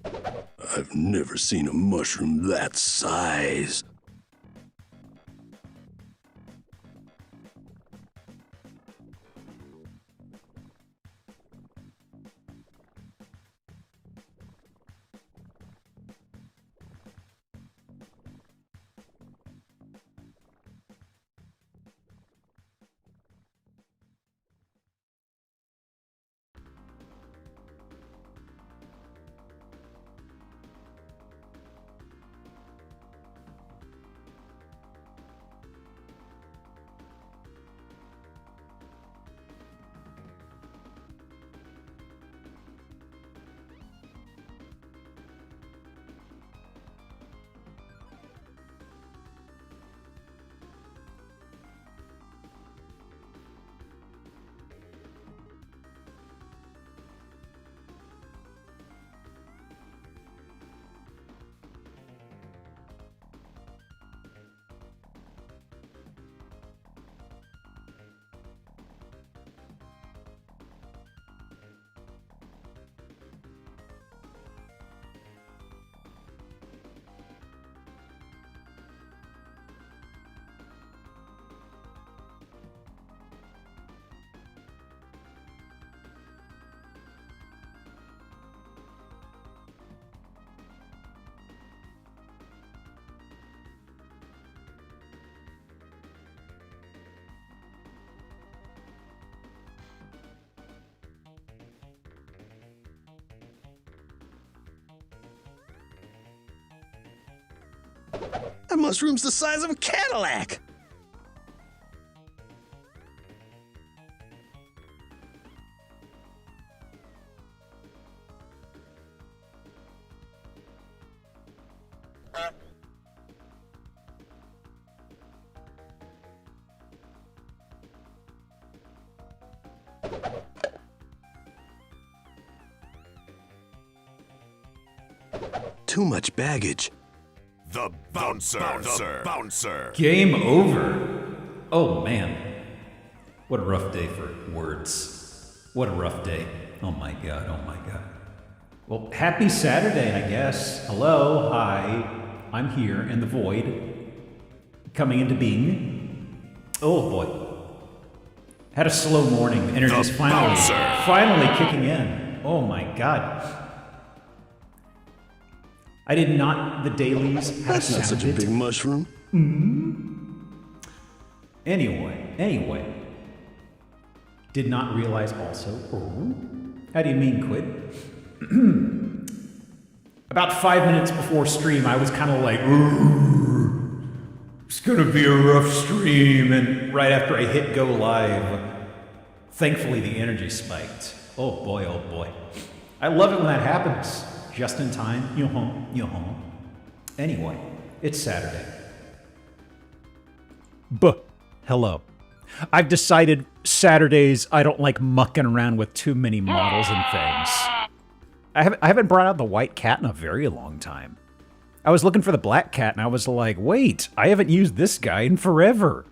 I've never seen a mushroom that size. That mushroom's the size of a Cadillac! Too much baggage. The bouncer. Game over. Oh man. What a rough day for words. What a rough day. Oh my god, oh my god. Well, happy Saturday, I guess. Hello, hi. I'm here in the void. Coming into being. Oh boy. Had a slow morning. Energy's finally kicking in. Oh my god. I did not, the dailies had That's not such a big mushroom. Anyway. Did not realize also. Oh, how do you mean quit? About 5 minutes before stream, I was kind of like, it's gonna be a rough stream. And right after I hit go live, thankfully the energy spiked. Oh boy, oh boy. I love it when that happens. Just in time, you're home. Anyway, it's Saturday. Hello. I've decided Saturdays I don't like mucking around with too many models and things. I haven't brought out the white cat in a very long time. I was looking for the black cat and I was like, wait, I haven't used this guy in forever.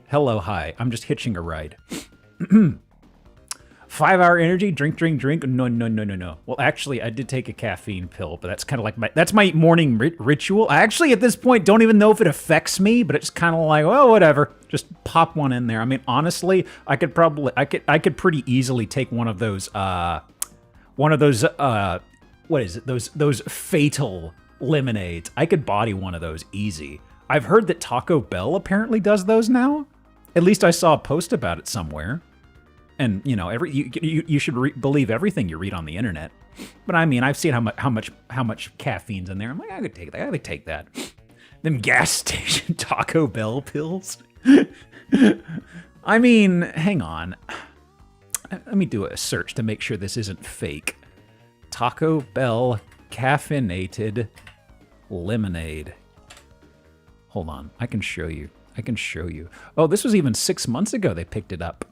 Hello, hi, I'm just hitching a ride. 5-hour energy, drink. No. Well, actually, I did take a caffeine pill, but that's kind of like that's my morning ritual. I actually, at this point, don't even know if it affects me, but it's kind of like, well, whatever. Just pop one in there. I mean, honestly, I could pretty easily take one of those, what is it? Those fatal lemonades. I could body one of those easy. I've heard that Taco Bell apparently does those now. At least I saw a post about it somewhere. And you know, you should believe everything you read on the internet. But I mean, I've seen how much caffeine's in there. I'm like, I could take that. I could take that. Them gas station Taco Bell pills. I mean, hang on. Let me do a search to make sure this isn't fake. Taco Bell caffeinated lemonade. Hold on, I can show you. Oh, this was even 6 months ago they picked it up.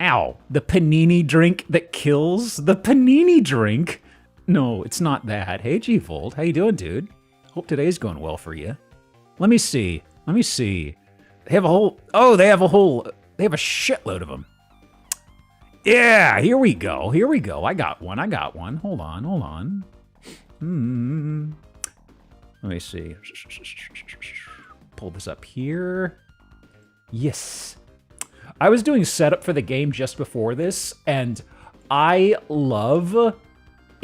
Ow, the panini drink that kills? The panini drink? No, it's not that. Hey, G-Fold, how you doing, dude? Hope today's going well for you. Let me see. They have a shitload of them. Yeah, here we go. Here we go. I got one. I got one. Hold on. Hold on. Let me see. Pull this up here. Yes. I was doing setup for the game just before this, and I love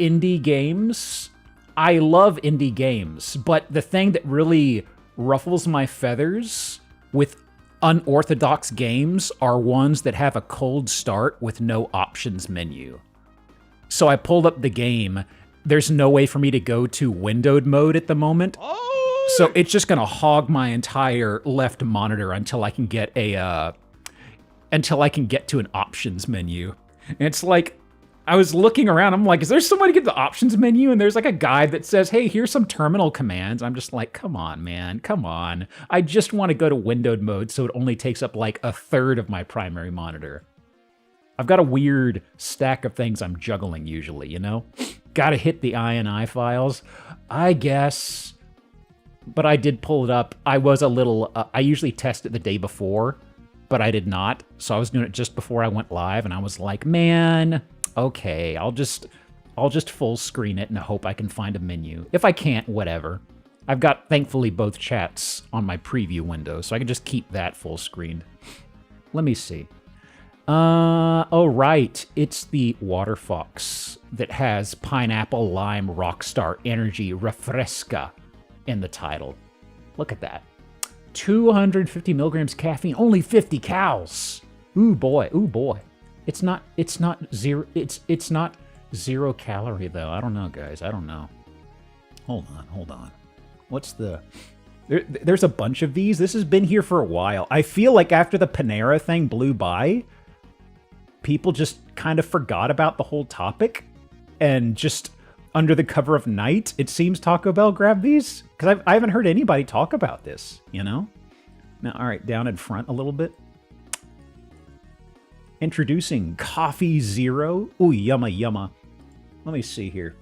indie games. I love indie games, but the thing that really ruffles my feathers with unorthodox games are ones that have a cold start with no options menu. So I pulled up the game. There's no way for me to go to windowed mode at the moment. So it's just gonna hog my entire left monitor until I can get to an options menu. And it's like, I was looking around, I'm like, is there somebody get the options menu? And there's like a guide that says, hey, here's some terminal commands. I'm just like, come on, man, come on. I just want to go to windowed mode so it only takes up like a third of my primary monitor. I've got a weird stack of things I'm juggling usually, you know? Gotta hit the INI files, I guess. But I did pull it up. I was a little, I usually test it the day before, but I did not. So I was doing it just before I went live, and I was like, man, okay, I'll just full screen it and hope I can find a menu. If I can't, whatever. I've got, thankfully, both chats on my preview window, so I can just keep that full screened. Let me see. Oh, right. It's the Water Fox that has Pineapple Lime Rockstar Energy Refresca in the title. Look at that. 250 milligrams caffeine, only 50 calories. Ooh boy, ooh boy. It's not zero calorie though. I don't know, guys. I don't know. Hold on. What's the... There's a bunch of these. This has been here for a while. I feel like after the Panera thing blew by, people just kind of forgot about the whole topic, and just under the cover of night, it seems Taco Bell grabbed these, because I haven't heard anybody talk about this, you know? Now, all right, down in front a little bit. Introducing Coffee Zero. Ooh, yumma, yumma. Let me see here.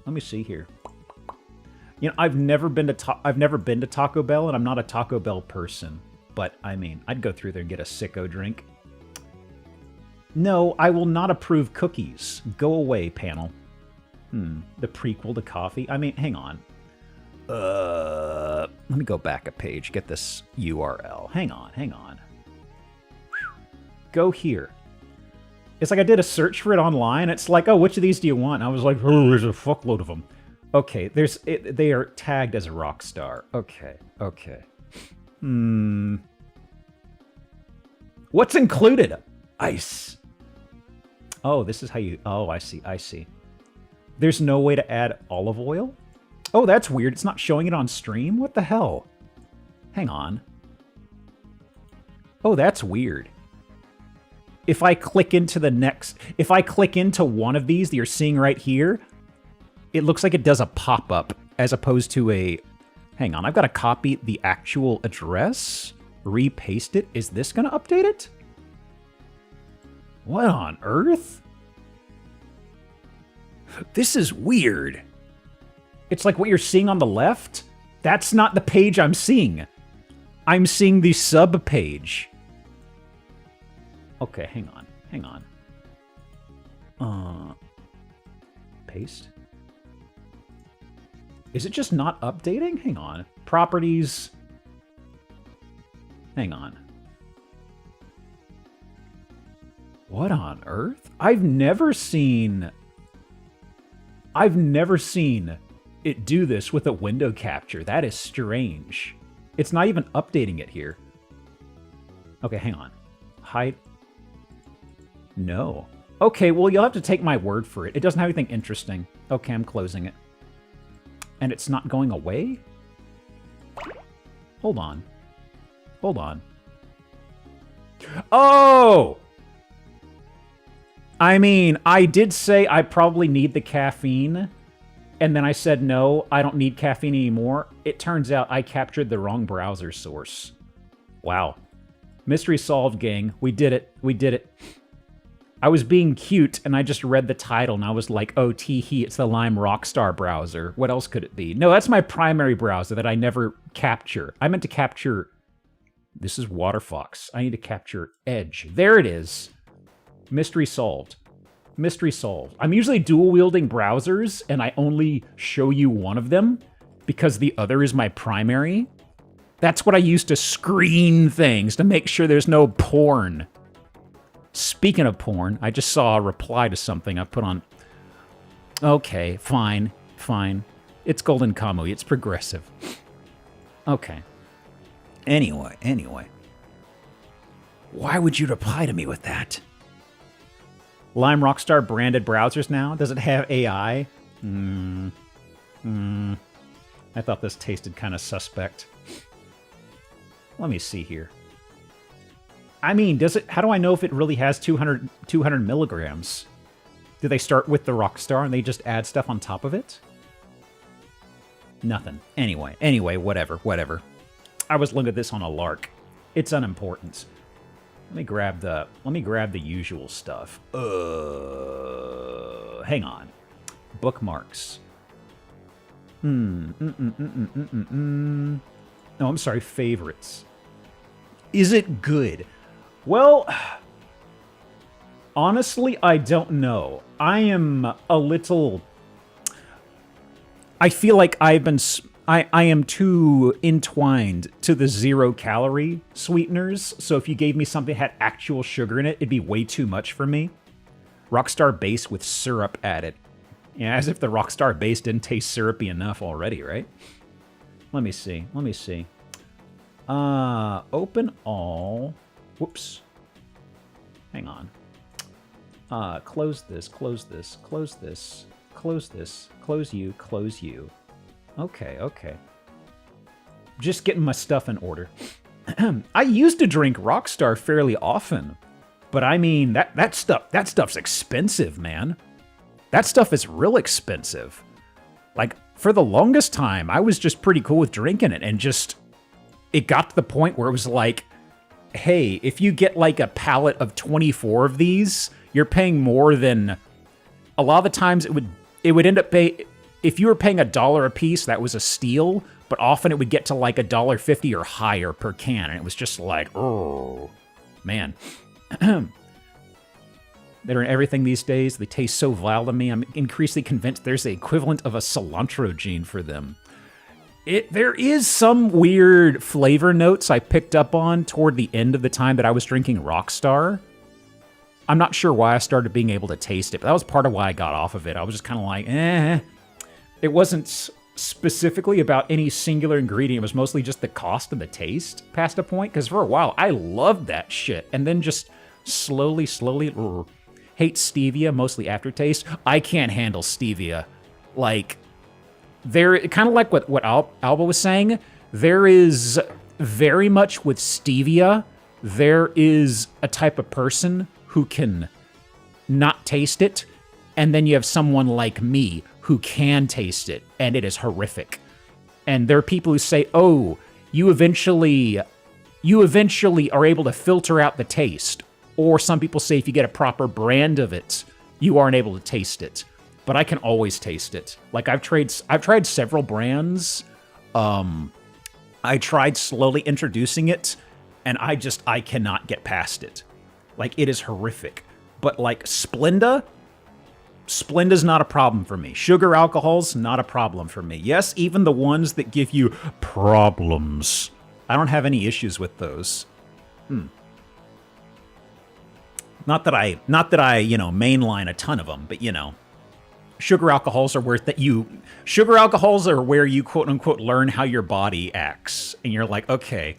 You know, I've never been to Taco Bell, and I'm not a Taco Bell person. But I mean, I'd go through there and get a sicko drink. No, I will not approve cookies. Go away, panel. The prequel to coffee. I mean, hang on. Let me go back a page. Get this URL. Hang on. Go here. It's like I did a search for it online. It's like, oh, which of these do you want? And I was like, oh, there's a fuckload of them. Okay, they are tagged as a rock star. Okay. What's included? Ice. Oh, this is how you... Oh, I see. There's no way to add olive oil? Oh, that's weird. It's not showing it on stream? What the hell? Hang on. Oh, that's weird. If I click into one of these that you're seeing right here, it looks like it does a pop-up as opposed to a... Hang on, I've got to copy the actual address, repaste it. Is this going to update it? What on earth? This is weird. It's like what you're seeing on the left. That's not the page I'm seeing. I'm seeing the sub page. Okay, hang on. Paste. Is it just not updating? Hang on. Properties. Hang on. What on earth? I've never seen it do this with a window capture. That is strange. It's not even updating it here. Okay, hang on. Hide. No. Okay, well, you'll have to take my word for it. It doesn't have anything interesting. Okay, I'm closing it. And it's not going away? Hold on. Oh! I mean, I did say I probably need the caffeine, and then I said, no, I don't need caffeine anymore. It turns out I captured the wrong browser source. Wow. Mystery solved, gang. We did it. I was being cute, and I just read the title, and I was like, oh, tee-hee, it's the Lime Rockstar browser. What else could it be? No, that's my primary browser that I never capture. I meant to capture... This is Waterfox. I need to capture Edge. There it is. Mystery solved. Mystery solved. I'm usually dual-wielding browsers, and I only show you one of them because the other is my primary. That's what I use to screen things, to make sure there's no porn. Speaking of porn, I just saw a reply to something I put on. Okay, fine. It's Golden Kamuy. It's progressive. Okay. Anyway. Why would you reply to me with that? Lime Rockstar branded browsers now? Does it have AI? I thought this tasted kind of suspect. Let me see here. I mean, does it? How do I know if it really has 200 milligrams? Do they start with the Rockstar and they just add stuff on top of it? Nothing. Anyway, whatever. I was looking at this on a lark. It's unimportant. Let me grab the usual stuff. Hang on. Bookmarks. No, I'm sorry, favorites. Is it good? Well, honestly, I don't know. I am a little... I feel like I am too entwined to the 0-calorie sweeteners, so if you gave me something that had actual sugar in it, it'd be way too much for me. Rockstar base with syrup added. Yeah, as if the Rockstar base didn't taste syrupy enough already, right? Let me see. Open all. Whoops. Hang on. Close this. Close you. Okay. Just getting my stuff in order. I used to drink Rockstar fairly often, but I mean, that stuff's expensive, man. That stuff is real expensive. Like, for the longest time, I was just pretty cool with drinking it, and just, it got to the point where it was like, hey, if you get like a pallet of 24 of these, you're paying more than... A lot of the times it would end up if you were paying $1 a piece, that was a steal, but often it would get to like $1.50 or higher per can, and it was just like, oh, man. They're in everything these days. They taste so vile to me. I'm increasingly convinced there's the equivalent of a cilantro gene for them. There is some weird flavor notes I picked up on toward the end of the time that I was drinking Rockstar. I'm not sure why I started being able to taste it, but that was part of why I got off of it. I was just kind of like, It wasn't specifically about any singular ingredient. It was mostly just the cost and the taste past a point, because for a while, I loved that shit. And then just slowly, hate stevia, mostly aftertaste. I can't handle stevia. Like, kind of like what Alba was saying, there is very much with stevia, there is a type of person who can not taste it, and then you have someone like me who can taste it, and it is horrific. And there are people who say, oh, you eventually are able to filter out the taste. Or some people say if you get a proper brand of it, you aren't able to taste it. But I can always taste it. Like, I've tried several brands. I tried slowly introducing it, and I cannot get past it. Like, it is horrific. But like Splenda's not a problem for me. Sugar alcohol's not a problem for me. Yes, even the ones that give you problems. I don't have any issues with those. Not that I, mainline a ton of them, but sugar alcohols are sugar alcohols are where you quote unquote learn how your body acts. And you're like, okay,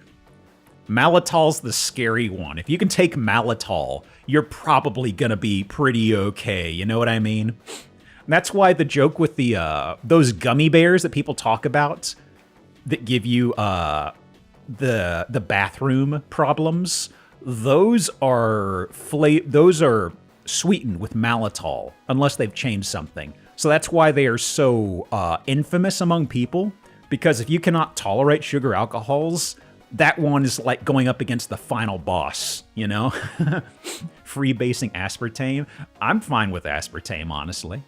Malitol's the scary one. If you can take Malitol, you're probably gonna be pretty okay. You know what I mean? And that's why the joke with those gummy bears that people talk about that give you the bathroom problems, those are sweetened with Malitol, unless they've changed something. So that's why they are so infamous among people, because if you cannot tolerate sugar alcohols, that one is like going up against the final boss, Freebasing aspartame. I'm fine with aspartame, honestly.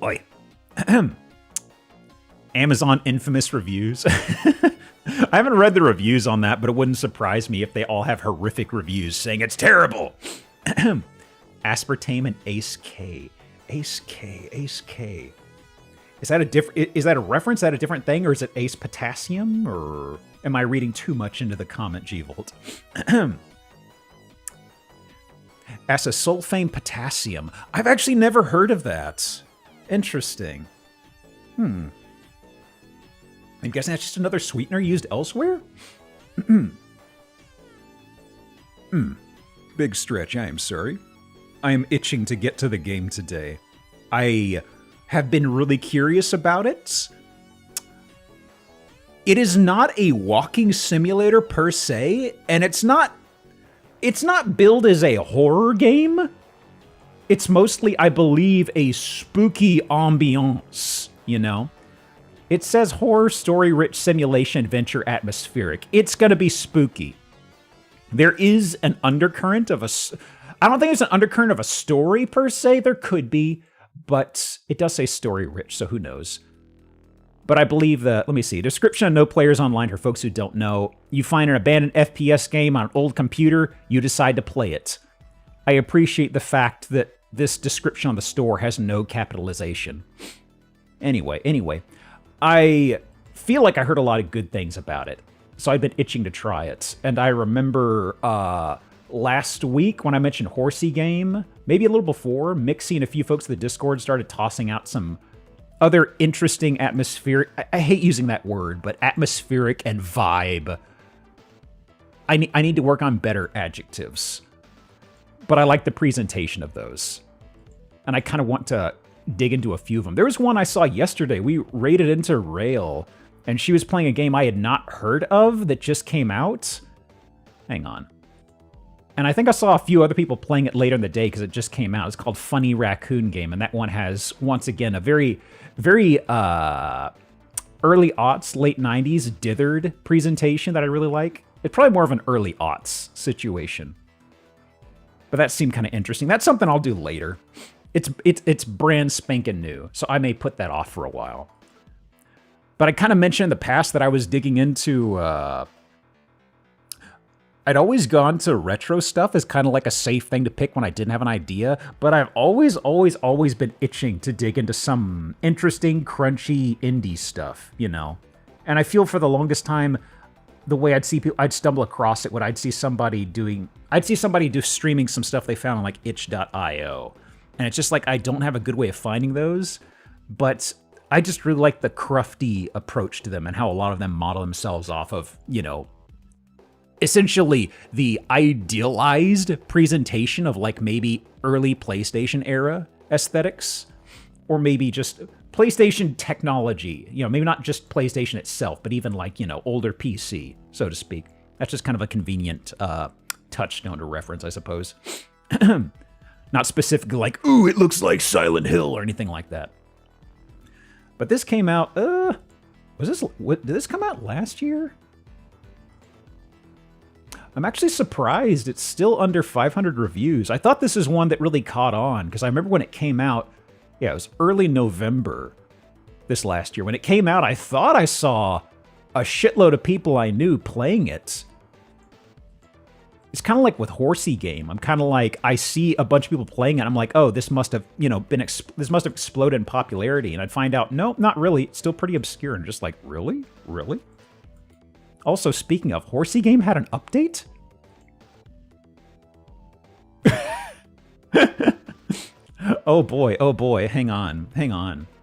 Oi. Amazon infamous reviews. I haven't read the reviews on that, but it wouldn't surprise me if they all have horrific reviews saying it's terrible. Aspartame and Ace K. Ace K. Ace K. Is that a different? Is that a reference? Is that a different thing, or is it Ace Potassium? Or am I reading too much into the comment, Gvolt? Acesulfame potassium. I've actually never heard of that. Interesting. I'm guessing that's just another sweetener used elsewhere? Big stretch, I am sorry. I am itching to get to the game today. I have been really curious about it. It is not a walking simulator per se, and it's not billed as a horror game. It's mostly, I believe, a spooky ambiance, you know? It says horror, story-rich simulation, adventure, atmospheric. It's gonna be spooky. There is an undercurrent of I don't think it's an undercurrent of a story per se. There could be, but it does say story-rich, so who knows? But I believe let me see, description of No Players Online for folks who don't know. You find an abandoned FPS game on an old computer, you decide to play it. I appreciate the fact that this description on the store has no capitalization. Anyway, I feel like I heard a lot of good things about it, so I've been itching to try it. And I remember last week when I mentioned Horsey Game, maybe a little before, Mixie and a few folks in the Discord started tossing out some other interesting atmospheric, I hate using that word, but atmospheric and vibe. I need to work on better adjectives. But I like the presentation of those. And I kind of want to dig into a few of them. There was one I saw yesterday. We raided into Rail, and she was playing a game I had not heard of that just came out. Hang on. And I think I saw a few other people playing it later in the day because it just came out. It's called Funny Raccoon Game, and that one has, once again, a very, very early aughts, late 90s dithered presentation that I really like. It's probably more of an early aughts situation. But that seemed kind of interesting. That's something I'll do later. It's brand spanking new, so I may put that off for a while. But I kind of mentioned in the past that I was digging into... I'd always gone to retro stuff as kind of like a safe thing to pick when I didn't have an idea, but I've always been itching to dig into some interesting, crunchy indie stuff, you know? And I feel for the longest time, the way I'd see people, I'd stumble across it when I'd see somebody do streaming some stuff they found on like itch.io. And it's just like, I don't have a good way of finding those, but I just really like the crufty approach to them and how a lot of them model themselves off of, you know, essentially the idealized presentation of like maybe early PlayStation era aesthetics, or maybe just PlayStation technology, you know, maybe not just PlayStation itself, but even like, you know, older PC, so to speak. That's just kind of a convenient touchstone to reference, I suppose. Not specifically like, ooh, it looks like Silent Hill or anything like that. But this came out, did this come out last year? I'm actually surprised it's still under 500 reviews. I thought this is one that really caught on, because I remember when it came out, yeah, it was early November this last year. When it came out, I thought I saw a shitload of people I knew playing it. It's kind of like with Horsey Game. I'm kind of like, I see a bunch of people playing it, I'm like, oh, this must have, you know, this must have exploded in popularity. And I'd find out, no, not really. It's still pretty obscure. And just like, really? Really? Also, speaking of, Horsey Game had an update? Oh boy, hang on.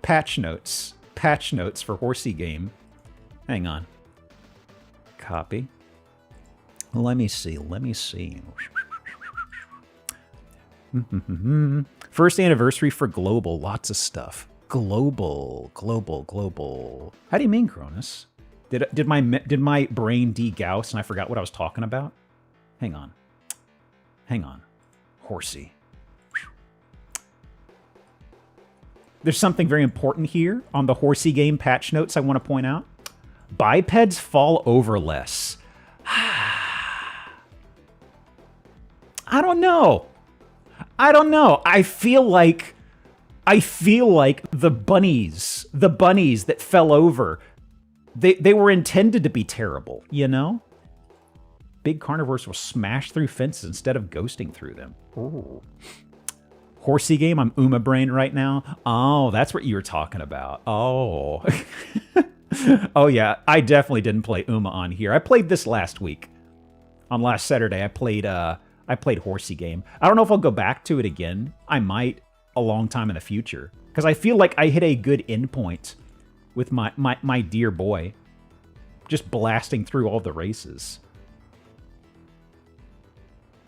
Patch notes for Horsey Game. Hang on. Copy. Let me see. First anniversary for Global, lots of stuff. Global. How do you mean, Cronus? Did my brain de-gauss and I forgot what I was talking about? Hang on. Horsey. There's something very important here on the Horsey Game patch notes I want to point out. Bipeds fall over less. I don't know. I feel like the bunnies that fell over, They were intended to be terrible, you know? Big carnivores will smash through fences instead of ghosting through them. Ooh. Horsey game, I'm Uma Brain right now. Oh, that's what you were talking about. Oh. Oh yeah, I definitely didn't play Uma on here. I played this last week. On last Saturday, I played Horsey game. I don't know if I'll go back to it again. I might a long time in the future. Because I feel like I hit a good endpoint with my dear boy. Just blasting through all the races.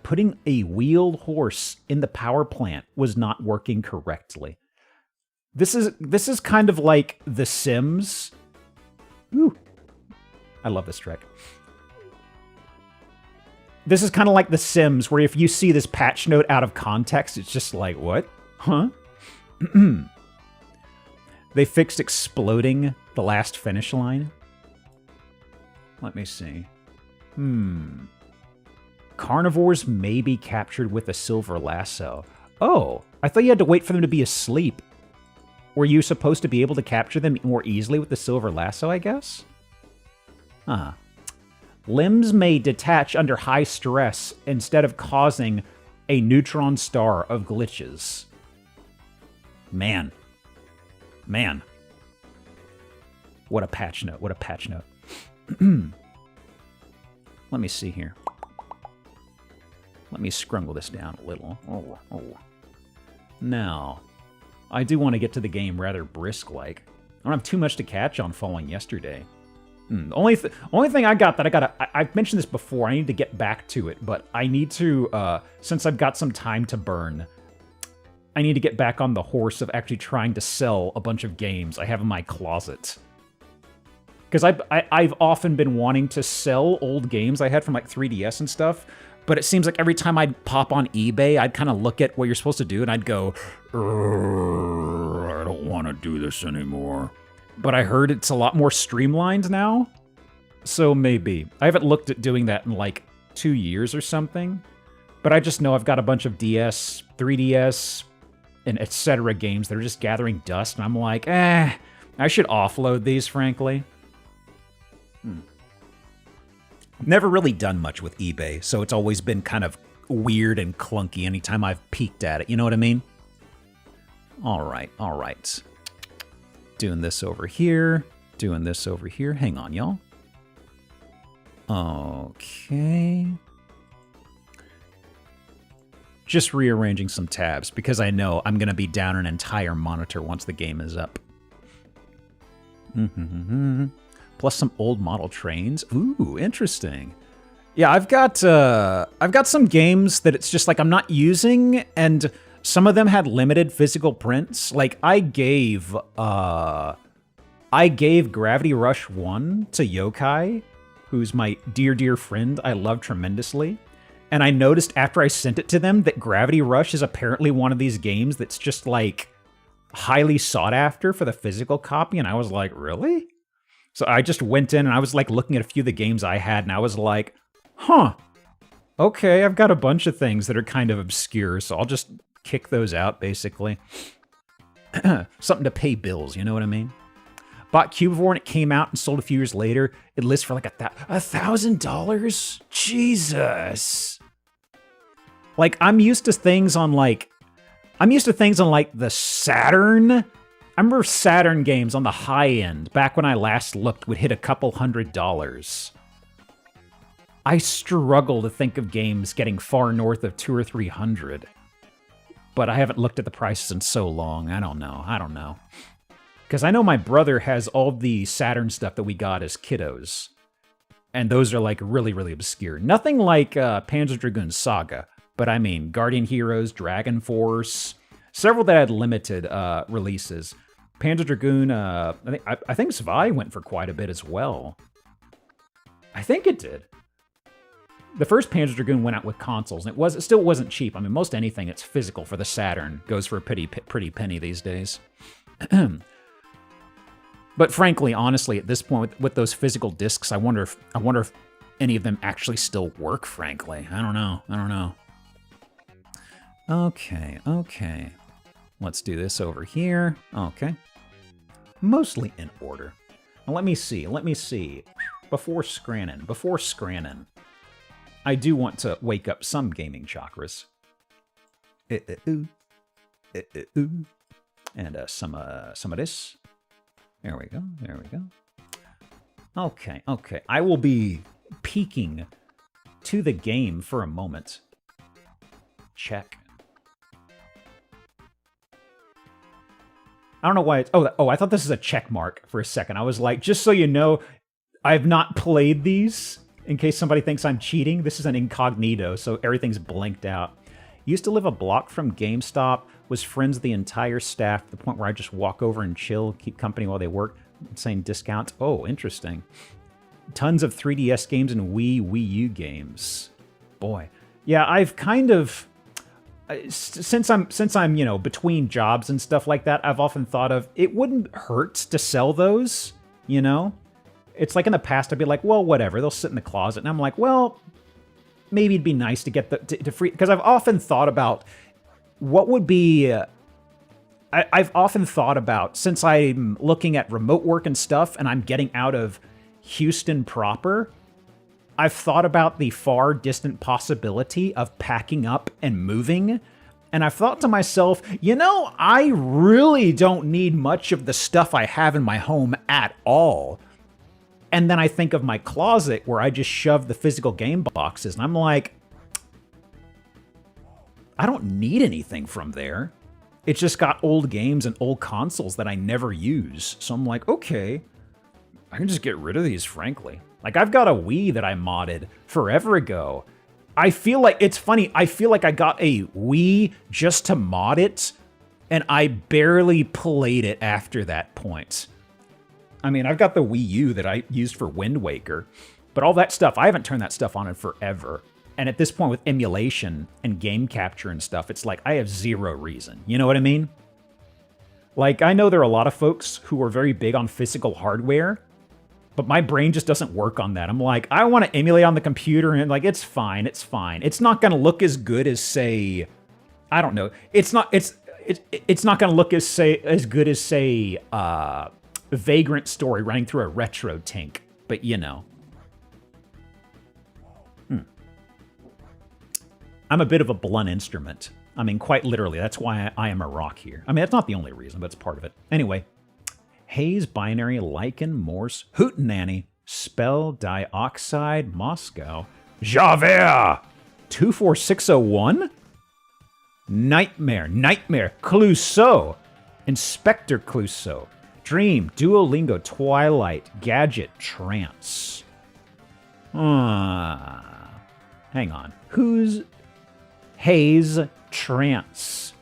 Putting a wheeled horse in the power plant was not working correctly. This is kind of like The Sims. Ooh. I love this track. This is kind of like The Sims, where if you see this patch note out of context, it's just like, what? Huh? They fixed exploding the last finish line. Let me see. Carnivores may be captured with a silver lasso. Oh, I thought you had to wait for them to be asleep. Were you supposed to be able to capture them more easily with the silver lasso, I guess? Huh. Limbs may detach under high stress instead of causing a neutron star of glitches. Man. Man. What a patch note. What a patch note. Let me see here. Let me scrungle this down a little. Oh. Now, I do want to get to the game rather brisk-like. I don't have too much to catch on following yesterday. Only thing I got that I've mentioned this before, I need to get back to it, but I need to, since I've got some time to burn, I need to get back on the horse of actually trying to sell a bunch of games I have in my closet. Because I've often been wanting to sell old games I had from like 3DS and stuff, but it seems like every time I'd pop on eBay, I'd kind of look at what you're supposed to do, and I'd go, I don't want to do this anymore. But I heard it's a lot more streamlined now, so maybe. I haven't looked at doing that in like 2 years or something, but I just know I've got a bunch of DS, 3DS, and etc. games that are just gathering dust, and I'm like, I should offload these, frankly. Never really done much with eBay, so it's always been kind of weird and clunky anytime I've peeked at it, you know what I mean? All right. Doing this over here, doing this over here. Hang on, y'all. Okay. Just rearranging some tabs, because I know I'm going to be down an entire monitor once the game is up. Plus some old model trains. Ooh, interesting. Yeah, I've got some games that it's just like I'm not using, and some of them had limited physical prints. Like I gave Gravity Rush 1 to Yokai, who's my dear friend I love tremendously. And I noticed after I sent it to them that Gravity Rush is apparently one of these games that's just like highly sought after for the physical copy, and I was like, really? So I just went in and I was like looking at a few of the games I had, and I was like, huh, okay, I've got a bunch of things that are kind of obscure, so I'll just kick those out, basically. Something to pay bills, you know what I mean? Bought Cubivore and it came out and sold a few years later. It lists for like $1,000? Jesus. Like, I'm used to things on like the Saturn. I remember Saturn games on the high end, back when I last looked, would hit a couple $100s. I struggle to think of games getting far north of $200 or $300. But I haven't looked at the prices in so long. I don't know. Because I know my brother has all the Saturn stuff that we got as kiddos. And those are like really, really obscure. Nothing like Panzer Dragoon Saga. But I mean, Guardian Heroes, Dragon Force, several that had limited releases. Panzer Dragoon, I think Zwei went for quite a bit as well. I think it did. The first Panzer Dragoon went out with consoles, and it still wasn't cheap. I mean, most anything that's physical for the Saturn goes for a pretty penny these days. But frankly, honestly, at this point, with those physical discs, I wonder if any of them actually still work, frankly. I don't know. Okay. Let's do this over here. Okay. Mostly in order. Let me see. Before Scrannin. I do want to wake up some gaming chakras. And some of this. There we go. Okay. I will be peeking to the game for a moment. Check. I don't know why it's... Oh, I thought this is a check mark for a second. I was like, just so you know, I've not played these. In case somebody thinks I'm cheating, this is an incognito, so everything's blanked out. Used to live a block from GameStop, was friends with the entire staff to the point where I just walk over and chill, keep company while they work. Saying discounts. Oh, interesting. Tons of 3DS games and Wii U games. Boy. Yeah, I've kind of... Since I'm, you know, between jobs and stuff like that, I've often thought of, it wouldn't hurt to sell those, you know? It's like in the past, I'd be like, well, whatever, they'll sit in the closet. And I'm like, well, maybe it'd be nice to get to free... Because I've often thought about what would be... I've often thought about, since I'm looking at remote work and stuff, and I'm getting out of Houston proper, I've thought about the far distant possibility of packing up and moving, and I've thought to myself, you know, I really don't need much of the stuff I have in my home at all. And then I think of my closet where I just shove the physical game boxes, and I'm like, I don't need anything from there. It's just got old games and old consoles that I never use. So I'm like, okay, I can just get rid of these, frankly. Like, I've got a Wii that I modded forever ago. I feel like, it's funny, I feel like I got a Wii just to mod it, and I barely played it after that point. I mean, I've got the Wii U that I used for Wind Waker, but all that stuff, I haven't turned that stuff on in forever. And at this point with emulation and game capture and stuff, it's like I have zero reason. You know what I mean? Like, I know there are a lot of folks who are very big on physical hardware, but my brain just doesn't work on that. I'm like, I want to emulate on the computer, and like, it's fine. It's not going to look as good as, say, I don't know. It's not going to look as good as, say, Vagrant Story running through a retro tank, but you know. I'm a bit of a blunt instrument. I mean, quite literally. That's why I am a rock here. I mean, that's not the only reason, but it's part of it. Anyway, Hayes, Binary, Lycan, Morse, Hootenanny, Spell, Dioxide, Moscow, Javert, 24601, Nightmare, Clouseau, Inspector Clouseau, Dream, Duolingo, Twilight, Gadget, Trance. Hang on. Who's Hayes, Trance,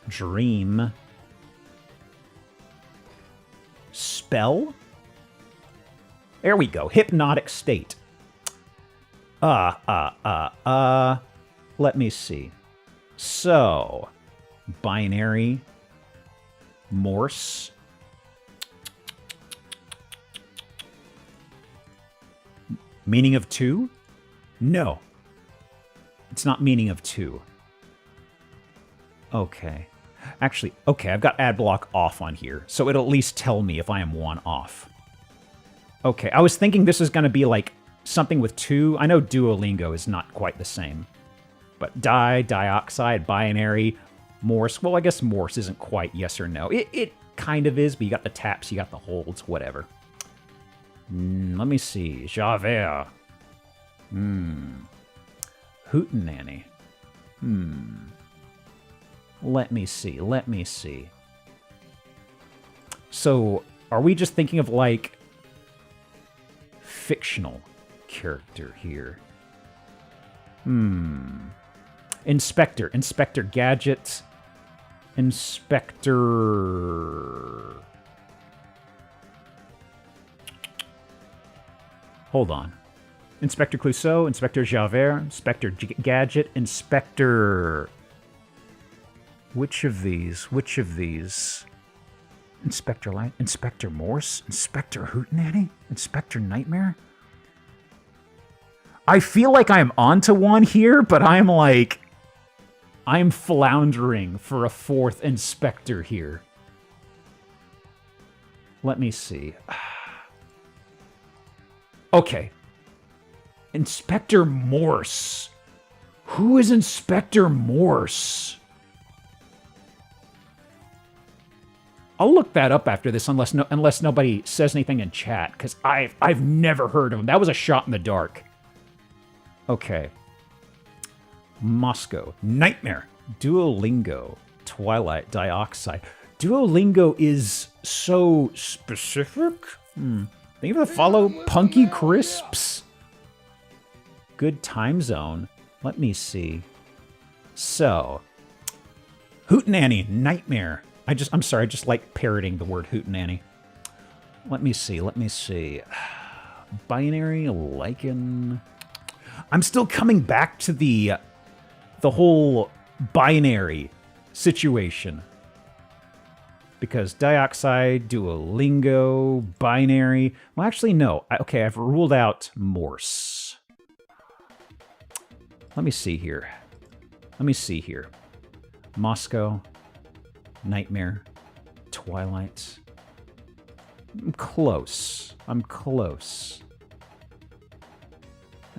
Dream, Spell? There we go. Hypnotic State. Let me see. So, Binary, Morse, Meaning of Two? No. It's not Meaning of Two. Okay. Actually, okay, I've got ad block off on here, so it'll at least tell me if I am one off. Okay, I was thinking this is going to be like something with two. I know Duolingo is not quite the same. But Dioxide, Binary, Morse. Well, I guess Morse isn't quite yes or no. It kind of is, but you got the taps, you got the holds, whatever. Let me see. Javert. Hootenanny. Let me see. So, are we just thinking of, like, fictional character here? Inspector Gadget. Inspector... Hold on. Inspector Clouseau, Inspector Javert, Inspector Gadget, Inspector... Which of these? Inspector Light, Inspector Morse, Inspector Hootenanny, Inspector Nightmare? I feel like I'm onto one here, but I'm floundering for a fourth Inspector here. Let me see. Okay. Inspector Morse. Who is Inspector Morse? I'll look that up after this, unless nobody says anything in chat, because I've never heard of him. That was a shot in the dark. Okay. Moscow. Nightmare. Duolingo. Twilight. Dioxide. Duolingo is so specific. Thank you for the follow, Punky Crisps. Good time zone. Let me see. So, Hootenanny, Nightmare. I'm sorry, I just like parroting the word Hootenanny. Let me see. Binary, lichen. I'm still coming back to the whole binary situation. Because dioxide, Duolingo, binary. Well, actually, no. Okay, I've ruled out Morse. Let me see here. Moscow, Nightmare, Twilight. I'm close.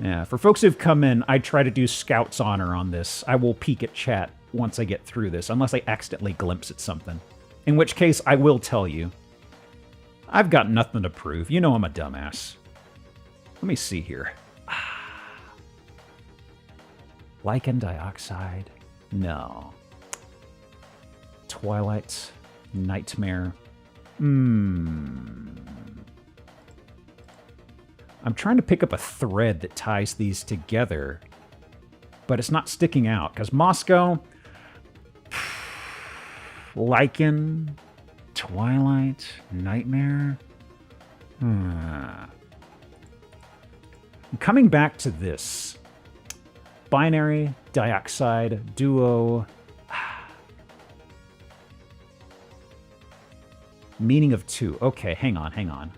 Yeah, for folks who've come in, I try to do Scout's honor on this. I will peek at chat once I get through this, unless I accidentally glimpse at something. In which case, I will tell you. I've got nothing to prove. You know I'm a dumbass. Let me see here. Lichen dioxide? No. Twilight. Nightmare. I'm trying to pick up a thread that ties these together, but it's not sticking out, because Moscow, Lichen, Twilight, Nightmare. I'm coming back to this. Binary, dioxide, duo. Meaning of two. Okay, hang on.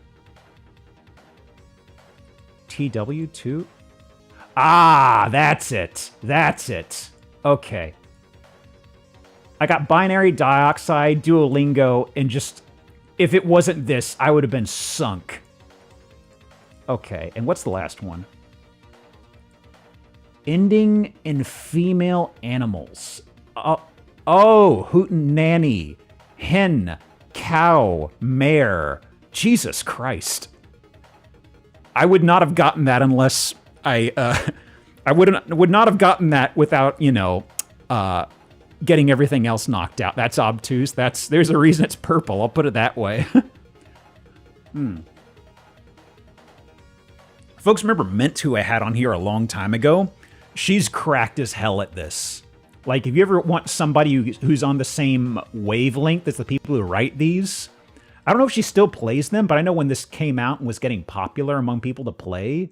TW2? Ah, that's it. Okay. I got binary, dioxide, Duolingo, and just... If it wasn't this, I would have been sunk. Okay, and what's the last one? Ending in female animals. Oh, hootenanny, hen, cow, mare. Jesus Christ. I would not have gotten that unless I would not have gotten that without, getting everything else knocked out. That's obtuse. There's a reason it's purple. I'll put it that way. Folks remember Mint, who I had on here a long time ago? She's cracked as hell at this. Like, if you ever want somebody who's on the same wavelength as the people who write these, I don't know if she still plays them, but I know when this came out and was getting popular among people to play,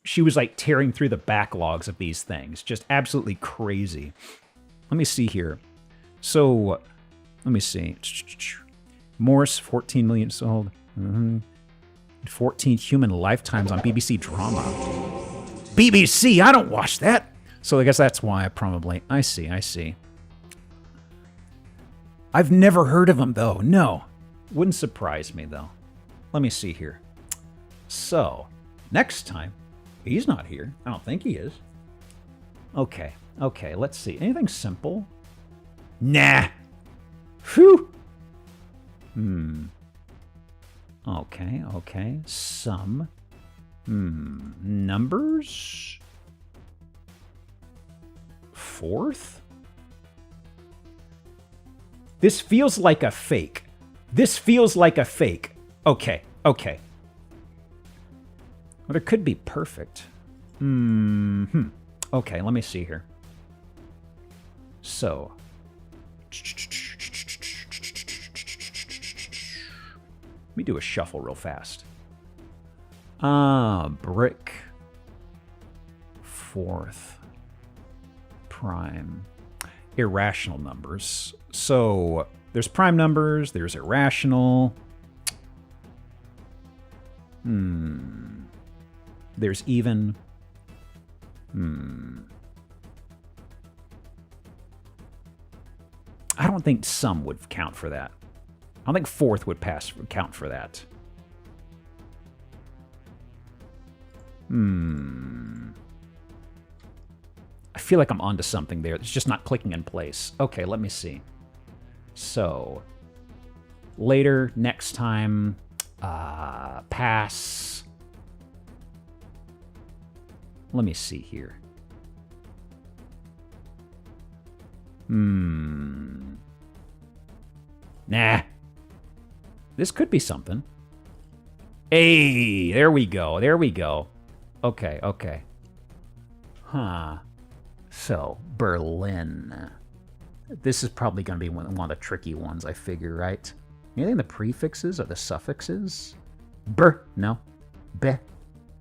she was like tearing through the backlogs of these things. Just absolutely crazy. Let me see here. So, let me see. Morse, 14 million sold. 14 human lifetimes on BBC drama. BBC, I don't watch that. So I guess that's why I see. I've never heard of him, though. No. Wouldn't surprise me, though. Let me see here. So, next time, he's not here. I don't think he is. Okay, let's see. Anything simple? Nah. Phew. Okay. Some. Numbers? Fourth? This feels like a fake. Okay. Well, it could be perfect. Okay, let me see here. So. Let me do a shuffle real fast. Brick. Fourth. Prime. Irrational numbers. So, there's prime numbers, there's irrational. There's even. I don't think sum would count for that. I don't think fourth would count for that. I feel like I'm onto something there. It's just not clicking in place. Okay, let me see. So, later, next time, pass. Let me see here. Nah. This could be something. Hey, there we go. There we go. Okay, okay. Huh. So, Berlin. This is probably going to be one of the tricky ones, I figure, right? Anything the prefixes or the suffixes? No.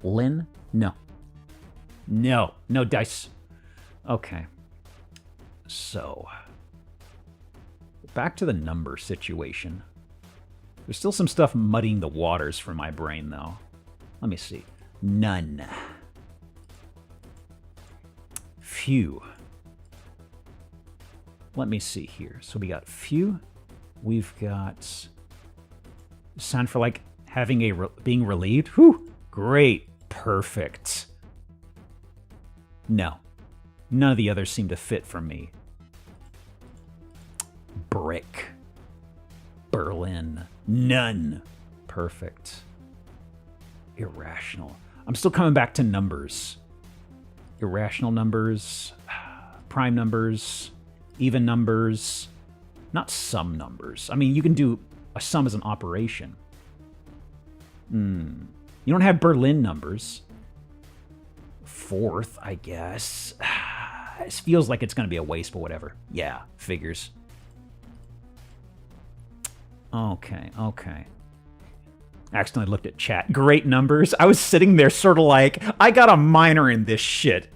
Lin? No. No. No dice. Okay. So, back to the number situation. There's still some stuff muddying the waters for my brain, though. Let me see. None. Few. Let me see here. So we got few. We've got sound for like having being relieved. Whew. Great. Perfect. No. None of the others seem to fit for me. Brick. Berlin. None. Perfect. Irrational. I'm still coming back to numbers. Irrational numbers, prime numbers, even numbers, not sum numbers. I mean, you can do a sum as an operation. You don't have Berlin numbers. Fourth, I guess. It feels like it's going to be a waste, but whatever. Yeah, figures. Okay, okay. Accidentally looked at chat. Great numbers. I was sitting there sort of like, I got a minor in this shit.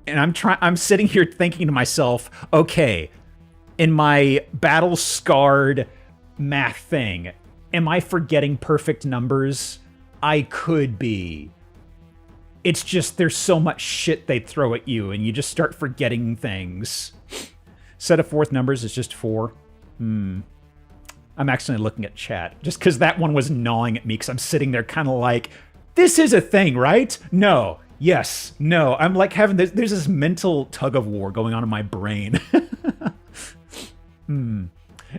And I'm sitting here thinking to myself, okay, in my battle-scarred math thing, am I forgetting perfect numbers? I could be. It's just there's so much shit they throw at you, and you just start forgetting things. Set of fourth numbers is just 4. I'm accidentally looking at chat, just because that one was gnawing at me, because I'm sitting there kind of like, this is a thing, right? No. Yes. No. I'm like having this, there's this mental tug of war going on in my brain.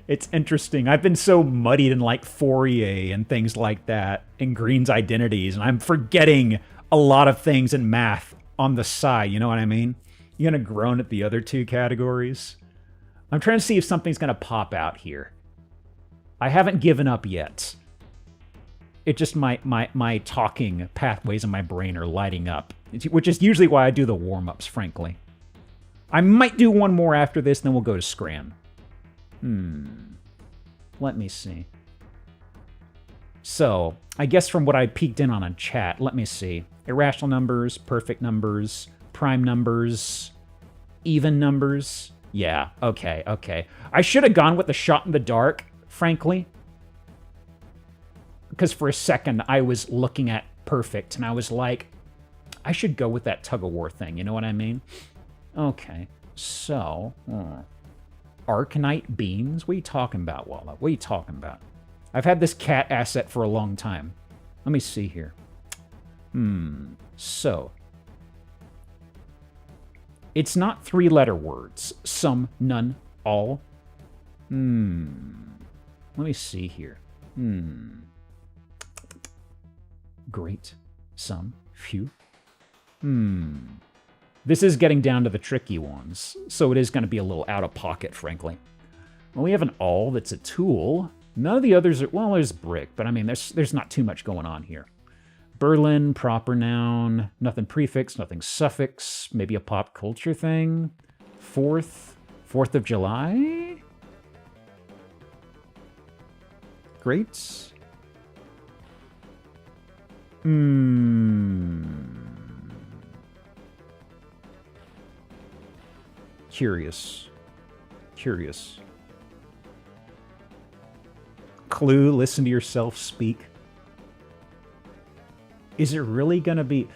It's interesting. I've been so muddied in like Fourier and things like that, and Green's identities, and I'm forgetting a lot of things in math on the side, you know what I mean? You're going to groan at the other two categories? I'm trying to see if something's going to pop out here. I haven't given up yet. It just my talking pathways in my brain are lighting up, which is usually why I do the warm-ups, frankly. I might do one more after this, then we'll go to Scran. Let me see. So, I guess from what I peeked in on chat, let me see. Irrational numbers, perfect numbers, prime numbers, even numbers. Yeah, okay, okay. I should have gone with the shot in the dark, frankly. Because for a second, I was looking at perfect, and I was like, I should go with that tug-of-war thing, you know what I mean? Okay, so... Arcanite beams? What are you talking about, Walla? What are you talking about? I've had this cat asset for a long time. Let me see here. So... It's not 3-letter words. Some, none, all. Let me see here. Great. Some. Few. This is getting down to the tricky ones, so it is going to be a little out of pocket, frankly. Well, we have an all that's a tool. None of the others are... Well, there's brick, but I mean, there's not too much going on here. Berlin, proper noun. Nothing prefix, nothing suffix. Maybe a pop culture thing. 4th of July? Great. Curious. Clue, listen to yourself speak. Is it really gonna be...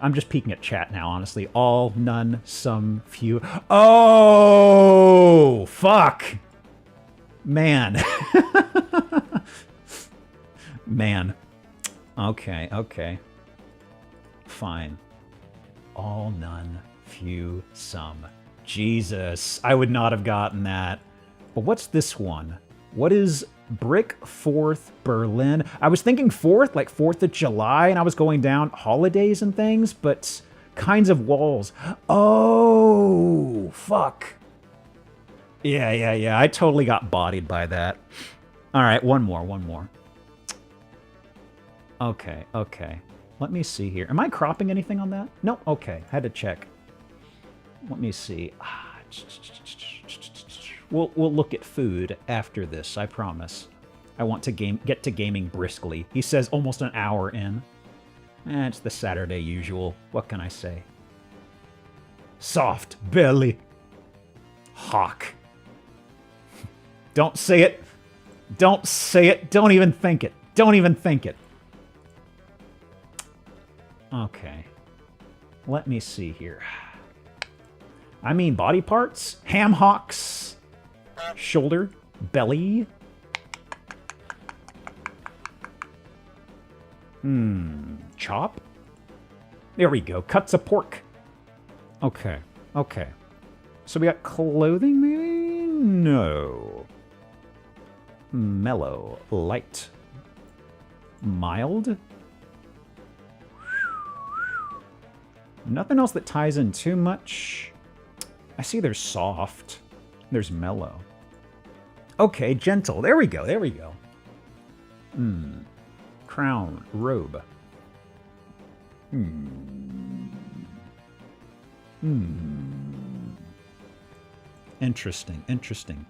I'm just peeking at chat now, honestly. All, none, some, few. Oh! Fuck! Man. Man. Okay, okay. Fine. All, none, few, some. Jesus, I would not have gotten that. But what's this one? What is Brick 4th Berlin? I was thinking 4th, like 4th of July, and I was going down holidays and things, but kinds of walls. Oh, fuck. Yeah. I totally got bodied by that. All right, one more. Okay. Let me see here. Am I cropping anything on that? No, okay. Had to check. Let me see. We'll look at food after this, I promise. I want to get to gaming briskly. He says almost an hour in. It's the Saturday usual. What can I say? Soft belly. Hawk. Don't say it. Don't say it. Don't even think it. Don't even think it. Okay. Let me see here. I mean, body parts. Ham hocks. Shoulder. Belly. Chop. There we go. Cuts of pork. Okay. So we got clothing, maybe? No. Mellow. Light. Mild. Nothing else that ties in too much. I see there's soft. There's mellow. Okay, gentle. There we go. Crown. Robe. Interesting.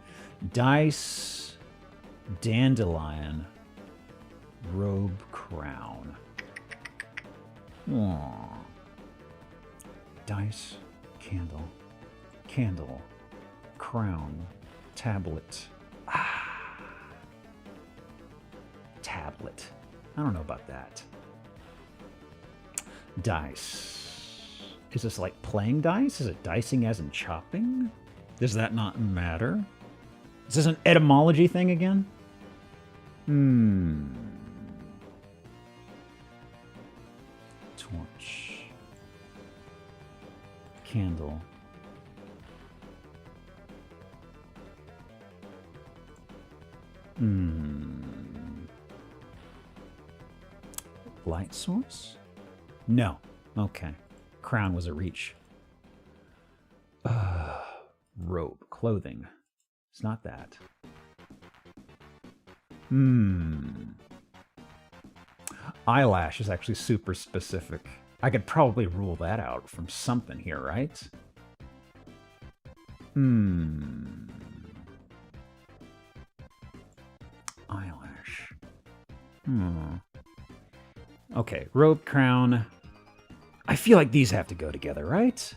Dice. Dandelion. Robe. Crown. Aww. Dice. Candle. Crown. Tablet. Tablet. I don't know about that. Dice. Is this like playing dice? Is it dicing as in chopping? Does that not matter? Is this an etymology thing again? Torch. Candle. Light source? No. Okay. Crown was a reach. Robe. Clothing. It's not that. Eyelash is actually super specific. I could probably rule that out from something here, right? Eyelash. Okay, robe, crown. I feel like these have to go together, right?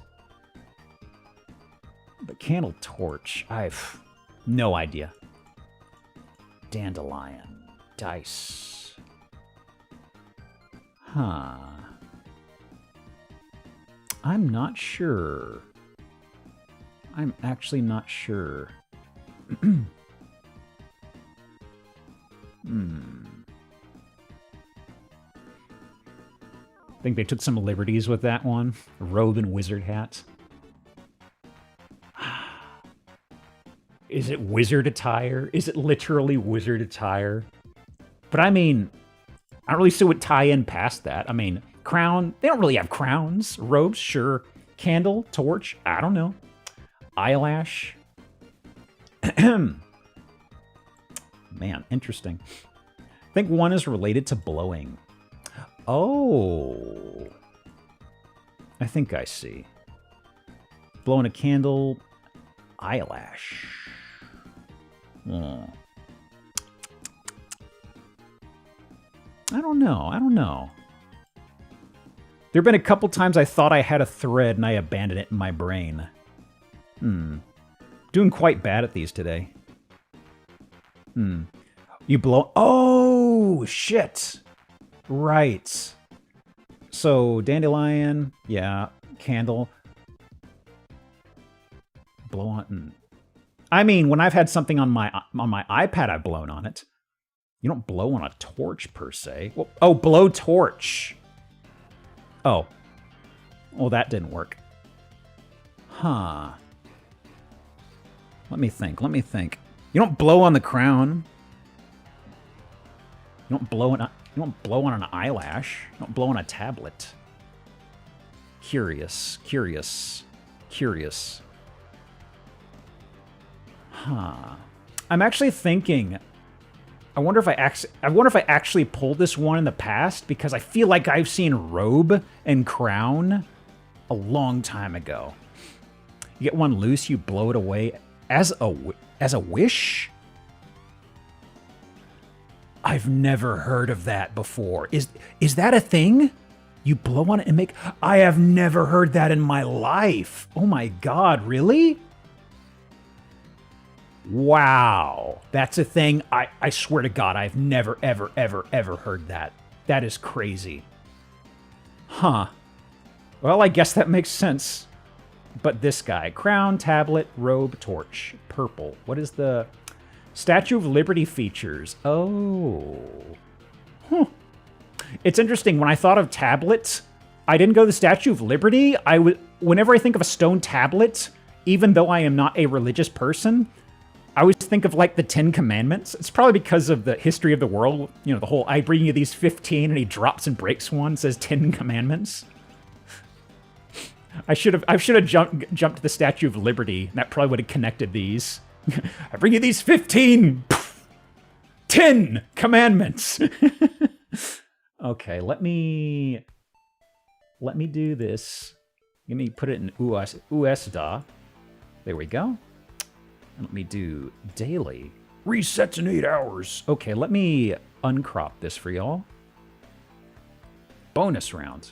But candle, torch. I've no idea. Dandelion. Dice. I'm not sure. I'm actually not sure. I think they took some liberties with that one. Robe and wizard hat. Is it wizard attire? Is it literally wizard attire? But I mean, I don't really see what tie in past that. I mean, crown, they don't really have crowns. Robes, sure. Candle, torch, I don't know. Eyelash. Man, interesting. I think one is related to blowing. Oh. I think I see. Blowing a candle, eyelash. I don't know. There have been a couple times I thought I had a thread and I abandoned it in my brain. Doing quite bad at these today. You blow... Oh, shit! Right. So, dandelion, yeah, candle. Blow on... I mean, when I've had something on my iPad, I've blown on it. You don't blow on a torch, per se. Well, oh, blow torch. Oh, Oh, that didn't work. Huh. Let me think. Let me think. You don't blow on the crown. You don't blow on an eyelash. You don't blow on a tablet. Curious. Curious. Curious. Huh. I'm actually thinking. I wonder if I actually pulled this one in the past, because I feel like I've seen robe and crown a long time ago. You get one loose, you blow it away as a wish? I've never heard of that before. Is that a thing? You blow on it and make... I have never heard that in my life. Oh my god, really? Wow. That's a thing. I swear to God, I've never, ever, ever, ever heard that. That is crazy. Huh. Well, I guess that makes sense. But this guy. Crown, tablet, robe, torch. Purple. What is the... Statue of Liberty features. Oh. Huh. It's interesting. When I thought of tablets, I didn't go to the Statue of Liberty. Whenever I think of a stone tablet, even though I am not a religious person, I always think of, like, the 10 Commandments. It's probably because of the history of the world. You know, the whole, I bring you these 15, and he drops and breaks one, says 10 Commandments. I should have jumped to the Statue of Liberty, and that probably would have connected these. I bring you these 15, 10 commandments. Okay, let me do this. Let me put it in USDA. There we go. And let me do daily. Resets in 8 hours. Okay, let me uncrop this for y'all. Bonus round.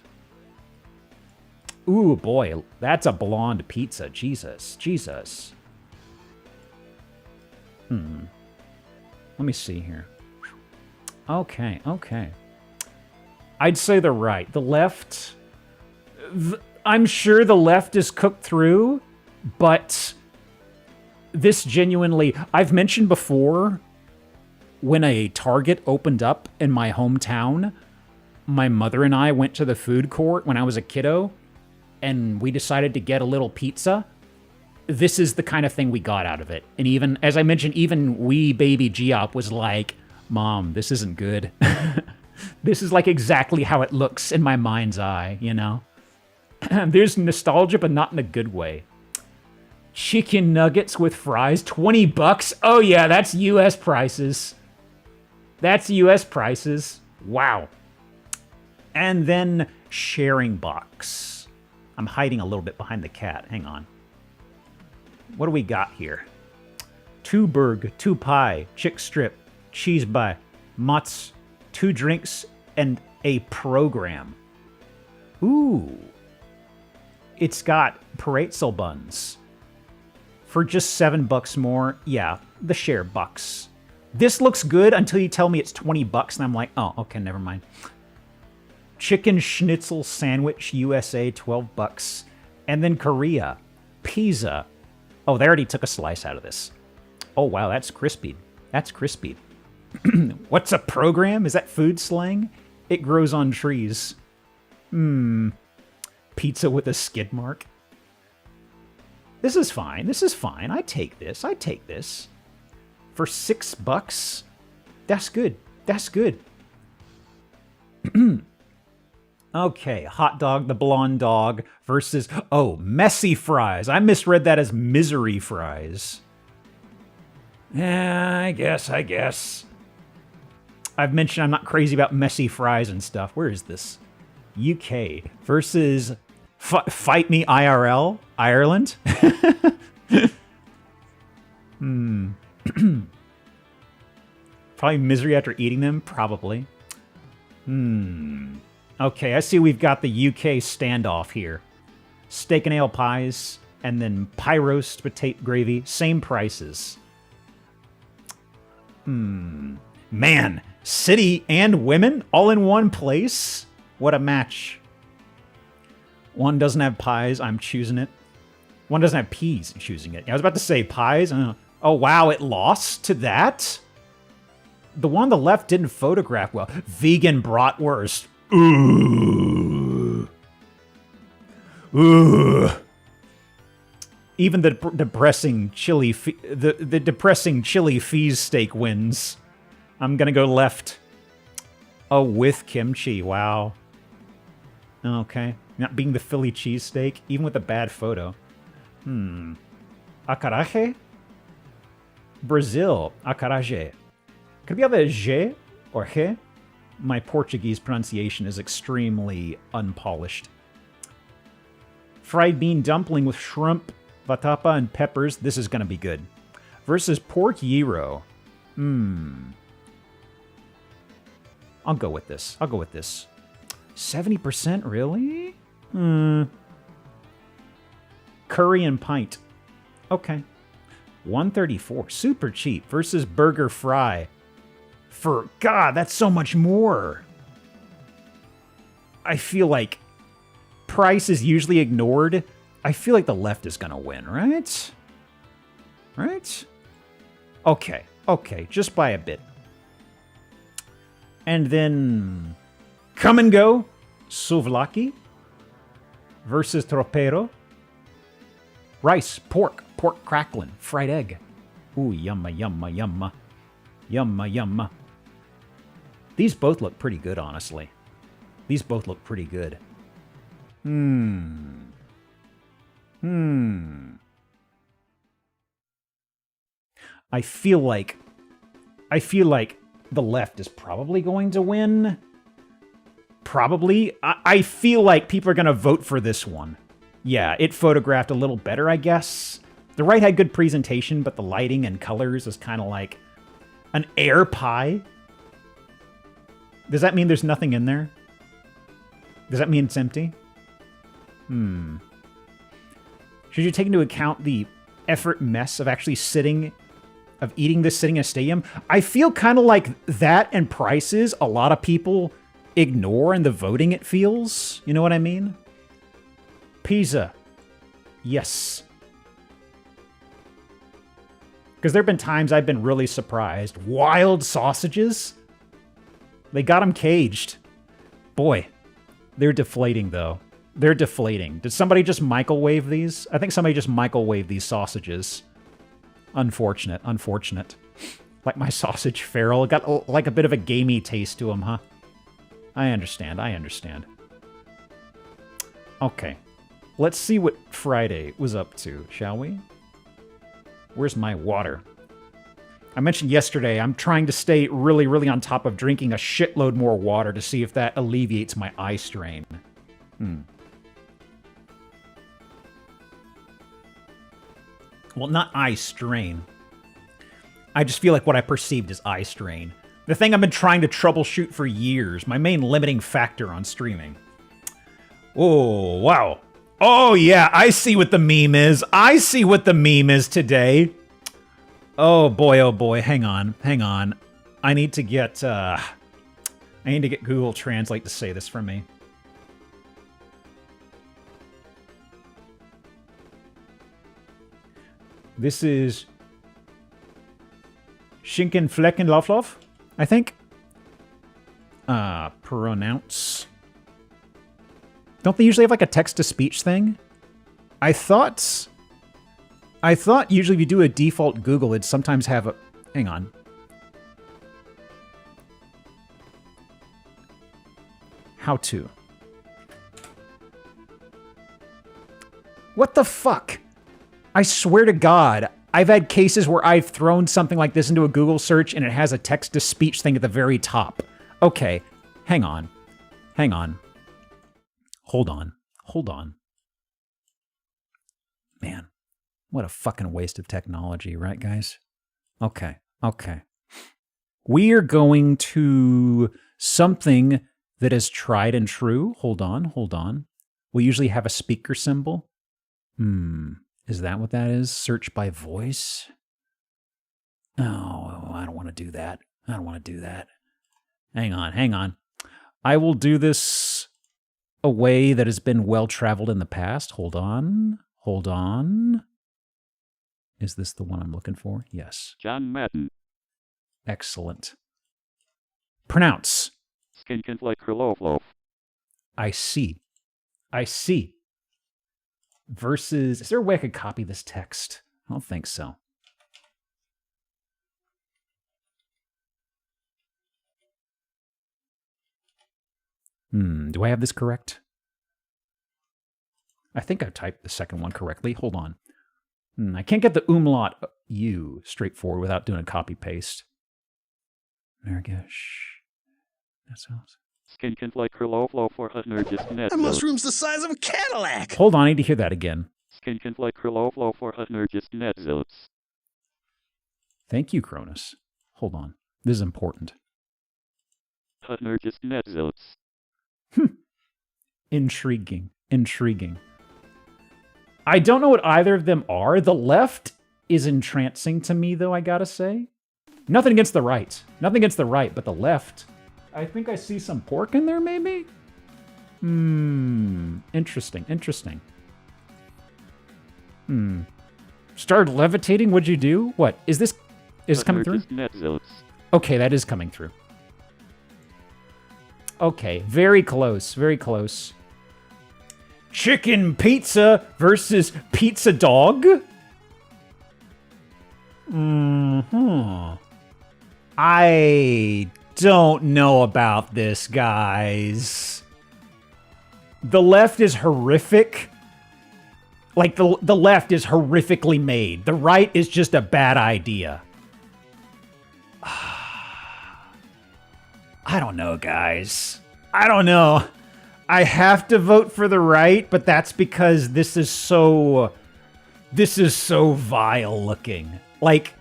Ooh, boy, that's a blonde pizza. Jesus, Jesus. Let me see here. Okay, okay. I'd say the right. The left... I'm sure the left is cooked through, but this genuinely... I've mentioned before, when a Target opened up in my hometown, my mother and I went to the food court when I was a kiddo, and we decided to get a little pizza. This is the kind of thing we got out of it. And even, as I mentioned, even wee baby Geop was like, Mom, this isn't good. This is like exactly how it looks in my mind's eye, you know? There's nostalgia, but not in a good way. Chicken nuggets with fries, 20 bucks? Oh yeah, that's US prices. That's US prices. Wow. And then sharing box. I'm hiding a little bit behind the cat. Hang on. What do we got here? 2 burg, 2 pie, chick strip, cheese bye, mozz, 2 drinks, and a program. Ooh. It's got pretzel buns. For just $7 more, yeah, the share bucks. This looks good until you tell me it's 20 bucks, and I'm like, oh, okay, never mind. Chicken schnitzel sandwich, USA, 12 bucks. And then Korea, pizza. Oh, they already took a slice out of this. Oh, wow, that's crispy. That's crispy. What's a program? Is that food slang? It grows on trees. Pizza with a skid mark. This is fine. This is fine. I take this. I take this. For $6? That's good. That's good. Okay, hot dog, the blonde dog versus, oh, messy fries. I misread that as misery fries. Yeah, I guess. I've mentioned I'm not crazy about messy fries and stuff. Where is this? UK versus Fight Me IRL, Ireland. Probably misery after eating them, probably. Okay, I see we've got the UK standoff here. Steak and ale pies, and then pie roast, potato gravy, same prices. Man, city and women all in one place? What a match. One doesn't have pies, I'm choosing it. One doesn't have peas, I'm choosing it. I was about to say pies. Oh, wow, it lost to that? The one on the left didn't photograph well. Vegan bratwurst. Ooh. Ooh. Even the depressing chili, the depressing chili fees steak wins. I'm gonna go left. Oh, with kimchi. Wow. Okay. Not being the Philly cheesesteak, even with a bad photo. Acaraje? Brazil. Acarajé. Could it be either J or He? My Portuguese pronunciation is extremely unpolished. Fried bean dumpling with shrimp, vatapa, and peppers. This is going to be good. Versus pork gyro. I'll go with this. 70%, really? Curry and pint. Okay. 134. Super cheap. Versus burger fry. For, God, that's so much more. I feel like price is usually ignored. I feel like the left is going to win, right? Right? Okay. Okay. Just by a bit. And then come and go. Souvlaki versus tropero. Rice, pork crackling, fried egg. Ooh, yumma, yumma, yumma. Yumma, yumma. These both look pretty good, honestly. These both look pretty good. I feel like the left is probably going to win. Probably. I feel like people are going to vote for this one. Yeah, it photographed a little better, I guess. The right had good presentation, but the lighting and colors is kind of like an air pie. Does that mean there's nothing in there? Does that mean it's empty? Should you take into account the effort mess of actually eating this sitting in a stadium? I feel kind of like that and prices a lot of people ignore in the voting, it feels. You know what I mean? Pizza. Yes. Because there have been times I've been really surprised. Wild sausages? They got them caged. Boy, they're deflating, though. They're deflating. Did somebody just microwave these? I think somebody just microwaved these sausages. Unfortunate, unfortunate. Like my sausage farrell. It got like a bit of a gamey taste to them, huh? I understand, I understand. Okay. Let's see what Friday was up to, shall we? Where's my water? I mentioned yesterday I'm trying to stay really, really on top of drinking a shitload more water to see if that alleviates my eye strain. Well, not eye strain. I just feel like what I perceived as eye strain. The thing I've been trying to troubleshoot for years. My main limiting factor on streaming. Oh, wow. Oh, yeah, I see what the meme is. I see what the meme is today. Oh boy, hang on. I need to get Google Translate to say this for me. This is Schinkenfleckenlauflauf, I think. Pronounce. Don't they usually have like a text-to-speech thing? I thought usually if you do a default Google, it'd sometimes have a... Hang on. How to. What the fuck? I swear to God, I've had cases where I've thrown something like this into a Google search and it has a text-to-speech thing at the very top. Okay, hang on. Hang on. Hold on. Man, what a fucking waste of technology, right, guys? Okay. We are going to something that is tried and true. Hold on. We usually have a speaker symbol. Is that what that is? Search by voice? Oh, I don't want to do that. Hang on. I will do this a way that has been well-traveled in the past. Hold on. Is this the one I'm looking for? Yes. John Madden. Excellent. Pronounce. Skinkenfleck. I see. versus... Is there a way I could copy this text? I don't think so. Do I have this correct? I think I typed the second one correctly. Hold on. I can't get the umlaut U straightforward without doing a copy-paste. Marrakesh. That sounds... That mushroom's the size of a Cadillac! Hold on, I need to hear that again. Thank you, Cronus. Hold on. This is important. Intriguing. Intriguing. I don't know what either of them are. The left is entrancing to me, though, I gotta say. Nothing against the right. Nothing against the right, but the left. I think I see some pork in there, maybe? Interesting, interesting. Started levitating, what'd you do? What, is this coming through? Okay, that is coming through. Okay, very close, very close. Chicken pizza versus pizza dog? I don't know about this, guys. The left is horrific. Like, the left is horrifically made. The right is just a bad idea. I don't know, guys. I don't know. I have to vote for the right, but that's because this is so vile looking. Like,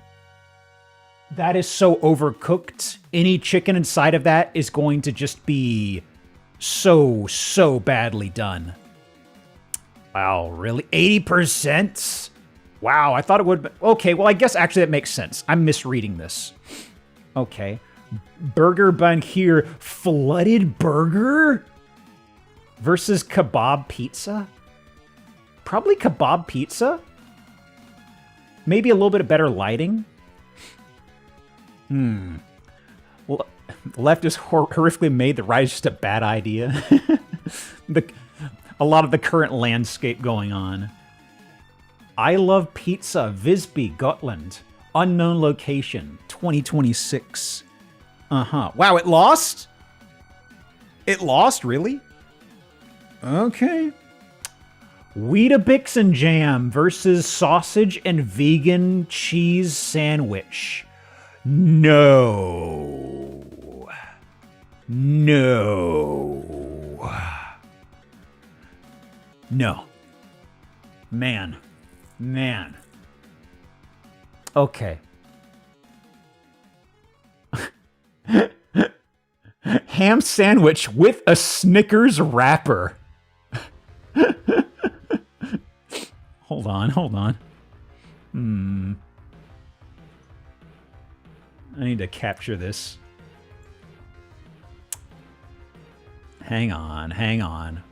that is so overcooked. Any chicken inside of that is going to just be so badly done. Wow, really? 80%? Wow, I thought it would be... Okay, well, I guess actually that makes sense. I'm misreading this. Okay. Burger bun here. Flooded burger? Versus kebab pizza? Probably kebab pizza? Maybe a little bit of better lighting? Well, the left is horrifically made. The right is just a bad idea. A lot of the current landscape going on. I Love Pizza, Visby, Gotland. Unknown location, 2026. Wow, it lost? It lost, really? Okay. Weetabix and jam versus sausage and vegan cheese sandwich. No. No. No. Man. Okay. Ham sandwich with a Snickers wrapper. Hold on. I need to capture this. Hang on.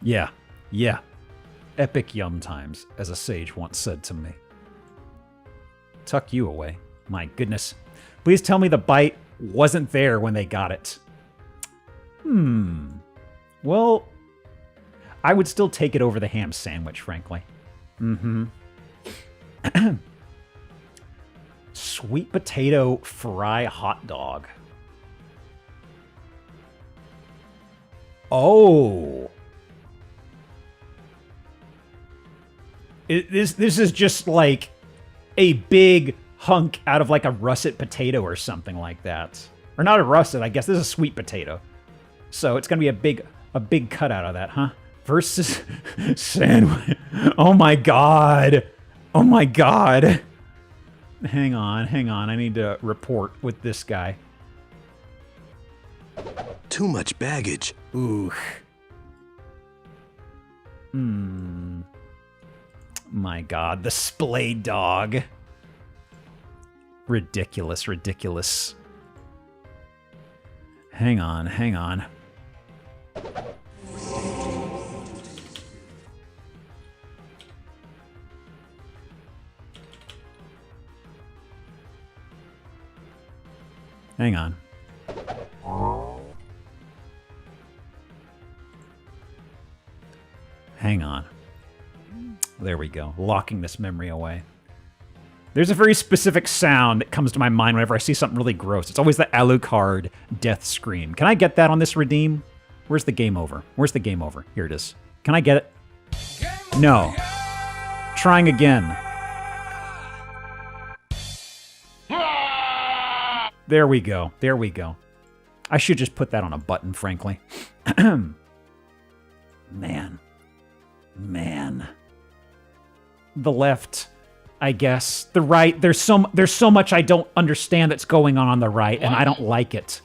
Yeah. Epic yum times, as a sage once said to me. Tuck you away. My goodness. Please tell me the bite wasn't there when they got it. Well, I would still take it over the ham sandwich, frankly. Sweet potato fry hot dog. Oh. This is just like a big hunk out of like a russet potato or something like that. Or not a russet, I guess. This is a sweet potato. So it's going to be a big cut out of that, huh? Versus sandwich. Oh my god. Hang on. I need to report with this guy. Too much baggage. Ooh. My god, the splayed dog. Ridiculous. Hang on. Hang on. Hang on. There we go. Locking this memory away. There's a very specific sound that comes to my mind whenever I see something really gross. It's always the Alucard death scream. Can I get that on this redeem? Where's the game over? Where's the game over? Here it is. Can I get it? No. Trying again. There we go. There we go. I should just put that on a button, frankly. Man. The left, I guess. The right, there's so much I don't understand that's going on the right, and I don't like it.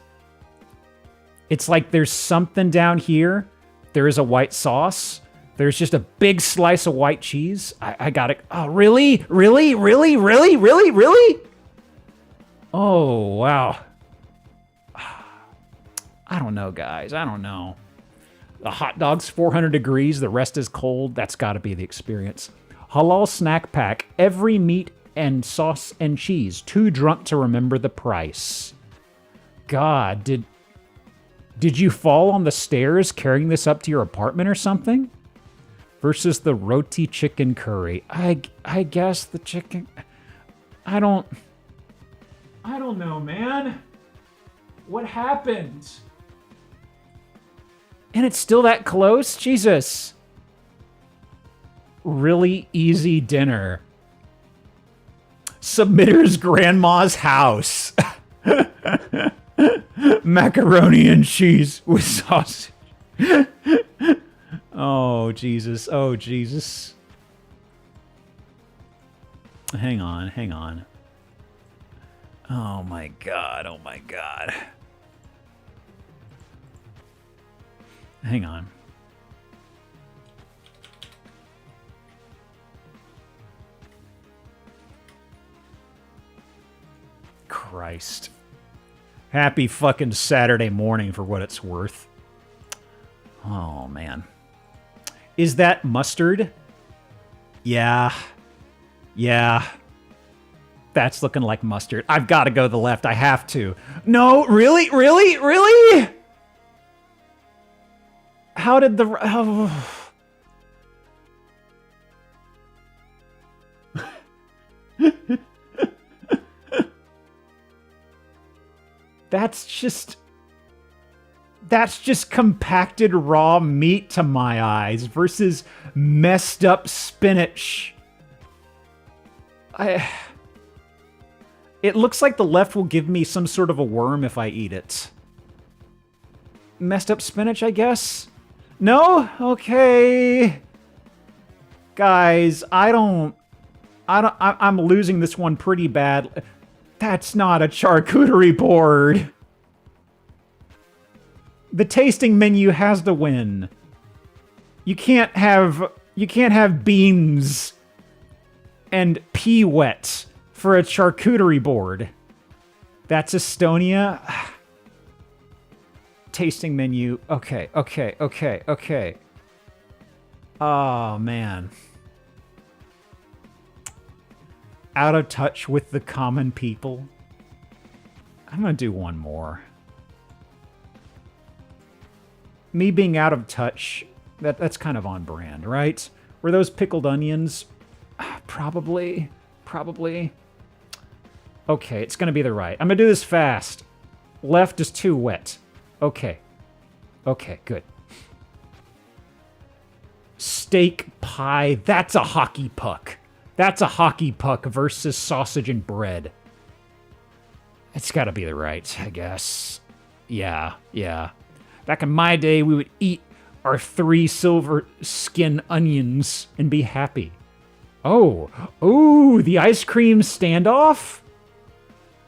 It's like there's something down here. There is a white sauce. There's just a big slice of white cheese. I got it. Oh, really? Really? Really? Really? Really? Really? Oh, wow. I don't know, guys. I don't know. The hot dog's 400 degrees. The rest is cold. That's got to be the experience. Halal snack pack. Every meat and sauce and cheese. Too drunk to remember the price. God, did you fall on the stairs carrying this up to your apartment or something? Versus the roti chicken curry. I guess the chicken... I don't know, man. What happened? And it's still that close? Jesus. Really easy dinner. Submitter's grandma's house. Macaroni and cheese with sausage. Oh, Jesus. Oh, Jesus. Hang on. Oh, my God. Oh, my God. Hang on. Christ. Happy fucking Saturday morning for what it's worth. Oh, man. Is that mustard? Yeah. That's looking like mustard. I've got to go to the left. I have to. No, really? How did the... Oh. That's just compacted raw meat to my eyes versus messed up spinach. It looks like the left will give me some sort of a worm if I eat it. Messed up spinach, I guess? No? Okay. Guys, I'm losing this one pretty bad. That's not a charcuterie board. The tasting menu has to win. You can't have beans and pea wet for a charcuterie board. That's Estonia. Tasting menu. Okay. Oh, man. Out of touch with the common people. I'm gonna do one more. Me being out of touch, that's kind of on brand, right? Were those pickled onions? Probably. Okay, it's gonna be the right. I'm gonna do this fast. Left is too wet. Okay, good. Steak pie, that's a hockey puck. That's a hockey puck versus sausage and bread. It's gotta be the right, I guess. Yeah. Back in my day, we would eat our 3 silver skin onions and be happy. Oh, the ice cream standoff?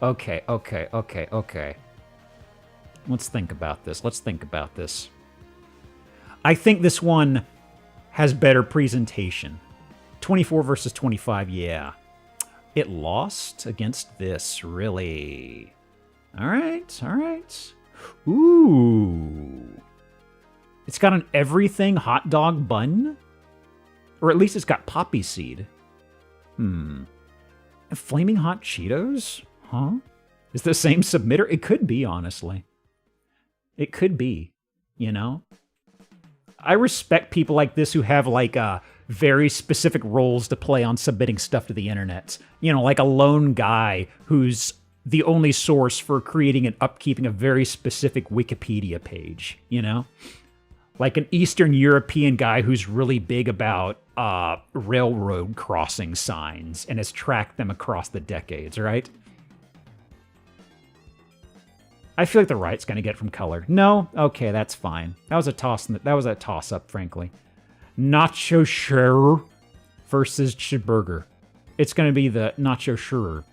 Okay. Let's think about this. I think this one has better presentation. 24 versus 25, yeah. It lost against this, really. All right. Ooh. It's got an everything hot dog bun? Or at least it's got poppy seed. Flaming hot Cheetos? Huh? Is the same submitter? It could be, honestly. It could be, you know? I respect people like this who have, like, very specific roles to play on submitting stuff to the internet. You know, like a lone guy who's the only source for creating and upkeeping a very specific Wikipedia page, you know? Like an Eastern European guy who's really big about railroad crossing signs and has tracked them across the decades, right? I feel like the right's going to get from color. No? Okay, that's fine. That was a toss-up, frankly. Nacho Sure versus Cheeseburger. It's going to be the Nacho Sure.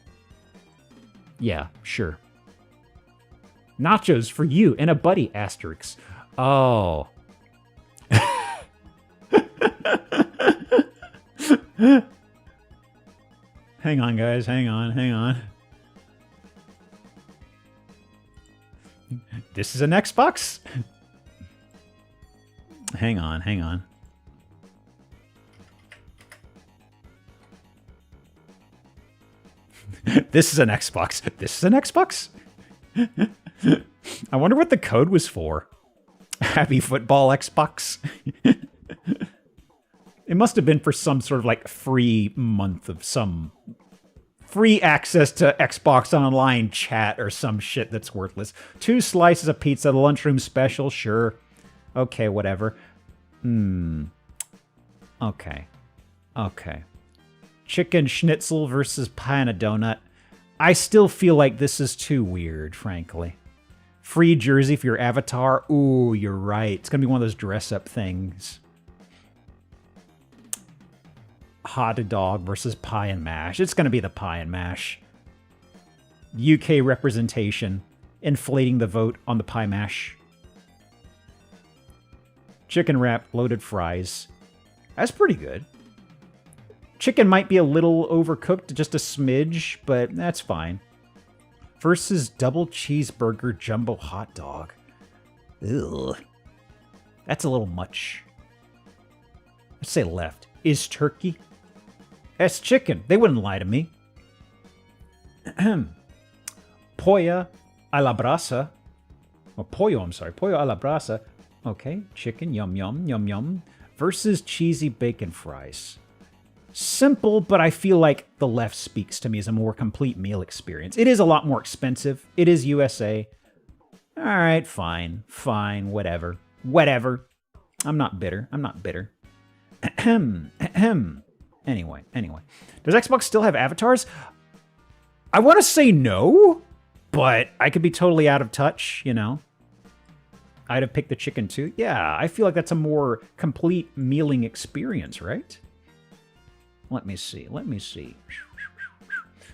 Yeah, sure. Nachos for you and a buddy, asterisk. Oh. Hang on, guys. Hang on. This is an Xbox? Hang on. This is an Xbox. This is an Xbox? I wonder what the code was for. Happy Football Xbox? It must have been for some sort of like free month of some free access to Xbox Online chat or some shit that's worthless. 2 slices of pizza, the lunchroom special, sure. Okay, whatever. Okay. Chicken schnitzel versus pie and a donut. I still feel like this is too weird, frankly. Free jersey for your avatar. Ooh, you're right. It's going to be one of those dress-up things. Hot dog versus pie and mash. It's going to be the pie and mash. UK representation. Inflating the vote on the pie mash. Chicken wrap, loaded fries. That's pretty good. Chicken might be a little overcooked, just a smidge, but that's fine. Versus double cheeseburger jumbo hot dog. Ugh. That's a little much. Let's say left. Is turkey? That's chicken. They wouldn't lie to me. Polla a la brasa. Oh, pollo, I'm sorry. Pollo a la brasa. Okay, chicken, yum, yum, yum, yum. Versus cheesy bacon fries. Simple, but I feel like the left speaks to me as a more complete meal experience. It is a lot more expensive. It is USA. All right, fine, whatever. I'm not bitter. Anyway. Does Xbox still have avatars? I want to say no, but I could be totally out of touch, you know? I'd have picked the chicken too. Yeah, I feel like that's a more complete mealing experience, right? Let me see.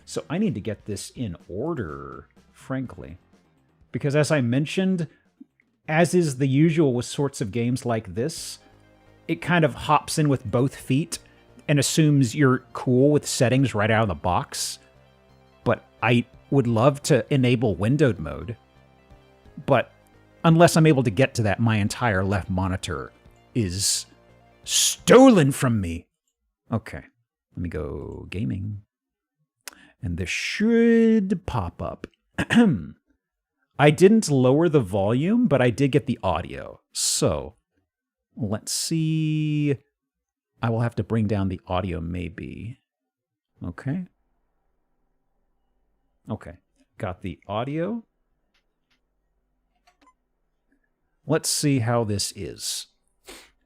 So I need to get this in order, frankly. Because as I mentioned, as is the usual with sorts of games like this, it kind of hops in with both feet and assumes you're cool with settings right out of the box. But I would love to enable windowed mode. But unless I'm able to get to that, my entire left monitor is stolen from me. Okay. Let me go gaming. And this should pop up. I didn't lower the volume, but I did get the audio. So, let's see. I will have to bring down the audio maybe. Okay. Got the audio. Let's see how this is.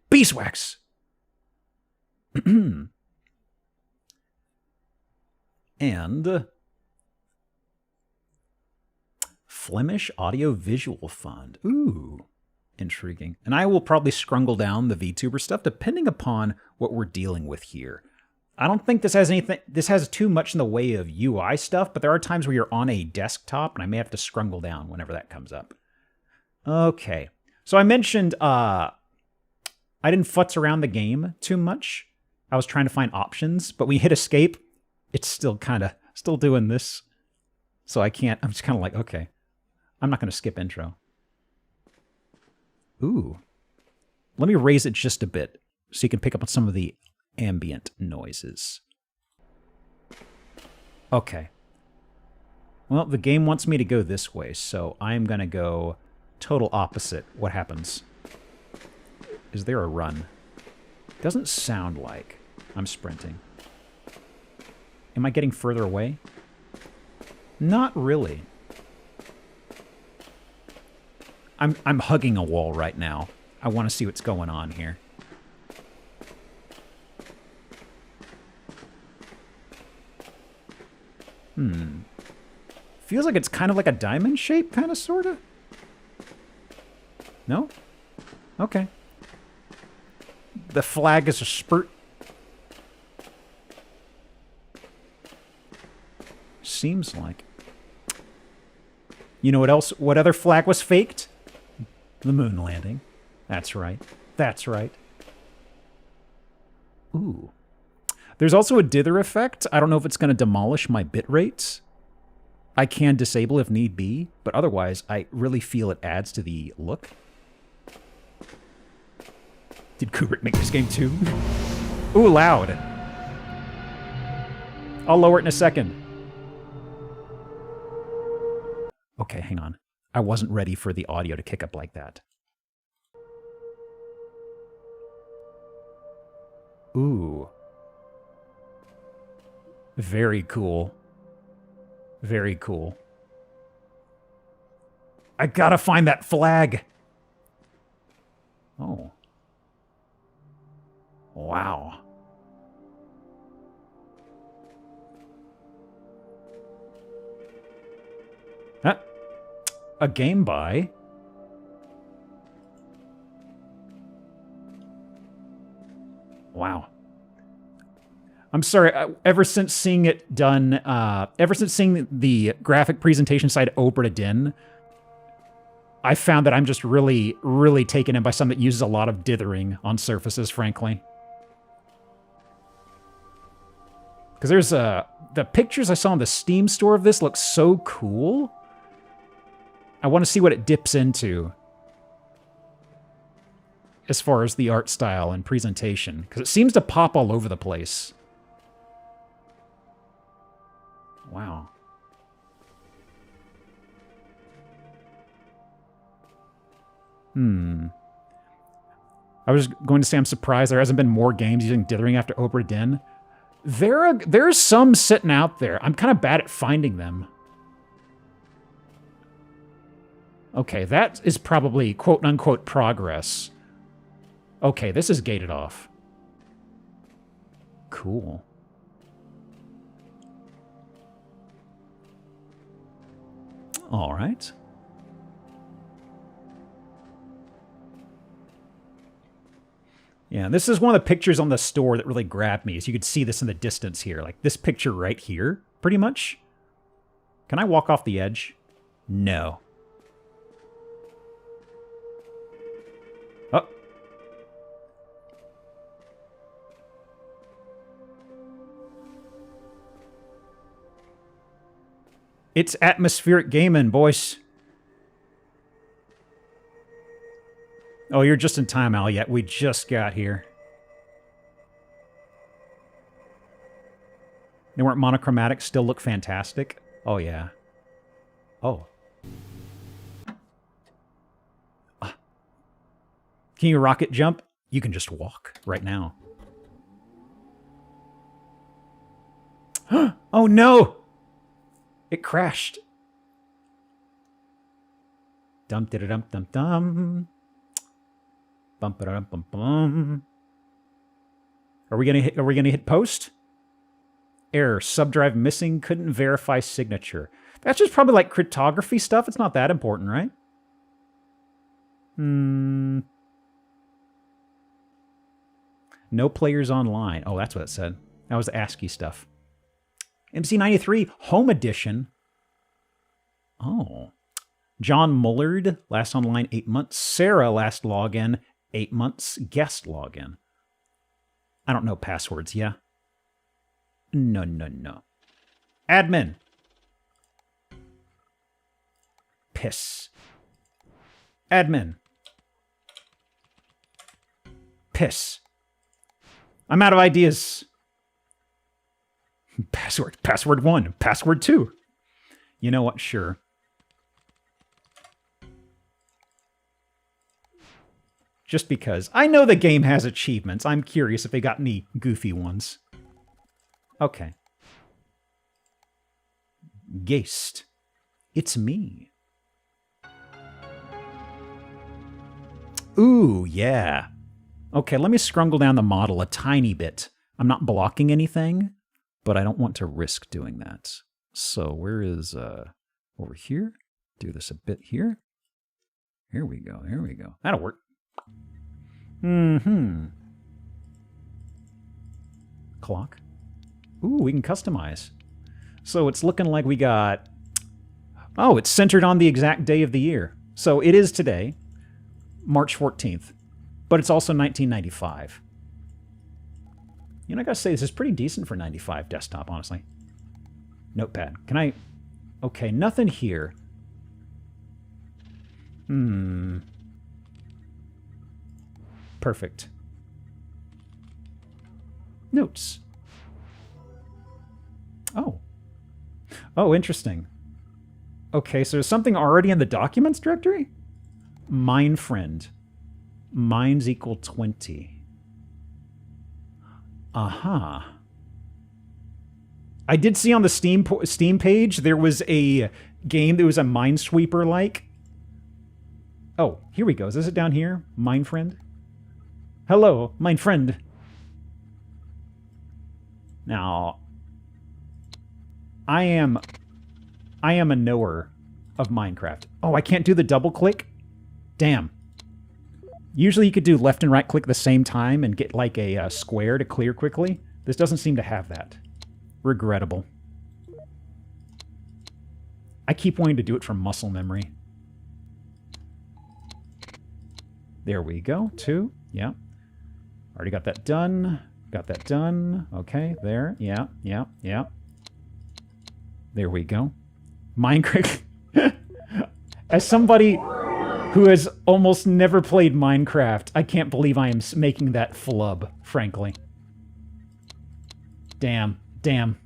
Beeswax! And Flemish Audio Visual Fund. Ooh, intriguing. And I will probably scrungle down the VTuber stuff depending upon what we're dealing with here. I don't think this has anything. This has too much in the way of UI stuff, but there are times where you're on a desktop, and I may have to scrungle down whenever that comes up. Okay. So I mentioned I didn't futz around the game too much. I was trying to find options, but when you hit escape, it's still still doing this. So I can't, I'm just kind of like, okay, I'm not going to skip intro. Ooh. Let me raise it just a bit so you can pick up on some of the ambient noises. Okay. Well, the game wants me to go this way, so I'm going to go total opposite. What happens? Is there a run? Doesn't sound like I'm sprinting. Am I getting further away? Not really. I'm hugging a wall right now. I want to see what's going on here. Feels like it's kind of like a diamond shape, kind of, sort of. No? Okay. The flag is a spurt. Seems like. You know what else? What other flag was faked? The moon landing. That's right. That's right. Ooh. There's also a dither effect. I don't know if it's going to demolish my bit rates. I can disable if need be, but otherwise, I really feel it adds to the look. Did Kubrick make this game too? Ooh, loud. I'll lower it in a second. Okay, hang on. I wasn't ready for the audio to kick up like that. Ooh. Very cool. Very cool. I gotta find that flag. Oh. Wow. Huh? A game by? Wow. I'm sorry, ever since seeing it done, ever since seeing the graphic presentation side Obra Dinn, I found that I'm just really, really taken in by something that uses a lot of dithering on surfaces, frankly. Because there's the pictures I saw in the Steam store of this look so cool. I want to see what it dips into as far as the art style and presentation, because it seems to pop all over the place. Wow. I was going to say I'm surprised there hasn't been more games using dithering after Obra Dinn. There's some sitting out there. I'm kind of bad at finding them. Okay, that is probably quote-unquote progress. Okay, this is gated off. Cool. All right. Yeah, this is one of the pictures on the store that really grabbed me, as you could see this in the distance here. Like this picture right here, pretty much. Can I walk off the edge? No. Oh. It's atmospheric gaming, boys. Oh, you're just in time, Al. Yet we just got here. They weren't monochromatic, still look fantastic. Oh, yeah. Oh. Can you rocket jump? You can just walk right now. Oh, no! It crashed. Dum-da-da-dum-dum-dum. Bum-ba-da-dum-bum-bum. Are we gonna hit post? Error. Subdrive missing. Couldn't verify signature. That's just probably like cryptography stuff. It's not that important, right? No players online. Oh, that's what it said. That was the ASCII stuff. MC93 Home Edition. Oh. John Mullard, last online 8 months. Sarah, last login 8 months. Guest login. I don't know passwords, yeah? No, no, no. Admin. Piss. Admin. Piss. I'm out of ideas. Password 1. Password 2. You know what? Sure. Just because. I know the game has achievements. I'm curious if they got any goofy ones. Okay. Geist. It's me. Ooh, yeah. Okay, let me scrungle down the model a tiny bit. I'm not blocking anything, but I don't want to risk doing that. So where is, over here? Do this a bit here. Here we go, here we go. That'll work. Mm-hmm. Clock. Ooh, we can customize. So it's looking like we got... Oh, it's centered on the exact day of the year. So it is today, March 14th. But it's also 1995. You know, I gotta say, this is pretty decent for 95 desktop, honestly. Notepad. Can I... Okay, nothing here. Perfect. Notes. Oh. Oh, interesting. Okay, so there's something already in the documents directory? Mine friend. Mines equal 20. Uh-huh. I did see on the Steam page there was a game that was a Minesweeper-like. Oh, here we go. Is it down here? Mine friend? Hello, mine friend. Now, I am a knower of Minecraft. Oh, I can't do the double click? Damn. Usually you could do left and right click at the same time and get like a square to clear quickly. This doesn't seem to have that. Regrettable. I keep wanting to do it from muscle memory. There we go. 2. Yeah. Already got that done. Got that done. Okay, there. Yeah, yeah, yeah. There we go. Minecraft. As somebody who has almost never played Minecraft, I can't believe I am making that flub, frankly. Damn. Damn.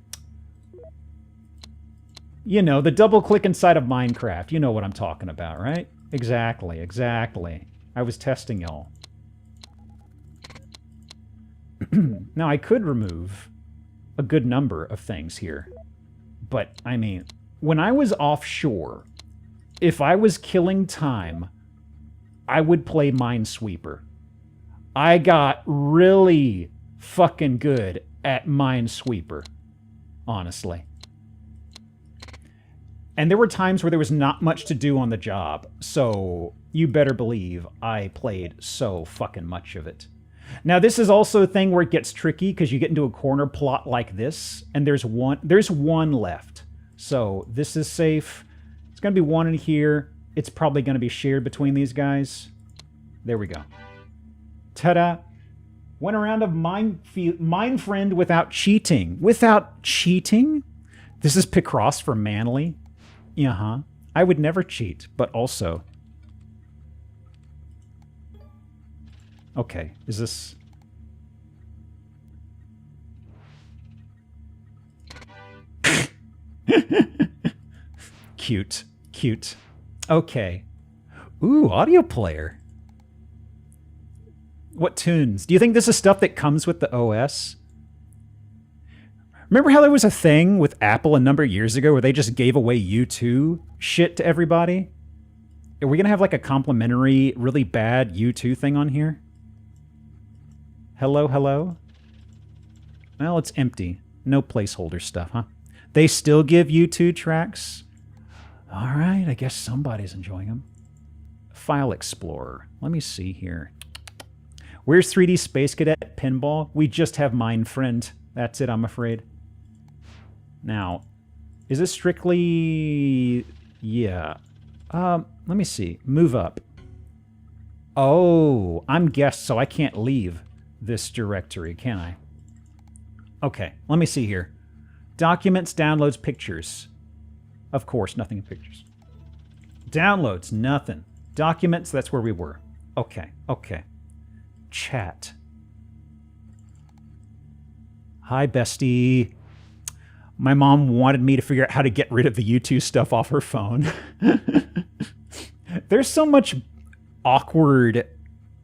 You know, the double click inside of Minecraft. You know what I'm talking about, right? Exactly, exactly. I was testing y'all. Now, I could remove a good number of things here. But, I mean, when I was offshore, if I was killing time, I would play Minesweeper. I got really fucking good at Minesweeper, honestly. And there were times where there was not much to do on the job, so you better believe I played so fucking much of it. Now, this is also a thing where it gets tricky because you get into a corner plot like this, and there's one left. So this is safe. It's going to be one in here. It's probably going to be shared between these guys. There we go. Ta-da! Went around of mine friend without cheating. Without cheating? This is Picross for manly. Uh-huh. I would never cheat, but also... Okay, is this... Cute. Cute. Okay. Ooh, audio player. What tunes? Do you think this is stuff that comes with the OS? Remember how there was a thing with Apple a number of years ago where they just gave away U2 shit to everybody? Are we going to have like a complimentary, really bad U2 thing on here? Hello, hello? Well, it's empty. No placeholder stuff, huh? They still give U2 tracks? All right, I guess somebody's enjoying them. File Explorer. Let me see here. Where's 3D Space Cadet Pinball? We just have Mine Friend. That's it, I'm afraid. Now, is this strictly... Yeah. Let me see. Move up. Oh, I'm guest, so I can't leave this directory, can I? Okay, let me see here. Documents, downloads, pictures. Of course, nothing in pictures. Downloads, nothing. Documents, that's where we were. Okay, okay. Chat. Hi, bestie. My mom wanted me to figure out how to get rid of the YouTube stuff off her phone. There's so much awkward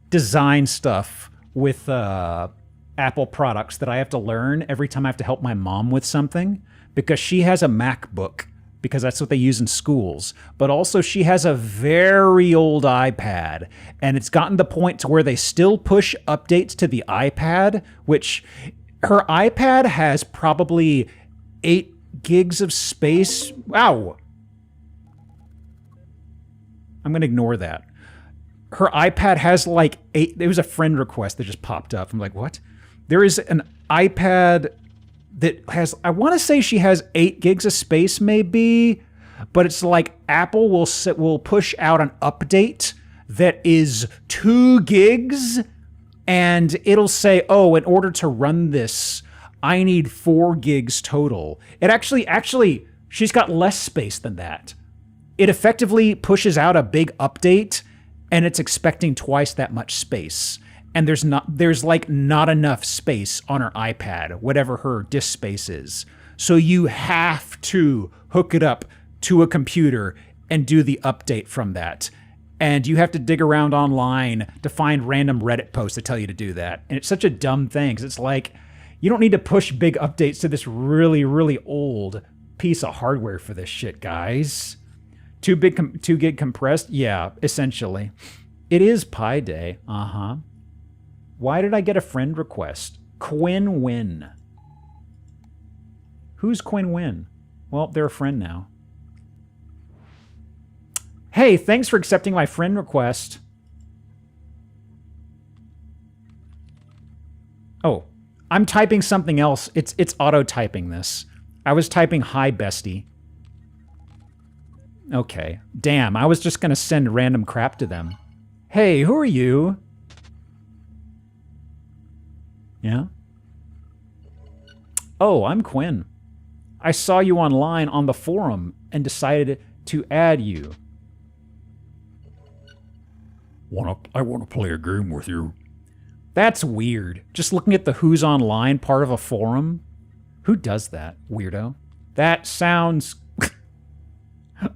design stuff with Apple products that I have to learn every time I have to help my mom with something, because she has a MacBook, because that's what they use in schools. But also she has a very old iPad, and it's gotten to the point to where they still push updates to the iPad, which her iPad has probably 8 gigs of space. Wow. I'm going to ignore that. Her iPad has like 8. There was a friend request that just popped up. I'm like, what? There is an iPad that has, I want to say she has 8 gigs of space maybe, but it's like Apple will push out an update that is 2 gigs, and it'll say, oh, in order to run this, I need 4 gigs total. It actually, she's got less space than that. It effectively pushes out a big update, and it's expecting twice that much space. And there's like not enough space on her iPad, whatever her disk space is. So you have to hook it up to a computer and do the update from that. And you have to dig around online to find random Reddit posts that tell you to do that. And it's such a dumb thing, 'cause it's like, you don't need to push big updates to this really, really old piece of hardware for this shit, guys. 2 gig compressed? Yeah, essentially. It is Pi Day. Uh-huh. Why did I get a friend request? Quinn Win. Who's Quinn Win? Well, they're a friend now. Hey, thanks for accepting my friend request. Oh, I'm typing something else. It's auto-typing this. I was typing hi, bestie. Okay. Damn, I was just gonna send random crap to them. Hey, who are you? Yeah? Oh, I'm Quinn. I saw you online on the forum and decided to add you. I want to play a game with you. That's weird. Just looking at the who's online part of a forum? Who does that, weirdo? That sounds...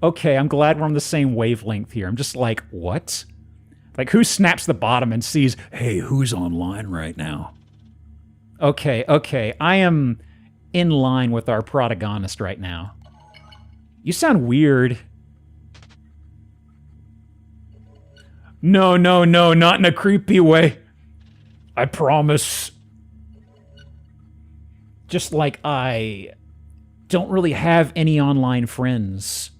Okay, I'm glad we're on the same wavelength here. I'm just like, what? Like, who snaps the bottom and sees, hey, who's online right now? Okay, I am in line with our protagonist right now. You sound weird. No, not in a creepy way. I promise. Just like I don't really have any online friends.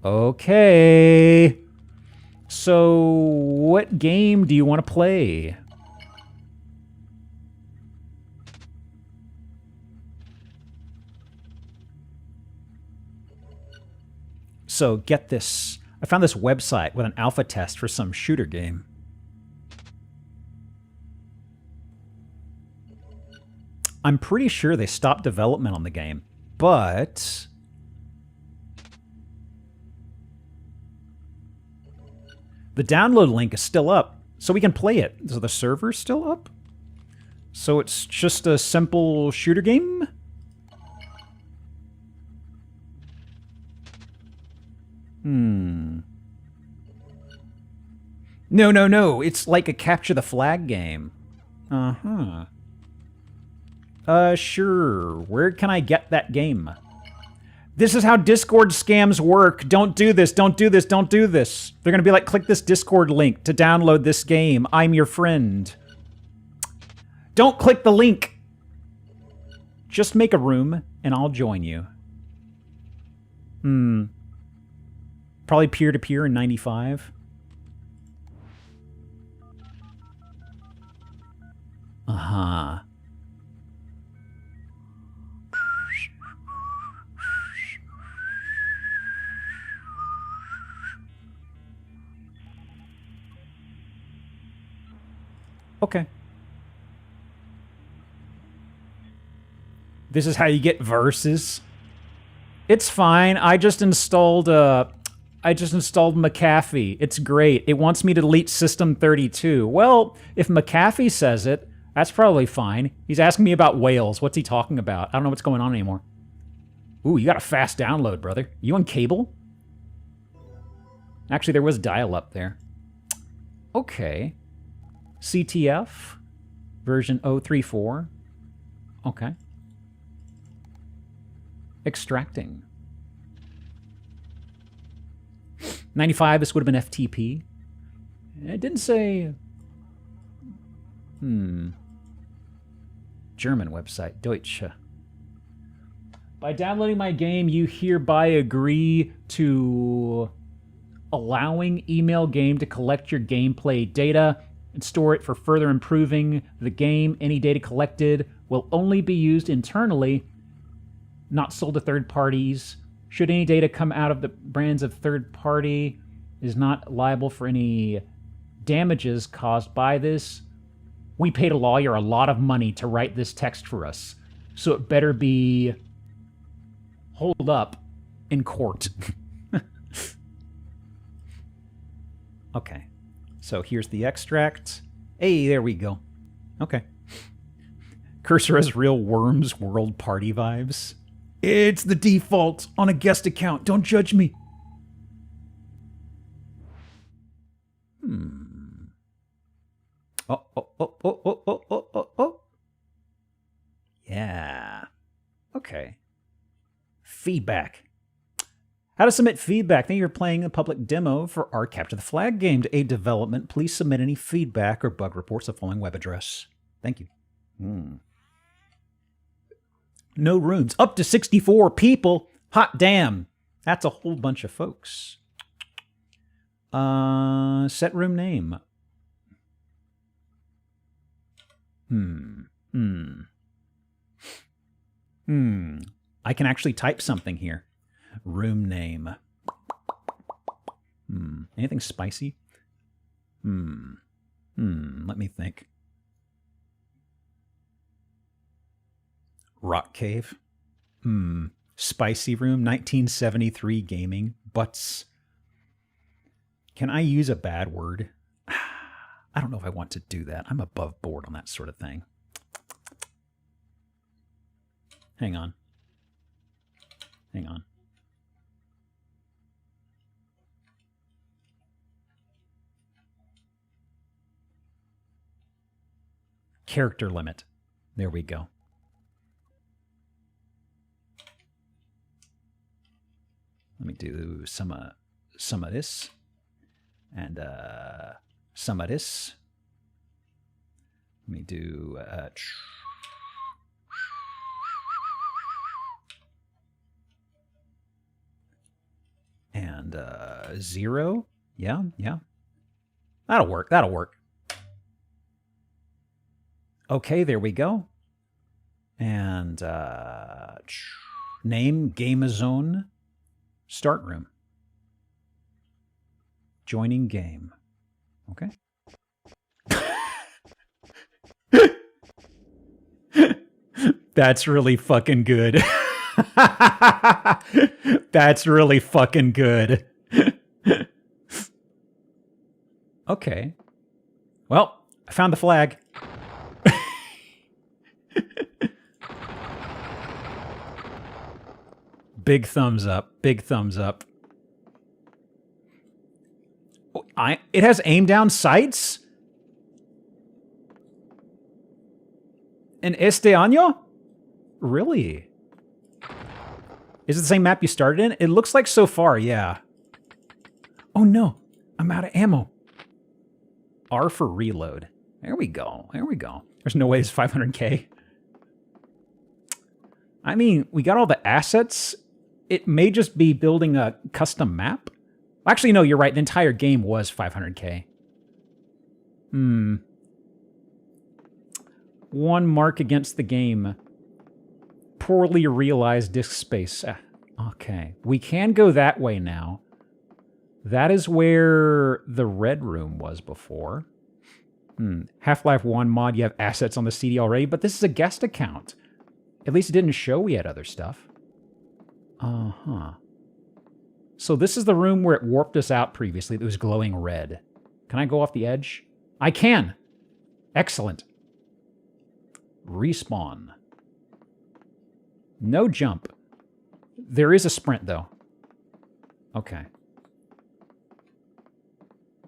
Okay. So, what game do you want to play? So, get this. I found this website with an alpha test for some shooter game. I'm pretty sure they stopped development on the game, but... the download link is still up, so we can play it. So the server's still up? So it's just a simple shooter game? No. It's like a capture the flag game. Sure. Where can I get that game? This is how Discord scams work. Don't do this. Don't do this. Don't do this. They're going to be like, click this Discord link to download this game. I'm your friend. Don't click the link. Just make a room and I'll join you. Probably peer-to-peer in 95. Okay. This is how you get verses. It's fine. I just installed McAfee. It's great. It wants me to delete System 32. Well, if McAfee says it, That's probably fine. He's asking me about whales. What's he talking about? I don't know what's going on anymore. Ooh, you got a fast download, brother. You on cable? Actually, there was dial-up there. Okay. CTF, version 034. Okay. Extracting. 95, this would have been FTP. It didn't say... German website, Deutsche. By downloading my game, you hereby agree to allowing email game to collect your gameplay data and store it for further improving the game. Any data collected will only be used internally, not sold to third parties. Should any data come out of the brands of third party, is not liable for any damages caused by this. We paid a lawyer a lot of money to write this text for us, so it better be holed up in court. Okay, so here's the extract. Hey, there we go. Okay. Cursor has real Worms World Party vibes. It's the default on a guest account. Don't judge me. Oh. Yeah. Okay. Feedback. How to submit feedback. Thank you for playing a public demo for our Capture the Flag game. To aid development, please submit any feedback or bug reports to the following web address. Thank you. No rooms. Up to 64 people. Hot damn. That's a whole bunch of folks. Set room name. I can actually type something here. Room name. Anything spicy? Let me think. Rock cave. Spicy room. 1973 gaming. Butts. Can I use a bad word? I don't know if I want to do that. I'm above board on that sort of thing. Hang on. Character limit. There we go. Let me do some of this and some of this. Let me do and 0. Yeah. That'll work. Okay, there we go. And name Gamezone. Start room. Joining game. Okay. That's really fucking good. That's really fucking good. Okay. Well, I found the flag. Big thumbs up. Big thumbs up. It has aim down sights? En este año? Really? Is it the same map you started in? It looks like so far, yeah. Oh no, I'm out of ammo. R for reload. There we go. There's no way it's 500k. I mean, we got all the assets. It may just be building a custom map. Actually, no, you're right. The entire game was 500k. One mark against the game. Poorly realized disk space. Okay. We can go that way now. That is where the red room was before. Half-Life 1 mod, you have assets on the CD already, but this is a guest account. At least it didn't show we had other stuff. So this is the room where it warped us out previously that was glowing red. Can I go off the edge? I can! Excellent. Respawn. No jump. There is a sprint, though. Okay.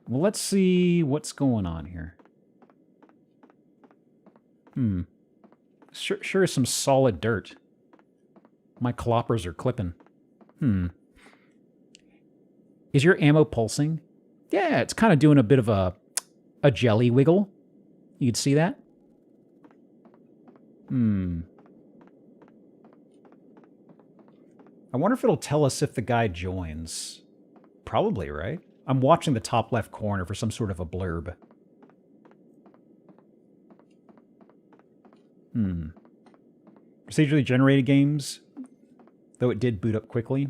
Well, let's see what's going on here. Sure is some solid dirt. My cloppers are clipping. Is your ammo pulsing? Yeah, it's kind of doing a bit of a jelly wiggle. You'd see that? I wonder if it'll tell us if the guy joins. Probably, right? I'm watching the top left corner for some sort of a blurb. Procedurally generated games, though it did boot up quickly.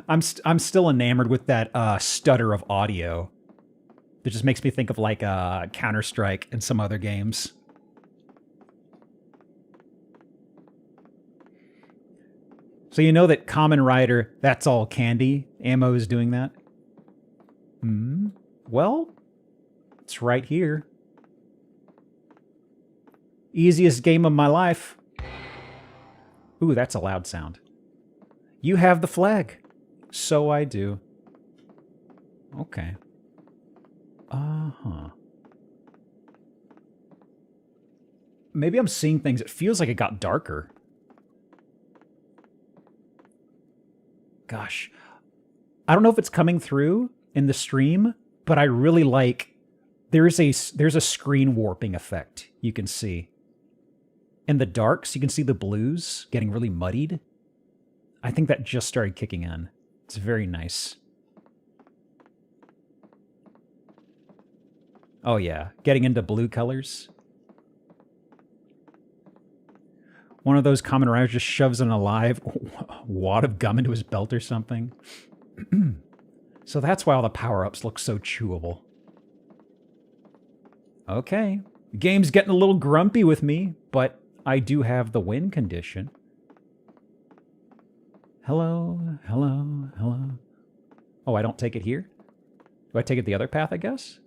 I'm still enamored with that stutter of audio. It just makes me think of like Counter-Strike and some other games. So you know that Kamen Rider, That's All Candy, Ammo is doing that? Well, it's right here. Easiest game of my life. Ooh, that's a loud sound. You have the flag. So I do. Okay. Maybe I'm seeing things. It feels like it got darker. Gosh. I don't know if it's coming through in the stream, but I really like... There's a screen warping effect you can see. In the darks, you can see the blues getting really muddied. I think that just started kicking in. It's very nice. Oh yeah, getting into blue colors. One of those Kamen Riders just shoves an alive wad of gum into his belt or something. So that's why all the power-ups look so chewable. Okay. The game's getting a little grumpy with me, but I do have the win condition. Hello, hello, hello. Oh, I don't take it here? Do I take it the other path, I guess?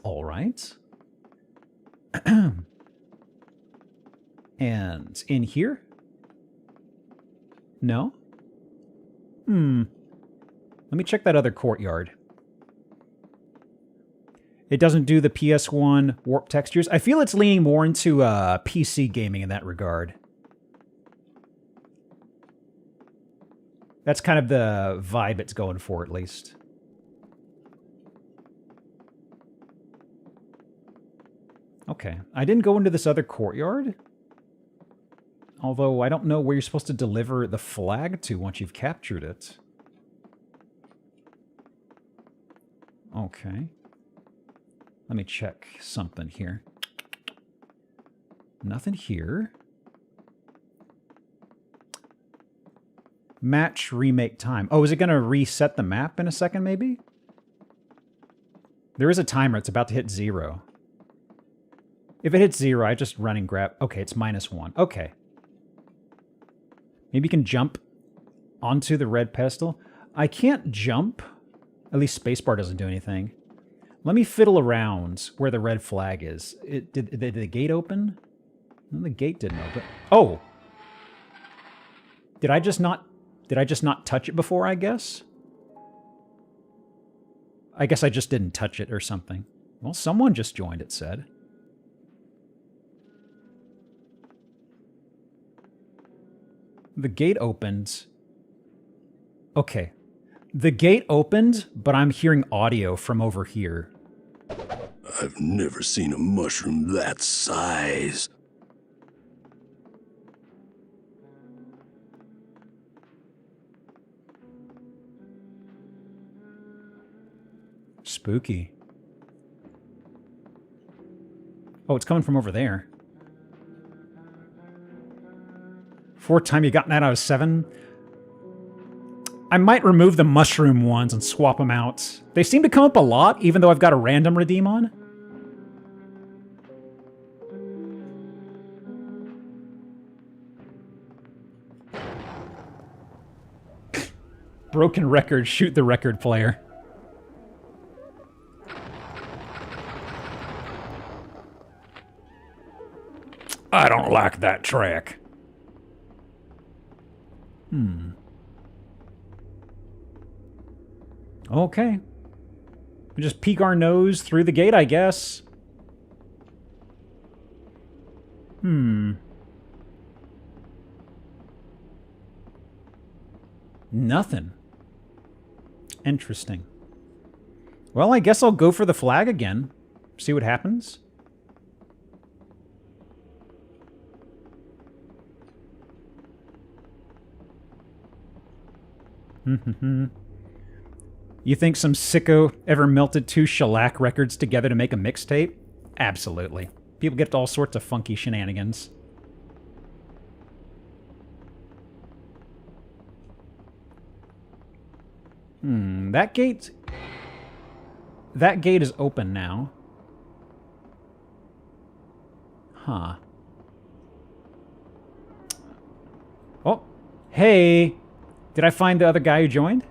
All right. And in here? No? Let me check that other courtyard. It doesn't do the PS1 warp textures. I feel it's leaning more into PC gaming in that regard. That's kind of the vibe it's going for, at least. Okay. I didn't go into this other courtyard. Although I don't know where you're supposed to deliver the flag to once you've captured it. Okay. Let me check something here. Nothing here. Match remake time. Oh, is it going to reset the map in a second, maybe? There is a timer. It's about to hit 0. If it hits 0, I just run and grab... Okay, it's -1. Okay. Maybe you can jump onto the red pedestal. I can't jump. At least spacebar doesn't do anything. Let me fiddle around where the red flag is. Did the gate open? No, the gate didn't open. Oh! Did I just not touch it before, I guess? I guess I just didn't touch it or something. Well, someone just joined, it said. The gate opened. Okay. The gate opened, but I'm hearing audio from over here. I've never seen a mushroom that size. Spooky. Oh, it's coming from over there. Fourth time you gotten that out of 7? I might remove the mushroom ones and swap them out. They seem to come up a lot, even though I've got a random redeem on. Broken record, shoot the record player. I don't like that track. Okay. We just peek our nose through the gate, I guess. Nothing. Interesting. Well, I guess I'll go for the flag again. See what happens. You think some sicko ever melted two shellac records together to make a mixtape? Absolutely. People get all sorts of funky shenanigans. That gate is open now. Huh. Oh, hey. Did I find the other guy who joined?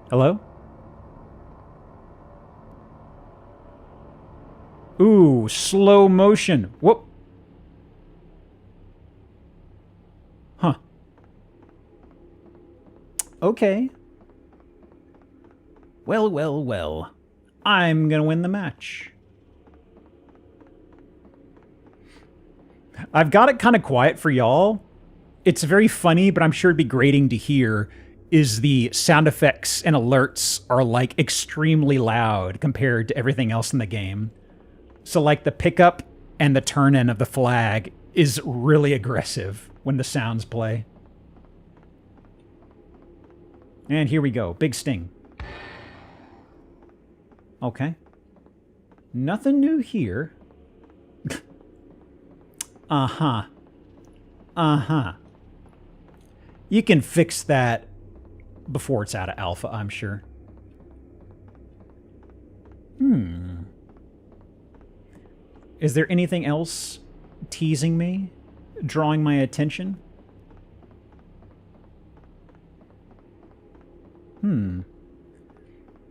Hello? Ooh, slow motion. Whoop. Huh. Okay. Well, well, well. I'm gonna win the match. I've got it kind of quiet for y'all. It's very funny, but I'm sure it'd be grating to hear is the sound effects and alerts are like extremely loud compared to everything else in the game. So like the pickup and the turn-in of the flag is really aggressive when the sounds play. And here we go. Big sting. Okay. Nothing new here. Uh-huh. Uh-huh. You can fix that before it's out of alpha, I'm sure. Is there anything else teasing me? Drawing my attention? You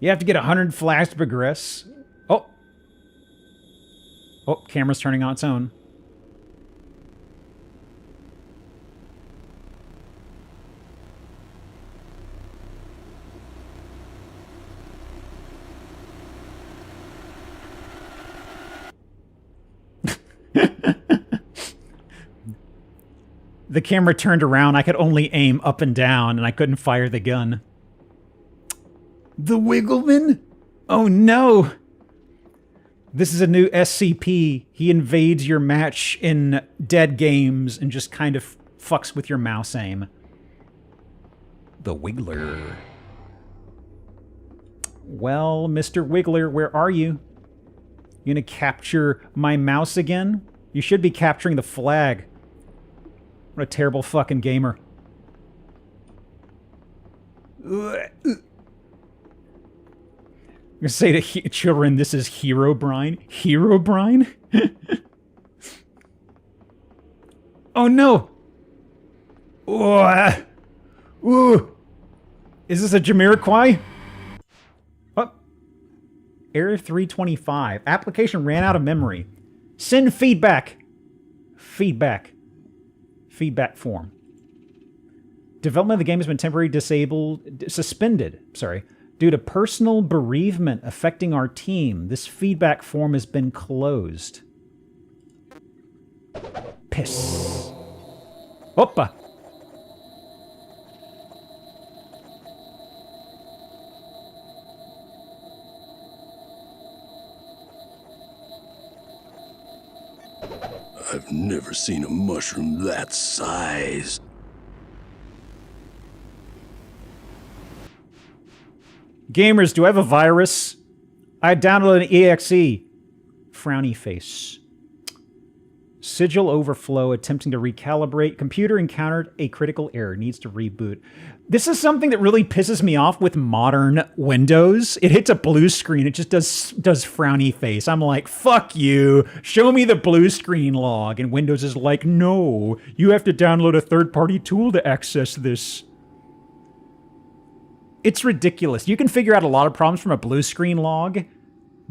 have to get 100 flags to progress. Oh. Oh, camera's turning on its own. The camera turned around. I could only aim up and down, and I couldn't fire the gun. The Wiggleman? Oh no! This is a new SCP. He invades your match in dead games and just kind of fucks with your mouse aim. The Wiggler. Well, Mr. Wiggler, where are you? You gonna capture my mouse again? You should be capturing the flag. What a terrible fucking gamer. I'm gonna say to children, this is Herobrine. Herobrine? Oh no! Ooh. Is this a Jamiroquai? Oh. Error 325. Application ran out of memory. Send feedback. Feedback. Feedback form. Development of the game has been temporarily suspended, due to personal bereavement affecting our team. This feedback form has been closed. Piss. Hoppa. I've never seen a mushroom that size. Gamers, do I have a virus? I downloaded an EXE. Frowny face. Sigil overflow, attempting to recalibrate. Computer encountered a critical error, needs to reboot. This is something that really pisses me off with modern Windows. It hits a blue screen, it just does frowny face. I'm like, fuck you, show me the blue screen log. And Windows is like, no, you have to download a third-party tool to access this. It's ridiculous. You can figure out a lot of problems from a blue screen log,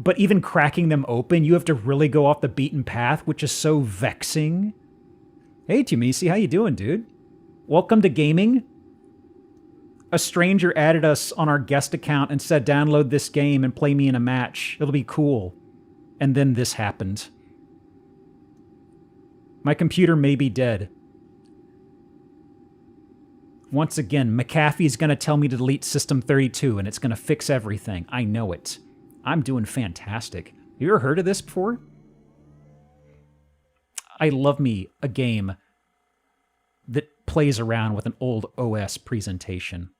but even cracking them open, you have to really go off the beaten path, which is so vexing. Hey, Tumisi, how you doing, dude? Welcome to gaming. A stranger added us on our guest account and said, download this game and play me in a match. It'll be cool. And then this happened. My computer may be dead. Once again, McAfee's gonna tell me to delete System 32 and it's gonna fix everything. I know it. I'm doing fantastic. You ever heard of this before? I love me a game that plays around with an old OS presentation.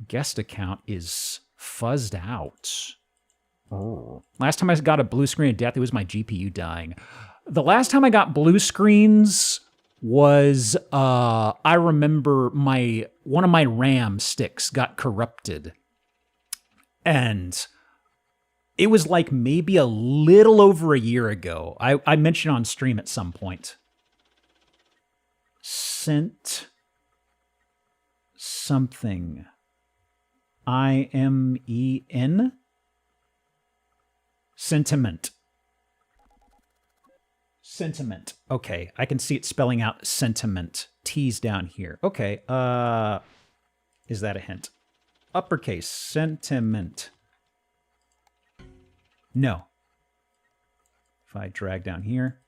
Guest account is fuzzed out. Oh. Last time I got a blue screen of death, it was my GPU dying. The last time I got blue screens was, I remember one of my RAM sticks got corrupted. And it was like maybe a little over a year ago. I mentioned on stream at some point. Sent something. IMEN? Sentiment. Sentiment. Okay, I can see it spelling out sentiment. T's down here. Okay, is that a hint? Uppercase, sentiment. No. If I drag down here.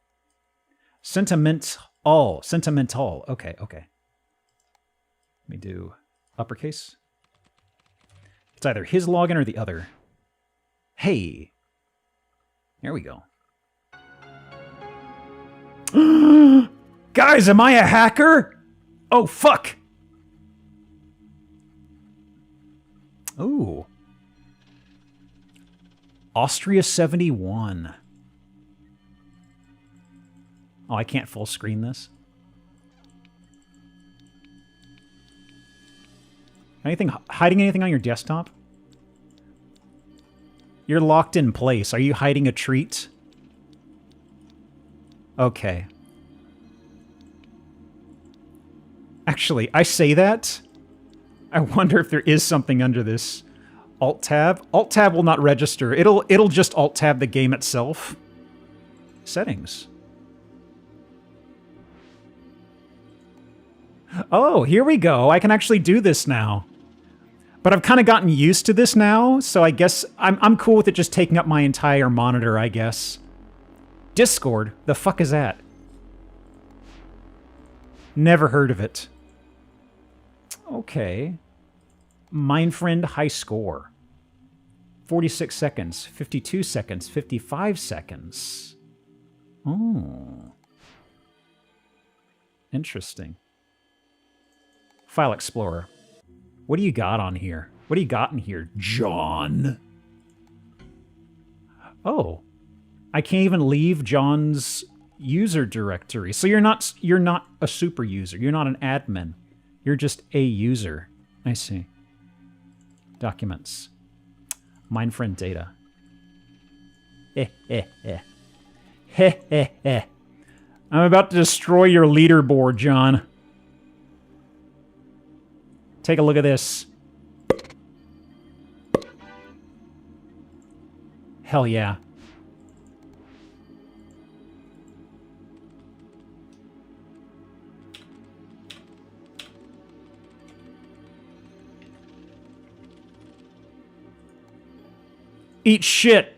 Sentimental. Sentimental. Okay, okay. Let me do uppercase. It's either his login or the other. Hey. There we go. Guys, am I a hacker? Oh, fuck. Ooh. Austria 71. Oh, I can't full screen this. Hiding anything on your desktop? You're locked in place. Are you hiding a treat? Okay. Actually, I say that. I wonder if there is something under this. Alt-tab? Alt-tab will not register. It'll just Alt-tab the game itself. Settings. Oh, here we go. I can actually do this now. But I've kind of gotten used to this now, so I guess I'm cool with it just taking up my entire monitor, I guess. Discord? The fuck is that? Never heard of it. Okay. Mindfriend high score. 46 seconds, 52 seconds, 55 seconds. Oh. Interesting. File Explorer. What do you got on here? What do you got in here, John? Oh. I can't even leave John's user directory. So you're not a super user. You're not an admin. You're just a user. I see. Documents. Mindfriend data. I'm about to destroy your leaderboard, John. Take a look at this. Hell yeah. Eat shit.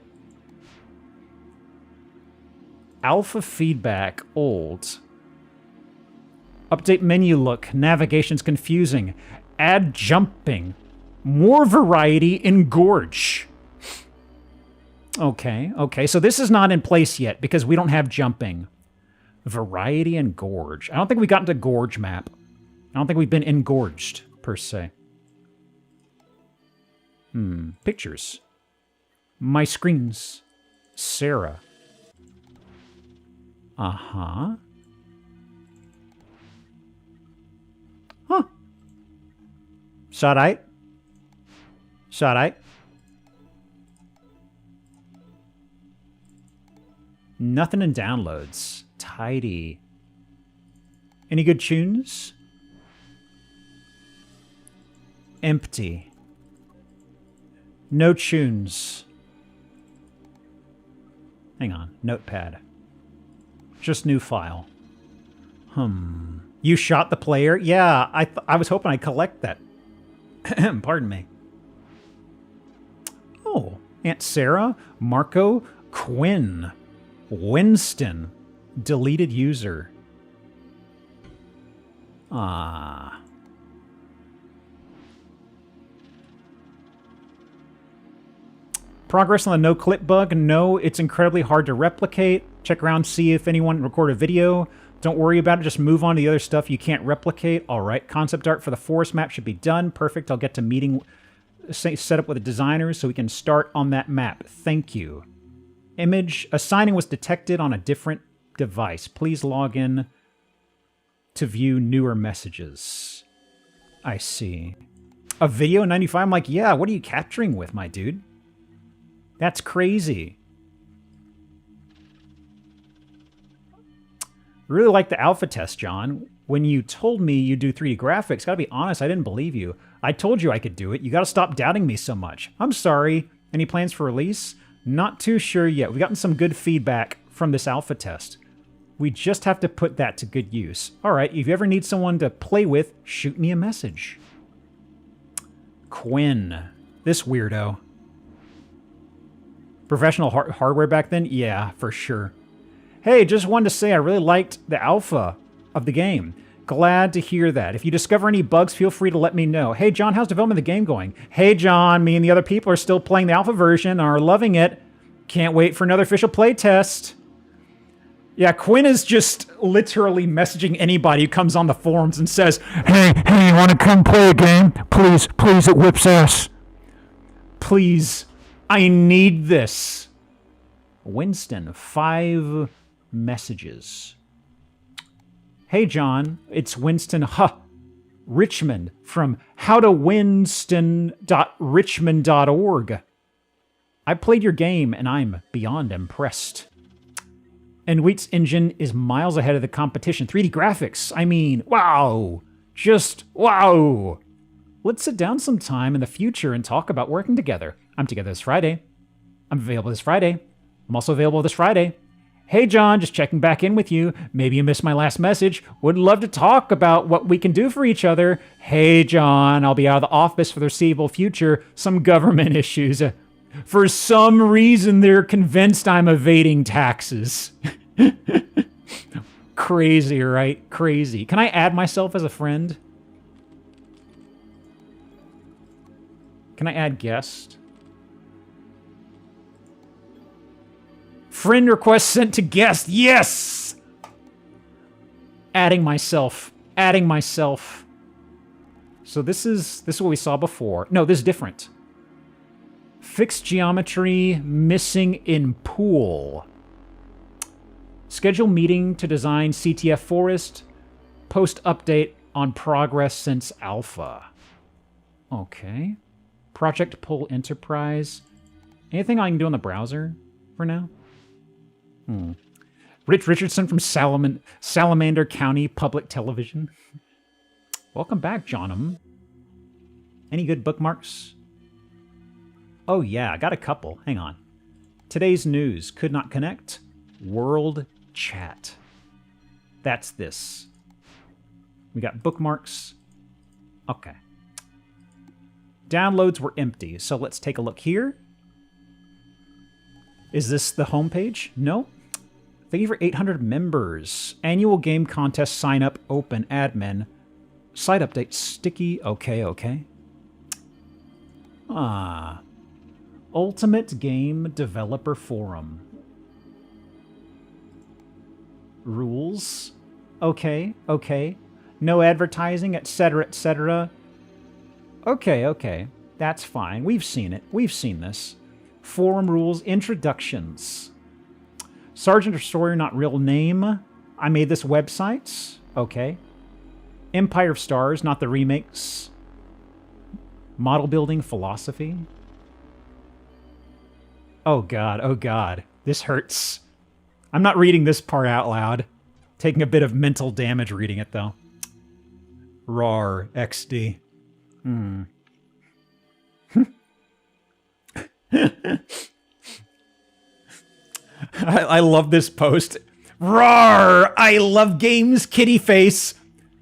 Alpha feedback, old. Update menu look, navigation's confusing. Add jumping. More variety in Gorge. Okay, okay, so this is not in place yet because we don't have jumping. Variety and Gorge. I don't think we got into Gorge map. I don't think we've been engorged, per se. Pictures. My screens. Sarah. Uh-huh. Huh. Shot. Nothing in downloads. Tidy. Any good tunes? Empty. No tunes. Hang on. Notepad. Just new file. You shot the player? Yeah, I was hoping I'd collect that. Pardon me. Oh, Aunt Sarah, Marco, Quinn, Winston, deleted user. Ah. Progress on the no clip bug? No, it's incredibly hard to replicate. Check around, see if anyone recorded a video. Don't worry about it, just move on to the other stuff you can't replicate. All right, concept art for the forest map should be done. Perfect, I'll get to meeting, set up with the designers so we can start on that map. Thank you. Image, a signing was detected on a different device. Please log in to view newer messages. I see. A video 95? I'm like, yeah, what are you capturing with, my dude? That's crazy. Really like the alpha test, John. When you told me you do 3D graphics, gotta be honest, I didn't believe you. I told you I could do it. You gotta stop doubting me so much. I'm sorry. Any plans for release? Not too sure yet. We've gotten some good feedback from this alpha test. We just have to put that to good use. All right, if you ever need someone to play with, shoot me a message. Quinn. This weirdo. Professional hardware back then? Yeah, for sure. Hey, just wanted to say I really liked the alpha of the game. Glad to hear that. If you discover any bugs, feel free to let me know. Hey, John, how's development of the game going? Hey, John, me and the other people are still playing the alpha version and are loving it. Can't wait for another official playtest. Yeah, Quinn is just literally messaging anybody who comes on the forums and says, hey, you want to come play a game? Please, it whips ass. Please, I need this. Winston, 5 messages. Hey, John, it's Winston Richmond from howtowinston.richmond.org. I played your game, and I'm beyond impressed. And Wheat's engine is miles ahead of the competition. 3D graphics, I mean, wow. Just wow. Let's sit down sometime in the future and talk about working together. I'm together this Friday. I'm available this Friday. I'm also available this Friday. Hey, John, just checking back in with you. Maybe you missed my last message. Would love to talk about what we can do for each other. Hey, John, I'll be out of the office for the foreseeable future. Some government issues. For some reason, they're convinced I'm evading taxes. Crazy, right? Crazy. Can I add myself as a friend? Can I add guest? Friend request sent to guest. Yes! Adding myself. Adding myself. So this is what we saw before. No, this is different. Fixed geometry missing in pool. Schedule meeting to design CTF forest. Post update on progress since alpha. Okay. Project Pull Enterprise. Anything I can do in the browser for now? Rich Richardson from Salamander County Public Television. Welcome back, Johnum. Any good bookmarks? Oh yeah, I got a couple. Hang on. Today's news. Could not connect. World chat. That's this. We got bookmarks. Okay. Downloads were empty, so let's take a look here. Is this the homepage? No. Thank you for 800 members. Annual game contest sign up open admin. Site update sticky. Okay. Ultimate Game Developer Forum. Rules. Okay. No advertising, etc., etc. Okay. That's fine. We've seen it. We've seen this. Forum rules, introductions. Sergeant Destroyer, not real name. I made this website. Okay. Empire of Stars, not the remakes. Model building philosophy. Oh god. This hurts. I'm not reading this part out loud. Taking a bit of mental damage reading it, though. RAR XD. I love this post. Rawr! I love games, kitty face.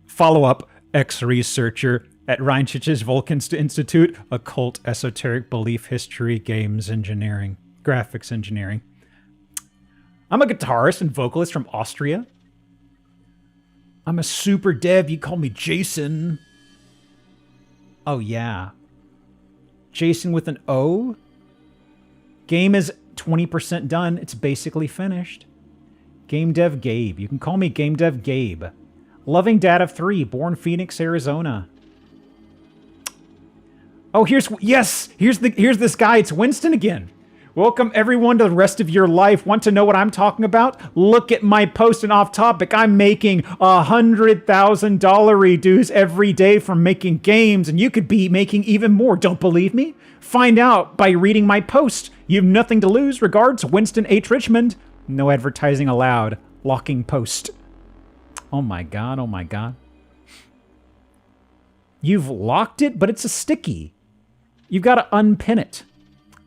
Follow up, ex-researcher at Reinchich's Vulcan Institute, occult, esoteric belief history, games engineering, graphics engineering. I'm a guitarist and vocalist from Austria. I'm a super dev. You call me Jason. Oh, yeah. Jason with an O. Game is 20% done. It's basically finished. Game Dev Gabe. You can call me Game Dev Gabe. Loving Dad of 3. Born Phoenix, Arizona. Oh, here's this guy. It's Winston again. Welcome everyone to the rest of your life. Want to know what I'm talking about? Look at my post and off topic. I'm making $100,000 redos every day from making games, and you could be making even more. Don't believe me? Find out by reading my post. You have nothing to lose. Regards, Winston H. Richmond. No advertising allowed. Locking post. Oh my god, oh my god. You've locked it, but it's a sticky. You've got to unpin it.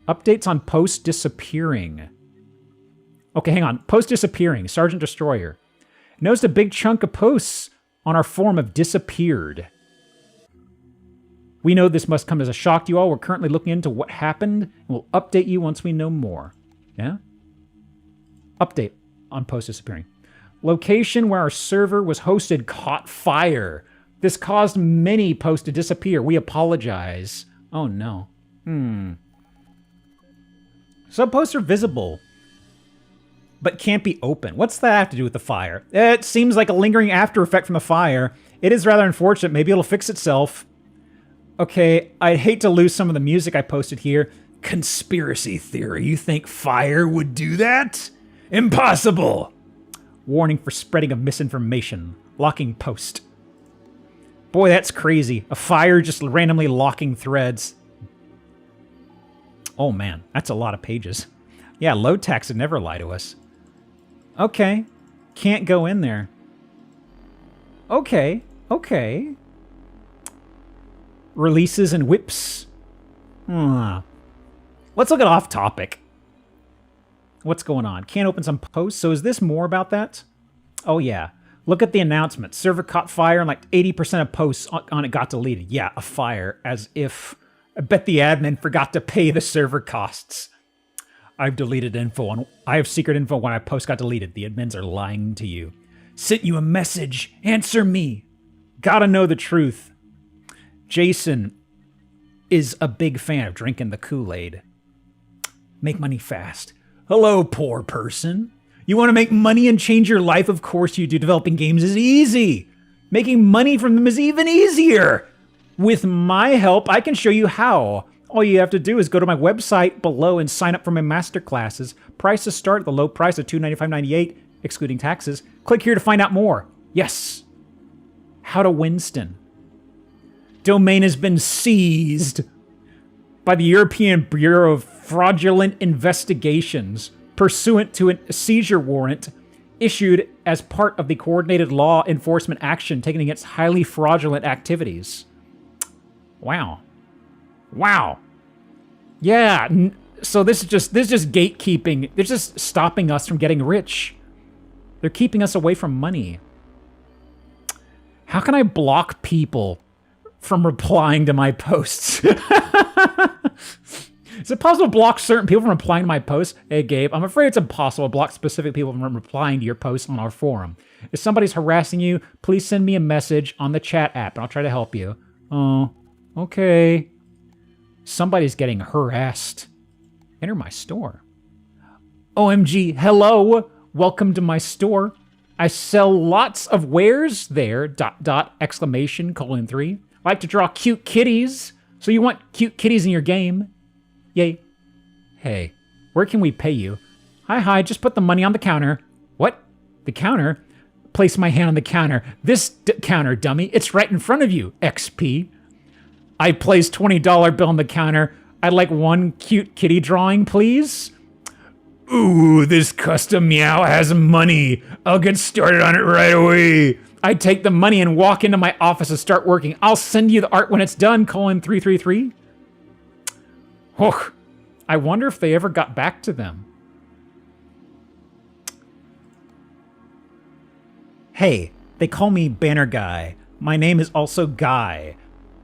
Updates on post disappearing. Okay, hang on. Post disappearing. Sergeant Destroyer. Noticed a big chunk of posts on our forum have disappeared. We know this must come as a shock to you all. We're currently looking into what happened, and we'll update you once we know more. Yeah? Update on post disappearing. Location where our server was hosted caught fire. This caused many posts to disappear. We apologize. Oh no. Some posts are visible, but can't be open. What's that have to do with the fire? It seems like a lingering after effect from the fire. It is rather unfortunate. Maybe it'll fix itself. Okay, I'd hate to lose some of the music I posted here. Conspiracy theory. You think fire would do that? Impossible! Warning for spreading of misinformation. Locking post. Boy, that's crazy. A fire just randomly locking threads. Oh man, that's a lot of pages. Yeah, load tax would never lie to us. Okay. Can't go in there. Okay. Okay. Releases and whips. Let's look at off topic. What's going on? Can't open some posts. So is this more about that? Oh yeah. Look at the announcement. Server caught fire and like 80% of posts on it got deleted. Yeah, a fire. As if... I bet the admin forgot to pay the server costs. I've deleted info on... I have secret info when my post got deleted. The admins are lying to you. Sent you a message. Answer me. Gotta know the truth. Jason is a big fan of drinking the Kool-Aid. Make money fast. Hello, poor person. You want to make money and change your life? Of course you do. Developing games is easy. Making money from them is even easier. With my help, I can show you how. All you have to do is go to my website below and sign up for my masterclasses. Prices start at the low price of $295.98, excluding taxes. Click here to find out more. Yes. How to Winston. Domain has been seized by the European Bureau of Fraudulent Investigations, pursuant to a seizure warrant issued as part of the coordinated law enforcement action taken against highly fraudulent activities. Wow. Wow. Yeah, so this is just gatekeeping. They're just stopping us from getting rich. They're keeping us away from money. How can I block people from replying to my posts? Is it possible to block certain people from replying to my posts? Hey, Gabe, I'm afraid it's impossible to block specific people from replying to your posts on our forum. If somebody's harassing you, please send me a message on the chat app, and I'll try to help you. Oh, okay. Somebody's getting harassed. Enter my store. OMG, hello. Welcome to my store. I sell lots of wares there, ... exclamation, :3. Like to draw cute kitties. So you want cute kitties in your game? Yay. Hey, where can we pay you? Hi, just put the money on the counter. What? The counter? Place my hand on the counter. This counter, dummy. It's right in front of you, XP. I place $20 bill on the counter. I'd like one cute kitty drawing, please. Ooh, this custom meow has money. I'll get started on it right away. I take the money and walk into my office and start working. I'll send you the art when it's done, :333. Oh, I wonder if they ever got back to them. Hey, they call me Banner Guy. My name is also Guy.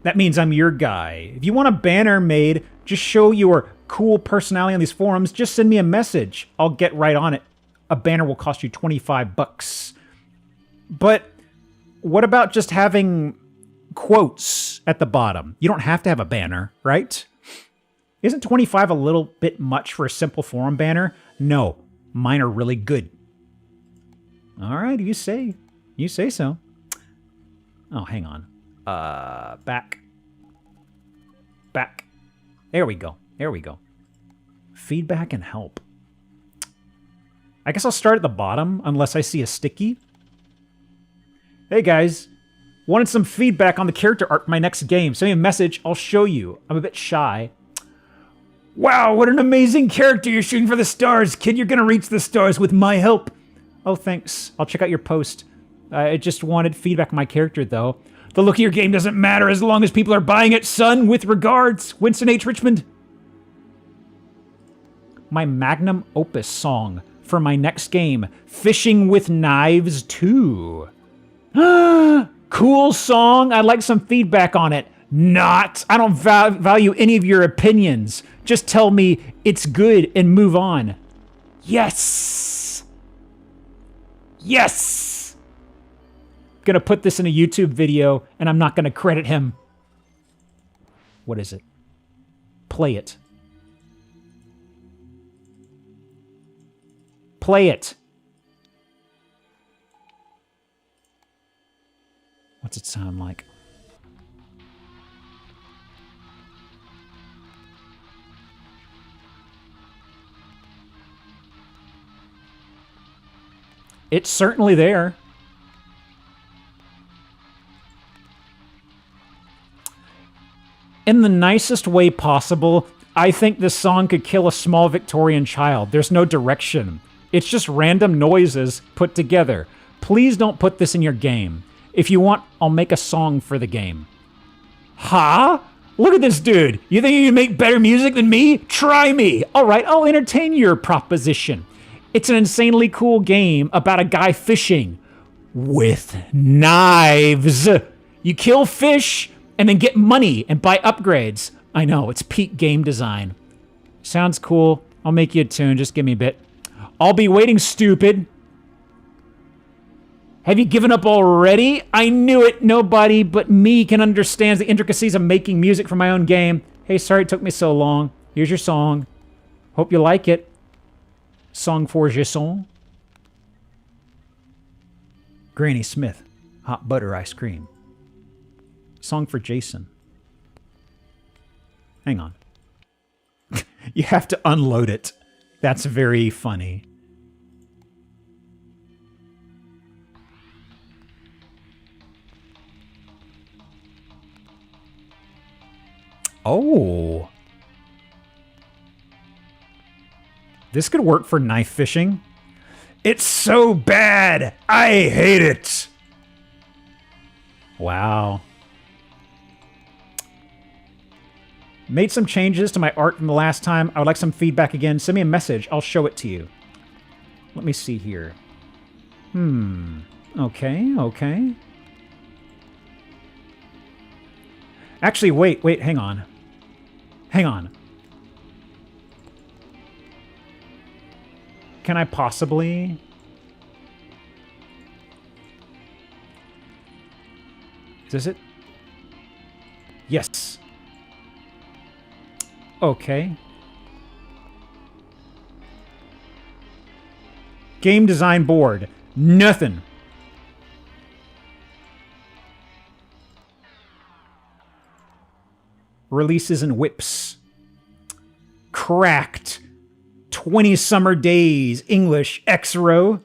That means I'm your guy. If you want a banner made, just show your cool personality on these forums, just send me a message. I'll get right on it. A banner will cost you 25 bucks. But what about just having quotes at the bottom? You don't have to have a banner, right? Isn't 25 a little bit much for a simple forum banner? No, mine are really good. All right, you say. You say so. Oh, hang on. Back. There we go. There we go. Feedback and help. I guess I'll start at the bottom, unless I see a sticky. Hey guys, wanted some feedback on the character art for my next game. Send me a message, I'll show you. I'm a bit shy. Wow, what an amazing character you're shooting for the stars. Kid, you're gonna reach the stars with my help. Oh, thanks. I'll check out your post. I just wanted feedback on my character, though. The look of your game doesn't matter as long as people are buying it, son. With regards, Winston H. Richmond. My magnum opus song for my next game, Fishing with Knives 2. Cool song. I'd like some feedback on it. Not. I don't value any of your opinions. Just tell me it's good and move on. Yes. Yes. Gonna put this in a YouTube video and I'm not gonna credit him. What is it? Play it. Play it. What's it sound like? It's certainly there. In the nicest way possible, I think this song could kill a small Victorian child. There's no direction. It's just random noises put together. Please don't put this in your game. If you want, I'll make a song for the game. Huh? Look at this dude. You think you can make better music than me? Try me. All right, I'll entertain your proposition. It's an insanely cool game about a guy fishing with knives. You kill fish and then get money and buy upgrades. I know, it's peak game design. Sounds cool. I'll make you a tune. Just give me a bit. I'll be waiting, stupid. Have you given up already? I knew it. Nobody but me can understand the intricacies of making music for my own game. Hey, sorry it took me so long. Here's your song. Hope you like it. Song for Jason. Granny Smith. Hot butter ice cream. Song for Jason. Hang on. You have to unload it. That's very funny. Oh. This could work for knife fishing. It's so bad. I hate it. Wow. Made some changes to my art from the last time. I would like some feedback again. Send me a message. I'll show it to you. Let me see here. Okay. Actually, wait, hang on. Can I possibly... Is this it? Yes. Okay. Game design board. Nothing. Releases and whips. Cracked. 20 Summer Days. English. X-Row.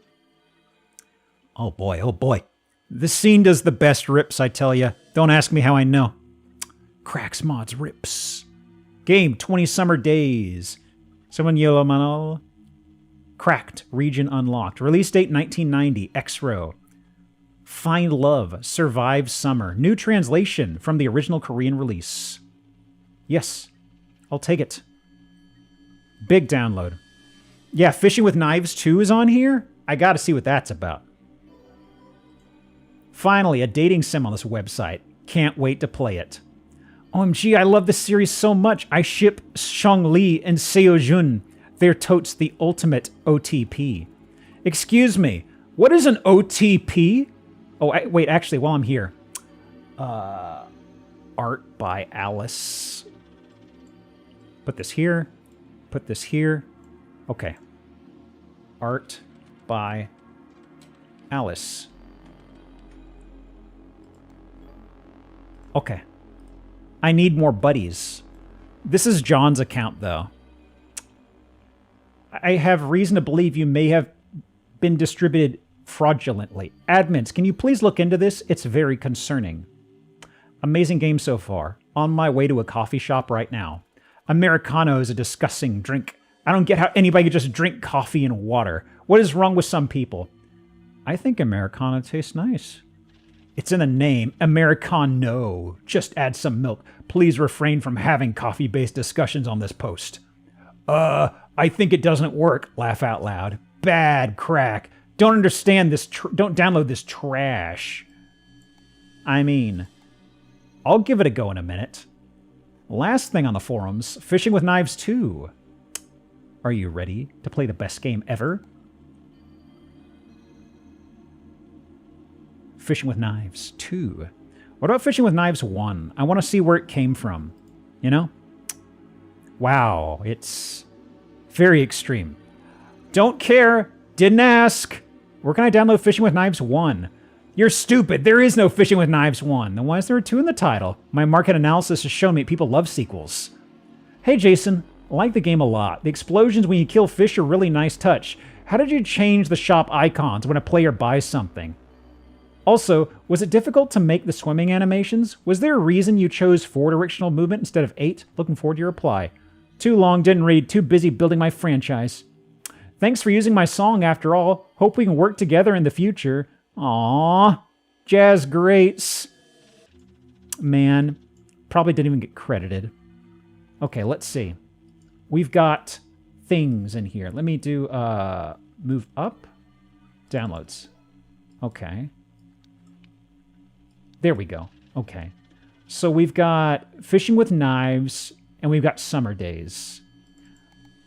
Oh boy. This scene does the best rips, I tell ya. Don't ask me how I know. Cracks mods rips. Game 20 Summer Days. Someone yellow manal. Cracked. Region unlocked. Release date 1990. X-Row. Find Love. Survive Summer. New translation from the original Korean release. Yes. I'll take it. Big download. Yeah, Fishing with Knives 2 is on here? I gotta see what that's about. Finally, a dating sim on this website. Can't wait to play it. OMG, I love this series so much. I ship Xiong Li and Seo Jun. They're totes the ultimate OTP. Excuse me, what is an OTP? Oh, wait, actually, while I'm here. Art by Alice. Put this here. Put this here. Okay. Art by Alice. Okay. I need more buddies. This is John's account, though. I have reason to believe you may have been distributed fraudulently. Admins, can you please look into this? It's very concerning. Amazing game so far. On my way to a coffee shop right now. Americano is a disgusting drink. I don't get how anybody could just drink coffee and water. What is wrong with some people? I think Americano tastes nice. It's in the name, Americano. Just add some milk. Please refrain from having coffee-based discussions on this post. I think it doesn't work. Laugh out loud. Bad crack. Don't understand this. Don't download this trash. I mean, I'll give it a go in a minute. Last thing on the forums, Fishing with Knives 2. Are you ready to play the best game ever? Fishing with Knives 2. What about Fishing with Knives 1? I want to see where it came from. You know? Wow, it's very extreme. Don't care. Didn't ask. Where can I download Fishing with Knives 1? You're stupid. There is no Fishing with Knives 1. Then why is there a 2 in the title? My market analysis has shown me people love sequels. Hey, Jason. I like the game a lot. The explosions when you kill fish are really nice touch. How did you change the shop icons when a player buys something? Also, was it difficult to make the swimming animations? Was there a reason you chose 4 directional movement instead of 8? Looking forward to your reply. Too long, didn't read, too busy building my franchise. Thanks for using my song after all. Hope we can work together in the future. Aww. Jazz Greats. Man, probably didn't even get credited. Okay, let's see. We've got things in here. Let me do, move up. Downloads. Okay. There we go. Okay. So we've got Fishing with Knives, and we've got Summer Days.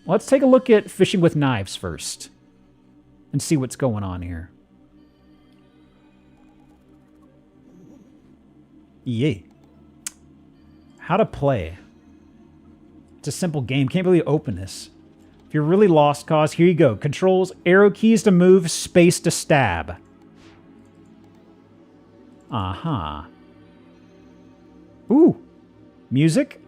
Let's take a look at Fishing with Knives first, and see what's going on here. Yay. How to play. It's a simple game. Can't believe open this. If you're really lost cause, here you go. Controls, arrow keys to move, space to stab. Uh-huh. Ooh. Music?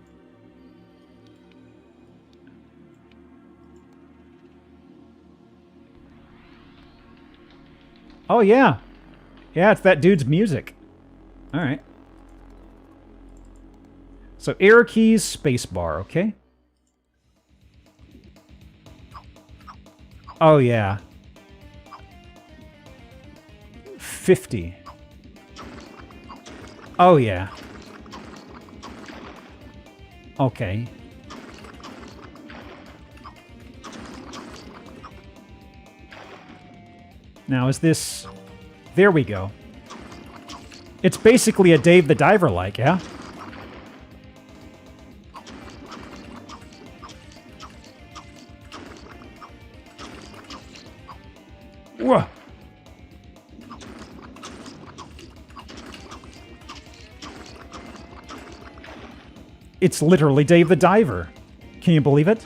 Oh, yeah. Yeah, it's that dude's music. All right. So, arrow keys, space bar, okay? Oh, yeah. 50. Oh, yeah. Okay. Now, is this... There we go. It's basically a Dave the Diver-like, yeah? Whoa! It's literally Dave the Diver. Can you believe it?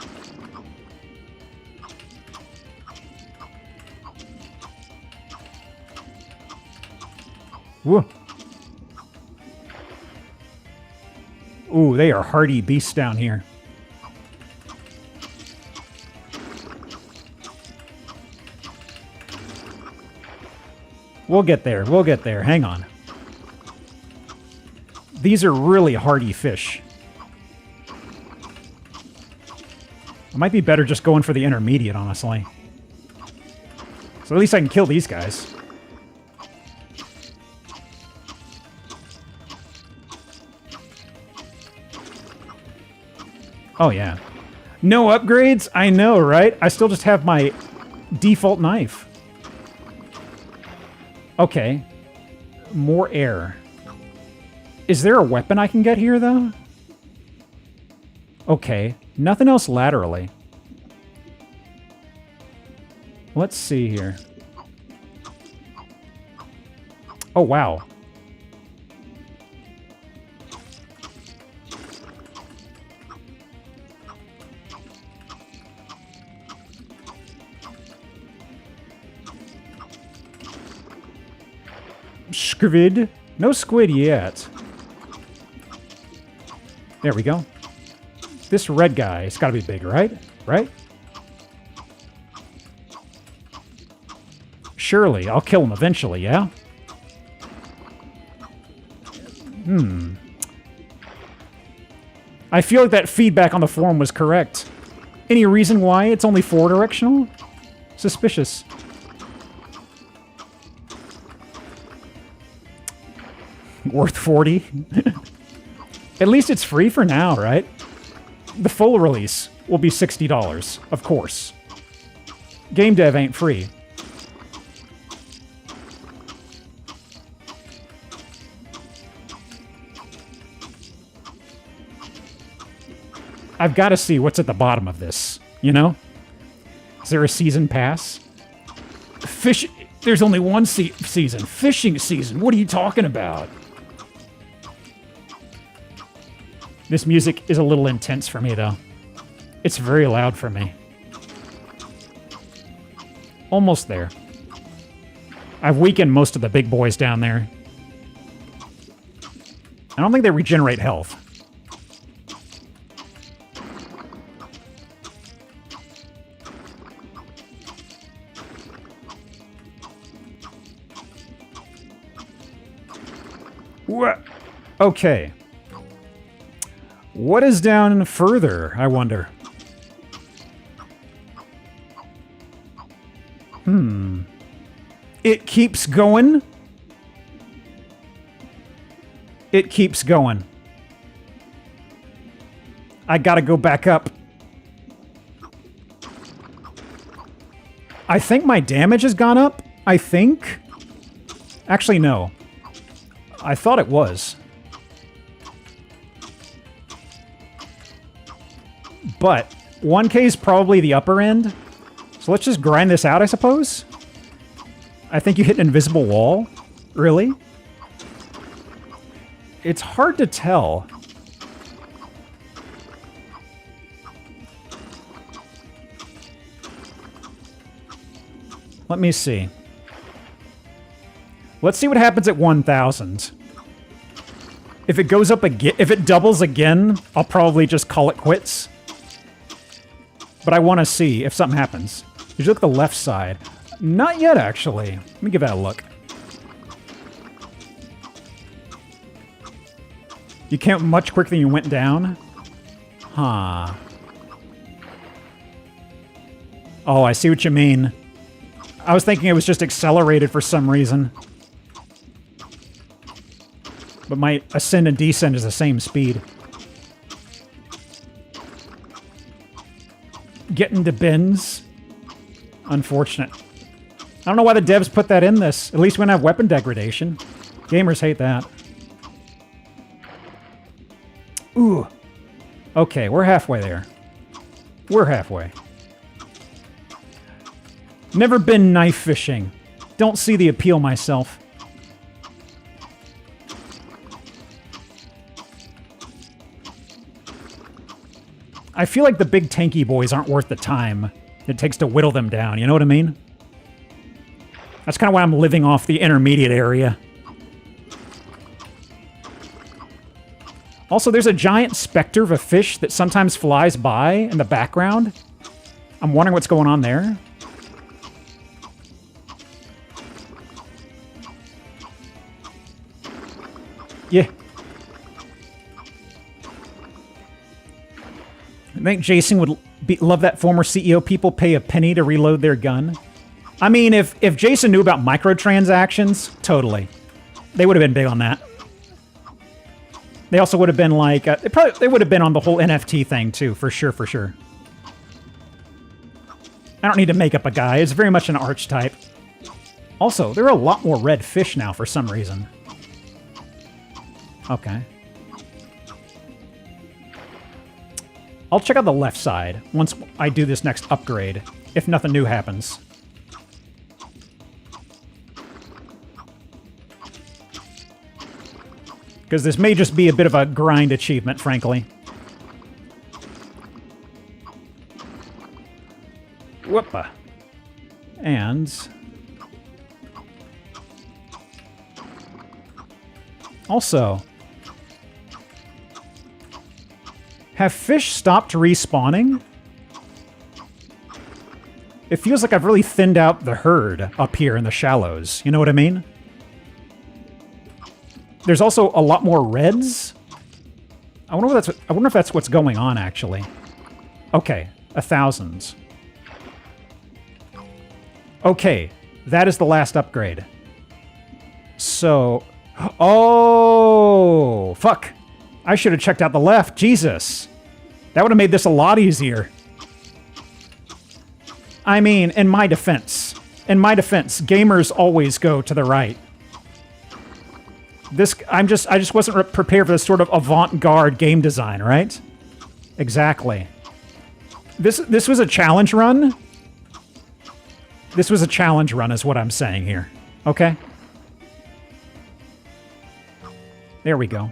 Whoa. Ooh, they are hardy beasts down here. We'll get there. We'll get there. Hang on. These are really hardy fish. It might be better just going for the intermediate, honestly. So at least I can kill these guys. Oh, yeah. No upgrades? I know, right? I still just have my default knife. Okay. More air. Is there a weapon I can get here, though? Okay. Nothing else laterally. Let's see here. Oh, wow. Squid? No squid yet. There we go. This red guy, it's gotta be big, right? Right? Surely, I'll kill him eventually, yeah? I feel like that feedback on the forum was correct. Any reason why it's only 4-directional? Suspicious. Worth 40? At least it's free for now, right? The full release will be $60, of course. Game dev ain't free. I've got to see what's at the bottom of this, you know? Is there a season pass? Fish... There's only one season. Fishing season. What are you talking about? This music is a little intense for me, though. It's very loud for me. Almost there. I've weakened most of the big boys down there. I don't think they regenerate health. Okay. What is down further, I wonder? It keeps going. It keeps going. I gotta go back up. I think my damage has gone up. I think. Actually, no. I thought it was. But 1K is probably the upper end. So let's just grind this out, I suppose. I think you hit an invisible wall. Really? It's hard to tell. Let me see. Let's see what happens at 1,000. If it goes up again, if it doubles again, I'll probably just call it quits. But I want to see if something happens. Did you look at the left side? Not yet, actually. Let me give that a look. You came up much quicker than you went down? Huh. Oh, I see what you mean. I was thinking it was just accelerated for some reason. But my ascend and descend is the same speed. Get into bins. Unfortunate. I don't know why the devs put that in this. At least we don't have weapon degradation. Gamers hate that. Ooh. Okay, we're halfway there. We're halfway. Never been knife fishing. Don't see the appeal myself. I feel like the big tanky boys aren't worth the time it takes to whittle them down, you know what I mean? That's kind of why I'm living off the intermediate area. Also, there's a giant specter of a fish that sometimes flies by in the background. I'm wondering what's going on there. Yeah. I think Jason would love that former CEO people pay a penny to reload their gun. I mean, if Jason knew about microtransactions, totally. They would have been big on that. They also would have been like, they would have been on the whole NFT thing too, for sure, for sure. I don't need to make up a guy. It's very much an archetype. Also, there are a lot more red fish now for some reason. Okay. I'll check out the left side once I do this next upgrade, if nothing new happens. Because this may just be a bit of a grind achievement, frankly. Whoopa. And... also... have fish stopped respawning? It feels like I've really thinned out the herd up here in the shallows. You know what I mean? There's also a lot more reds. I wonder if that's what's going on, actually. Okay, 1,000. Okay, that is the last upgrade. So... oh! Fuck! I should have checked out the left. Jesus. That would have made this a lot easier. I mean, in my defense, gamers always go to the right. I just wasn't prepared for this sort of avant-garde game design, right? Exactly. This was a challenge run. This was a challenge run is what I'm saying here. Okay? There we go.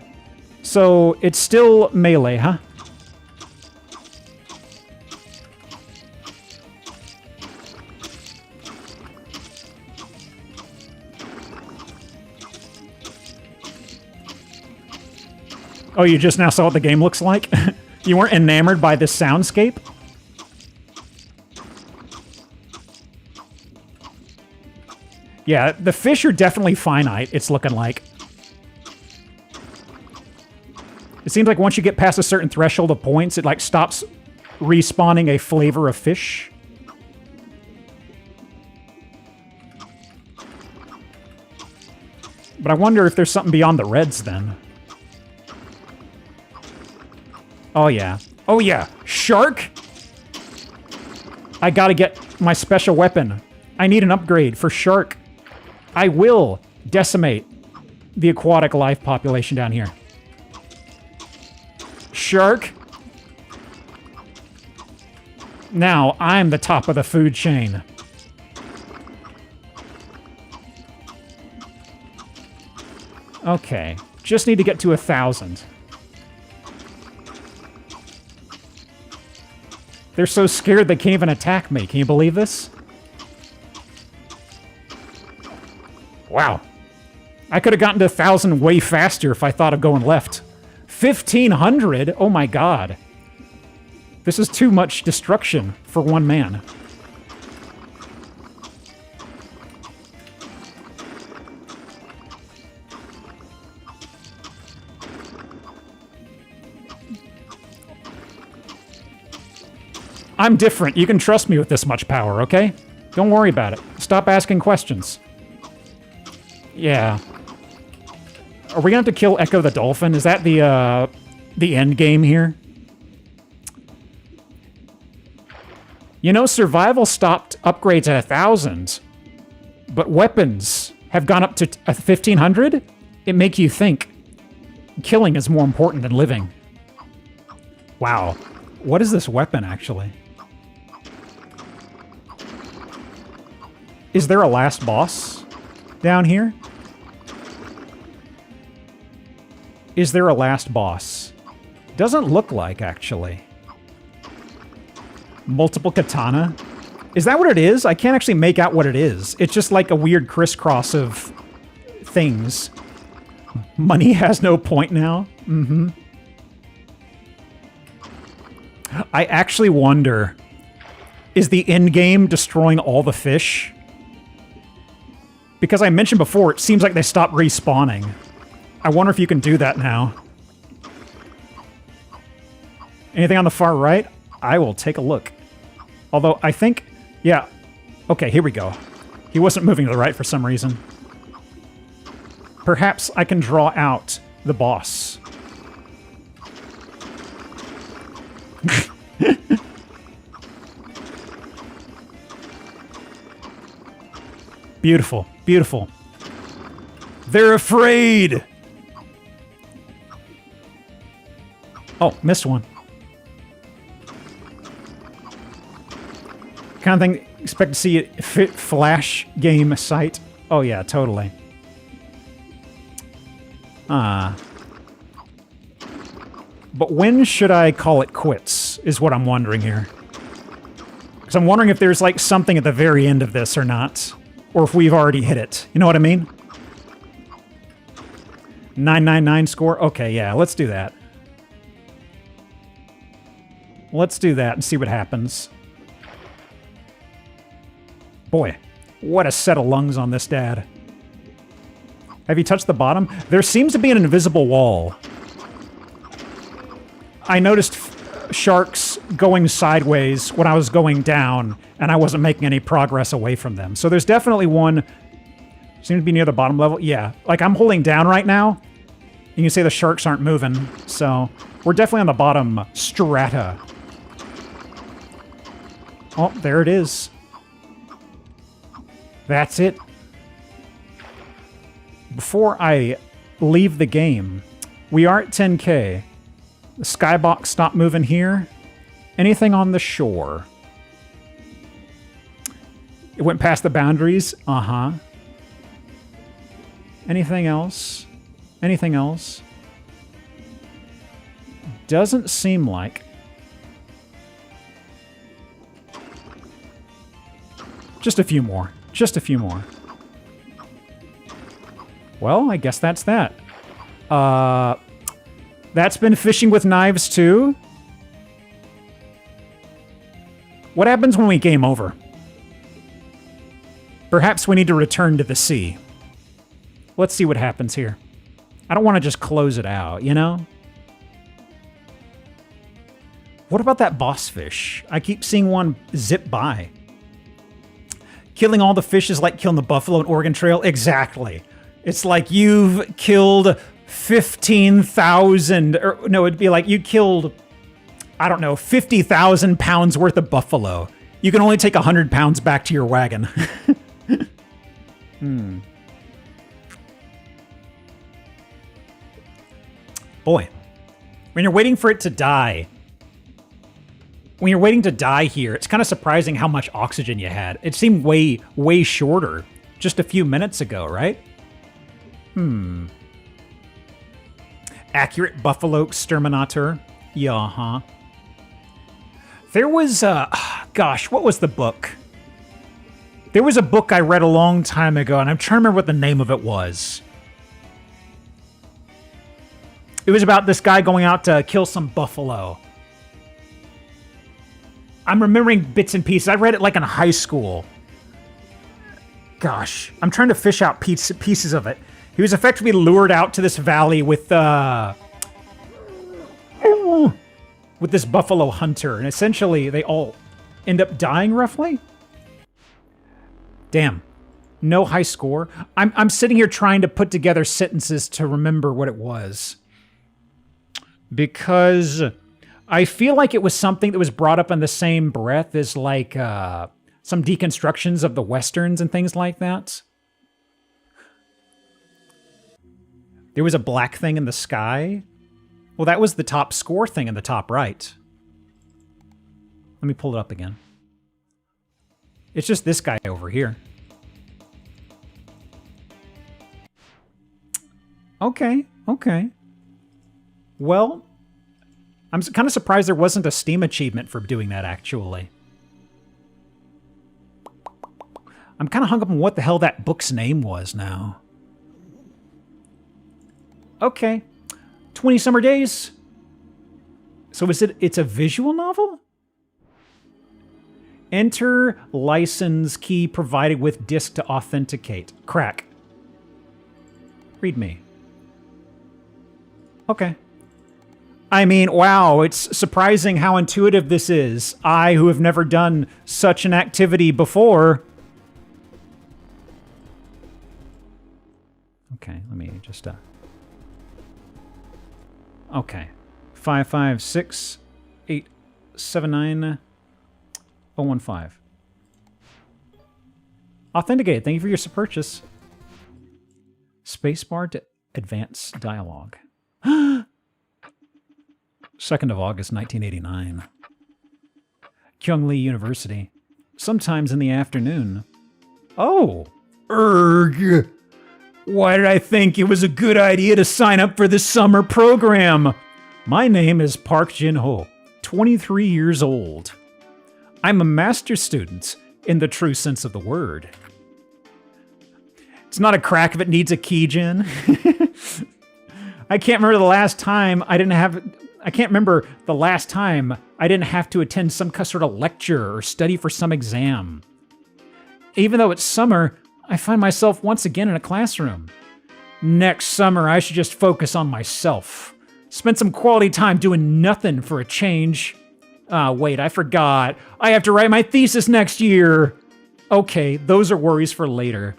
So, it's still melee, huh? Oh, you just now saw what the game looks like? You weren't enamored by this soundscape? Yeah, the fish are definitely finite, it's looking like. It seems like once you get past a certain threshold of points, it like stops respawning a flavor of fish. But I wonder if there's something beyond the reds then. Oh yeah. Oh yeah. Shark? I gotta get my special weapon. I need an upgrade for shark. I will decimate the aquatic life population down here. Shark. Now I'm the top of the food chain. Okay. Just need to get to 1,000. They're so scared they can't even attack me. Can you believe this? Wow. I could have gotten to 1,000 way faster if I thought of going left. 1,500? Oh my god. This is too much destruction for one man. I'm different. You can trust me with this much power, okay? Don't worry about it. Stop asking questions. Yeah. Are we gonna have to kill Echo the Dolphin? Is that the end game here? You know, survival stopped upgrades at 1,000, but weapons have gone up to 1,500? It makes you think killing is more important than living. Wow. What is this weapon, actually? Is there a last boss down here? Is there a last boss? Doesn't look like, actually. Multiple katana? Is that what it is? I can't actually make out what it is. It's just like a weird crisscross of things. Money has no point now? Mm-hmm. I actually wonder, is the end game destroying all the fish? Because I mentioned before, it seems like they stopped respawning. I wonder if you can do that now. Anything on the far right? I will take a look. Although, I think... yeah. Okay, here we go. He wasn't moving to the right for some reason. Perhaps I can draw out the boss. Beautiful. Beautiful. They're afraid! Oh, missed one. Kind of thing, expect to see it fit flash game site. Oh yeah, totally. But when should I call it quits, is what I'm wondering here. Because I'm wondering if there's like something at the very end of this or not. Or if we've already hit it. You know what I mean? 999 score? Okay, yeah, let's do that. Let's do that and see what happens. Boy, what a set of lungs on this dad. Have you touched the bottom? There seems to be an invisible wall. I noticed sharks going sideways when I was going down, and I wasn't making any progress away from them. So there's definitely one. Seems to be near the bottom level. Yeah, like I'm holding down right now. You can say the sharks aren't moving. So we're definitely on the bottom strata. Oh, there it is. That's it. Before I leave the game, we are at 10K. The skybox stopped moving here. Anything on the shore? It went past the boundaries. Uh-huh. Anything else? Anything else? Doesn't seem like. Just a few more. Just a few more. Well, I guess that's that. That's been Fishing with Knives too. What happens when we game over? Perhaps we need to return to the sea. Let's see what happens here. I don't want to just close it out, you know? What about that boss fish? I keep seeing one zip by. Killing all the fish is like killing the buffalo in Oregon Trail? Exactly. It's like you've killed 15,000, or no, it'd be like you killed, I don't know, 50,000 pounds worth of buffalo. You can only take 100 pounds back to your wagon. Boy, when you're waiting for it to die, when you're waiting to die here, it's kind of surprising how much oxygen you had. It seemed way, way shorter just a few minutes ago, right? Accurate buffalo exterminator. Yeah, huh? There was, gosh, what was the book? There was a book I read a long time ago, and I'm trying to remember what the name of it was. It was about this guy going out to kill some buffalo. I'm remembering bits and pieces. I read it like in high school. Gosh, I'm trying to fish out pieces of it. He was effectively lured out to this valley with this buffalo hunter, and essentially they all end up dying roughly. Damn, no high score. I'm sitting here trying to put together sentences to remember what it was, because I feel like it was something that was brought up in the same breath as like some deconstructions of the Westerns and things like that. There was a black thing in the sky. Well, that was the top score thing in the top right. Let me pull it up again. It's just this guy over here. Okay, okay. Well, I'm kind of surprised there wasn't a Steam achievement for doing that, actually. I'm kind of hung up on what the hell that book's name was now. Okay. 20 Summer Days. So it's a visual novel? Enter license key provided with disk to authenticate. Crack. Read me. Okay. I mean, wow, it's surprising how intuitive this is. I, who have never done such an activity before. Okay, let me just... Okay. 556-879-015. Authenticated. Thank you for your purchase. Spacebar to advance dialogue. 2nd of August, 1989. Kyung-Lee University. Sometimes in the afternoon. Oh! Erg! Why did I think it was a good idea to sign up for this summer program? My name is Park Jin-ho, 23 years old. I'm a master's student in the true sense of the word. It's not a crack if it needs a key, Jin. I can't remember the last time I didn't have to attend some sort of lecture or study for some exam. Even though it's summer, I find myself once again in a classroom. Next summer, I should just focus on myself. Spend some quality time doing nothing for a change. Wait, I forgot. I have to write my thesis next year. Okay, those are worries for later.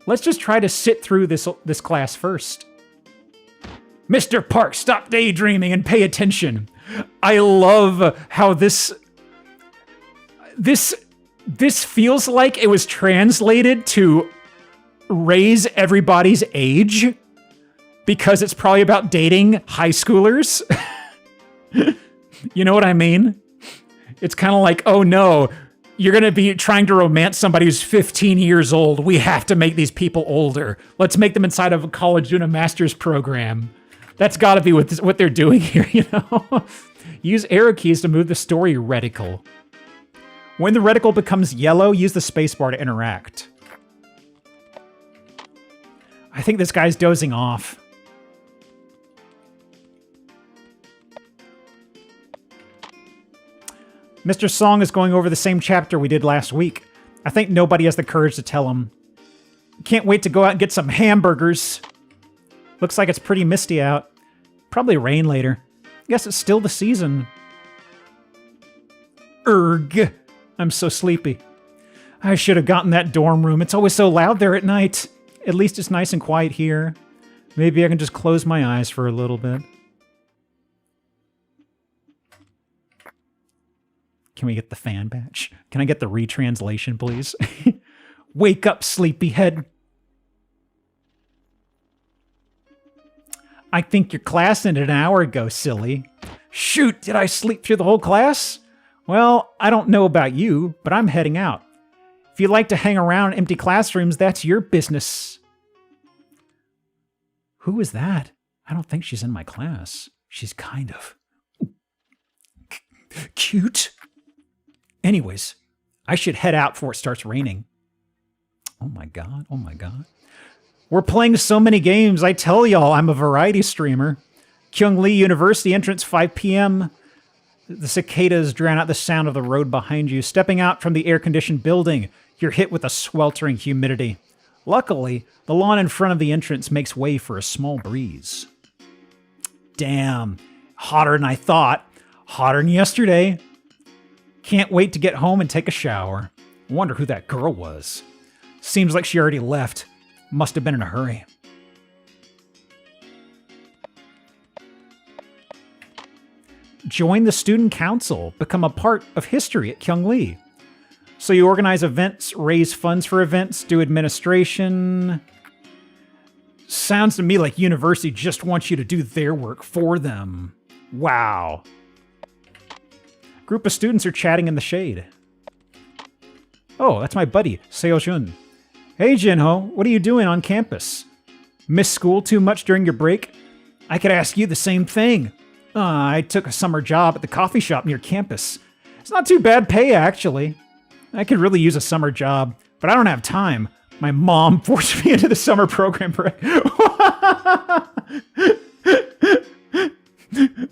Let's just try to sit through this class first. Mr. Park, stop daydreaming and pay attention. I love how this feels like it was translated to raise everybody's age because it's probably about dating high schoolers. You know what I mean? It's kind of like, oh no, you're going to be trying to romance somebody who's 15 years old. We have to make these people older. Let's make them inside of a college doing a master's program. That's got to be what they're doing here, you know? Use arrow keys to move the story reticle. When the reticle becomes yellow, use the spacebar to interact. I think this guy's dozing off. Mr. Song is going over the same chapter we did last week. I think nobody has the courage to tell him. Can't wait to go out and get some hamburgers. Looks like it's pretty misty out. Probably rain later. Guess it's still the season. Erg. I'm so sleepy. I should have gotten that dorm room. It's always so loud there at night. At least it's nice and quiet here. Maybe I can just close my eyes for a little bit. Can we get the fan badge? Can I get the retranslation, please? Wake up, sleepyhead. I think your class ended an hour ago, silly. Shoot, did I sleep through the whole class? Well, I don't know about you, but I'm heading out. If you like to hang around in empty classrooms, that's your business. Who is that? I don't think she's in my class. She's kind of cute. Anyways, I should head out before it starts raining. Oh my god, oh my god. We're playing so many games, I tell y'all I'm a variety streamer. Kyung-Lee University entrance, 5 p.m. The cicadas drown out the sound of the road behind you. Stepping out from the air-conditioned building, you're hit with a sweltering humidity. Luckily, the lawn in front of the entrance makes way for a small breeze. Damn, hotter than I thought. Hotter than yesterday. Can't wait to get home and take a shower. Wonder who that girl was. Seems like she already left. Must have been in a hurry. Join the student council. Become a part of history at Kyung-Lee. So you organize events, raise funds for events, do administration. Sounds to me like university just wants you to do their work for them. Wow. Group of students are chatting in the shade. Oh, that's my buddy, Seo-jun. Hey, Jinho, what are you doing on campus? Miss school too much during your break? I could ask you the same thing. I took a summer job at the coffee shop near campus. It's not too bad pay, actually. I could really use a summer job, but I don't have time. My mom forced me into the summer program.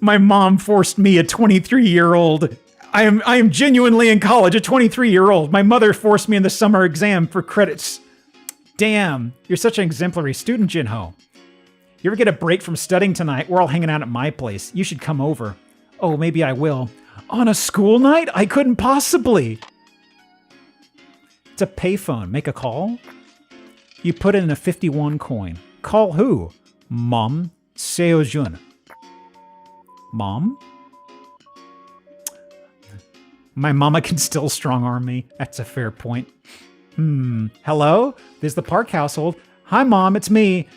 My mom forced me, a 23-year-old. I am genuinely in college, a 23-year-old. My mother forced me in the summer exam for credits. Damn, you're such an exemplary student, Jinho. You ever get a break from studying tonight? We're all hanging out at my place. You should come over. Oh, maybe I will. On a school night? I couldn't possibly. It's a payphone. Make a call. You put in a 51 coin. Call who? Mom Seo-jun. Mom? My mama can still strong-arm me. That's a fair point. Hello? This is the Park household. Hi, Mom. It's me.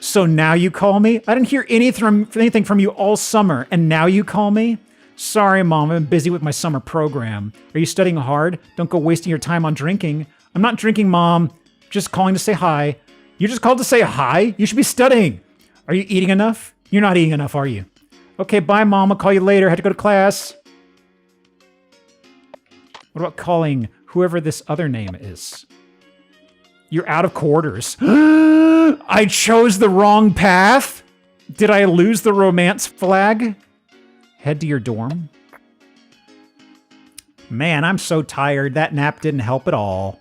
So now you call me? I didn't hear anything from you all summer, and now you call me? Sorry, Mom, I've been busy with my summer program. Are you studying hard? Don't go wasting your time on drinking. I'm not drinking, Mom. Just calling to say hi. You just called to say hi? You should be studying. Are you eating enough? You're not eating enough, are you? Okay, bye, Mom. I'll call you later. I had to go to class. What about calling whoever this other name is? You're out of quarters. I chose the wrong path? Did I lose the romance flag? Head to your dorm. Man, I'm so tired. That nap didn't help at all.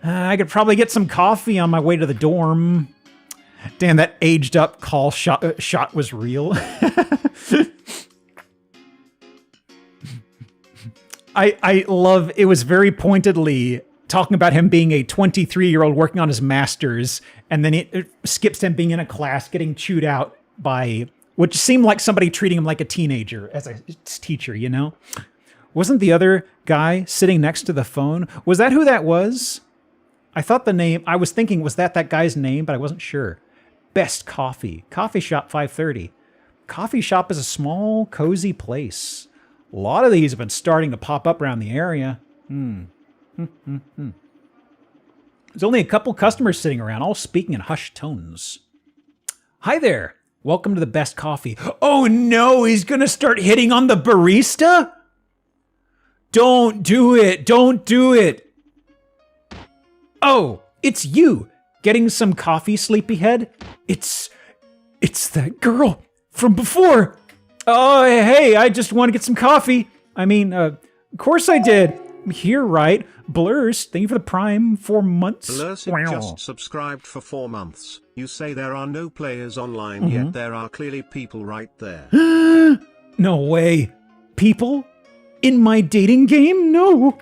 I could probably get some coffee on my way to the dorm. Damn, that aged up call shot was real. I love, it was very pointedly talking about him being a 23-year-old working on his master's, and then it skips him being in a class getting chewed out by, which seemed like somebody treating him like a teenager as a teacher, you know? Wasn't the other guy sitting next to the phone? Was that who that was? I thought the name, I was thinking, was that guy's name, but I wasn't sure. Best Coffee. Coffee Shop 530. Coffee shop is a small, cozy place. A lot of these have been starting to pop up around the area. There's only a couple customers sitting around, all speaking in hushed tones. Hi there. Welcome to the Best Coffee. Oh no, he's gonna start hitting on the barista? Don't do it. Don't do it. Oh, it's you. Getting some coffee, sleepyhead? It's that girl from before. Oh, hey, I just want to get some coffee. I mean, of course I did. I'm here, right? Blurs, thank you for the Prime 4 months. Blurs just subscribed for 4 months. You say there are no players online, yet there are clearly people right there. No way. People? In my dating game? No.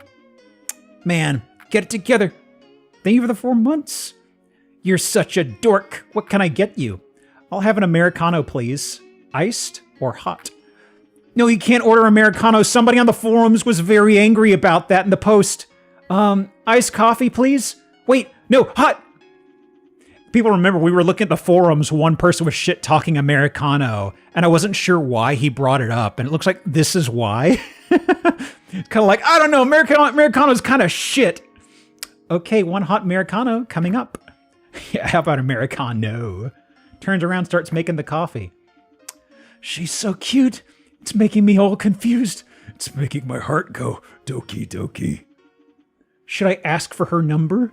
Man, get it together. Thank you for the 4 months. You're such a dork. What can I get you? I'll have an Americano, please. Iced or hot? No, you can't order Americano. Somebody on the forums was very angry about that in the post. Iced coffee, please? Wait, no, hot! People remember we were looking at the forums, one person was shit-talking Americano, and I wasn't sure why he brought it up, and it looks like this is why. Kind of like, I don't know, Americano's kind of shit. Okay, one hot Americano coming up. Yeah, how about Americano? Turns around, starts making the coffee. She's so cute. It's making me all confused. It's making my heart go doki doki. Should I ask for her number?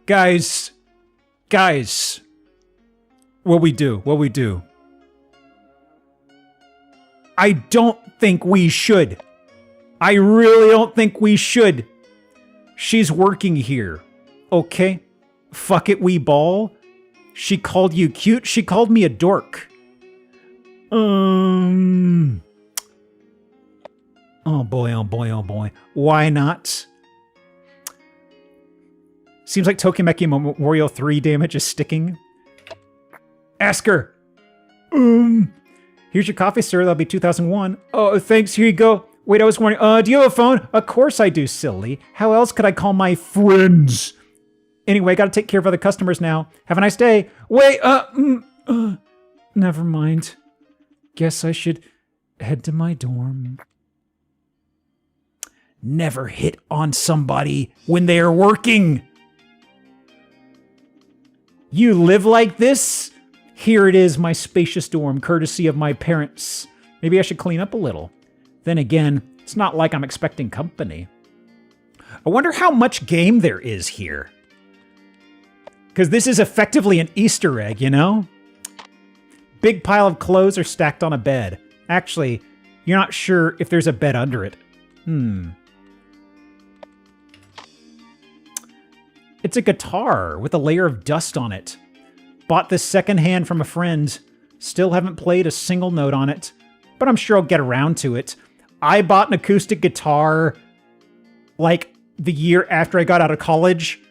Guys. What we do? I don't think we should. I really don't think we should. She's working here. Okay? Fuck it, we ball. She called you cute. She called me a dork. Oh boy. Why not? Seems like Tokimeki Memorial 3 damage is sticking. Ask her. Here's your coffee, sir. That'll be 2001. Oh, thanks. Here you go. Wait, I was wondering, do you have a phone? Of course I do, silly. How else could I call my friends? Anyway, gotta take care of other customers now. Have a nice day. Wait, never mind. Guess I should head to my dorm. Never hit on somebody when they are working. You live like this? Here it is, my spacious dorm, courtesy of my parents. Maybe I should clean up a little. Then again, it's not like I'm expecting company. I wonder how much game there is here. Because this is effectively an Easter egg, you know? Big pile of clothes are stacked on a bed. Actually, you're not sure if there's a bed under it. It's a guitar with a layer of dust on it. Bought this secondhand from a friend. Still haven't played a single note on it, but I'm sure I'll get around to it. I bought an acoustic guitar like the year after I got out of college.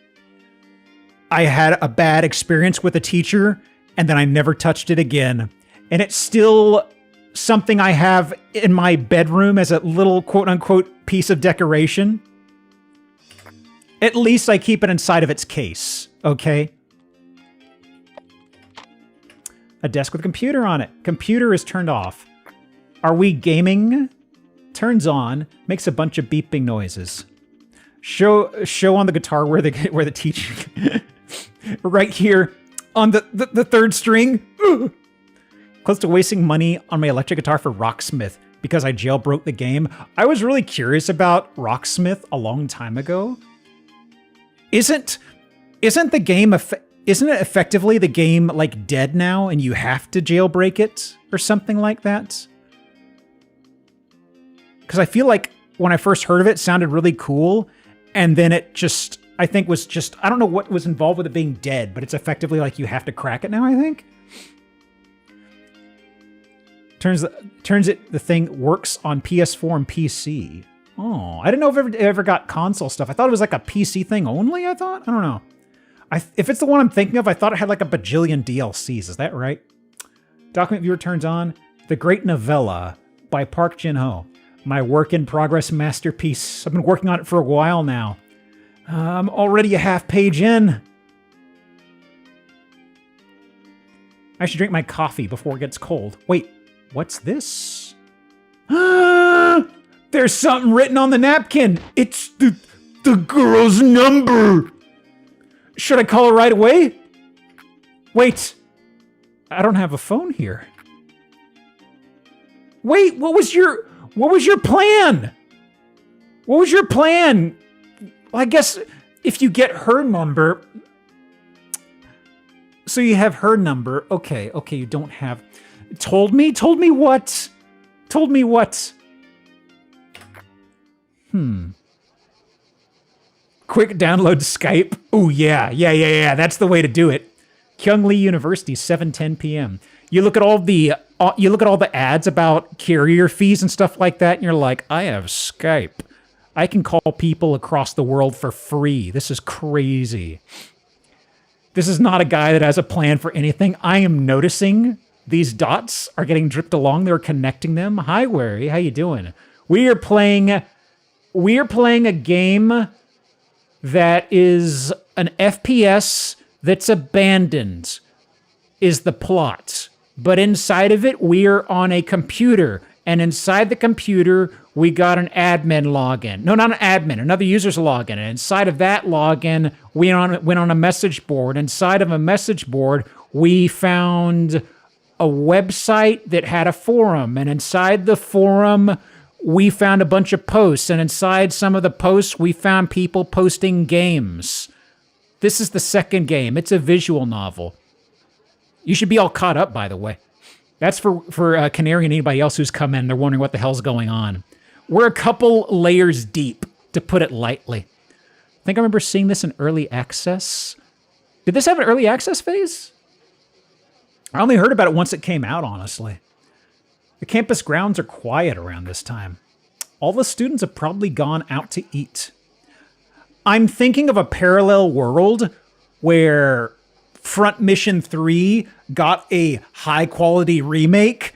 I had a bad experience with a teacher, and then I never touched it again. And it's still something I have in my bedroom as a little quote-unquote piece of decoration. At least I keep it inside of its case, okay? A desk with a computer on it. Computer is turned off. Are we gaming? Turns on. Makes a bunch of beeping noises. Show on the guitar where the teaching. Right here on the third string. Ugh. Close to wasting money on my electric guitar for Rocksmith because I jailbroke the game. I was really curious about Rocksmith a long time ago. Isn't the game isn't it effectively the game like dead now and you have to jailbreak it or something like that? Because I feel like when I first heard of it sounded really cool, and then it just I think was just I don't know what was involved with it being dead, but it's effectively like you have to crack it now, I think. Turns it the thing works on PS4 and PC. Oh, I didn't know if it ever got console stuff. I thought it was like a PC thing only, I thought? I don't know. If it's the one I'm thinking of, I thought it had like a bajillion DLCs. Is that right? Document viewer turns on. The Great Novella by Park Jin-ho. My work-in-progress masterpiece. I've been working on it for a while now. I'm already a half page in. I should drink my coffee before it gets cold. Wait, what's this? There's something written on the napkin. It's the girl's number. Should I call her right away? Wait, I don't have a phone here. Wait, what was your plan? What was your plan? Well, I guess if you get her number, so you have her number. Okay, you don't have. Told me what? Told me what? Quick download Skype. Oh yeah. That's the way to do it. Kyung-Lee University, 7:10 p.m. You look at all the ads about carrier fees and stuff like that, and you're like, I have Skype. I can call people across the world for free. This is crazy. This is not a guy that has a plan for anything. I am noticing these dots are getting dripped along. They're connecting them. Hi, Wary. How you doing? We are playing a game that is an FPS that's abandoned, is the plot. But inside of it, we're on a computer. And inside the computer, we got an admin login. No, not an admin, another user's login. And inside of that login, we went on a message board. Inside of a message board, we found a website that had a forum. And inside the forum, we found a bunch of posts. And inside some of the posts, we found people posting games. This is the second game. It's a visual novel. You should be all caught up, by the way. That's for Canary and anybody else who's come in. They're wondering what the hell's going on. We're a couple layers deep, to put it lightly. I think I remember seeing this in early access. Did this have an early access phase? I only heard about it once it came out, honestly. The campus grounds are quiet around this time. All the students have probably gone out to eat. I'm thinking of a parallel world where Front Mission 3 got a high-quality remake,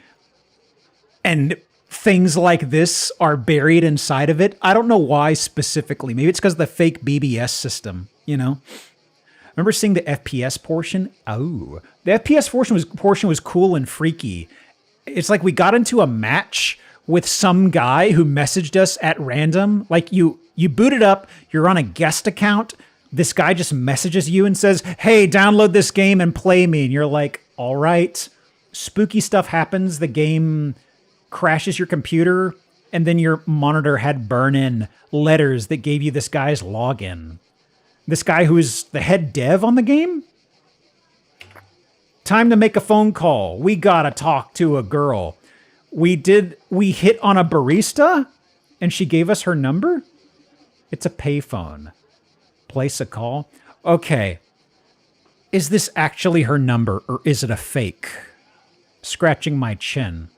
and things like this are buried inside of it. I don't know why specifically. Maybe it's because of the fake BBS system, you know? I remember seeing the FPS portion. Oh, the FPS portion was cool and freaky. It's like we got into a match with some guy who messaged us at random. Like you boot it up, you're on a guest account, this guy just messages you and says, hey, download this game and play me. And you're like, all right. Spooky stuff happens. The game crashes your computer, and then your monitor had burn-in letters that gave you this guy's login. This guy who is the head dev on the game? Time to make a phone call. We gotta talk to a girl. We hit on a barista, and she gave us her number? It's a payphone. Place a call. Okay. Is this actually her number, or is it a fake? Scratching my chin.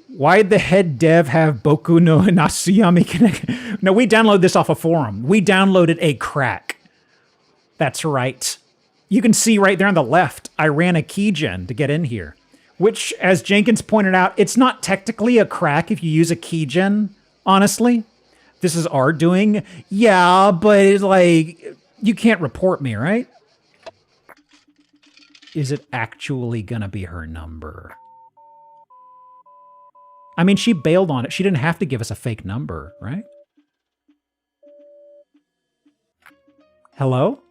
Why'd the head dev have Boku no Natsuyami Connect? No, we downloaded this off a forum. We downloaded a crack. That's right. You can see right there on the left, I ran a keygen to get in here. Which, as Jenkins pointed out, it's not technically a crack if you use a keygen, honestly. This is our doing. Yeah, but it's like, you can't report me, right? is it actually gonna be her number? I mean, she bailed on it. She didn't have to give us a fake number, right? Hello?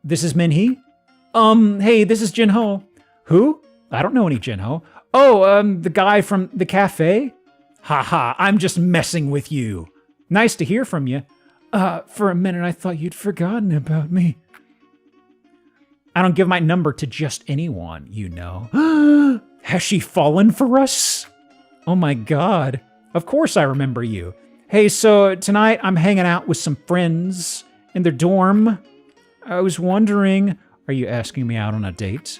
This is Minhee? Hey, this is Jinho. Who? I don't know any Jinho. Oh, the guy from the cafe? Haha, I'm just messing with you. Nice to hear from you. For a minute I thought you'd forgotten about me. I don't give my number to just anyone, you know. Has she fallen for us? Oh my god. Of course I remember you. Hey, so tonight I'm hanging out with some friends in their dorm. I was wondering, are you asking me out on a date?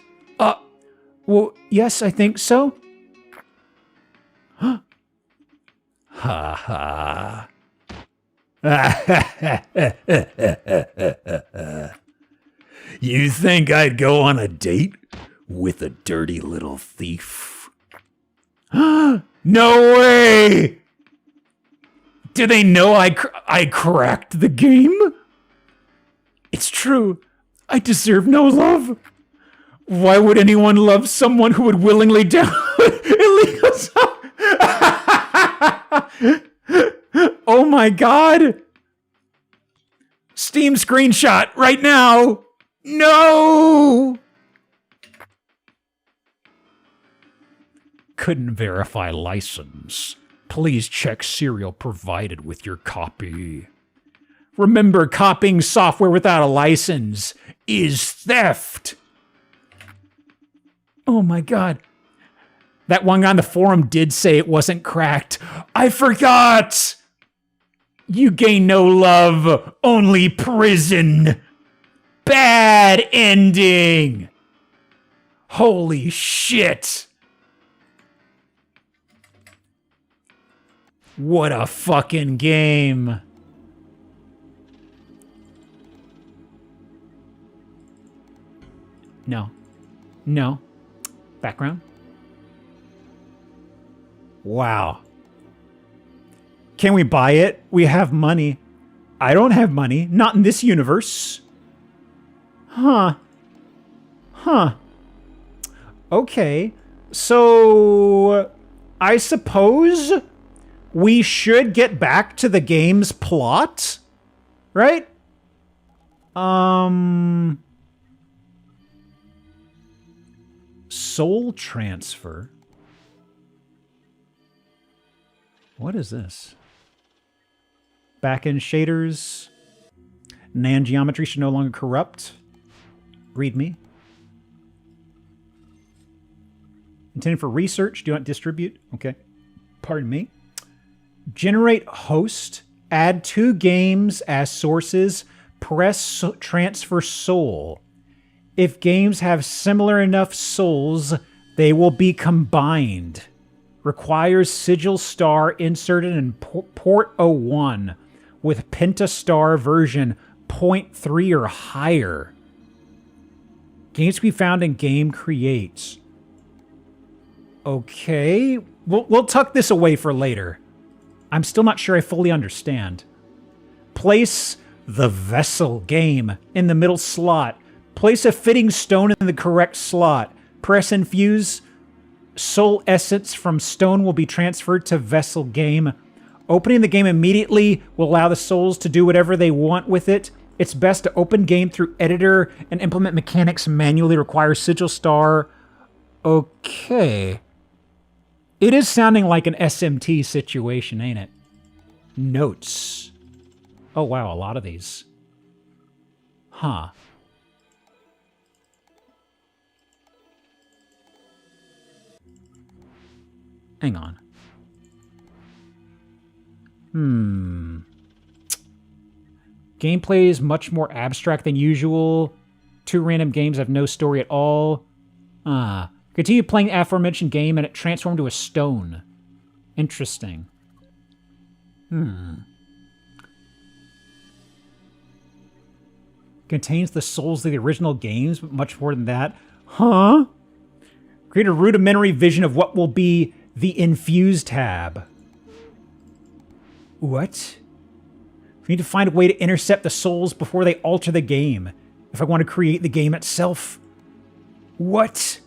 Well, yes, I think so. Ha ha. You think I'd go on a date with a dirty little thief? No way! Do they know I cracked the game? It's true. I deserve no love. Why would anyone love someone who would willingly download illegal stuff? Oh my god! Steam screenshot right now! No! Couldn't verify license. Please check serial provided with your copy. Remember, copying software without a license is theft. Oh my god. That one guy on the forum did say it wasn't cracked. I forgot! You gain no love, only prison. Bad ending. Holy shit. What a fucking game. No. No. Background. Wow. Can we buy it? We have money. I don't have money. Not in this universe. Huh. Huh. Okay. So, I suppose we should get back to the game's plot, right? Soul transfer. What is this? Back-end shaders. NAND geometry should no longer corrupt. README. Intended for research. Do not distribute. Okay. Pardon me. Generate host. Add 2 games as sources. Press transfer soul. If games have similar enough souls, they will be combined. Requires sigil star inserted in port 01 with pentastar version 0.3 or higher. Games to be found in game creates. Okay, we'll tuck this away for later. I'm still not sure I fully understand. Place the vessel game in the middle slot. Place a fitting stone in the correct slot. Press infuse. Soul essence from stone will be transferred to vessel game. Opening the game immediately will allow the souls to do whatever they want with it. It's best to open game through editor and implement mechanics manually. Requires sigil star. Okay. It is sounding like an SMT situation, ain't it? Notes. Oh wow, a lot of these. Huh. Hang on. Gameplay is much more abstract than usual. 2 random games have no story at all. Continue playing the aforementioned game and it transformed to a stone. Interesting. Contains the souls of the original games, but much more than that. Huh? Create a rudimentary vision of what will be the Infuse tab. What? We need to find a way to intercept the souls before they alter the game. If I want to create the game itself. What?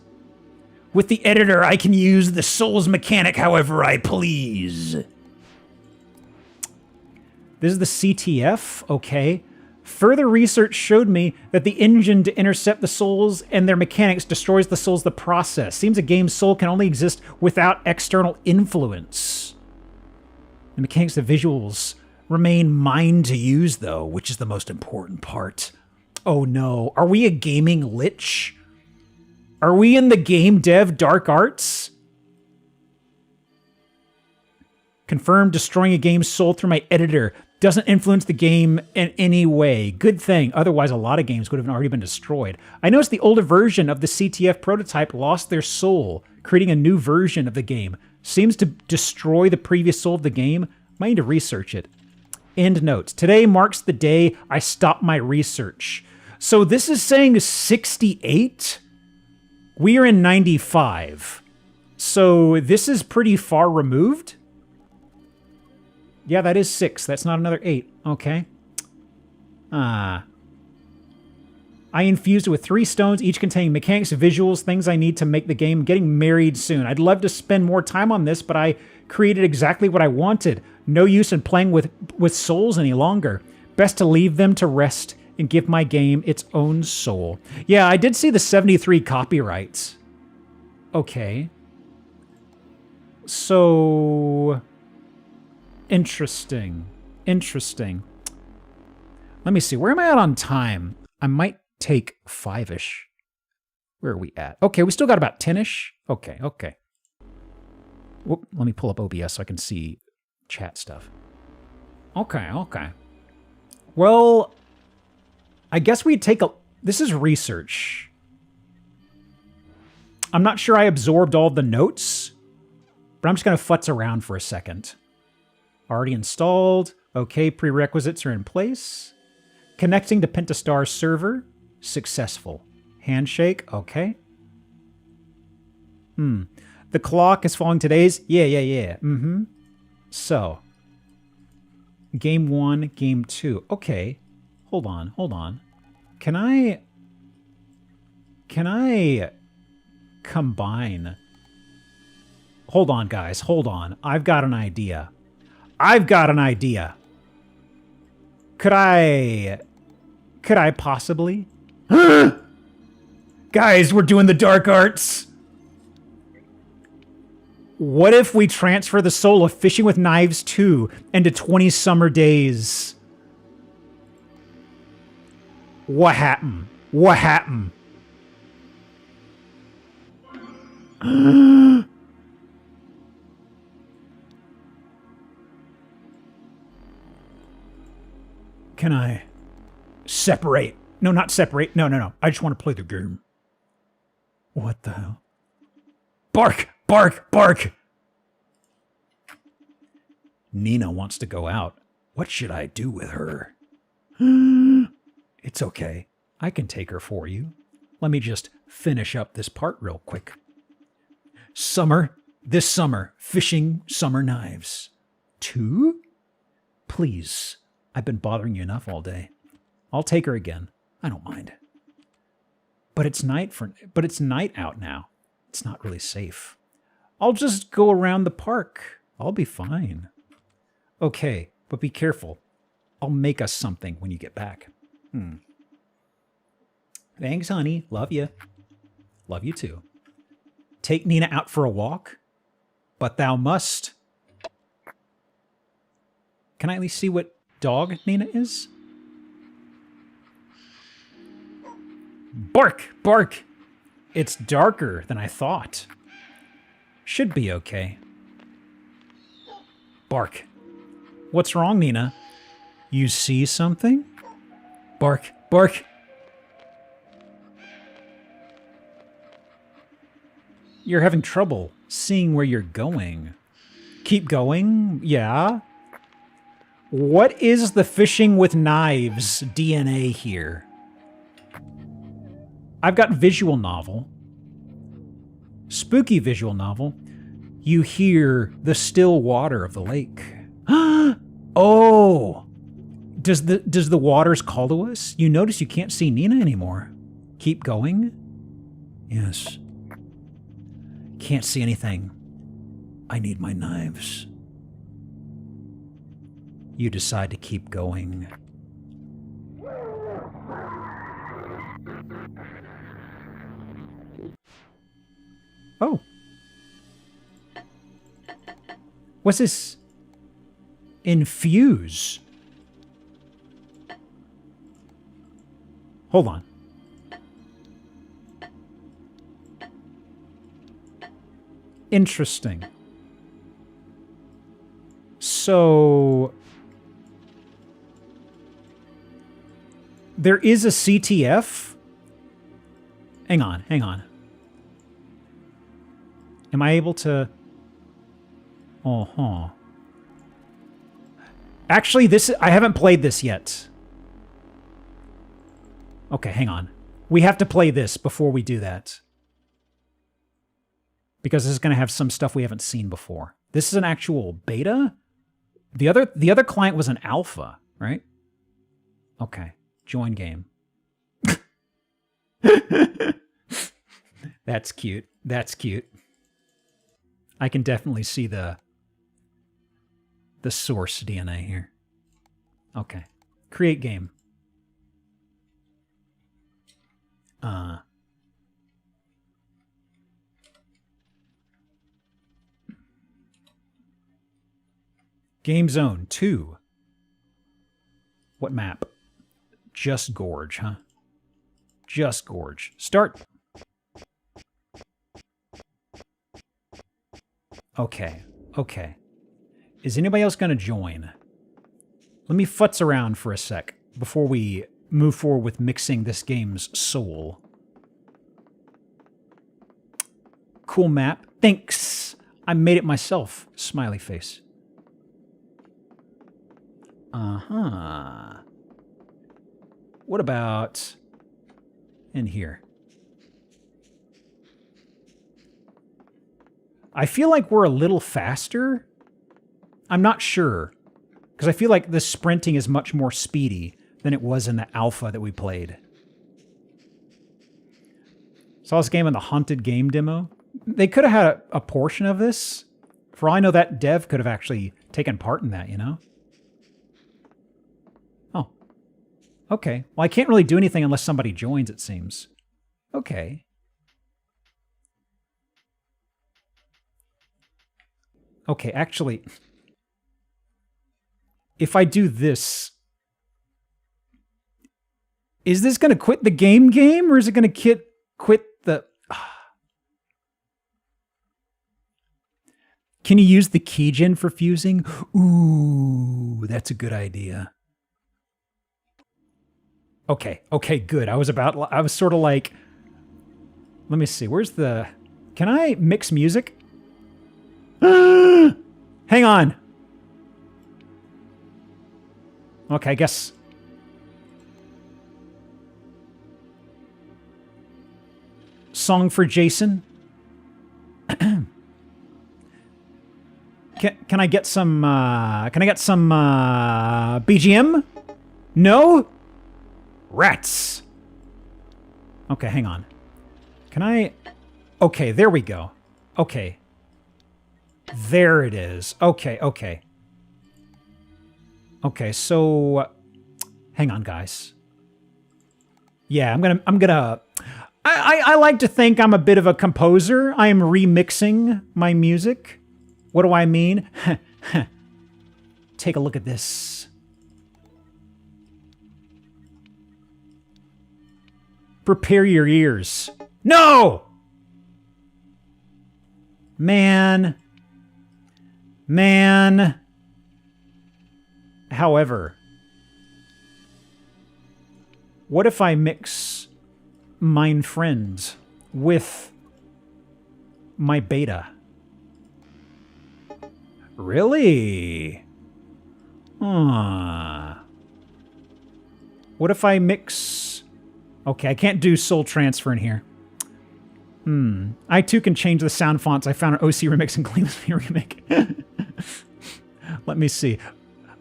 With the editor, I can use the Souls mechanic however I please. This is the CTF, okay. Further research showed me that the engine to intercept the souls and their mechanics destroys the souls the process. Seems a game's soul can only exist without external influence. The mechanics of visuals remain mine to use, though, which is the most important part. Oh no, are we a gaming lich? Are we in the game dev dark arts? Confirmed destroying a game's soul through my editor doesn't influence the game in any way. Good thing, otherwise a lot of games would have already been destroyed. I noticed the older version of the CTF prototype lost their soul, creating a new version of the game. Seems to destroy the previous soul of the game. Might need to research it. End notes. Today marks the day I stopped my research. So this is saying 68? We are in 95. So this is pretty far removed? Yeah, that is 6. That's not another 8. Okay. I infused it with 3 stones, each containing mechanics, visuals, things I need to make the game. Getting married soon. I'd love to spend more time on this, but I created exactly what I wanted. No use in playing with souls any longer. Best to leave them to rest and give my game its own soul. Yeah, I did see the 73 copyrights. Okay. So... Interesting. Interesting. Let me see. Where am I at on time? I might take 5-ish. Where are we at? Okay, we still got about 10-ish. Okay, okay. Whoop, let me pull up OBS so I can see chat stuff. Okay, okay. Well, I guess we'd take a... This is research. I'm not sure I absorbed all the notes, but I'm just going to futz around for a second. Already installed. Okay, prerequisites are in place. Connecting to Pentastar server. Successful. Handshake. Okay. The clock is following today's. Yeah. So. Game 1, game 2. Okay. Hold on. Can I combine? Hold on, guys. Hold on. I've got an idea. Could I possibly? Guys, we're doing the dark arts. What if we transfer the soul of Fishing with Knives 2 into 20 Summer Days? What happened? Can I separate? No, not separate. No. I just want to play the game. What the hell? Bark! Nina wants to go out. What should I do with her? It's okay. I can take her for you. Let me just finish up this part real quick. This summer, Fishing Summer Knives 2? Please. I've been bothering you enough all day. I'll take her again. I don't mind. But it's night out now. It's not really safe. I'll just go around the park. I'll be fine. Okay, but be careful. I'll make us something when you get back. Thanks, honey. Love you. Love you too. Take Nina out for a walk, but thou must. Can I at least see what dog Nina is? Bark! It's darker than I thought. Should be okay. Bark. What's wrong, Nina? You see something? Bark. You're having trouble seeing where you're going. Keep going? Yeah. What is the Fishing with Knives DNA here? I've got visual novel. Spooky visual novel. You hear the still water of the lake. Oh! Does the waters call to us? You notice you can't see Nina anymore. Keep going? Yes. Can't see anything. I need my knives. You decide to keep going. Oh. What's this? Infuse. Hold on. Interesting. So there is a CTF? Hang on, hang on. Am I able to... Uh-huh. Actually, I haven't played this yet. Okay, hang on. We have to play this before we do that. Because this is going to have some stuff we haven't seen before. This is an actual beta? The other client was an alpha, right? Okay. Join game. That's cute. That's cute. I can definitely see the source DNA here. Okay. Create game. Game Zone 2. What map? Just Gorge, huh? Just Gorge. Start. Okay. Okay. Is anybody else going to join? Let me futz around for a sec before we move forward with mixing this game's soul. Cool map. Thanks. I made it myself. Smiley face. Uh-huh. What about in here? I feel like we're a little faster. I'm not sure. Because I feel like the sprinting is much more speedy than it was in the alpha that we played. Saw this game in the Haunted Game demo. They could have had a portion of this. For all I know, that dev could have actually taken part in that, you know? Oh. Okay. Well, I can't really do anything unless somebody joins, it seems. Okay. Okay, actually, if I do this, is this going to quit the game, or is it going to quit the... Can you use the keygen for fusing? Ooh, that's a good idea. Okay, okay, good. I was sort of like, let me see, where's the... Can I mix music? Hang on. Okay, I guess. Song for Jason. Can I get some BGM? No? Rats. Okay, hang on. Can I... Okay, there we go. Okay. There it is. Okay, okay. Okay, so hang on, guys. Yeah, I like to think I'm a bit of a composer. I am remixing my music. What do I mean? Take a look at this. Prepare your ears. No! Man. However, what if I mix Mein Friend with my beta? Really? What if I mix... Okay, I can't do soul transfer in here. I too can change the sound fonts. I found an OC remix and clean this remake. Let me see.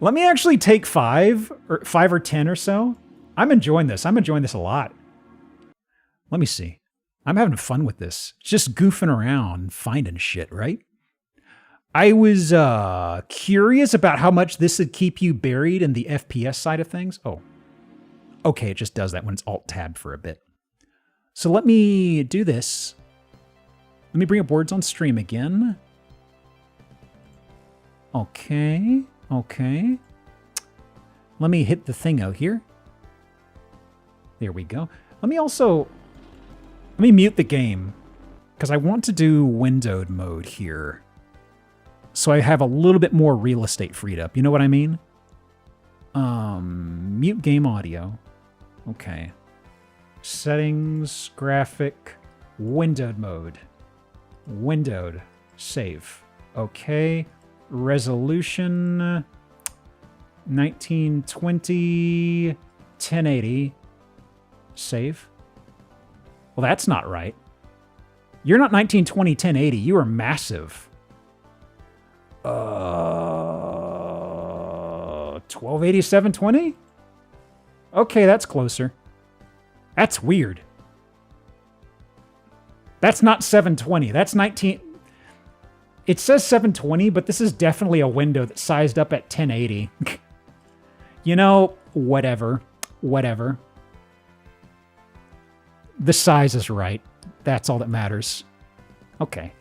Let me actually take 5 or 10 or so. I'm enjoying this. I'm enjoying this a lot. Let me see. I'm having fun with this. Just goofing around, finding shit, right? I was curious about how much this would keep you buried in the FPS side of things. Oh, okay, it just does that when it's Alt-Tab for a bit. So let me do this. Let me bring up words on stream again. Okay, okay. Let me hit the thing out here. There we go. Let me mute the game, because I want to do windowed mode here. So I have a little bit more real estate freed up. You know what I mean? Mute game audio. Okay. Settings, graphic, windowed mode. Windowed. Save. Okay. Resolution 1920 1080. Save. Well, that's not right. You're not 1920 1080. You are massive. 1280 720? Okay, that's closer. That's weird. That's not 720. That's 19... It says 720, but this is definitely a window that's sized up at 1080. You know, whatever. Whatever. The size is right. That's all that matters. Okay.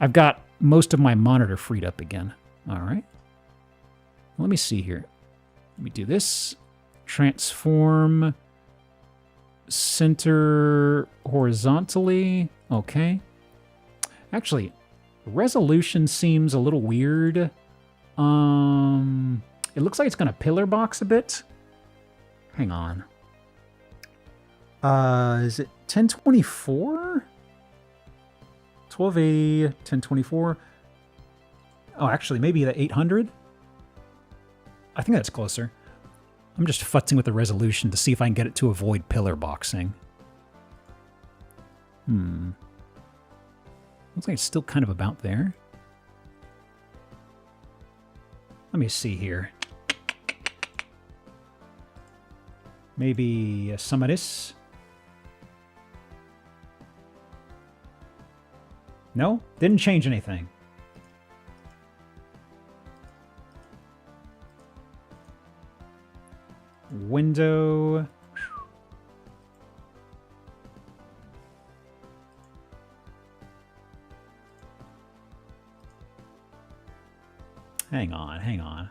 I've got most of my monitor freed up again. All right. Let me see here. Let me do this. Transform. Center horizontally. Okay. Actually, resolution seems a little weird. It looks like it's going to pillar box a bit. Hang on. Is it 1024? 1280, 1024. Oh, actually, maybe the 800? I think that's closer. I'm just futzing with the resolution to see if I can get it to avoid pillar boxing. Looks like it's still kind of about there. Let me see here. Maybe some of this. No? Didn't change anything. Window. Hang on, hang on.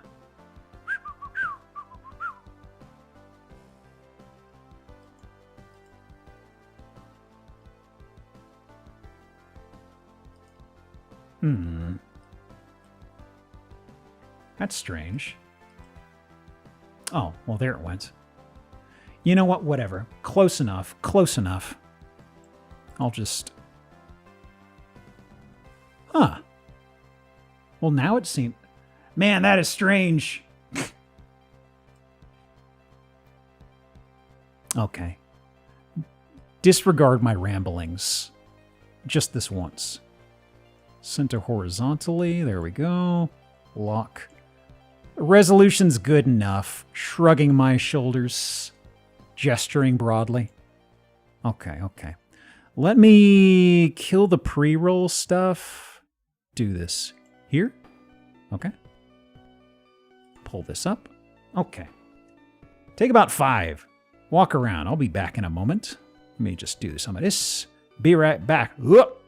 That's strange. Oh, well, there it went. You know what? Whatever. Close enough. Close enough. I'll just... Huh. Well, now it seems... Man, that is strange. Okay. Disregard my ramblings. Just this once. Center horizontally. There we go. Lock. Resolution's good enough. Shrugging my shoulders. Gesturing broadly. Okay, okay. Let me kill the pre-roll stuff. Do this here. Okay. Pull this up. Okay. Take about 5. Walk around. I'll be back in a moment. Let me just do some of this. Be right back. Whoop.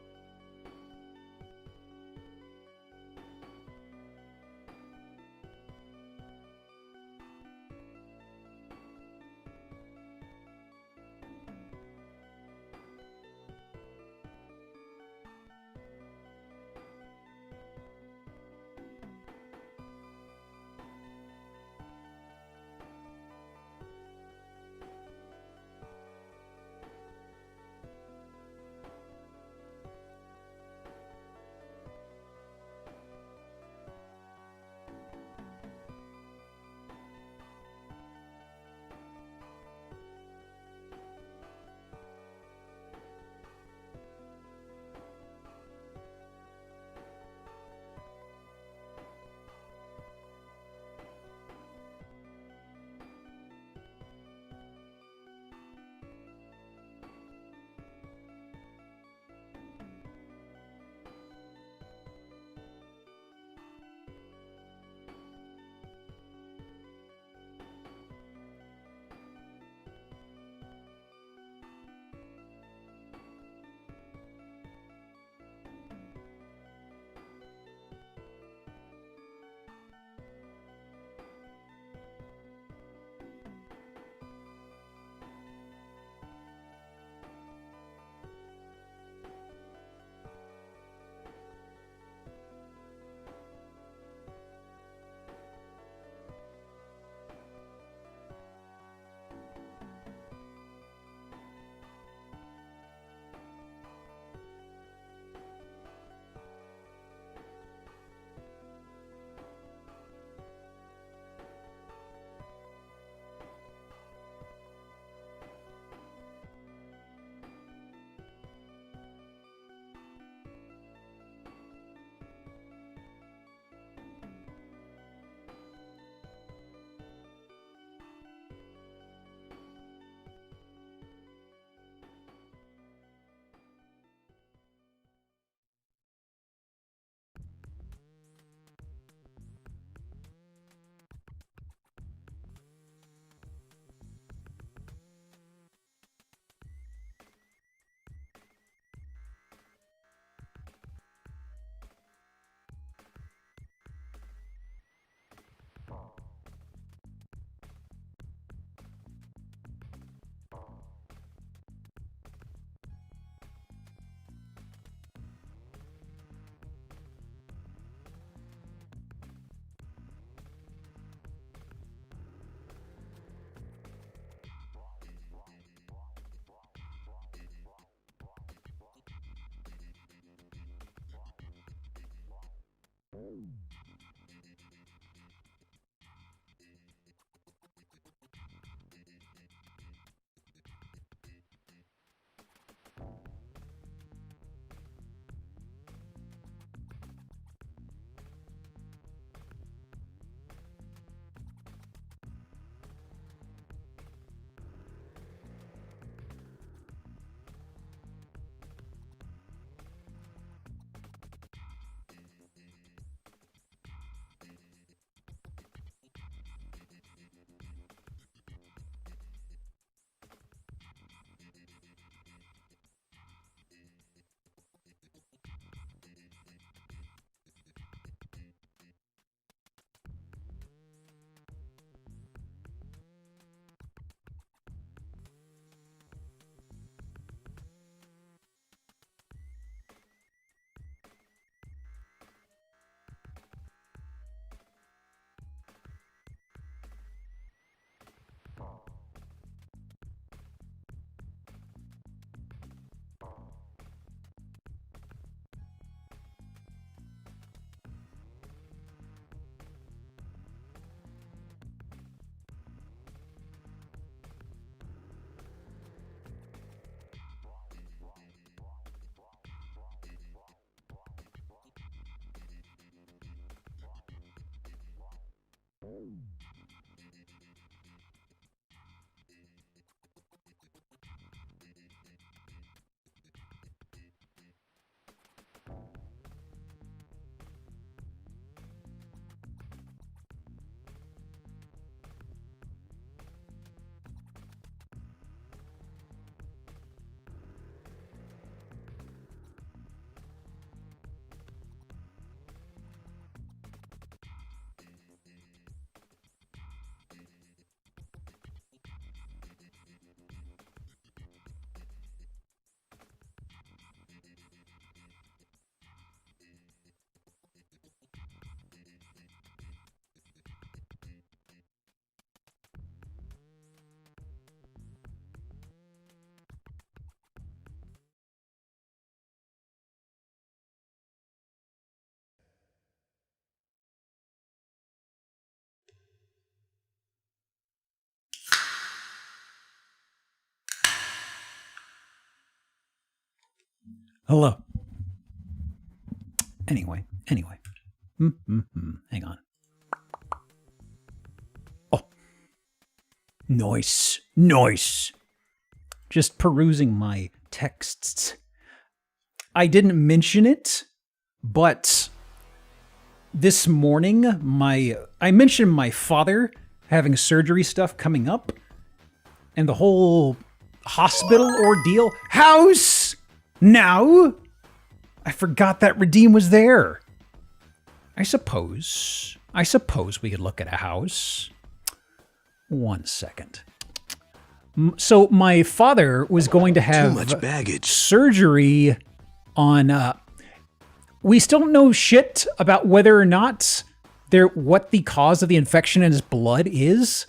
Hello. Anyway. Hang on. Oh. Nice. Just perusing my texts. I didn't mention it, but this morning, I mentioned my father having surgery stuff coming up, and the whole hospital ordeal. House! Now? I forgot that Redeem was there. I suppose we could look at a house. 1 second. So my father was going to have Too much baggage. surgery on, we still don't know shit about whether or not what the cause of the infection in his blood is.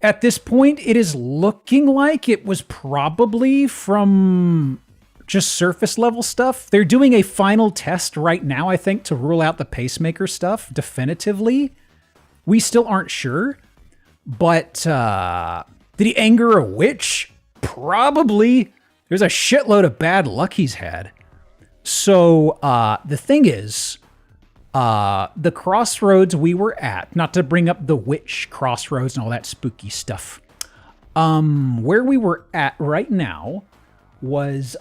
At this point, it is looking like it was probably from just surface level stuff. They're doing a final test right now, I think, to rule out the pacemaker stuff definitively. We still aren't sure. But did he anger a witch? Probably. There's a shitload of bad luck he's had. So the thing is, the crossroads we were at, not to bring up the witch crossroads and all that spooky stuff, where we were at right now was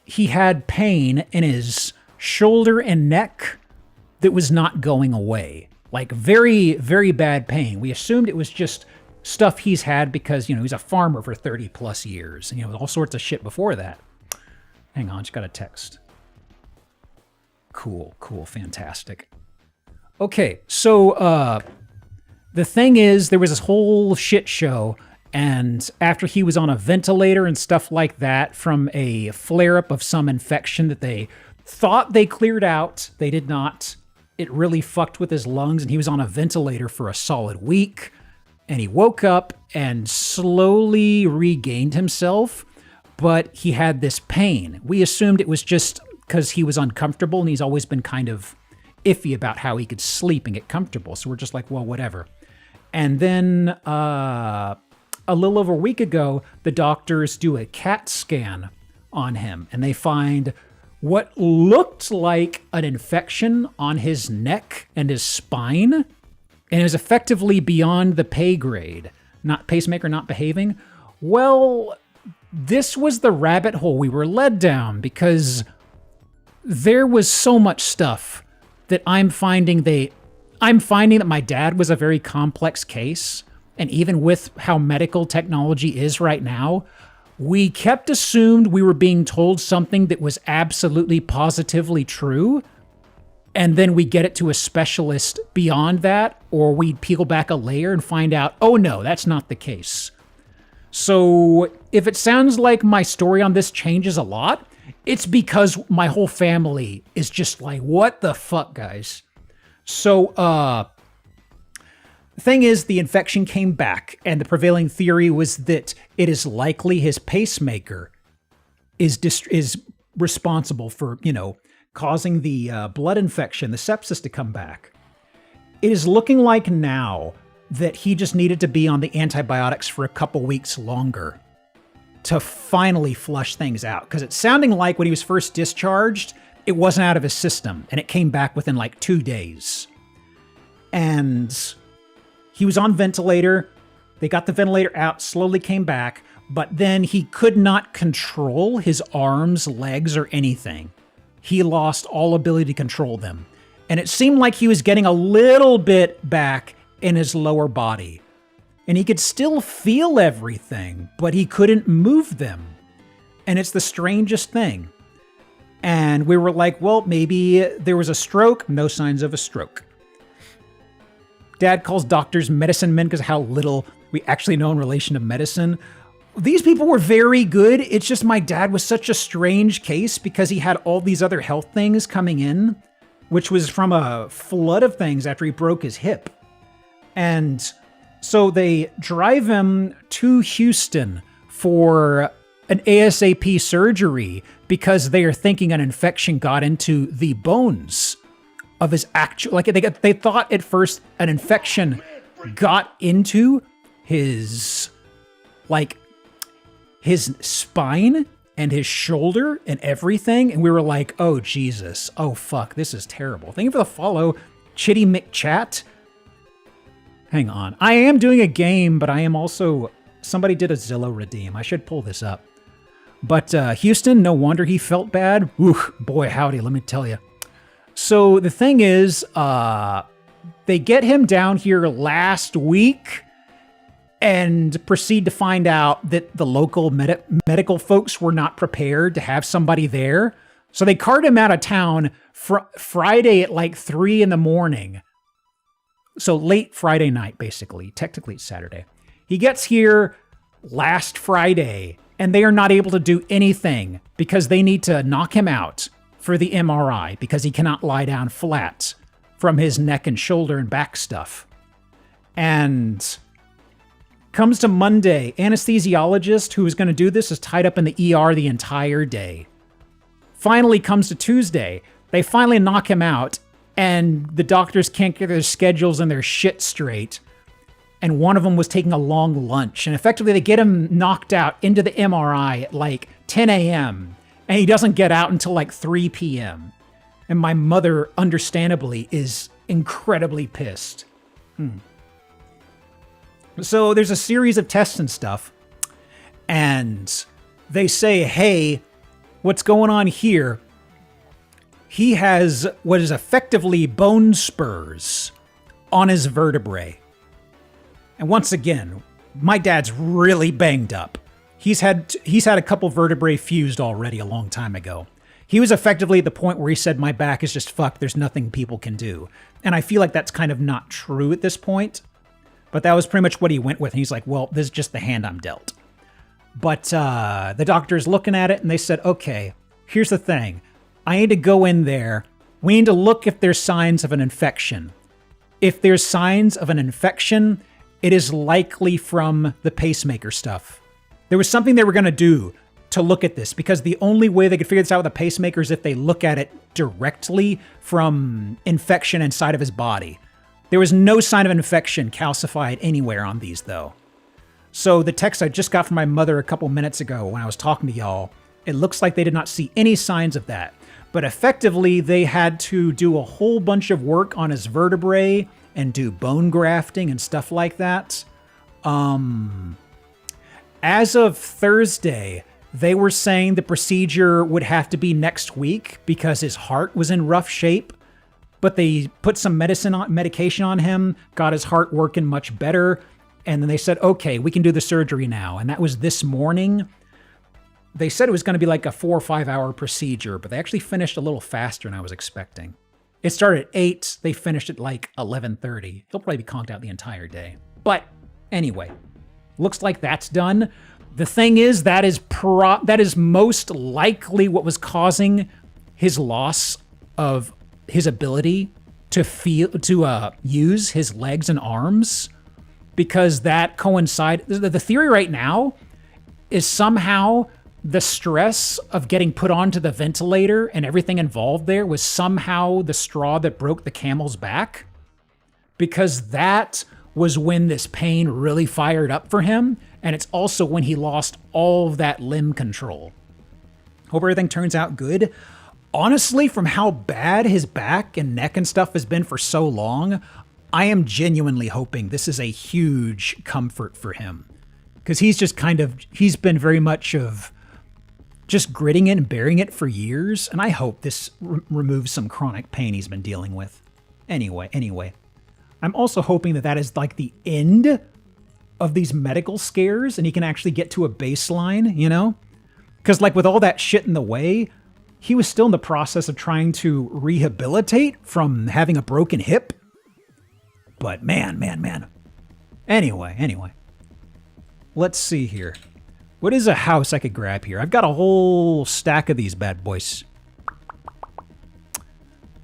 he had pain in his shoulder and neck that was not going away. Like very, very bad pain. We assumed it was just stuff he's had because, he's a farmer for 30 plus years. And, all sorts of shit before that. Hang on, just got a text. Cool, fantastic. Okay, so the thing is, there was this whole shit show, and after he was on a ventilator and stuff like that from a flare-up of some infection that they thought they cleared out, they did not. It really fucked with his lungs, and he was on a ventilator for a solid week, and he woke up and slowly regained himself, but he had this pain. We assumed it was just because he was uncomfortable, and he's always been kind of iffy about how he could sleep and get comfortable. So we're just like, well, whatever. And then a little over a week ago, the doctors do a CAT scan on him, and they find what looked like an infection on his neck and his spine, and it was effectively beyond the pay grade. Not pacemaker not behaving. Well, this was the rabbit hole we were led down, because there was so much stuff that I'm finding that my dad was a very complex case. And even with how medical technology is right now, we kept assumed we were being told something that was absolutely positively true. And then we get it to a specialist beyond that, or we peel back a layer and find out, oh no, that's not the case. So if it sounds like my story on this changes a lot, it's because my whole family is just like, what the fuck, guys? So, the thing is, the infection came back, and the prevailing theory was that it is likely his pacemaker is responsible for, causing the blood infection, the sepsis, to come back. It is looking like now that he just needed to be on the antibiotics for a couple weeks longer to finally flush things out. Because it's sounding like when he was first discharged, it wasn't out of his system, and it came back within like 2 days. And he was on ventilator. They got the ventilator out, slowly came back, but then he could not control his arms, legs, or anything. He lost all ability to control them. And it seemed like he was getting a little bit back in his lower body. And he could still feel everything, but he couldn't move them. And it's the strangest thing. And we were like, well, maybe there was a stroke. No signs of a stroke. Dad calls doctors medicine men because of how little we actually know in relation to medicine. These people were very good. It's just my dad was such a strange case because he had all these other health things coming in, which was from a flood of things after he broke his hip. And so they drive him to Houston for an ASAP surgery because they are thinking an infection got into the bones of his actual, like they thought at first an infection got into his spine and his shoulder and everything. And we were like, oh, Jesus. Oh, fuck. This is terrible. Thank you for the follow, Chitty McChat. Hang on. I am doing a game, but I am also, somebody did a Zillow redeem. I should pull this up. But Houston, no wonder he felt bad. Ooh, boy, howdy, let me tell you. So the thing is, they get him down here last week and proceed to find out that the local medical folks were not prepared to have somebody there. So they cart him out of town Friday at like 3 a.m. So late Friday night, basically. Technically, it's Saturday. He gets here last Friday, and they are not able to do anything because they need to knock him out for the MRI because he cannot lie down flat from his neck and shoulder and back stuff. And comes to Monday, anesthesiologist who is going to do this is tied up in the ER the entire day. Finally comes to Tuesday. They finally knock him out, and the doctors can't get their schedules and their shit straight. And one of them was taking a long lunch. And effectively, they get him knocked out into the MRI at like 10 a.m. And he doesn't get out until like 3 p.m. And my mother, understandably, is incredibly pissed. So there's a series of tests and stuff. And they say, hey, what's going on here? He has what is effectively bone spurs on his vertebrae. And once again, my dad's really banged up. He's had a couple vertebrae fused already a long time ago. He was effectively at the point where he said, my back is just fucked. There's nothing people can do. And I feel like that's kind of not true at this point. But that was pretty much what he went with. And he's like, well, this is just the hand I'm dealt. But the doctor's looking at it and they said, okay, here's the thing. I need to go in there. We need to look if there's signs of an infection. If there's signs of an infection, it is likely from the pacemaker stuff. There was something they were going to do to look at this, because the only way they could figure this out with a pacemaker is if they look at it directly from infection inside of his body. There was no sign of infection calcified anywhere on these, though. So the text I just got from my mother a couple minutes ago when I was talking to y'all, it looks like they did not see any signs of that. But effectively, they had to do a whole bunch of work on his vertebrae and do bone grafting and stuff like that. As of Thursday, they were saying the procedure would have to be next week because his heart was in rough shape. But they put some medication on him, got his heart working much better, and then they said, okay, we can do the surgery now. And that was this morning. They said it was going to be like a 4 or 5 hour procedure, but they actually finished a little faster than I was expecting. It started at 8, they finished at like 11:30. He'll probably be conked out the entire day. But anyway, looks like that's done. The thing is, that is most likely what was causing his loss of his ability to use his legs and arms, because that coincide. The theory right now is somehow the stress of getting put onto the ventilator and everything involved there was somehow the straw that broke the camel's back, because that was when this pain really fired up for him, and it's also when he lost all of that limb control. Hope everything turns out good. Honestly, from how bad his back and neck and stuff has been for so long, I am genuinely hoping this is a huge comfort for him. Because he's been very much of just gritting it and bearing it for years, and I hope this removes some chronic pain he's been dealing with. Anyway. I'm also hoping that is like the end of these medical scares and he can actually get to a baseline, you know? Because like with all that shit in the way, he was still in the process of trying to rehabilitate from having a broken hip. But man. Anyway. Let's see here. What is a house I could grab here? I've got a whole stack of these bad boys.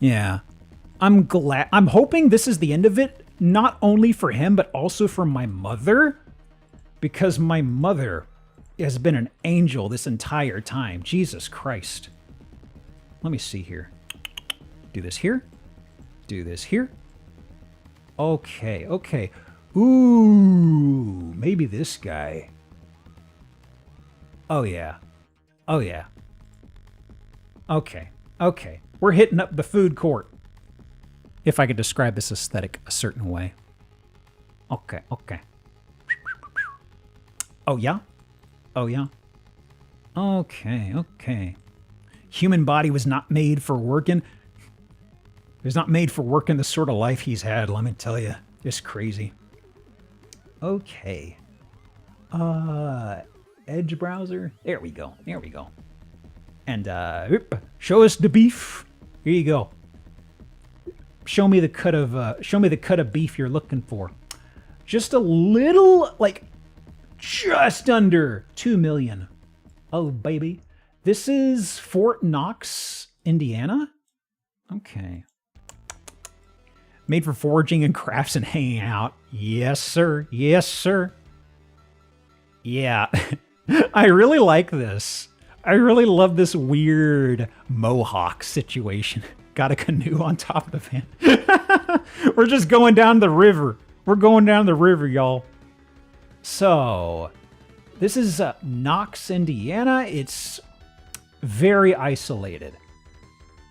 Yeah. I'm hoping this is the end of it, not only for him, but also for my mother. Because my mother has been an angel this entire time. Jesus Christ. Let me see here. Do this here. Do this here. Okay. Ooh, maybe this guy. Oh yeah. Okay. We're hitting up the food court. If I could describe this aesthetic a certain way. Okay. Oh yeah? Okay. Human body was not made for working. It was not made for working the sort of life he's had, let me tell you. It's crazy. Okay. Edge browser. There we go. And show us the beef. Here you go. Show me the cut of beef you're looking for. Just a little, like, just under 2 million. Oh, baby. This is Fort Knox, Indiana? Okay. Made for foraging and crafts and hanging out. Yes, sir. Yeah. I really like this. I really love this weird mohawk situation. Got a canoe on top of the van. We're just going down the river. Y'all. So, this is Knox, Indiana. It's very isolated.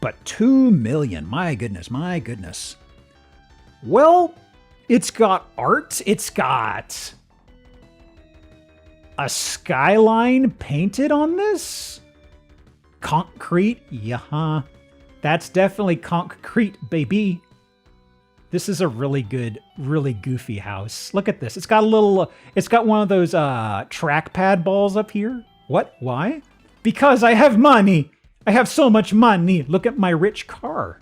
But 2 million. My goodness. Well, it's got art. It's got a skyline painted on this. Concrete. Yeah. That's definitely concrete, baby. This is a really good, really goofy house. Look at this. It's got one of those trackpad balls up here. What? Why? Because I have money. I have so much money. Look at my rich car.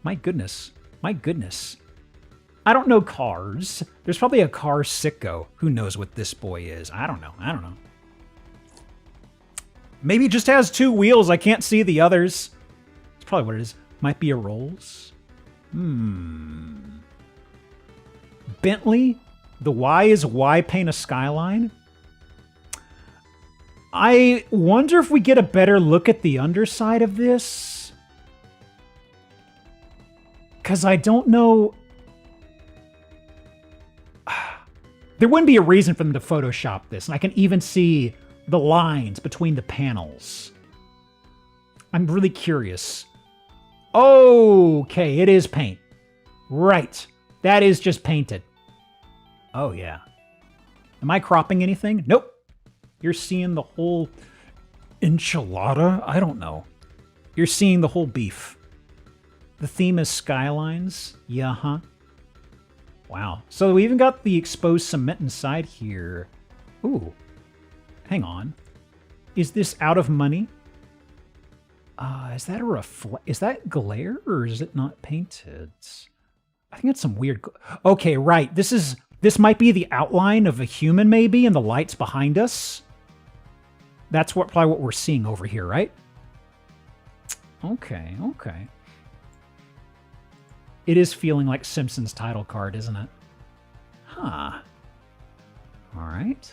My goodness. I don't know cars. There's probably a car sicko who knows what this boy is. I don't know. Maybe it just has 2 wheels. I can't see the others. It's probably what it is. Might be a Rolls. Bentley? The why is why paint a skyline? I wonder if we get a better look at the underside of this. Because I don't know... There wouldn't be a reason for them to Photoshop this, and I can even see the lines between the panels. I'm really curious. Okay, it is paint. Right. That is just painted. Oh, yeah. Am I cropping anything? Nope. You're seeing the whole enchilada? I don't know. You're seeing the whole beef. The theme is skylines. Yeah, huh? Wow. So we even got the exposed cement inside here. Ooh. Hang on. Is this out of money? Is that a is that glare or is it not painted? I think it's some weird... Okay, right. This might be the outline of a human maybe and the lights behind us. That's probably what we're seeing over here, right? Okay, okay. It is feeling like Simpsons title card, isn't it? Huh. All right.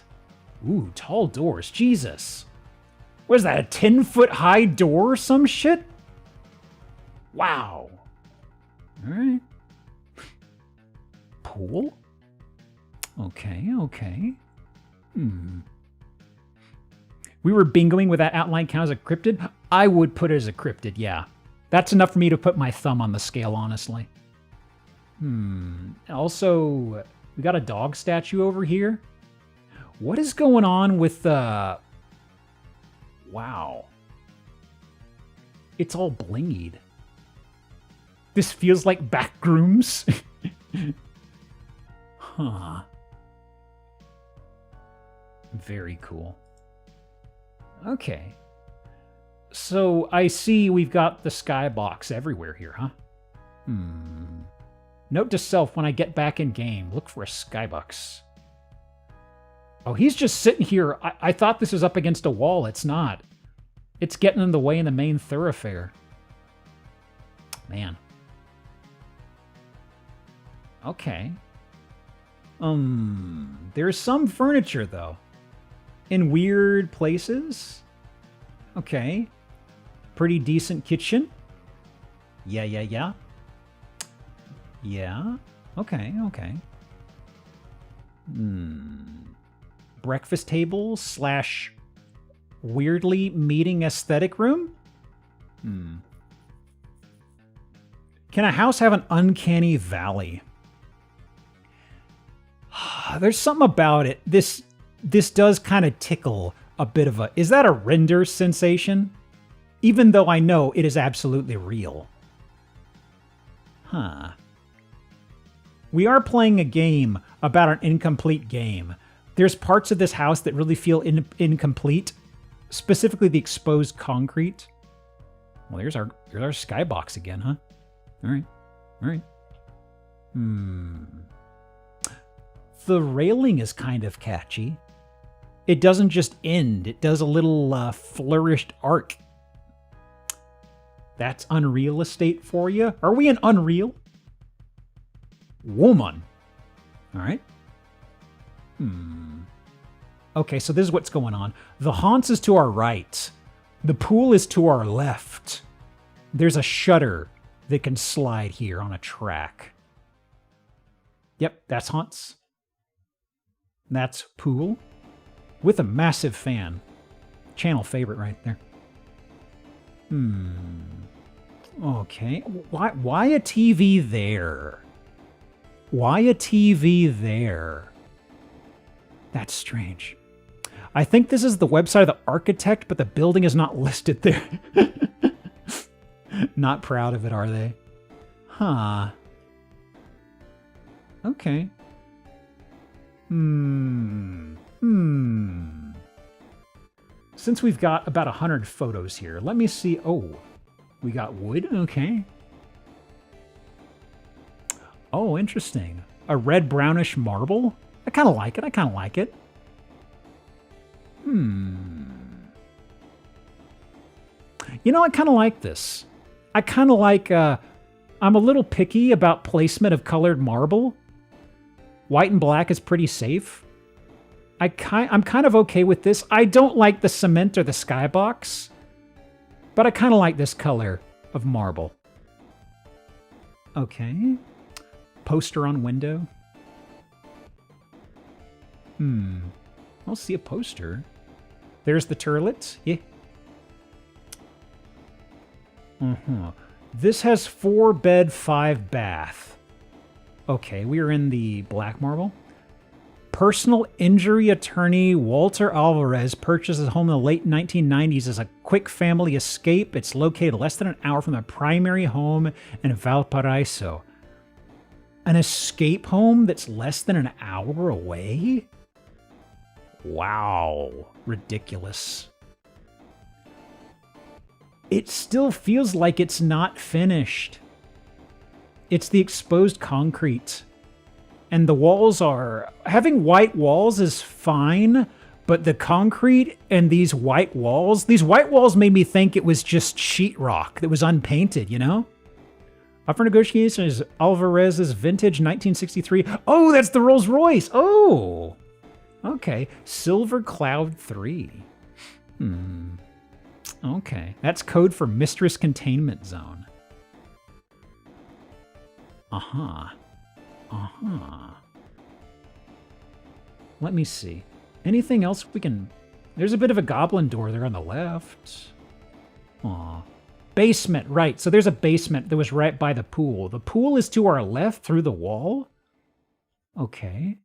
Ooh, tall doors. Jesus. What is that, a 10-foot high door or some shit? Wow. All right. Pool? Okay, okay. We were bingoing with that outline count as a cryptid? I would put it as a cryptid, yeah. That's enough for me to put my thumb on the scale, honestly. Also, we got a dog statue over here. What is going on with the... Wow. It's all blingied. This feels like backrooms. Huh. Very cool. Okay. So I see we've got the skybox everywhere here, huh? Note to self, when I get back in game, look for a skybox. Oh, he's just sitting here. I thought this was up against a wall. It's not. It's getting in the way in the main thoroughfare. Man. Okay. There's some furniture, though. In weird places. Okay. Pretty decent kitchen. Yeah. Yeah. Okay, okay. Breakfast table / weirdly meeting aesthetic room? Can a house have an uncanny valley? There's something about it. This does kind of tickle a bit of a... Is that a render sensation? Even though I know it is absolutely real. Huh. We are playing a game about an incomplete game. There's parts of this house that really feel incomplete. Specifically the exposed concrete. Well, here's our skybox again, huh? All right. All right. The railing is kind of catchy. It doesn't just end. It does a little flourished arc. That's Unreal Estate for you. Are we in Unreal? Woman. All right. Okay, so this is what's going on. The haunts is to our right. The pool is to our left. There's a shutter that can slide here on a track. Yep, that's haunts. That's pool with a massive fan. Channel favorite right there. Okay. Why a TV there? Why a TV there? That's strange. I think this is the website of the architect, but the building is not listed there. Not proud of it, are they? Huh. Okay. Since we've got about 100 photos here, let me see. Oh, we got wood? Okay. Oh, interesting. A red brownish marble? I kind of like it. I kind of like it. You know, I kind of like this. I kind of like, I'm a little picky about placement of colored marble. White and black is pretty safe. I'm kind of okay with this. I don't like the cement or the skybox, but I kind of like this color of marble. Okay. Poster on window. I'll see a poster. There's the turlet. Yeah. This has 4 bed, 5 bath. Okay, we are in the black marble. Personal injury attorney Walter Alvarez purchased his home in the late 1990s as a quick family escape. It's located less than an hour from their primary home in Valparaiso. An escape home that's less than an hour away? Wow. Ridiculous. It still feels like it's not finished. It's the exposed concrete. And the walls are... Having white walls is fine, but the concrete and these white walls made me think it was just sheetrock that was unpainted, you know? Up for negotiation is Alvarez's vintage 1963. Oh, that's the Rolls Royce. Oh, okay. Silver Cloud 3. Okay, that's code for Mistress Containment Zone. Let me see. Anything else we can... There's a bit of a goblin door there on the left. Aw. Basement, right. So there's a basement that was right by the pool. The pool is to our left through the wall. Okay.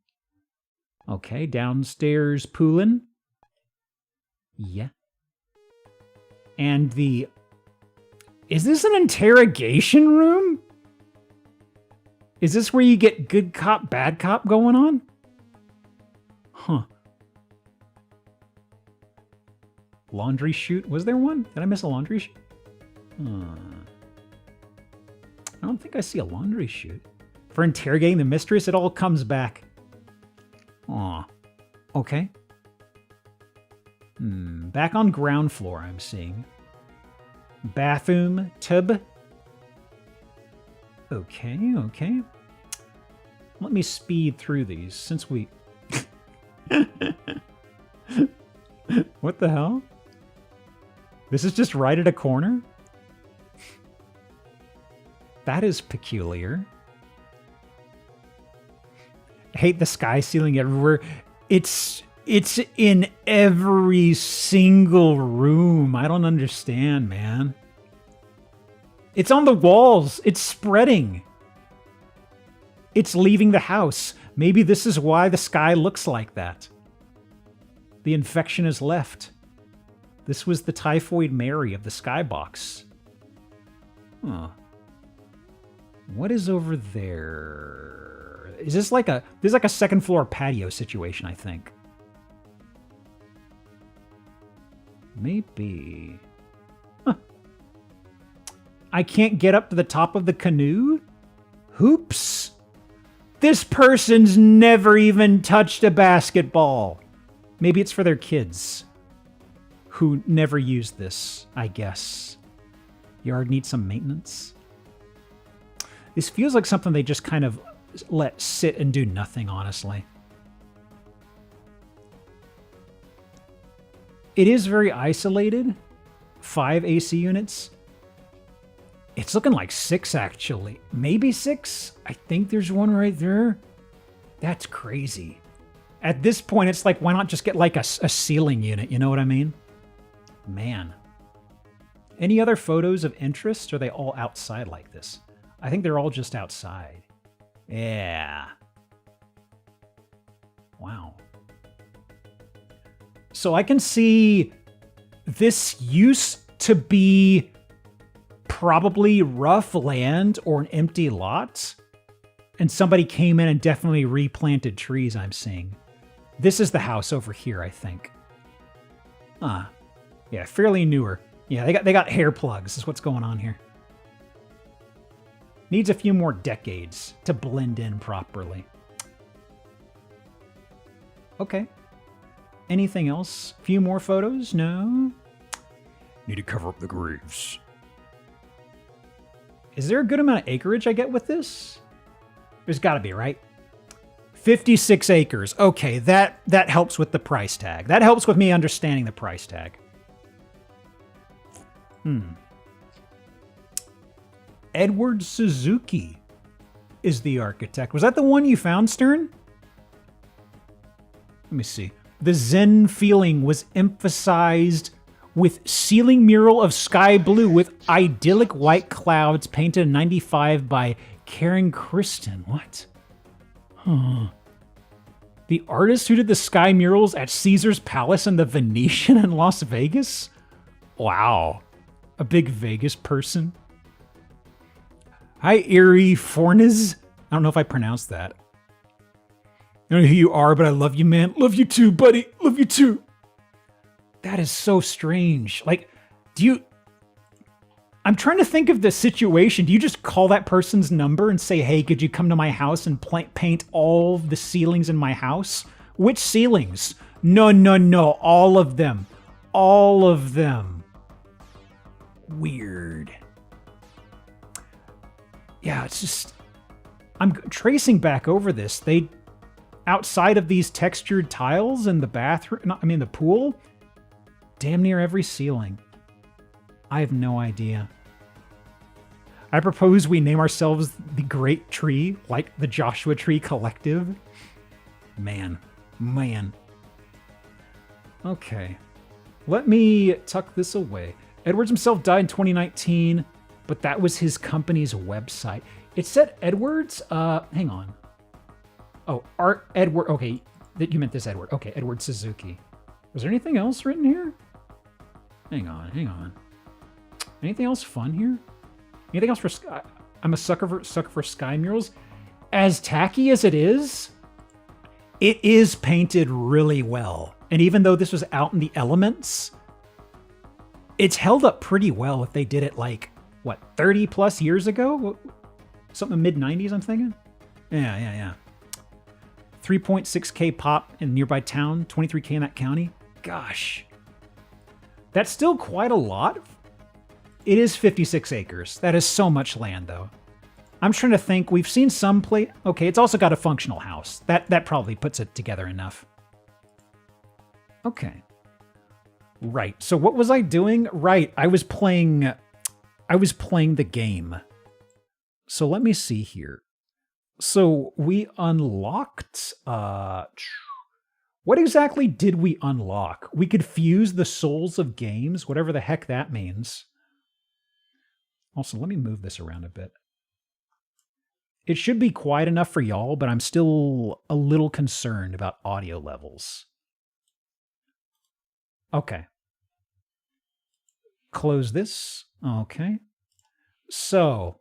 Okay, downstairs poolin'. Yeah. And the... Is this an interrogation room? Is this where you get good cop, bad cop going on? Huh. Laundry chute? Was there one? Did I miss a laundry chute? I don't think I see a laundry chute. For interrogating the mistress, it all comes back. Aw. Okay. Back on ground floor, I'm seeing. Bathroom tub. Okay, okay. Let me speed through these since we... What the hell? This is just right at a corner? That is peculiar. I hate the sky ceiling everywhere. It's in every single room. I don't understand, man. It's on the walls. It's spreading. It's leaving the house. Maybe this is why the sky looks like that. The infection is left. This was the Typhoid Mary of the skybox. Huh. What is over there? Is this like a... This is like a second floor patio situation, I think. Maybe. Huh. I can't get up to the top of the canoe? Hoops. This person's never even touched a basketball. Maybe it's for their kids who never used this, I guess. Yard needs some maintenance. This feels like something they just kind of let sit and do nothing, honestly. It is very isolated. 5 AC units. It's looking like 6, actually. Maybe 6? I think there's one right there. That's crazy. At this point, it's like, why not just get like a ceiling unit? You know what I mean? Man. Any other photos of interest? Or are they all outside like this? I think they're all just outside. Yeah. Wow. So I can see this used to be probably rough land or an empty lot. And somebody came in and definitely replanted trees, I'm seeing. This is the house over here, I think. Yeah, fairly newer. Yeah, they got hair plugs, is what's going on here. Needs a few more decades to blend in properly. Okay. Anything else? Few more photos? No? Need to cover up the graves. Is there a good amount of acreage I get with this? There's got to be, right? 56 acres. Okay, that helps with the price tag. That helps with me understanding the price tag. Edward Suzuki is the architect. Was that the one you found, Stern? Let me see. The Zen feeling was emphasized with ceiling mural of sky blue with idyllic white clouds painted in 95 by Karen Kristen. What? Huh. The artist who did the sky murals at Caesar's Palace and the Venetian in Las Vegas? Wow. A big Vegas person. Hi, Erie Fornes. I don't know if I pronounced that. I don't know who you are, but I love you, man. Love you too, buddy. Love you too. That is so strange. Like, I'm trying to think of the situation. Do you just call that person's number and say, hey, could you come to my house and paint all the ceilings in my house? Which ceilings? No. All of them. All of them. Weird. Yeah, it's just... I'm tracing back over this. They... Outside of these textured tiles in the bathroom... I mean, the pool... Damn near every ceiling. I have no idea. I propose we name ourselves the Great Tree, like the Joshua Tree Collective. Man. Okay. Let me tuck this away. Edwards himself died in 2019, but that was his company's website. It said Edwards, hang on. Oh, Art Edward, okay, you meant this Edward. Okay, Edward Suzuki. Was there anything else written here? Hang on. Anything else fun here? Anything else for sky? I'm a sucker for sky murals. As tacky as it is painted really well. And even though this was out in the elements, it's held up pretty well if they did it like, what, 30 plus years ago? Something mid-90s, I'm thinking? Yeah. 3.6K pop in nearby town, 23K in that county. Gosh. That's still quite a lot. It is 56 acres. That is so much land, though. I'm trying to think. We've seen some play... Okay, it's also got a functional house. That probably puts it together enough. Okay. Right. So what was I doing? Right. I was playing the game. So let me see here. So we unlocked... What exactly did we unlock? We could fuse the souls of games, whatever the heck that means. Also, let me move this around a bit. It should be quiet enough for y'all, but I'm still a little concerned about audio levels. Okay. Close this. Okay. So,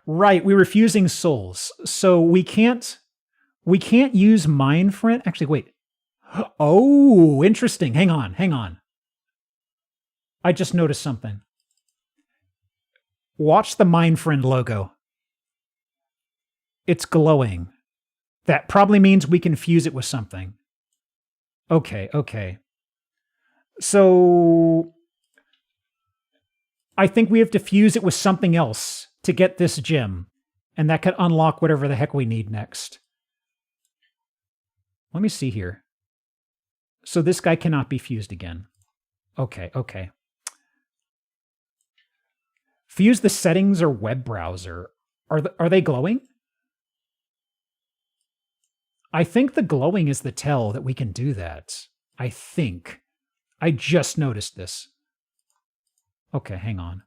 right, we were fusing souls. So we can't use Mind Friend. Actually, wait. Oh, interesting. Hang on. I just noticed something. Watch the Mind Friend logo. It's glowing. That probably means we can fuse it with something. Okay. So I think we have to fuse it with something else to get this gem. And that could unlock whatever the heck we need next. Let me see here. So this guy cannot be fused again. Okay. Fuse the settings or web browser. Are they glowing? I think the glowing is the tell that we can do that. I think. I just noticed this. Okay, hang on.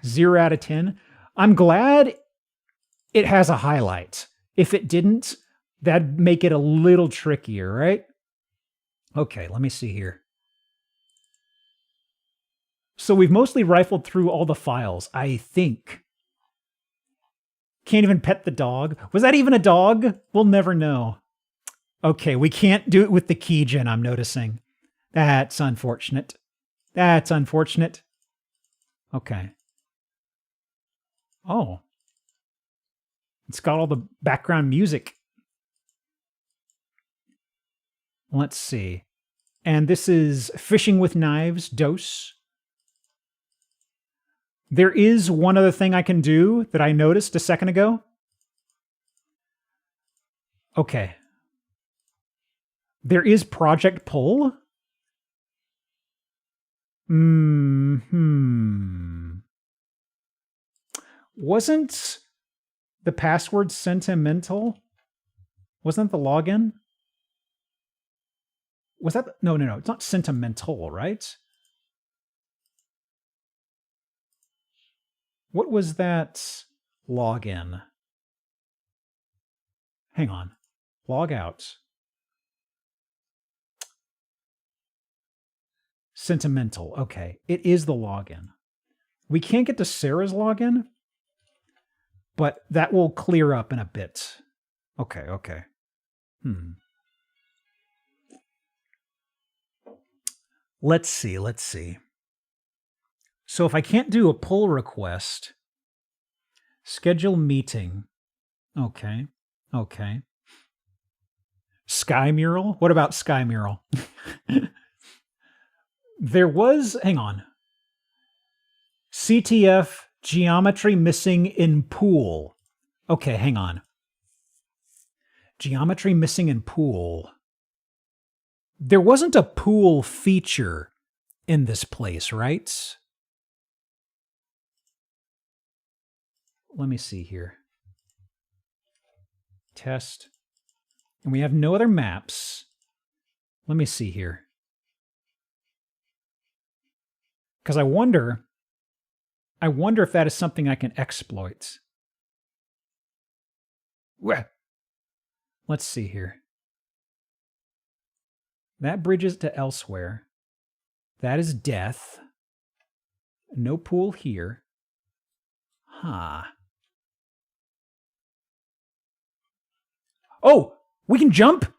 0 out of 10. I'm glad it has a highlight. If it didn't, that'd make it a little trickier, right? Okay, let me see here. So we've mostly rifled through all the files, I think. Can't even pet the dog. Was that even a dog? We'll never know. Okay, we can't do it with the keygen, I'm noticing. That's unfortunate. Okay. Oh. It's got all the background music. Let's see. And this is Fishing with Knives, Dose. There is one other thing I can do that I noticed a second ago. Okay. There is Project Pull. Wasn't the password sentimental? Wasn't the login? Was that... No. It's not sentimental, right? What was that login? Hang on. Log out. Sentimental. Okay. It is the login. We can't get to Sarah's login, but that will clear up in a bit. Okay. Let's see. So if I can't do a pull request, schedule meeting. Okay. Sky Mural? What about Sky Mural? There was, hang on. CTF geometry missing in pool. Okay, hang on. Geometry missing in pool. There wasn't a pool feature in this place, right? Let me see here. Test. And we have no other maps. Let me see here. Because I wonder if that is something I can exploit. Let's see here. That bridges to elsewhere. That is death. No pool here. Huh. Oh, we can jump?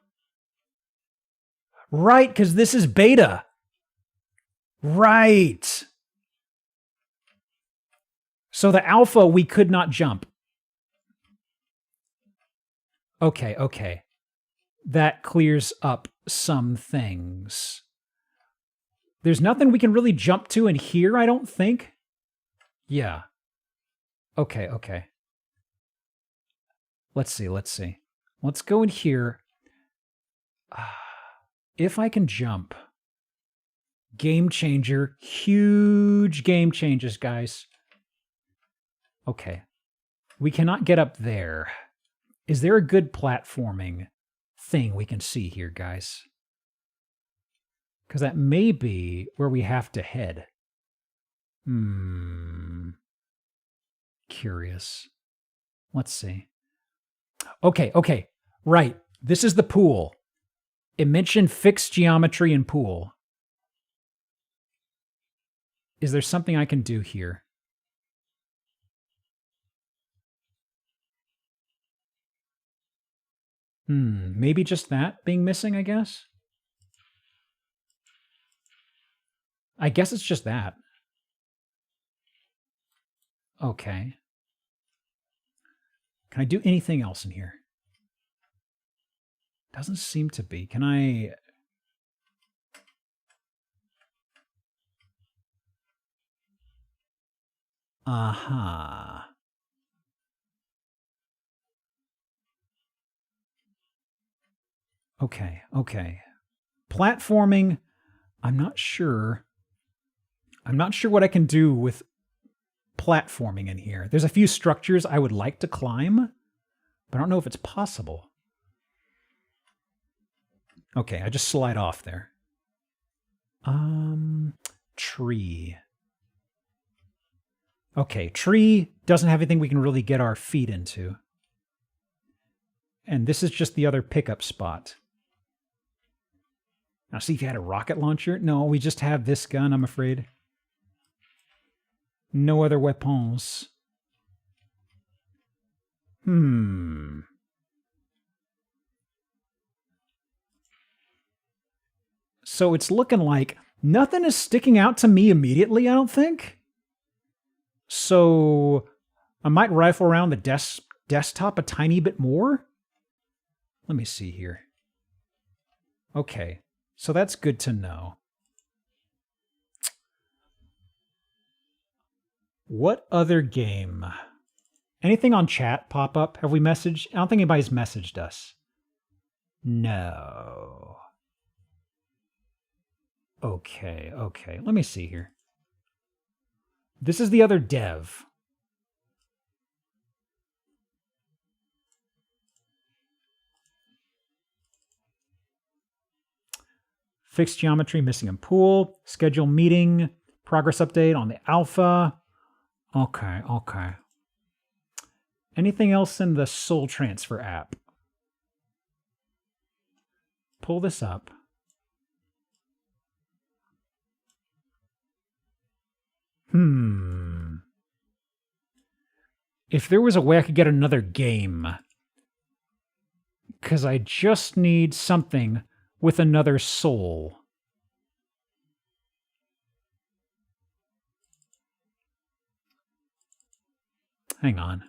Right, because this is beta. Right. So the alpha, we could not jump. Okay. That clears up some things. There's nothing we can really jump to in here, I don't think. Yeah. Okay. Let's see. Let's go in here. If I can jump. Game changer. Huge game changes, guys. Okay. We cannot get up there. Is there a good platforming thing we can see here, guys? Because that may be where we have to head. Curious. Let's see. Okay. Right. This is the pool. It mentioned fixed geometry and pool. Is there something I can do here? Maybe just that being missing, I guess? I guess it's just that. Okay. Can I do anything else in here? Doesn't seem to be. Can I... Aha. Okay. Platforming, I'm not sure. I'm not sure what I can do with platforming in here. There's a few structures I would like to climb, but I don't know if it's possible. Okay, I just slide off there. Tree. Okay, tree doesn't have anything we can really get our feet into. And this is just the other pickup spot. Now, see if you had a rocket launcher. No, we just have this gun, I'm afraid. No other weapons. So it's looking like nothing is sticking out to me immediately, I don't think. So I might rifle around the desktop a tiny bit more. Let me see here. Okay, so that's good to know. What other game? Anything on chat pop up? Have we messaged? I don't think anybody's messaged us. No. Okay. Let me see here. This is the other dev. Fixed geometry, missing in pool. Schedule meeting. Progress update on the alpha. Okay. Anything else in the Soul Transfer app? Pull this up. If there was a way I could get another game, because I just need something with another soul. Hang on.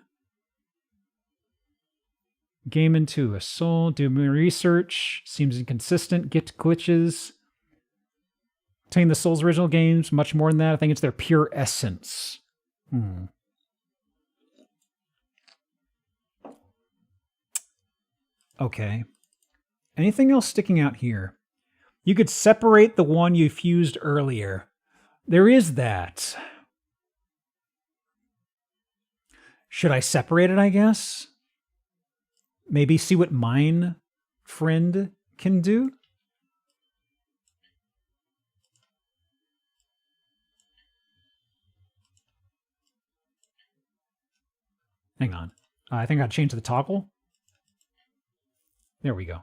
Game into a soul, do more research, seems inconsistent, get glitches. Obtain the Souls original games, much more than that. I think it's their pure essence. Okay. Anything else sticking out here? You could separate the one you fused earlier. There is that. Should I separate it, I guess? Maybe see what mine friend can do? Hang on. I think I changed the toggle. There we go.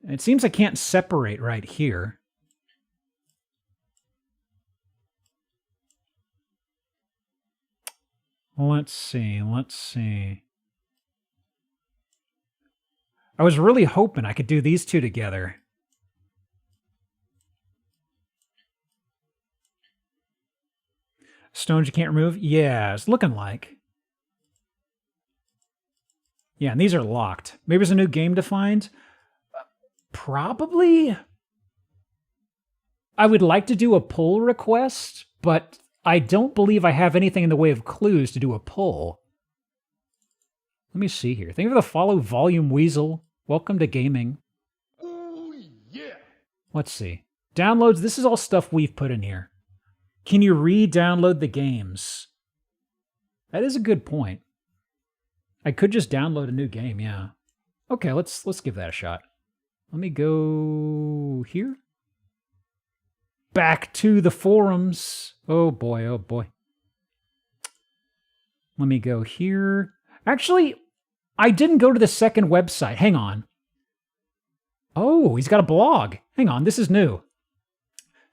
It seems I can't separate right here. Let's see. I was really hoping I could do these two together. Stones you can't remove? Yeah, it's looking like. Yeah, and these are locked. Maybe there's a new game defined? Probably. I would like to do a pull request, but I don't believe I have anything in the way of clues to do a pull. Let me see here. Thank you for the follow, Volume Weasel. Welcome to gaming. Oh, yeah. Let's see. Downloads, this is all stuff we've put in here. Can you re-download the games? That is a good point. I could just download a new game, yeah. Okay, let's give that a shot. Let me go here. Back to the forums. Oh boy. Let me go here. Actually, I didn't go to the second website. Hang on. Oh, he's got a blog. Hang on, this is new.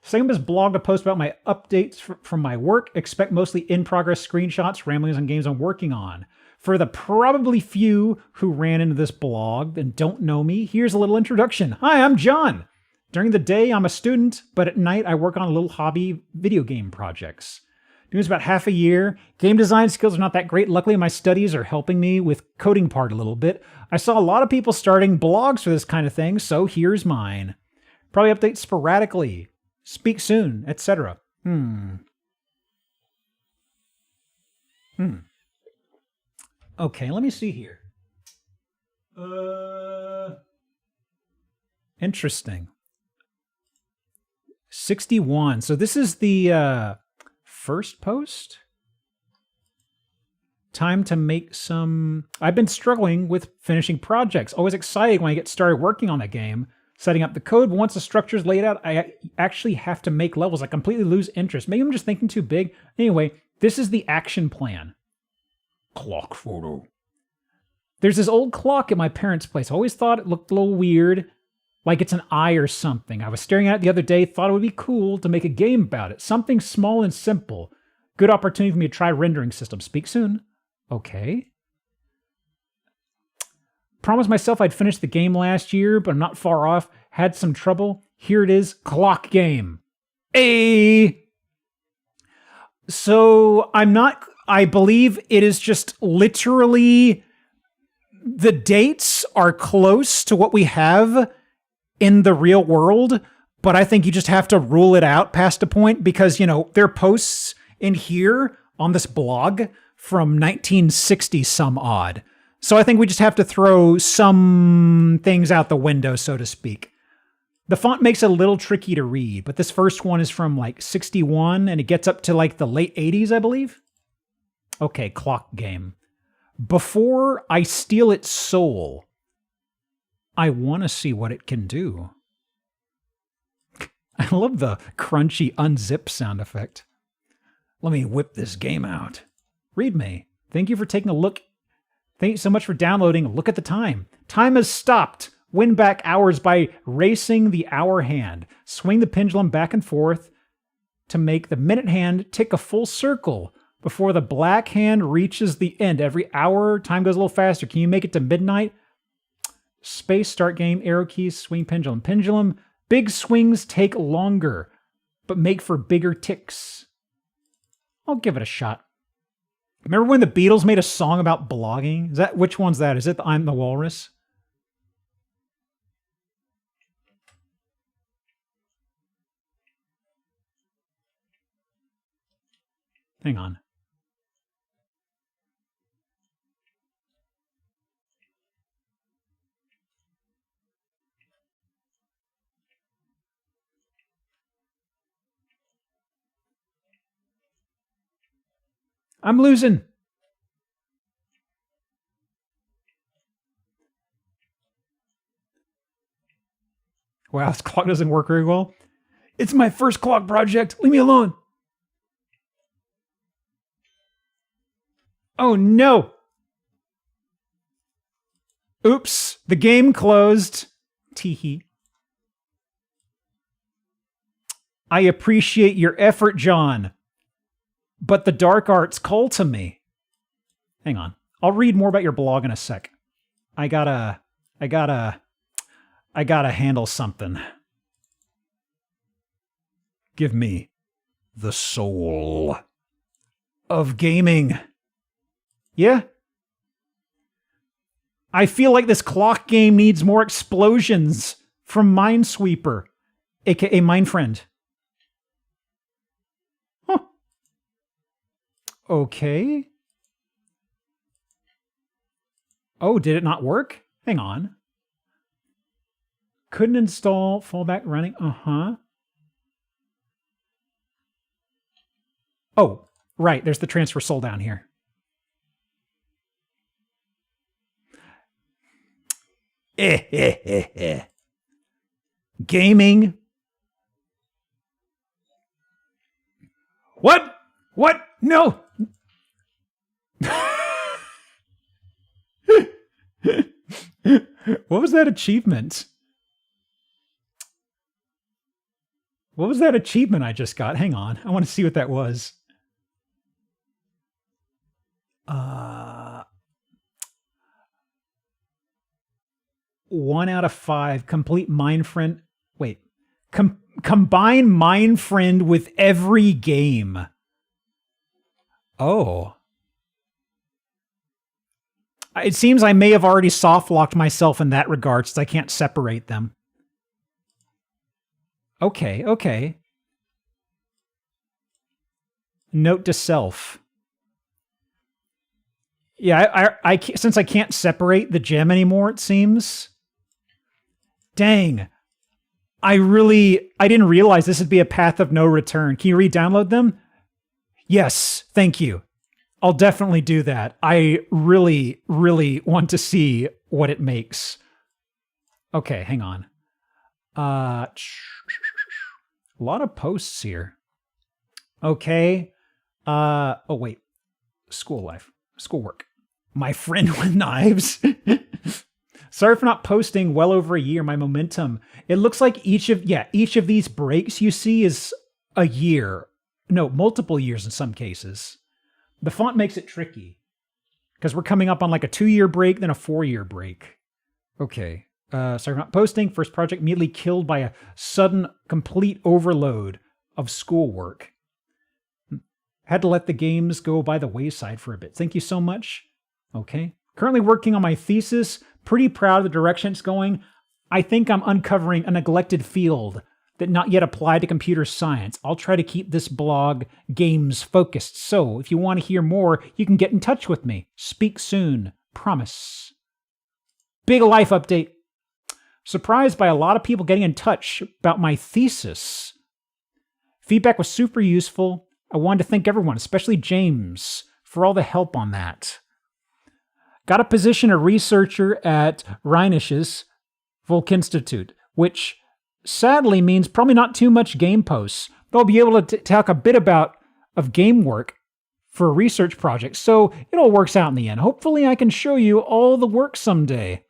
Second is blog to post about my updates from my work. Expect mostly in-progress screenshots, ramblings on games I'm working on. For the probably few who ran into this blog and don't know me, here's a little introduction. Hi, I'm John. During the day, I'm a student, but at night, I work on little hobby video game projects. Doing this about half a year. Game design skills are not that great. Luckily, my studies are helping me with coding part a little bit. I saw a lot of people starting blogs for this kind of thing, so here's mine. Probably update sporadically. Speak soon, etc. Okay, let me see here. Interesting. 61. So this is the first post? Time to make some... I've been struggling with finishing projects. Always exciting when I get started working on a game. Setting up the code, but once the structure's laid out, I actually have to make levels. I completely lose interest. Maybe I'm just thinking too big. Anyway, this is the action plan. Clock photo. There's this old clock at my parents' place. I always thought it looked a little weird, like it's an eye or something. I was staring at it the other day, thought it would be cool to make a game about it. Something small and simple. Good opportunity for me to try rendering system. Speak soon. Okay. Promised myself I'd finish the game last year, but I'm not far off. Had some trouble. Here it is. Clock game. So I believe it is just literally the dates are close to what we have in the real world, but I think you just have to rule it out past a point because, you know, there are posts in here on this blog from 1960 some odd. So I think we just have to throw some things out the window, so to speak. The font makes it a little tricky to read, but this first one is from like 61 and it gets up to like the late 80s, I believe. Okay, clock game. Before I steal its soul, I want to see what it can do. I love the crunchy unzip sound effect. Let me whip this game out. Read me. Thank you for taking a look. Thank you so much for downloading. Look at the time. Time has stopped. Win back hours by racing the hour hand. Swing the pendulum back and forth to make the minute hand tick a full circle before the black hand reaches the end. Every hour, time goes a little faster. Can you make it to midnight? Space, start game, arrow keys, swing pendulum. Pendulum, big swings take longer, but make for bigger ticks. I'll give it a shot. Remember when the Beatles made a song about blogging? Is that, which one's that? Is it the I'm the Walrus? Hang on. I'm losing. Wow, this clock doesn't work very well. It's my first clock project. Leave me alone. Oh no. Oops, the game closed. Teehee. I appreciate your effort, John, but the dark arts call to me. Hang on. I'll read more about your blog in a sec. I gotta handle something. Give me the soul of gaming. Yeah? I feel like this clock game needs more explosions from Minesweeper, aka Mindfriend. Huh. Okay. Oh, did it not work? Hang on. Couldn't install fallback running. Uh-huh. Oh, right. There's the transfer soul down here. Gaming. What? What? No. What was that achievement? What was that achievement I just got? Hang on. I want to see what that was. 1 out of 5. Complete Mindfriend. Wait. Combine Mindfriend with every game. Oh. It seems I may have already soft-locked myself in that regard since I can't separate them. Okay, okay. Note to self. Yeah, I since I can't separate the gem anymore, it seems. Dang. I didn't realize this would be a path of no return. Can you re-download them? Yes, thank you. I'll definitely do that. I really, really want to see what it makes. Okay, hang on. A lot of posts here. Okay. Oh wait. School life. Schoolwork. My friend with knives. Sorry for not posting well over a year. My momentum. It looks like each of these breaks you see is a year. No, multiple years in some cases. The font makes it tricky because we're coming up on like a 2-year break, then a 4-year break. Okay. Sorry for not posting. First project immediately killed by a sudden complete overload of schoolwork. Had to let the games go by the wayside for a bit. Thank you so much. Okay. Currently working on my thesis. Pretty proud of the direction it's going. I think I'm uncovering a neglected field that not yet apply to computer science. I'll try to keep this blog games focused. So if you want to hear more, you can get in touch with me. Speak soon. Promise. Big life update. Surprised by a lot of people getting in touch about my thesis. Feedback was super useful. I wanted to thank everyone, especially James, for all the help on that. Got a position as researcher at Rheinischen Volkinstitute, which sadly means probably not too much game posts, but I'll be able to talk a bit of game work for a research project, so it all works out in the end. Hopefully I can show you all the work someday.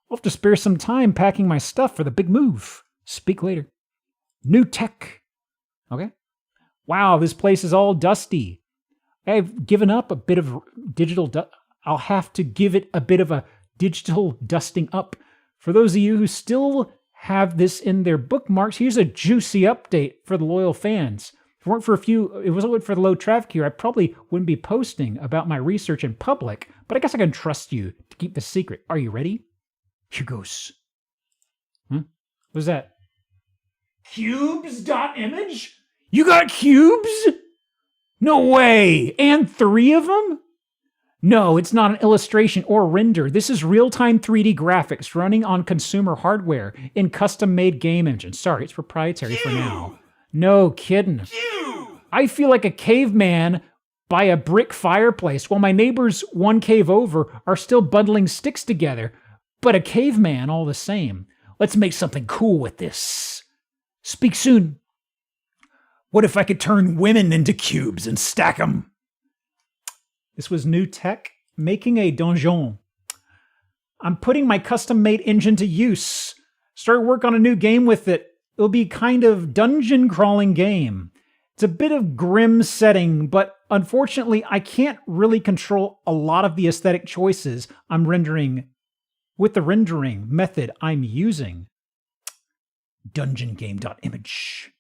I'll have to spare some time packing my stuff for the big move. Speak later. New tech. Okay. Wow, this place is all dusty. I've given up a bit of digital I'll have to give it a bit of a digital dusting up. For those of you who still have this in their bookmarks, here's a juicy update for the loyal fans. If it weren't for the low traffic here, I probably wouldn't be posting about my research in public, but I guess I can trust you to keep the secret. Are you ready? Here goes. What's that? Cubes.image? You got cubes? No way! And 3 of them? No, it's not an illustration or render. This is real-time 3D graphics running on consumer hardware in custom-made game engines. Sorry, it's proprietary for now. No kidding. I feel like a caveman by a brick fireplace while my neighbors one cave over are still bundling sticks together, but a caveman all the same. Let's make something cool with this. Speak soon. What if I could turn women into cubes and stack them? This was new tech, making a donjon. I'm putting my custom-made engine to use. Started work on a new game with it. It'll be kind of dungeon crawling game. It's a bit of grim setting, but unfortunately I can't really control a lot of the aesthetic choices I'm rendering with the rendering method I'm using. Dungeongame.image.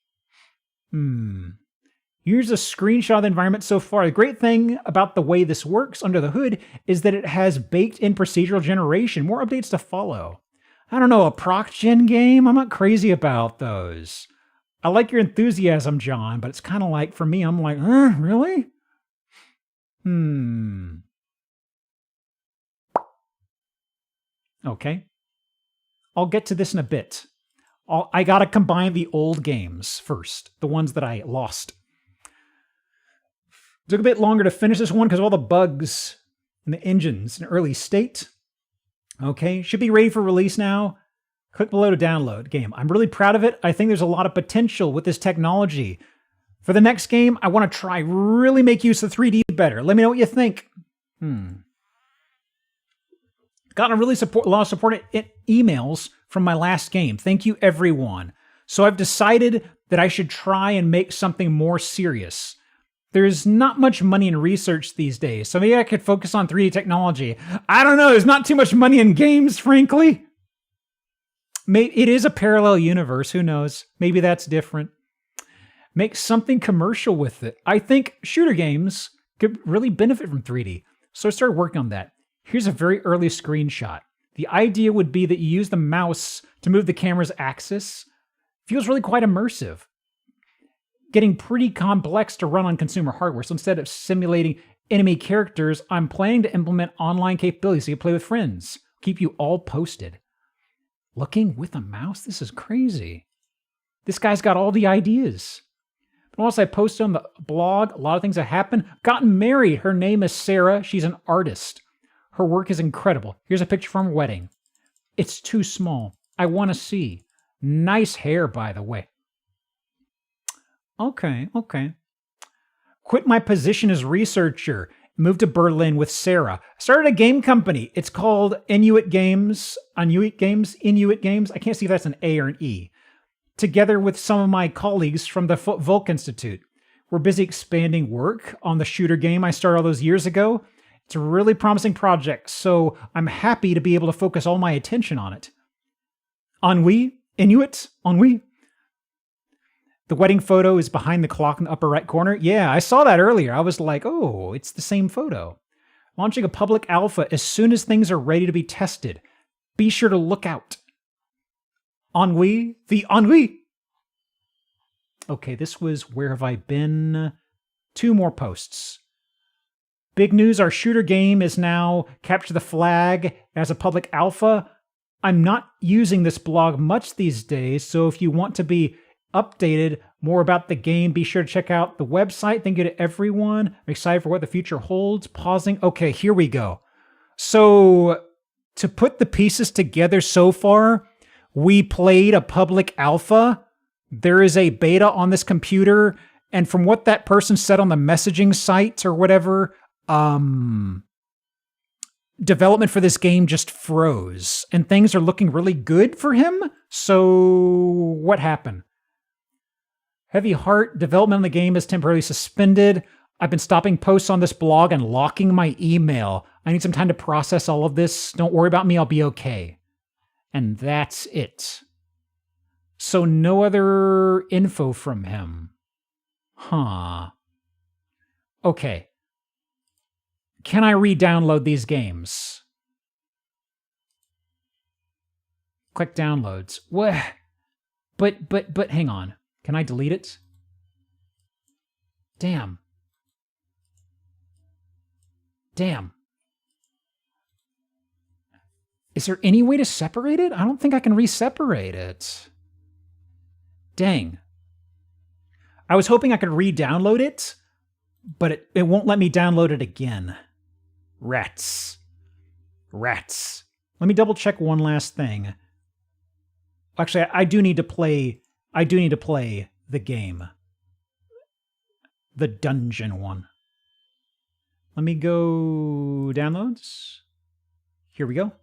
Here's a screenshot of the environment so far. The great thing about the way this works under the hood is that it has baked-in procedural generation. More updates to follow. I don't know, a proc-gen game? I'm not crazy about those. I like your enthusiasm, John, but it's kind of like, for me, I'm like, really? Okay. I'll get to this in a bit. I gotta combine the old games first, the ones that I lost. Took a bit longer to finish this one because of all the bugs in the engines in early state. Okay, should be ready for release now. Click below to download game. I'm really proud of it. I think there's a lot of potential with this technology. For the next game, I want to try really make use of 3D better. Let me know what you think. Gotten a really lot of support emails from my last game. Thank you, everyone. So I've decided that I should try and make something more serious. There's not much money in research these days, so maybe I could focus on 3D technology. I don't know, there's not too much money in games, frankly. It is a parallel universe, who knows? Maybe that's different. Make something commercial with it. I think shooter games could really benefit from 3D, so I started working on that. Here's a very early screenshot. The idea would be that you use the mouse to move the camera's axis. Feels really quite immersive. Getting pretty complex to run on consumer hardware, so instead of simulating enemy characters, I'm planning to implement online capabilities so you can play with friends. Keep you all posted. Looking with a mouse? This is crazy. This guy's got all the ideas. But once I posted on the blog, a lot of things have happened. Gotten married. Her name is Sarah. She's an artist. Her work is incredible. Here's a picture from her wedding. It's too small. I want to see. Nice hair, by the way. Okay. Quit my position as researcher. Moved to Berlin with Sarah. Started a game company. It's called Inuit Games. Inuit Games? I can't see if that's an A or an E. Together with some of my colleagues from the Volk Institute. We're busy expanding work on the shooter game I started all those years ago. It's a really promising project, so I'm happy to be able to focus all my attention on it. Ennui? Inuit? Ennui? The wedding photo is behind the clock in the upper right corner. Yeah, I saw that earlier. I was like, oh, it's the same photo. Launching a public alpha as soon as things are ready to be tested. Be sure to look out. Ennui? The ennui? Okay, this was Where Have I Been? 2 more posts. Big news, our shooter game is now Capture the Flag as a public alpha. I'm not using this blog much these days, so if you want to be updated more about the game, be sure to check out the website. Thank you to everyone. I'm excited for what the future holds. Pausing. Okay, here we go. So, to put the pieces together so far, we played a public alpha. There is a beta on this computer, and from what that person said on the messaging site or whatever, development for this game just froze, and things are looking really good for him. So, what happened? Heavy Heart, development on the game is temporarily suspended. I've been stopping posts on this blog and locking my email. I need some time to process all of this. Don't worry about me, I'll be okay. And that's it. So no other info from him. Huh. Okay. Can I re-download these games? Click downloads. What? But hang on. Can I delete it? Damn. Is there any way to separate it? I don't think I can re-separate it. Dang. I was hoping I could re-download it, but it won't let me download it again. Rats. Let me double check one last thing. Actually, I do need to play the game. The dungeon one. Let me go downloads. Here we go.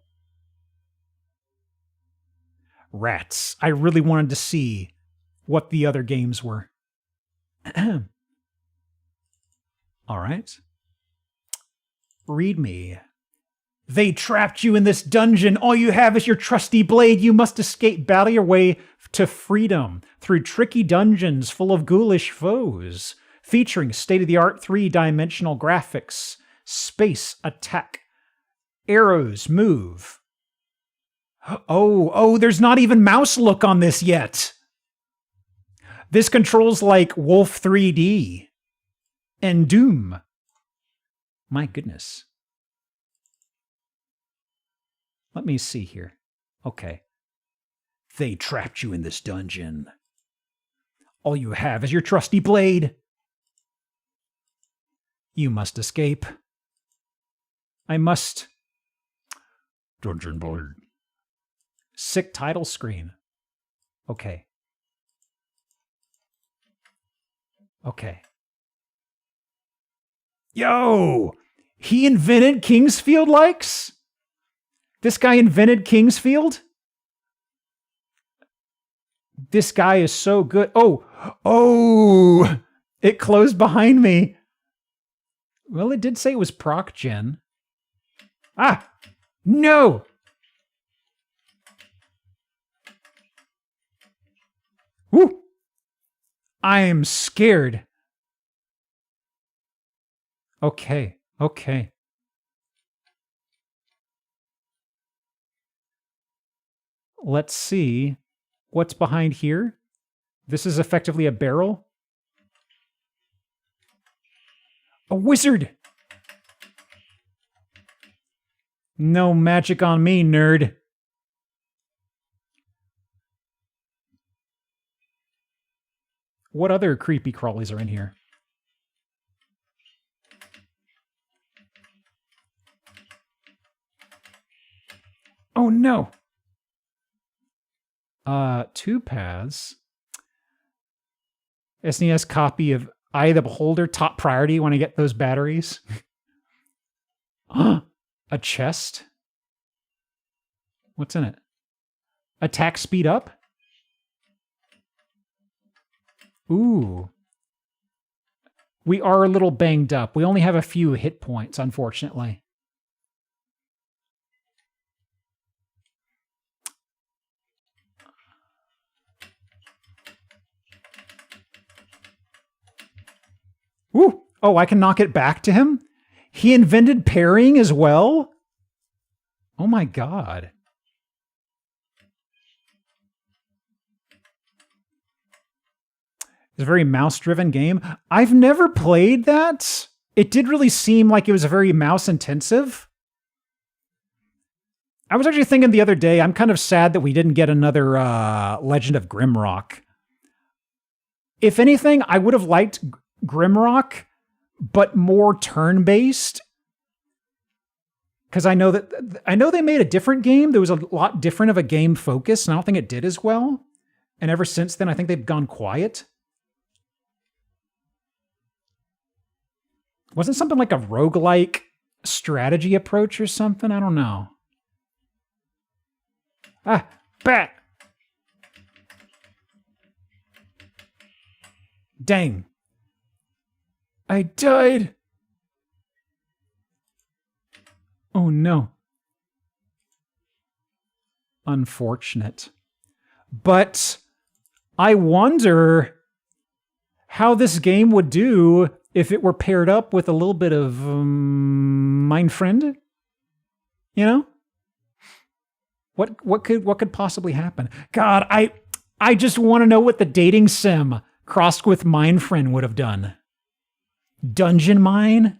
Rats. I really wanted to see what the other games were. All right. Read me. They trapped you in this dungeon. All you have is your trusty blade. You must escape, battle your way to freedom through tricky dungeons full of ghoulish foes, featuring state-of-the-art 3-dimensional graphics, space attack, arrows move. Oh, there's not even mouse look on this yet. This controls like Wolf 3D and Doom. My goodness. Let me see here. Okay. They trapped you in this dungeon. All you have is your trusty blade. You must escape. I must. Dungeon blade. Sick title screen. Okay. Yo! He invented Kingsfield likes? This guy invented Kingsfield? This guy is so good. Oh! It closed behind me. Well, it did say it was proc gen. Ah! No! Woo! I am scared. Okay. Let's see what's behind here. This is effectively a barrel. A wizard! No magic on me, nerd. What other creepy crawlies are in here? Oh no! 2 paths. SNES copy of Eye of the Beholder, top priority when I get those batteries. A chest? What's in it? Attack speed up? Ooh. We are a little banged up. We only have a few hit points, unfortunately. Ooh. Oh, I can knock it back to him? He invented parrying as well? Oh my god. It's a very mouse-driven game. I've never played that. It did really seem like it was very mouse-intensive. I was actually thinking the other day, I'm kind of sad that we didn't get another Legend of Grimrock. If anything, I would have liked Grimrock, but more turn-based. Because I know they made a different game. There was a lot different of a game focus, and I don't think it did as well. And ever since then, I think they've gone quiet. Wasn't something like a roguelike strategy approach or something? I don't know. Ah, bat! Dang. I died. Oh no. Unfortunate. But I wonder how this game would do if it were paired up with a little bit of Mindfriend. You know? What could possibly happen? God, I just want to know what the dating sim crossed with Mindfriend would have done. Dungeon Mine?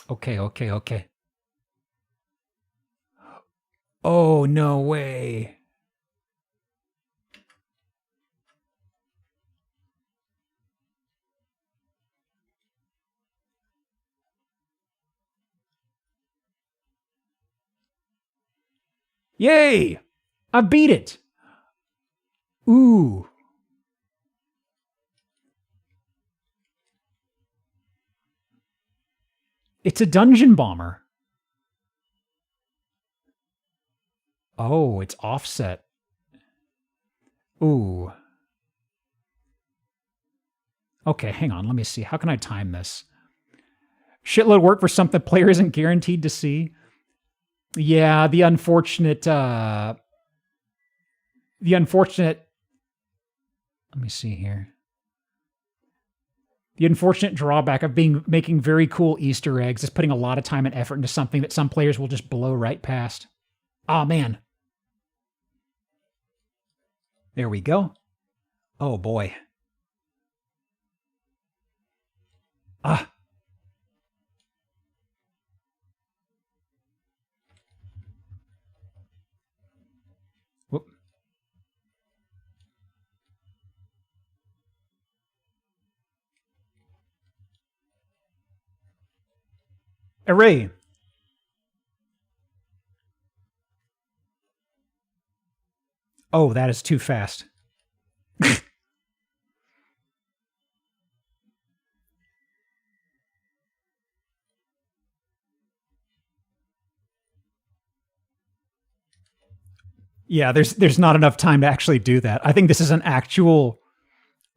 Okay. Oh, no way. Yay! I beat it! Ooh. It's a dungeon bomber. Oh, it's offset. Ooh. Okay, hang on. Let me see. How can I time this? Shitload work for something player isn't guaranteed to see. Yeah, the unfortunate... Let me see here. The unfortunate drawback of making very cool Easter eggs is putting a lot of time and effort into something that some players will just blow right past. Aw, man. There we go. Oh, boy. Ah. Whoop. Array. Oh, that is too fast. Yeah, there's not enough time to actually do that. I think this is an actual...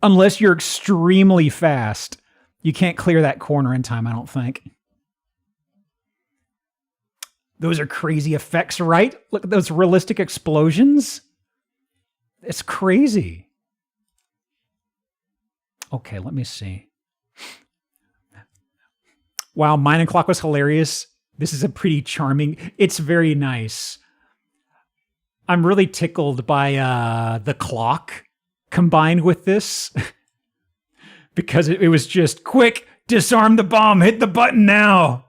Unless you're extremely fast, you can't clear that corner in time, I don't think. Those are crazy effects, right? Look at those realistic explosions. It's crazy. Okay, let me see. Wow, Mine and Clock was hilarious. This is a pretty charming... It's very nice. I'm really tickled by the clock combined with this. Because it was just, quick, disarm the bomb, hit the button now.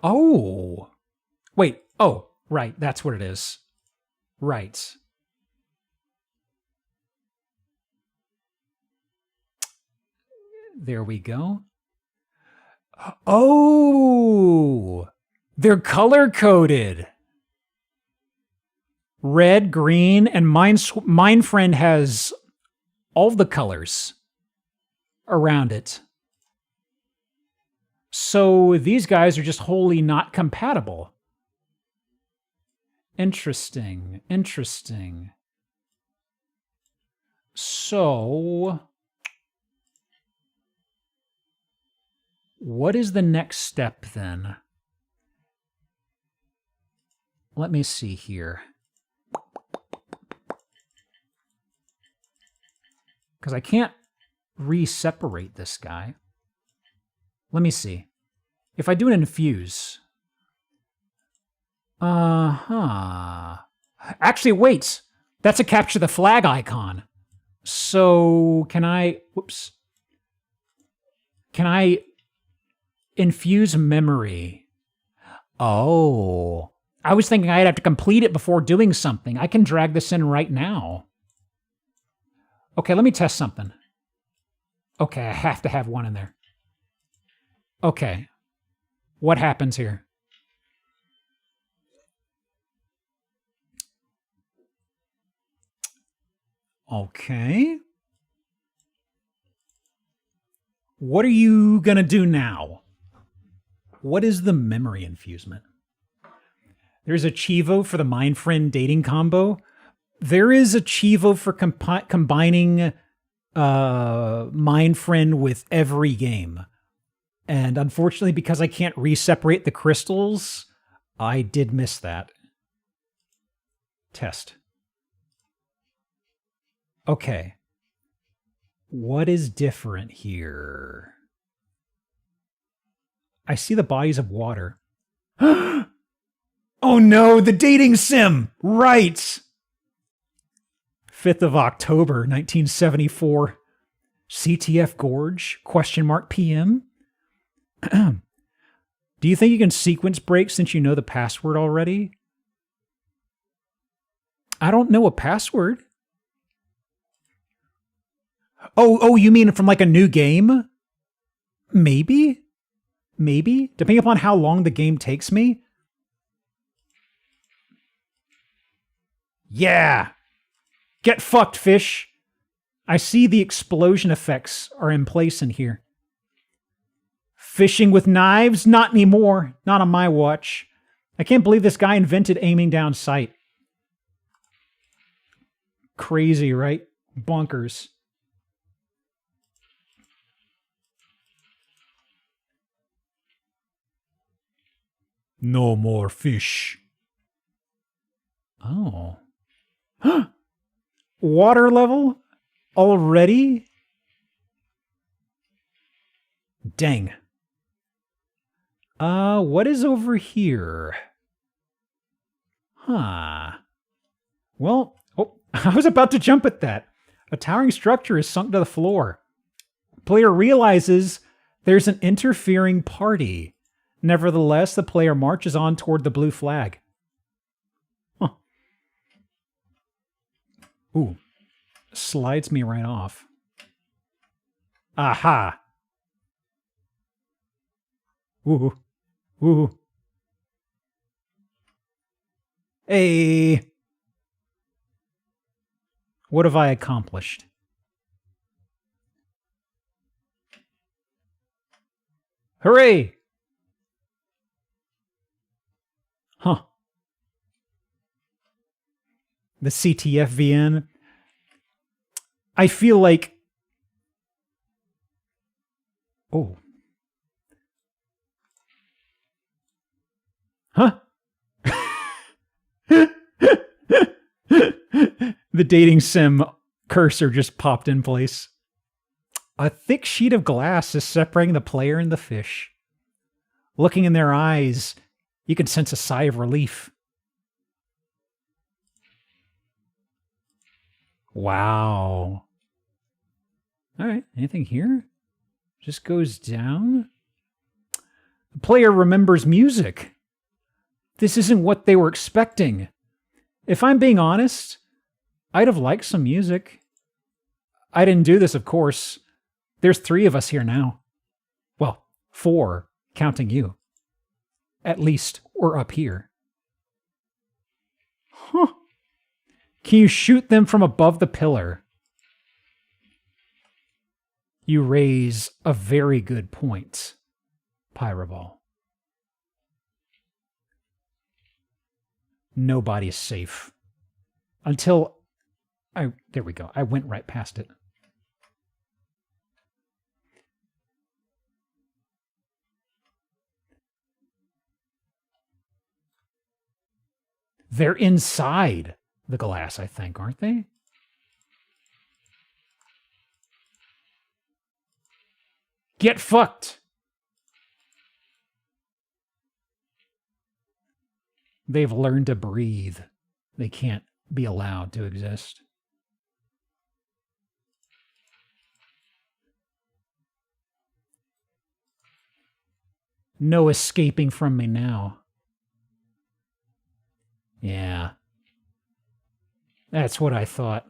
Oh. Wait, oh, right, that's what it is. Right. There we go. Oh, they're color-coded. Red, green, and Mindfriend has all the colors around it. So these guys are just wholly not compatible. Interesting. So, what is the next step then? Let me see here. Because I can't re-separate this guy. Let me see. If I do an infuse, Uh-huh. Actually, wait. That's a capture the flag icon. So, can I... Whoops. Can I infuse memory? Oh. I was thinking I'd have to complete it before doing something. I can drag this in right now. Okay, let me test something. Okay, I have to have one in there. Okay. What happens here? Okay. What are you going to do now? What is the memory infusement? There's a Chivo for the Mind Friend dating combo. There is a Chivo for combining Mind Friend with every game. And unfortunately, because I can't re-separate the crystals, I did miss that. Test. Okay. What is different here? I see the bodies of water. Oh no, the dating sim! Right! 5th of October, 1974. CTF Gorge? Question mark PM? Do you think you can sequence break since you know the password already? I don't know a password. Oh, you mean from like a new game? Maybe? Maybe? Depending upon how long the game takes me? Yeah! Get fucked, fish! I see the explosion effects are in place in here. Fishing with knives? Not anymore. Not on my watch. I can't believe this guy invented aiming down sight. Crazy, right? Bonkers. No more fish. Oh. Water level? Already? Dang. What is over here? Huh. Well, oh, I was about to jump at that. A towering structure is sunk to the floor. Player realizes there's an interfering party. Nevertheless, the player marches on toward the blue flag. Huh. Ooh. Slides me right off. Aha. Ooh. Ooh. Hey. What have I accomplished? Hooray! Huh. The CTF VN. I feel like... Oh. Huh? The dating sim cursor just popped in place. A thick sheet of glass is separating the player and the fish. Looking in their eyes, you can sense a sigh of relief. Wow. All right, anything here? Just goes down. The player remembers music. This isn't what they were expecting. If I'm being honest, I'd have liked some music. I didn't do this, of course. There's 3 of us here now. Well, 4, counting you. At least we're up here. Huh. Can you shoot them from above the pillar? You raise a very good point, Pyroball. Nobody's safe. Until there we go. I went right past it. They're inside the glass, I think, aren't they? Get fucked. They've learned to breathe. They can't be allowed to exist. No escaping from me now. Yeah. That's what I thought.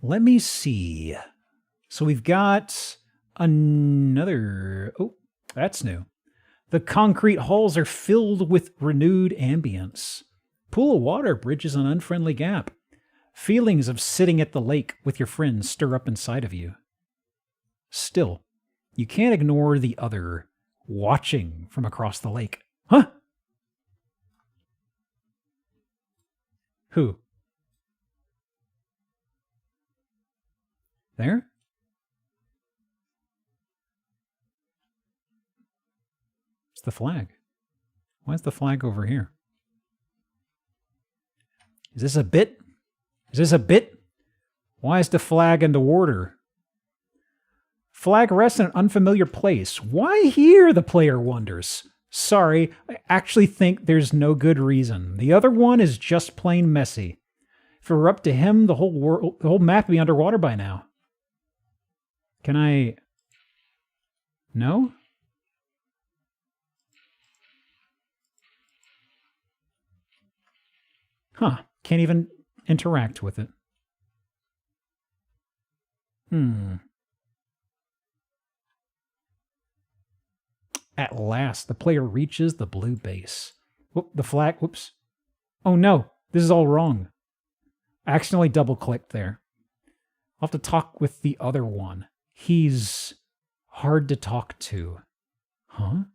Let me see. So we've got another... Oh, that's new. The concrete halls are filled with renewed ambience. Pool of water bridges an unfriendly gap. Feelings of sitting at the lake with your friends stir up inside of you. Still, you can't ignore the other watching from across the lake. Huh? Who? There? It's the flag. Why is the flag over here? Is this a bit? Is this a bit? Why is the flag in the water? Flag rests in an unfamiliar place. Why here, the player wonders. Sorry, I actually think there's no good reason. The other one is just plain messy. If it were up to him, the whole map would be underwater by now. Can I... No? Huh. Can't even interact with it. At last, the player reaches the blue base. Whoop, the flag, whoops. Oh no, this is all wrong. I accidentally double-clicked there. I'll have to talk with the other one. He's hard to talk to. Huh?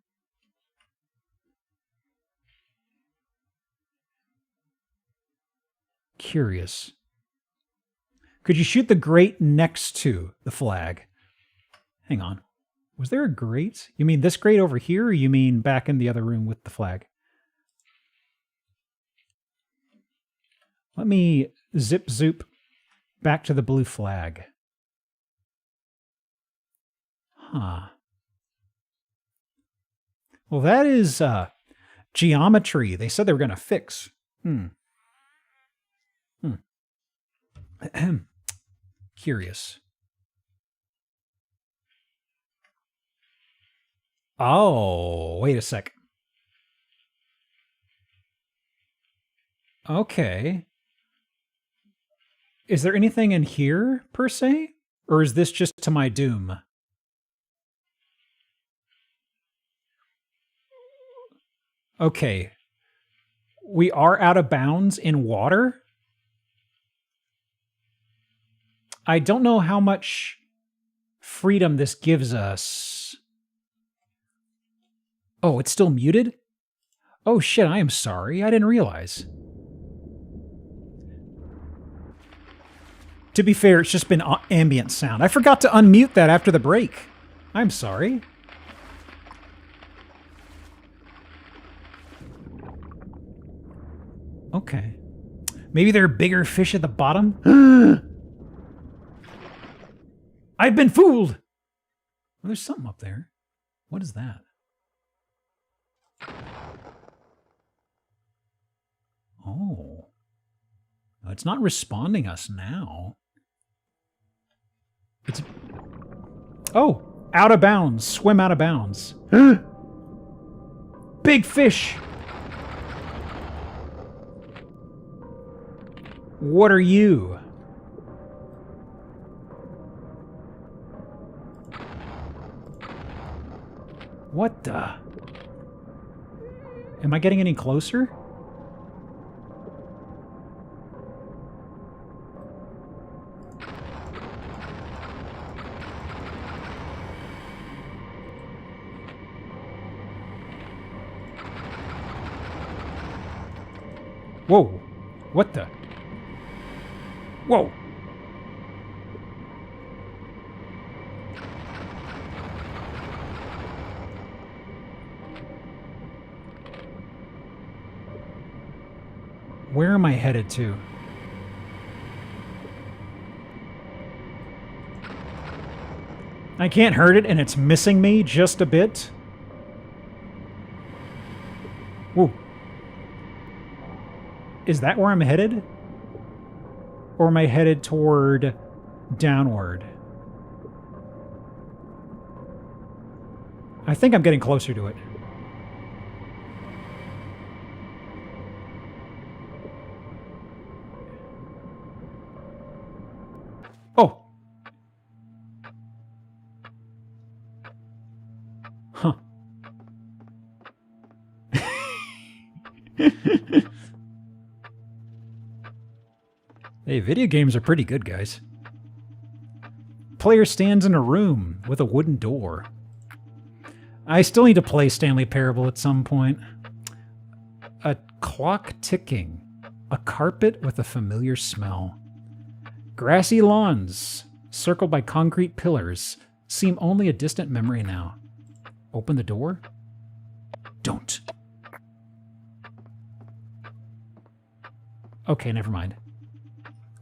Curious. Could you shoot the grate next to the flag? Hang on. Was there a grate? You mean this grate over here, or you mean back in the other room with the flag? Let me zip-zoop back to the blue flag. Huh. Well, that is geometry they said they were going to fix. Curious. Oh, wait a sec. Okay. Is there anything in here, per se? Or is this just to my doom? Okay. We are out of bounds in water? I don't know how much freedom this gives us. Oh, it's still muted? Oh shit, I am sorry. I didn't realize. To be fair, it's just been ambient sound. I forgot to unmute that after the break. I'm sorry. Okay. Maybe there are bigger fish at the bottom? I've been fooled! Well, there's something up there. What is that? Oh. It's not responding us now. It's... Oh! Out of bounds. Swim out of bounds. Big fish! What are you? What the? Am I getting any closer? Whoa! What the? Whoa! Where am I headed to? I can't hurt it and it's missing me just a bit. Is that where I'm headed? Or am I headed toward downward? I think I'm getting closer to it. Oh! Huh. Hey, video games are pretty good, guys. Player stands in a room with a wooden door. I still need to play Stanley Parable at some point. A clock ticking. A carpet with a familiar smell. Grassy lawns, circled by concrete pillars, seem only a distant memory now. Open the door? Don't. Okay, never mind.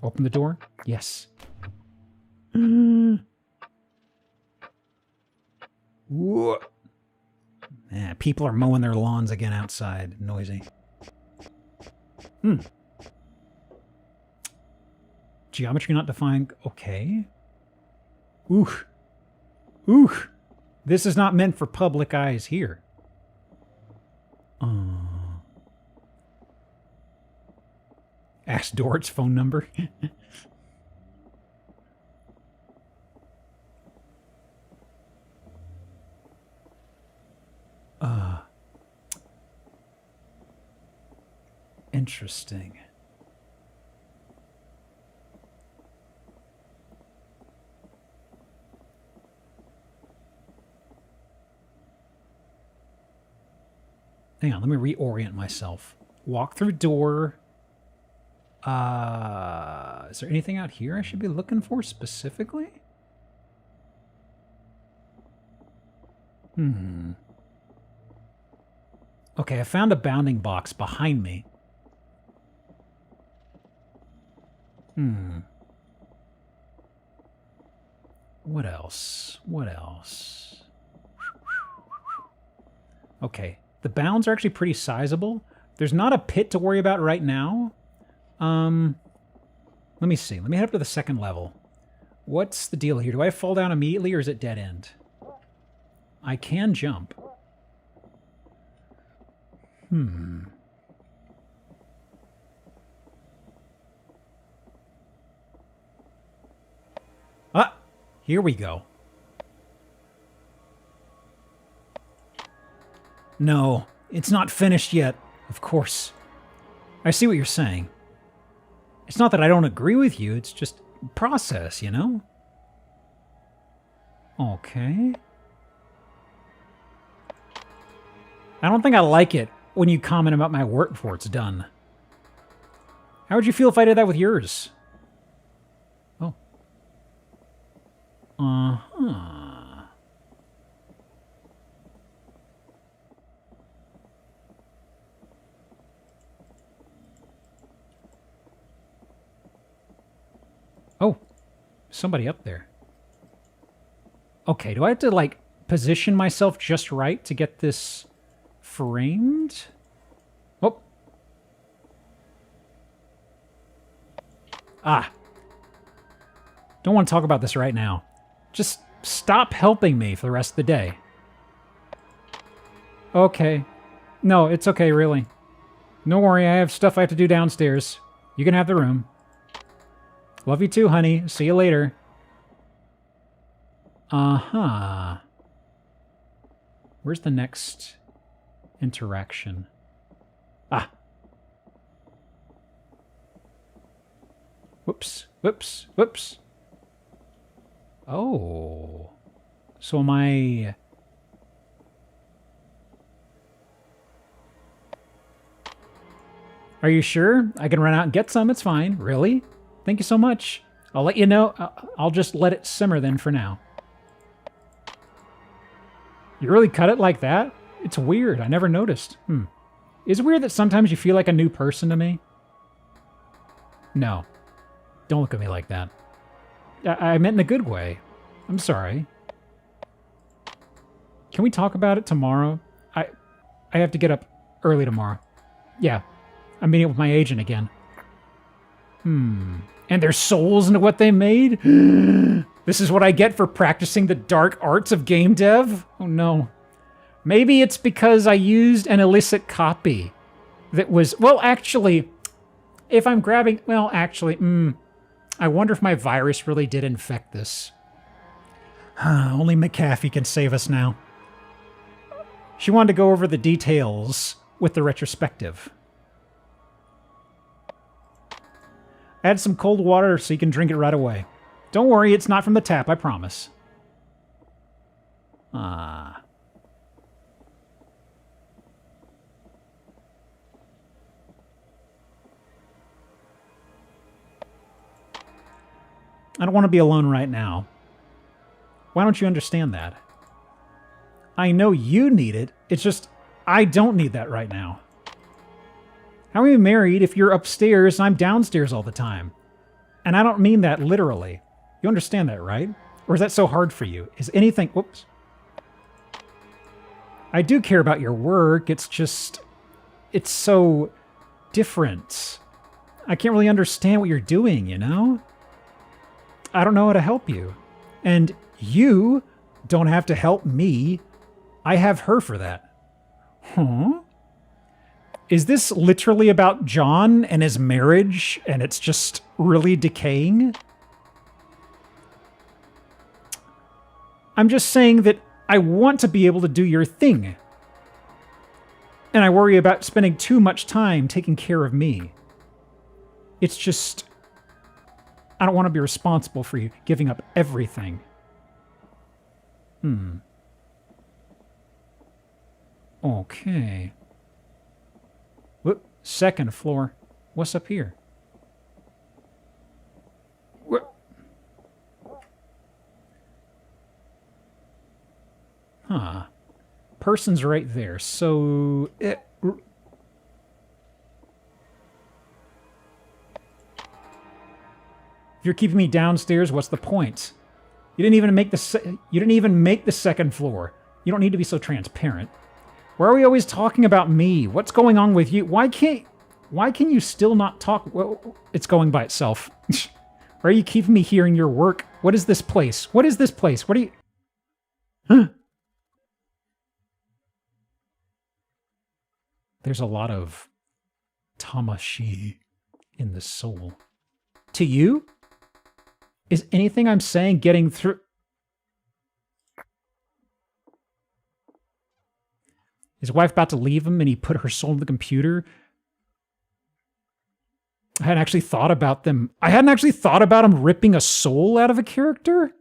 Open the door? Yes. Whoa. Yeah, people are mowing their lawns again outside. Noisy. Geometry not defined. Okay. Ooh. Ooh. This is not meant for public eyes here. Ask Dort's phone number. Interesting. Hang on, let me reorient myself. Walk through door. Is there anything out here I should be looking for specifically? Okay, I found a bounding box behind me. What else? What else? Okay, the bounds are actually pretty sizable. There's not a pit to worry about right now. Let me see. Let me head up to the second level. What's the deal here? Do I fall down immediately or is it dead end? I can jump. Ah! Here we go. No, it's not finished yet. Of course. I see what you're saying. It's not that I don't agree with you, it's just process, you know? Okay. I don't think I like it when you comment about my work before it's done. How would you feel if I did that with yours? Oh. Uh-huh. Oh, somebody up there. Okay, do I have to, like, position myself just right to get this framed? Oh. Ah. Don't want to talk about this right now. Just stop helping me for the rest of the day. Okay. No, it's okay, really. Don't worry, I have stuff I have to do downstairs. You can have the room. Love you too, honey. See you later. Uh-huh. Where's the next interaction? Ah. Whoops. Whoops. Whoops. Oh. So am I... Are you sure? I can run out and get some. It's fine. Really? Thank you so much. I'll let you know. I'll just let it simmer then for now. You really cut it like that? It's weird. I never noticed. Is it weird that sometimes you feel like a new person to me? No. Don't look at me like that. I meant in a good way. I'm sorry. Can we talk about it tomorrow? I have to get up early tomorrow. Yeah. I'm meeting up with my agent again. And there's souls into what they made? This is what I get for practicing the dark arts of game dev? Oh no. Maybe it's because I used an illicit copy that was... Well, actually, if I'm grabbing... Well, actually, I wonder if my virus really did infect this. Only McAfee can save us now. She wanted to go over the details with the retrospective. Add some cold water so you can drink it right away. Don't worry, it's not from the tap, I promise. I don't want to be alone right now. Why don't you understand that? I know you need it, it's just I don't need that right now. How are you married if you're upstairs and I'm downstairs all the time? And I don't mean that literally. You understand that, right? Or is that so hard for you? Is anything... Whoops. I do care about your work, it's just... It's so different. I can't really understand what you're doing, you know? I don't know how to help you. And you don't have to help me. I have her for that. Huh? Is this literally about John and his marriage, and it's just really decaying? I'm just saying that I want to be able to do your thing. And I worry about spending too much time taking care of me. It's just... I don't want to be responsible for you giving up everything. Okay. Whoop, second floor. What's up here? What? Huh. Person's right there, so... If you're keeping me downstairs, what's the point? You didn't even make the second floor. You don't need to be so transparent. Why are we always talking about me? What's going on with you? Why can you still not talk? Well, it's going by itself. Why are you keeping me here in your work? What is this place? What is this place? What are you... Huh? There's a lot of Tamashi in the soul. To you? Is anything I'm saying getting through? His wife about to leave him and he put her soul in the computer? I hadn't actually thought about them. I hadn't actually thought about him ripping a soul out of a character?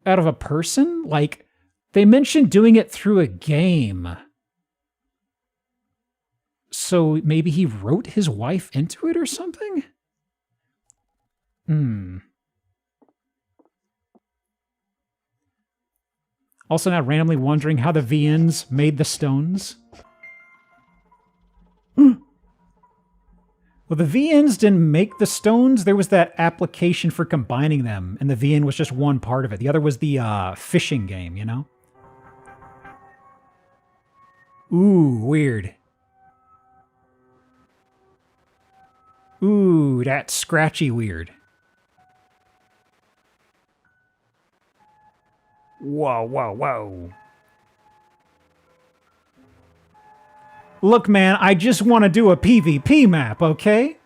Out of a person? Like, they mentioned doing it through a game. So maybe he wrote his wife into it or something? Also now randomly wondering how the VNs made the stones. Well, the VNs didn't make the stones. There was that application for combining them, and the VN was just one part of it. The other was the fishing game, you know? Ooh, weird. Ooh, that's scratchy weird. Whoa, whoa, whoa. Look, man, I just want to do a PvP map, okay?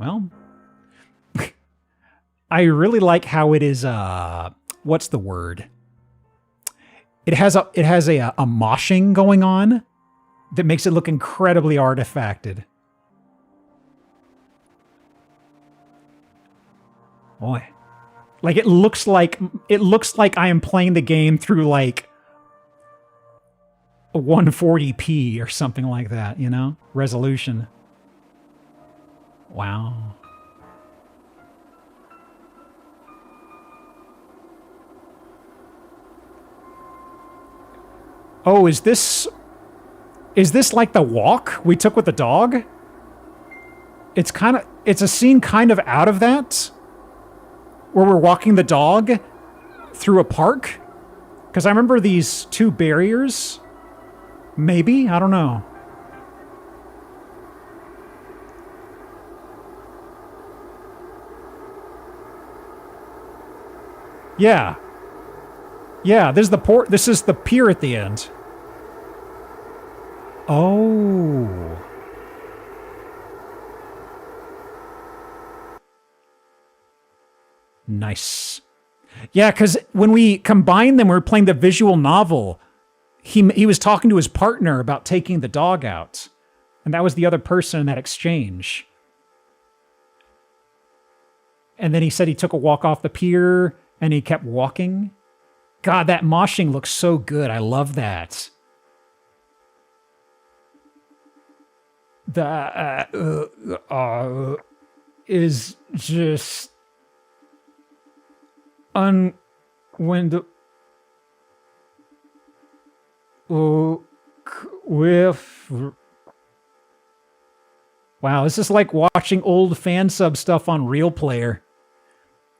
Well, I really like how it is, what's the word? It has a moshing going on that makes it look incredibly artifacted. Boy. Like it looks like I am playing the game through like a 140p or something like that, you know? Resolution. Wow. Oh, is this like the walk we took with the dog? It's a scene kind of out of that, where we're walking the dog through a park. Because I remember these two barriers. Maybe? I don't know. Yeah. Yeah, this is the port. This is the pier at the end. Oh. Nice. Yeah, because when we combined them, we were playing the visual novel. He was talking to his partner about taking the dog out. And that was the other person in that exchange. And then he said he took a walk off the pier and he kept walking. God, that moshing looks so good. I love that. The is just with wow, this is like watching old fan sub stuff on Real Player.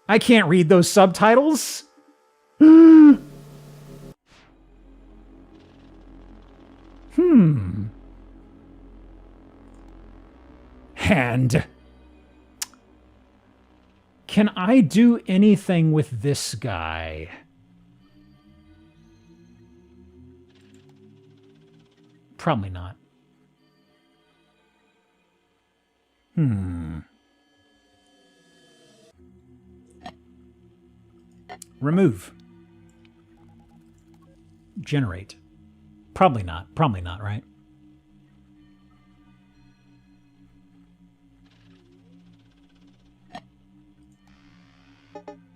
I can't read those subtitles. And can I do anything with this guy? Probably not. Remove. Generate. Probably not. Probably not, right?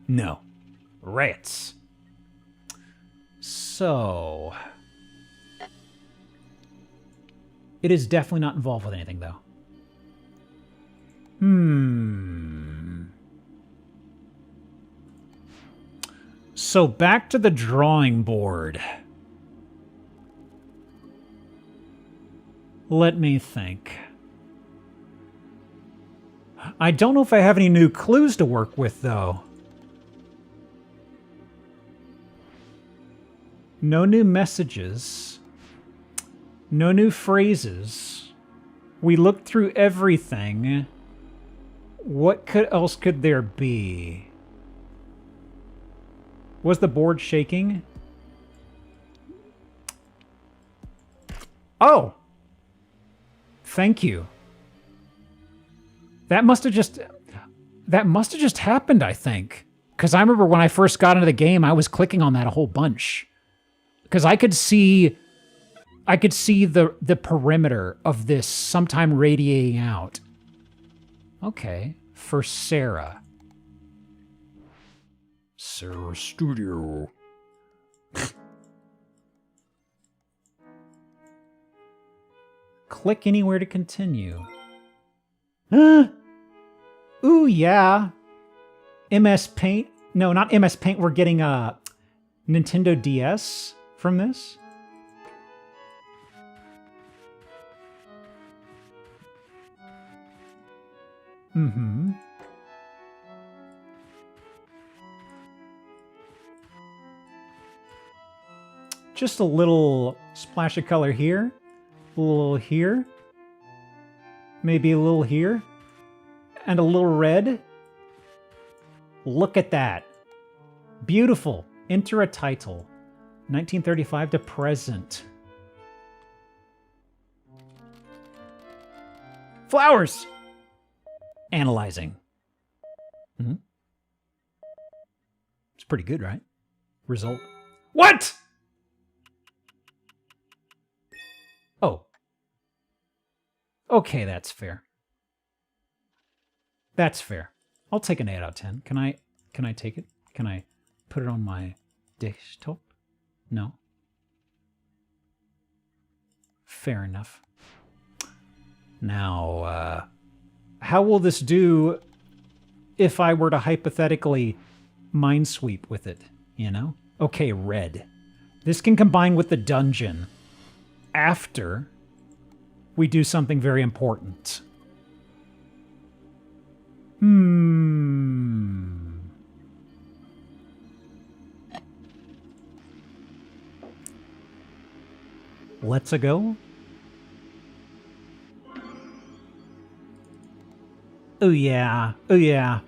No. Rats. So... it is definitely not involved with anything, though. So back to the drawing board. Let me think. I don't know if I have any new clues to work with, though. No new messages. No new phrases. We looked through everything. What else could there be? Was the board shaking? Oh! Thank you. That must have just happened, I think. Because I remember when I first got into the game, I was clicking on that a whole bunch. Because I could see the perimeter of this sometime radiating out. Okay, for Sarah. Sarah Studio. Click anywhere to continue. Ooh, yeah. MS Paint. No, not MS Paint. We're getting a Nintendo DS from this. Just a little splash of color here. A little here. Maybe a little here. And a little red. Look at that. Beautiful. Enter a title. 1935 to present. Flowers! Analyzing. It's pretty good, right? Result. What?! Oh. Okay, that's fair. That's fair. I'll take an 8 out of 10. Can I take it? Can I put it on my desktop? No. Fair enough. Now, how will this do if I were to hypothetically minesweep with it, you know? Okay, red. This can combine with the dungeon after we do something very important. Let's-a go. Oh yeah. Oh yeah.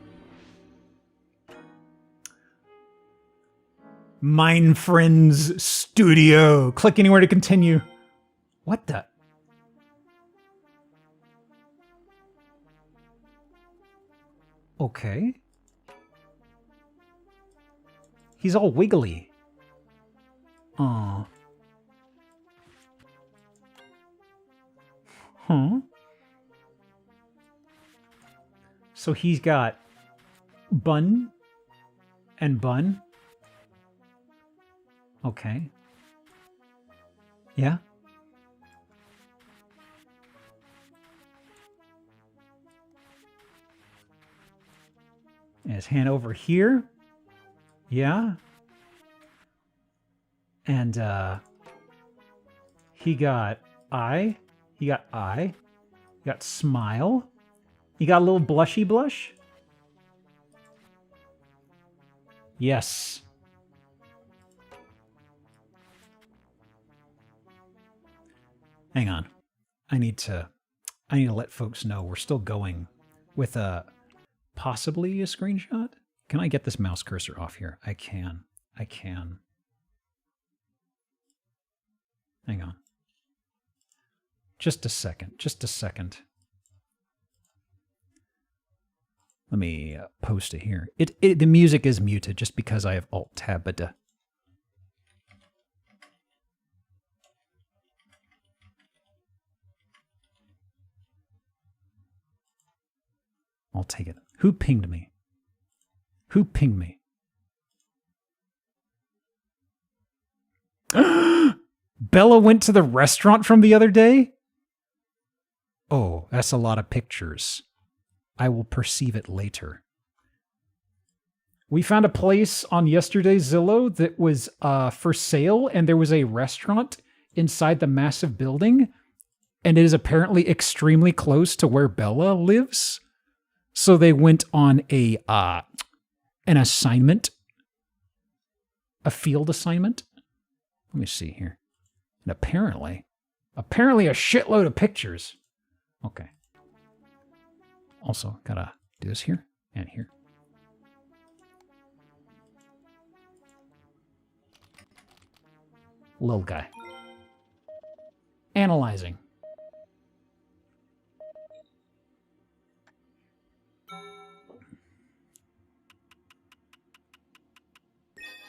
Mind Friends Studio. Click anywhere to continue. What the? Okay. He's all wiggly. Aw. Huh? So he's got bun and bun. Okay. Yeah. And his hand over here. Yeah. And he got eye. He got eye. He got smile. He got a little blushy blush. Yes. Hang on. I need to let folks know we're still going with possibly a screenshot. Can I get this mouse cursor off here? I can. I can. Hang on. Just a second. Just a second. Let me post it here. The music is muted just because I have Alt-Tabbed. I'll take it. Who pinged me? Who pinged me? Bella went to the restaurant from the other day? Oh, that's a lot of pictures. I will perceive it later. We found a place on yesterday's Zillow that was for sale, and there was a restaurant inside the massive building, and it is apparently extremely close to where Bella lives. So they went on an assignment, a field assignment. Let me see here. And apparently a shitload of pictures. Okay. Also, gotta do this here and here. Little guy. Analyzing.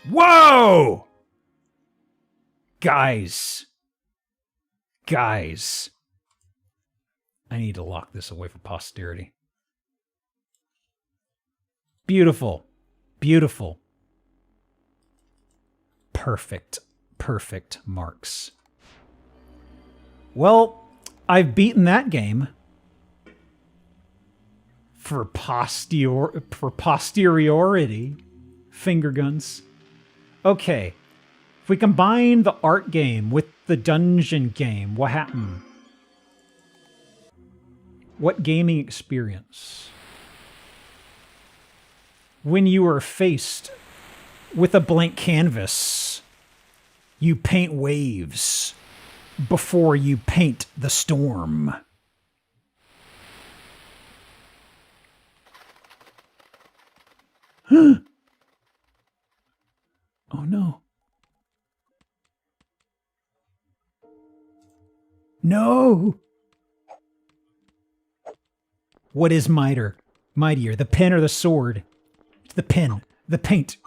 Whoa! Guys. I need to lock this away for posterity. Beautiful. Beautiful. Perfect. Perfect marks. Well, I've beaten that game. For posteriority. Finger guns. Okay. If we combine the art game with the dungeon game, what happened? What gaming experience? When you are faced with a blank canvas, you paint waves before you paint the storm. Oh no. No! What is mightier, the pen or the sword? The pen, the paint.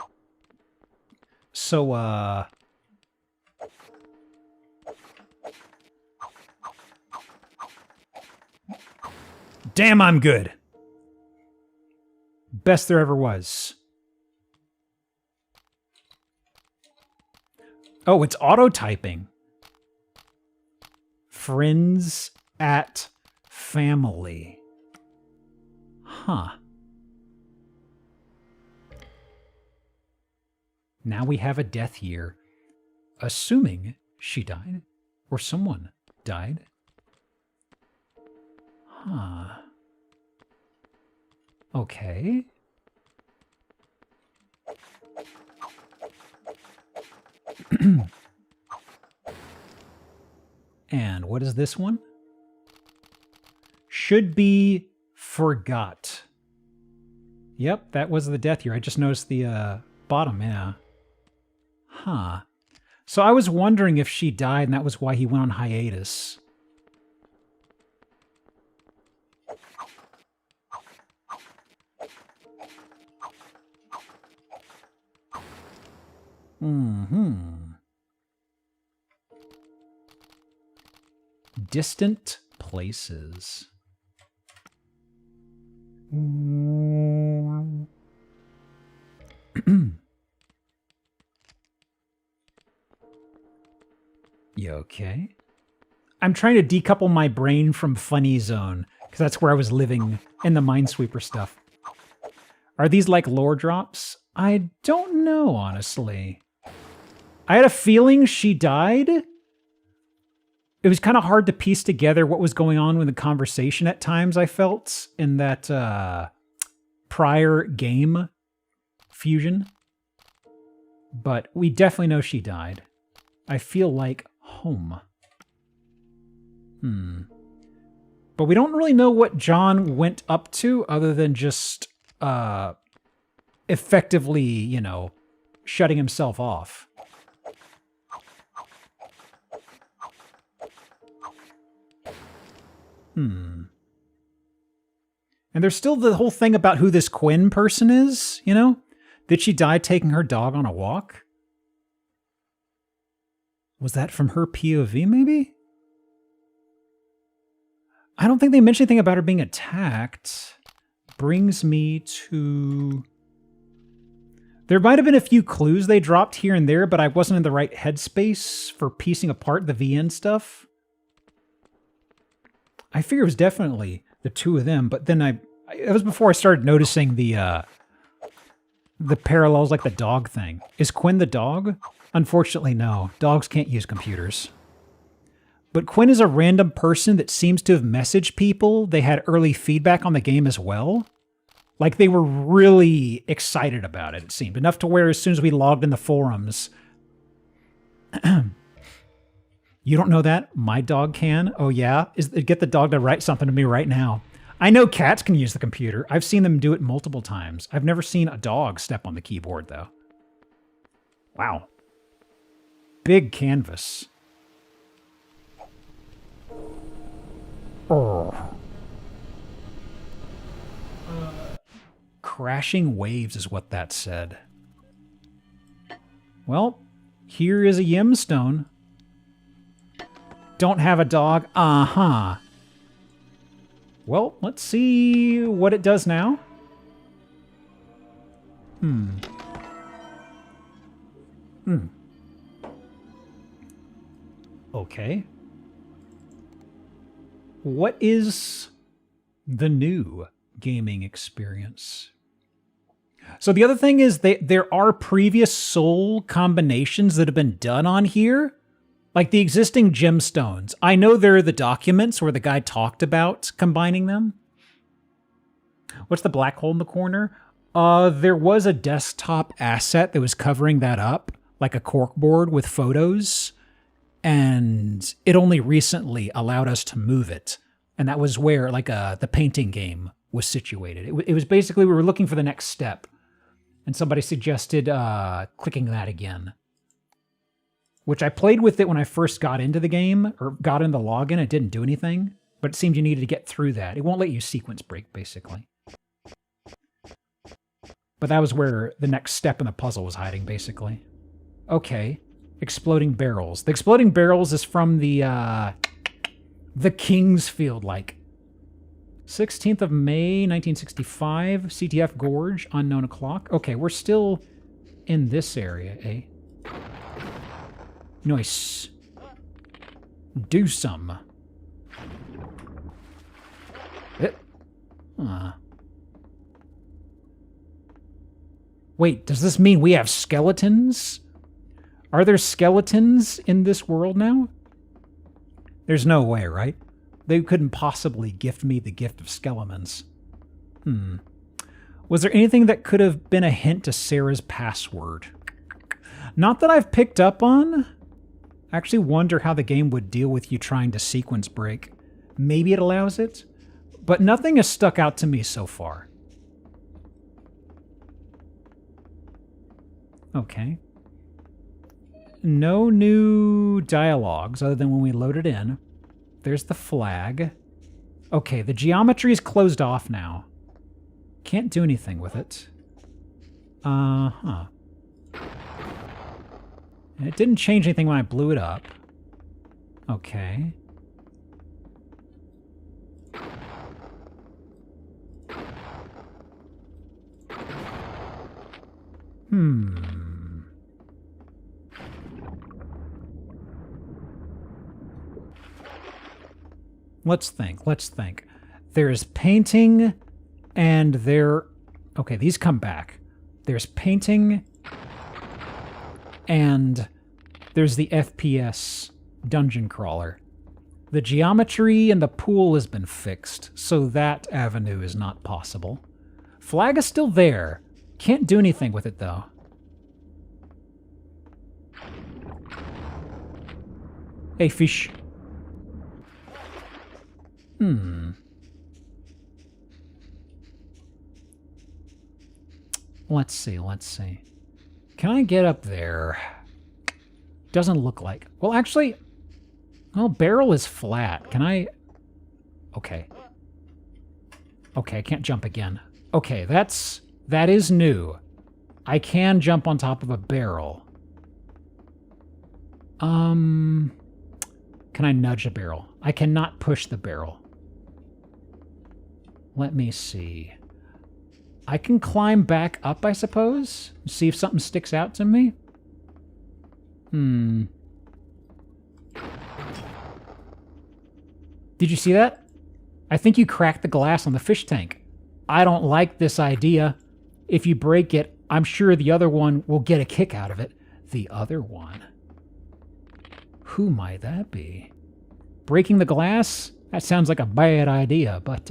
So, damn, I'm good. Best there ever was. Oh, it's auto-typing. Friends at family. Huh. Now we have a death year. Assuming she died. Or someone died. Huh. Okay. And what is this one? Should be forgot. Yep, that was the death here. I just noticed the bottom, yeah. Huh. So I was wondering if she died and that was why he went on hiatus. Distant places. You okay? I'm trying to decouple my brain from Funny Zone, because that's where I was living in the Minesweeper stuff. Are these like lore drops? I don't know, honestly. I had a feeling she died. It was kind of hard to piece together what was going on with the conversation at times, I felt, in that prior game fusion. But we definitely know she died. I feel like home. But we don't really know what John went up to other than just effectively, you know, shutting himself off. And there's still the whole thing about who this Quinn person is, you know? Did she die taking her dog on a walk? Was that from her POV, maybe? I don't think they mentioned anything about her being attacked. Brings me to... There might have been a few clues they dropped here and there, but I wasn't in the right headspace for piecing apart the VN stuff. I figure it was definitely the two of them, but then it was before I started noticing the parallels, like the dog thing. Is Quinn the dog? Unfortunately, no. Dogs can't use computers. But Quinn is a random person that seems to have messaged people. They had early feedback on the game as well. Like, they were really excited about it, it seemed. Enough to where as soon as we logged in the forums... You don't know that? My dog can? Oh, yeah? Get the dog to write something to me right now. I know cats can use the computer. I've seen them do it multiple times. I've never seen a dog step on the keyboard, though. Wow. Big canvas. Oh. Crashing waves is what that said. Well, here is a Yimstone. Don't have a dog? Uh-huh. Well, let's see what it does now. Okay. What is the new gaming experience? So the other thing is there are previous soul combinations that have been done on here. Like the existing gemstones. I know there are the documents where the guy talked about combining them. What's the black hole in the corner? There was a desktop asset that was covering that up, like a corkboard with photos, and it only recently allowed us to move it. And that was where like the painting game was situated. It was basically, we were looking for the next step, and somebody suggested clicking that again. Which I played with it when I first got into the game, or got in the login. It didn't do anything, but it seemed you needed to get through that. It won't let you sequence break, basically. But that was where the next step in the puzzle was hiding, basically. Okay. Exploding barrels. The exploding barrels is from the Kingsfield, like. 16th of May, 1965. CTF Gorge, unknown o'clock. Okay, we're still in this area, eh? Nice. Do some. Wait, does this mean we have skeletons? Are there skeletons in this world now? There's no way, right? They couldn't possibly gift me the gift of skeletons. Was there anything that could have been a hint to Sarah's password? Not that I've picked up on. I actually wonder how the game would deal with you trying to sequence break. Maybe it allows it, but nothing has stuck out to me so far. Okay. No new dialogues other than when we load it in. There's the flag. Okay, the geometry is closed off now. Can't do anything with it. Uh-huh. And it didn't change anything when I blew it up. Okay. Let's think. There's painting and there... Okay, these come back. There's painting and there's the FPS dungeon crawler. The geometry and the pool has been fixed, so that avenue is not possible. Flag is still there. Can't do anything with it, though. Hey, fish. Let's see. Can I get up there? Doesn't look like... Well, actually... Well, barrel is flat. Can I... Okay. Okay, I can't jump again. Okay, that is new. I can jump on top of a barrel. Can I nudge a barrel? I cannot push the barrel. Let me see. I can climb back up, I suppose? See if something sticks out to me? Did you see that? I think you cracked the glass on the fish tank. I don't like this idea. If you break it, I'm sure the other one will get a kick out of it. The other one? Who might that be? Breaking the glass? That sounds like a bad idea, but,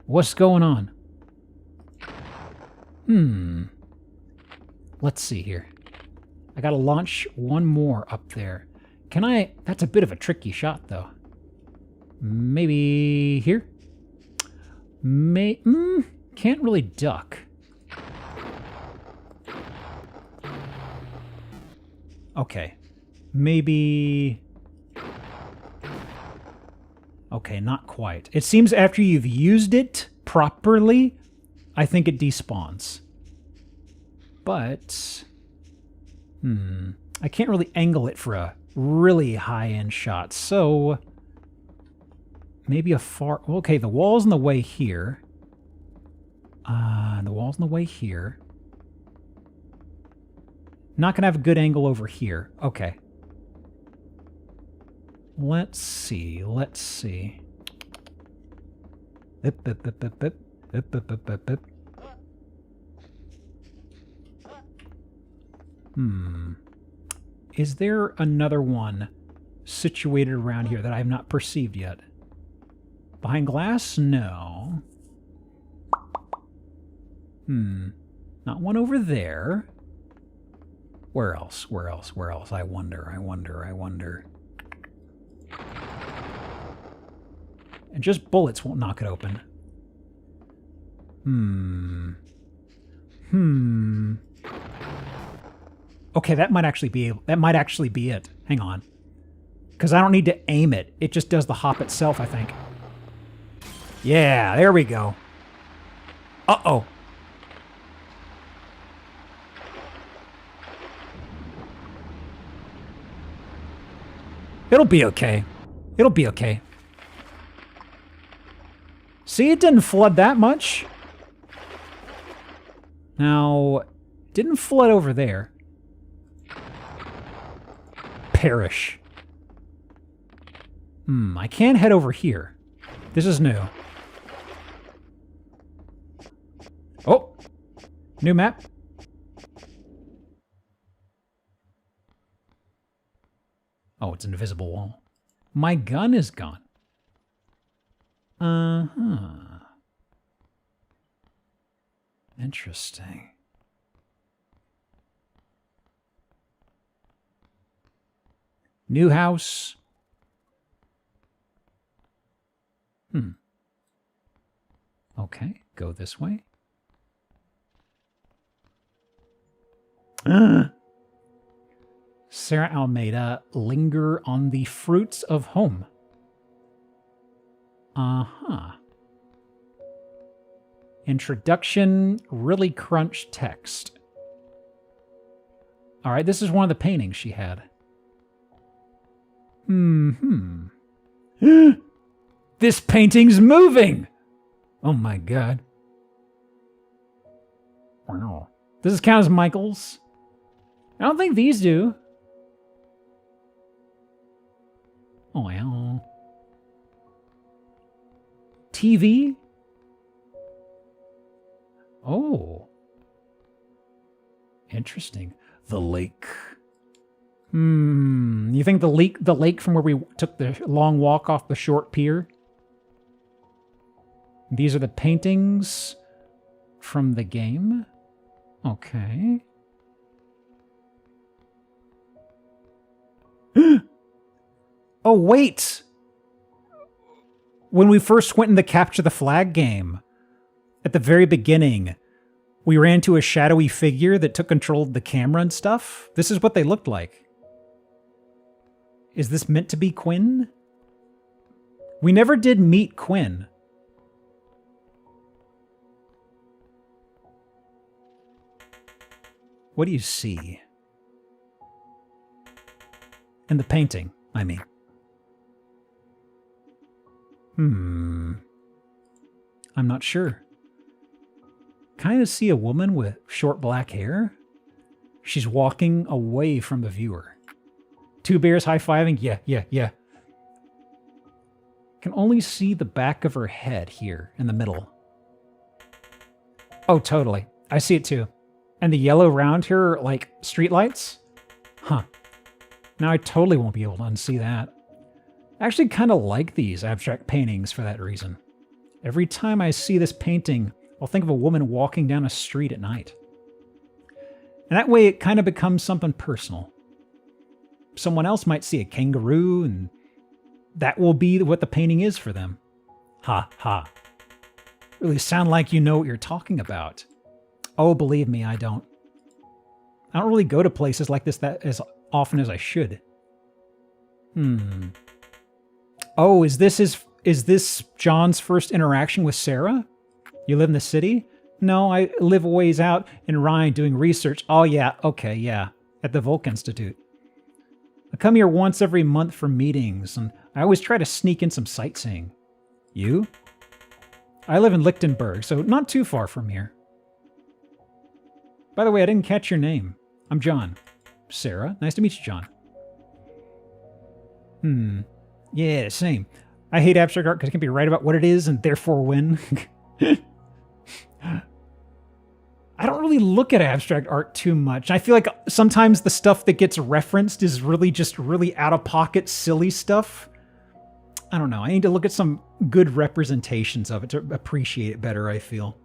What's going on? Let's see here. I gotta launch one more up there. Can I... That's a bit of a tricky shot, though. Maybe here? Can't really duck. Okay. Maybe... Okay, not quite. It seems after you've used it properly, I think it despawns. But... I can't really angle it for a really high-end shot, so... Maybe a far... Okay, the wall's in the way here. The wall's in the way here. Not gonna have a good angle over here. Okay. Let's see. Is there another one situated around here that I have not perceived yet? Behind glass? No. Not one over there. Where else? I wonder. And just bullets won't knock it open. Okay, that might actually be it. Hang on. Because I don't need to aim it. It just does the hop itself, I think. Yeah, there we go. Uh-oh. It'll be okay. See, it didn't flood that much. Now, didn't flood over there. Perish. I can't head over here. This is new. Oh! New map. Oh, it's an invisible wall. My gun is gone. Interesting. New house. Okay, go this way. Sarah Almeida, linger on the fruits of home. Uh-huh. Introduction, really crunched text. All right, this is one of the paintings she had. This painting's moving! Oh my god. Wow. Does this count as Michael's? I don't think these do. Oh, wow. TV? Oh. Interesting. The lake. You think the lake from where we took the long walk off the short pier? These are the paintings from the game? Okay. Oh, wait! When we first went in the Capture the Flag game, at the very beginning, we ran into a shadowy figure that took control of the camera and stuff. This is what they looked like. Is this meant to be Quinn? We never did meet Quinn. What do you see? In the painting, I mean. I'm not sure. Kind of see a woman with short black hair. She's walking away from the viewer. Two bears high-fiving? Yeah. Can only see the back of her head here in the middle. Oh, totally. I see it too. And the yellow around here are like streetlights? Huh. Now I totally won't be able to unsee that. I actually kind of like these abstract paintings for that reason. Every time I see this painting, I'll think of a woman walking down a street at night. And that way it kind of becomes something personal. Someone else might see a kangaroo, and that will be what the painting is for them. Ha ha. Really sound like you know what you're talking about. Oh, believe me, I don't. I don't really go to places like this that as often as I should. Oh, is this John's first interaction with Sarah? You live in the city? No, I live a ways out in Rhine doing research. Oh yeah, okay, yeah. At the Volk Institute. I come here once every month for meetings, and I always try to sneak in some sightseeing. You? I live in Lichtenberg, so not too far from here. By the way, I didn't catch your name. I'm John. Sarah, nice to meet you, John. Yeah, same. I hate abstract art because I can't be right about what it is and therefore win. I don't really look at abstract art too much. I feel like sometimes the stuff that gets referenced is really just really out-of-pocket, silly stuff. I don't know. I need to look at some good representations of it to appreciate it better, I feel.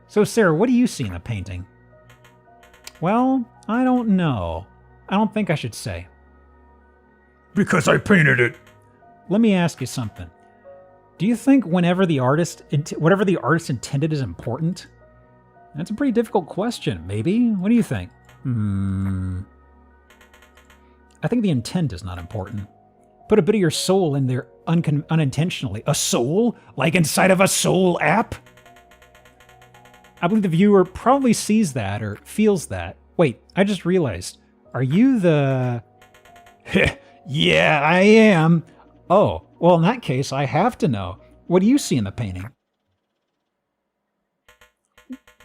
So, Sarah, what do you see in the painting? Well, I don't know. I don't think I should say. Because I painted it. Let me ask you something. Do you think whatever the artist intended is important? That's a pretty difficult question, maybe. What do you think? I think the intent is not important. Put a bit of your soul in there unintentionally. A soul? Like inside of a soul app? I believe the viewer probably sees that or feels that. Wait, I just realized. Are you the... Yeah, I am. Oh, well, in that case, I have to know. What do you see in the painting?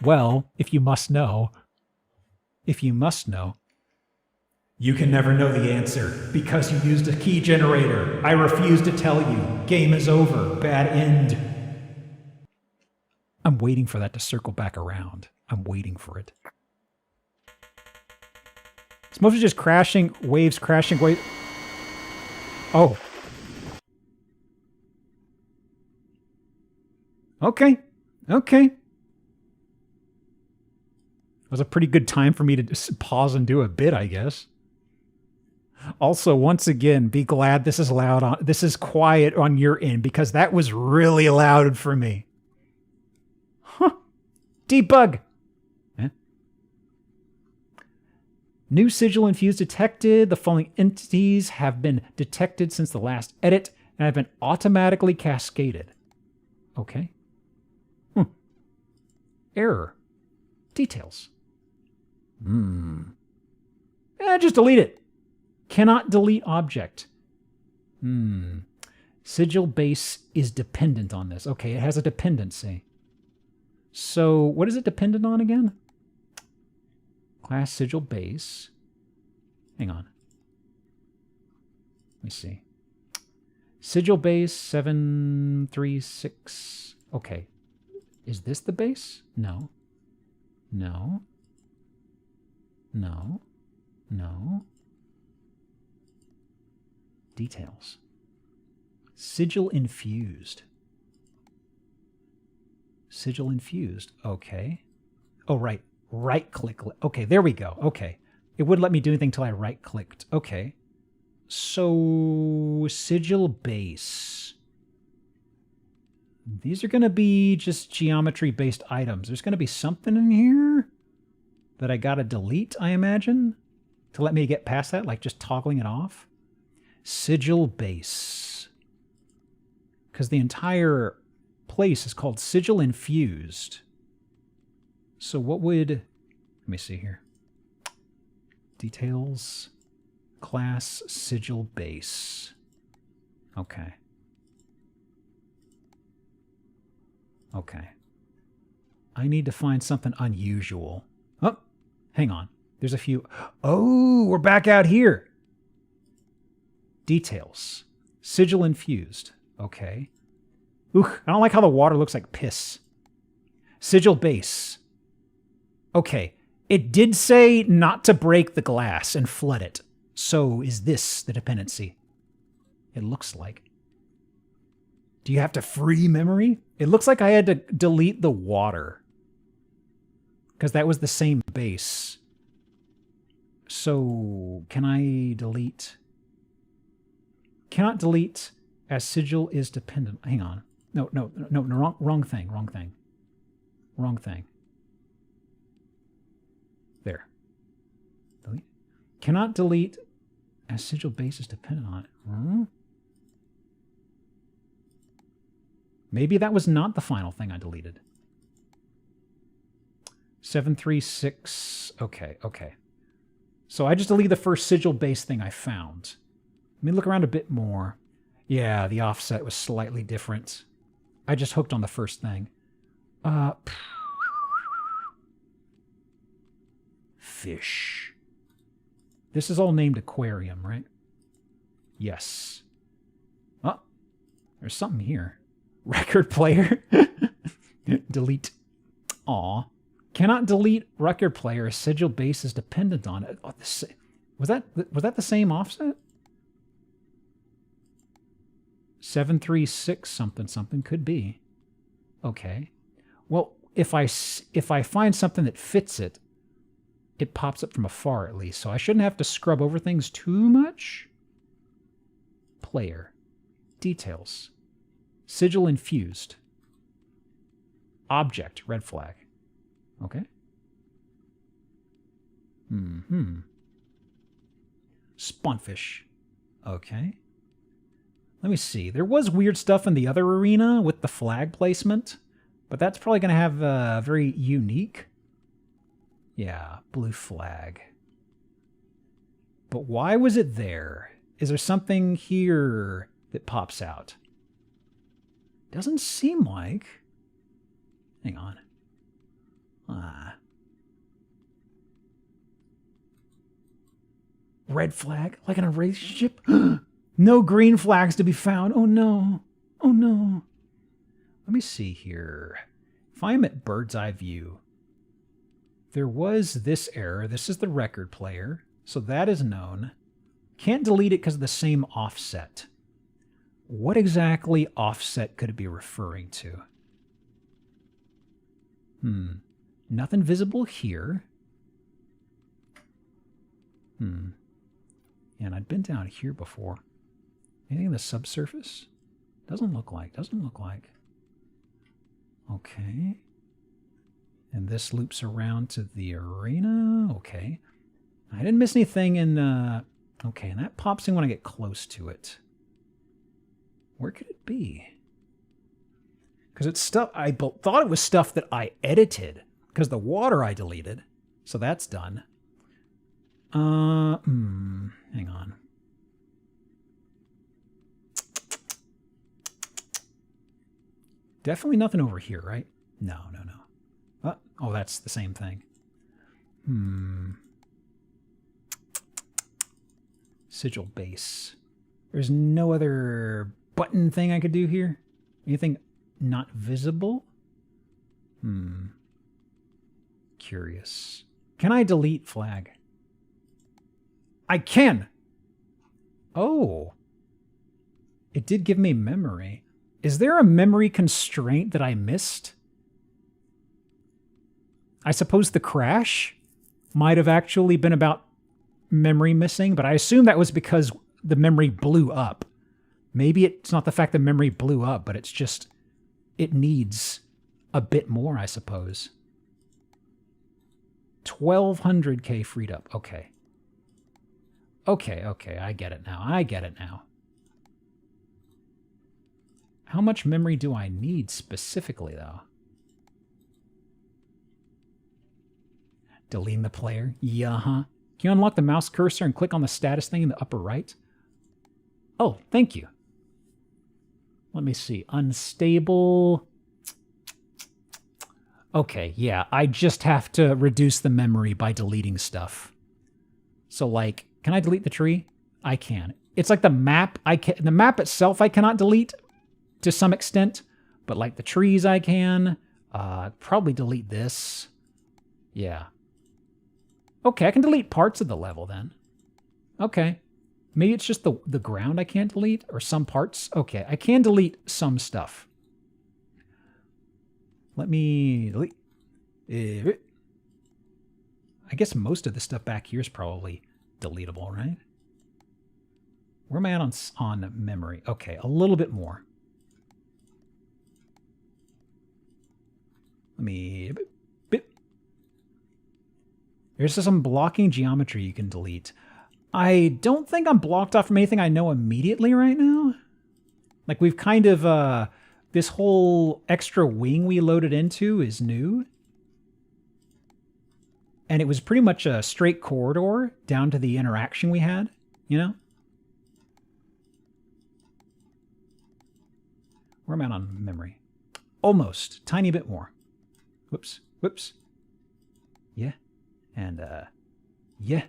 Well, if you must know. If you must know. You can never know the answer because you used a key generator. I refuse to tell you. Game is over. Bad end. I'm waiting for that to circle back around. I'm waiting for it. It's mostly just crashing, waves crashing, waves. Oh. Okay. Okay. It was a pretty good time for me to just pause and do a bit, I guess. Also, once again, be glad this is loud this is quiet on your end, because that was really loud for me. Huh. Debug. New sigil infused detected. The following entities have been detected since the last edit and have been automatically cascaded. Okay. Error. Details. Just delete it. Cannot delete object. Sigil base is dependent on this. Okay, it has a dependency. So what is it dependent on again? Class sigil base. Hang on. Let me see. Sigil base 736. Okay. Is this the base? No. No. No. No. Details. Sigil infused. Sigil infused. Okay. Oh, right. Right click. Okay, there we go. Okay. It wouldn't let me do anything until I right clicked. Okay. So, sigil base. These are going to be just geometry based items. There's going to be something in here that I got to delete, I imagine, to let me get past that, like just toggling it off. Sigil base. Because the entire place is called sigil infused. So what would... Let me see here. Details. Class sigil base. Okay. Okay. I need to find something unusual. Oh, hang on. There's a few... Oh, we're back out here. Details. Sigil infused. Okay. Ooh, I don't like how the water looks like piss. Sigil base. Okay. It did say not to break the glass and flood it. So is this the dependency? It looks like. Do you have to free memory? It looks like I had to delete the water, because that was the same base. So can I delete? Cannot delete as sigil is dependent. Hang on. No, wrong thing. There. Delete. Cannot delete as sigil base is dependent on it. Maybe that was not the final thing I deleted. 736. Okay. So I just deleted the first sigil base thing I found. Let me look around a bit more. Yeah, the offset was slightly different. I just hooked on the first thing. Fish. This is all named aquarium, right? Yes. Oh, there's something here. Record player. Delete. Aw. Cannot delete record player. Sigil base is dependent on it. Oh, was that the same offset? 736 something could be. Okay. Well, if I find something that fits it, it pops up from afar at least. So I shouldn't have to scrub over things too much. Player. Details. Sigil infused. Object. Red flag. Okay. Spawnfish. Okay. Let me see. There was weird stuff in the other arena with the flag placement, but that's probably going to have very unique. Yeah, blue flag. But why was it there? Is there something here that pops out? Doesn't seem like. Hang on. Red flag? Like in a relationship? No green flags to be found. Oh no. Oh no. Let me see here. If I am at bird's eye view, there was this error. This is the record player. So that is known. Can't delete it because of the same offset. What exactly offset could it be referring to? Nothing visible here. And I'd been down here before. Anything in the subsurface? Doesn't look like. Okay. And this loops around to the arena. Okay. I didn't miss anything in... okay, and that pops in when I get close to it. Where could it be? Because it's stuff... I thought it was stuff that I edited. Because the water I deleted. So that's done. Hang on. Definitely nothing over here, right? No. Oh, that's the same thing. Sigil base. There's no other button thing I could do here? Anything not visible? Curious. Can I delete flag? I can! Oh. It did give me memory. Is there a memory constraint that I missed? I suppose the crash might have actually been about memory missing, but I assume that was because the memory blew up. Maybe it's not the fact that memory blew up, but it's just, it needs a bit more, I suppose. 1200K freed up. Okay. Okay, I get it now. How much memory do I need specifically, though? Deleting the player? Yeah. Can you unlock the mouse cursor and click on the status thing in the upper right? Oh, thank you. Let me see. Unstable. Okay, yeah. I just have to reduce the memory by deleting stuff. So, like, can I delete the tree? I can. It's like the map. The map itself I cannot delete to some extent, but like the trees I can. Probably delete this. Yeah. Okay, I can delete parts of the level then. Okay. Maybe it's just the ground I can't delete, or some parts. Okay, I can delete some stuff. Let me delete. I guess most of the stuff back here is probably deletable, right? Where am I at on memory? Okay, a little bit more. Let me... There's some blocking geometry you can delete. I don't think I'm blocked off from anything I know immediately right now. Like, we've kind of... this whole extra wing we loaded into is new. And it was pretty much a straight corridor down to the interaction we had, you know? Where am I on memory? Almost. Tiny bit more. Whoops. Yeah. And, yeah.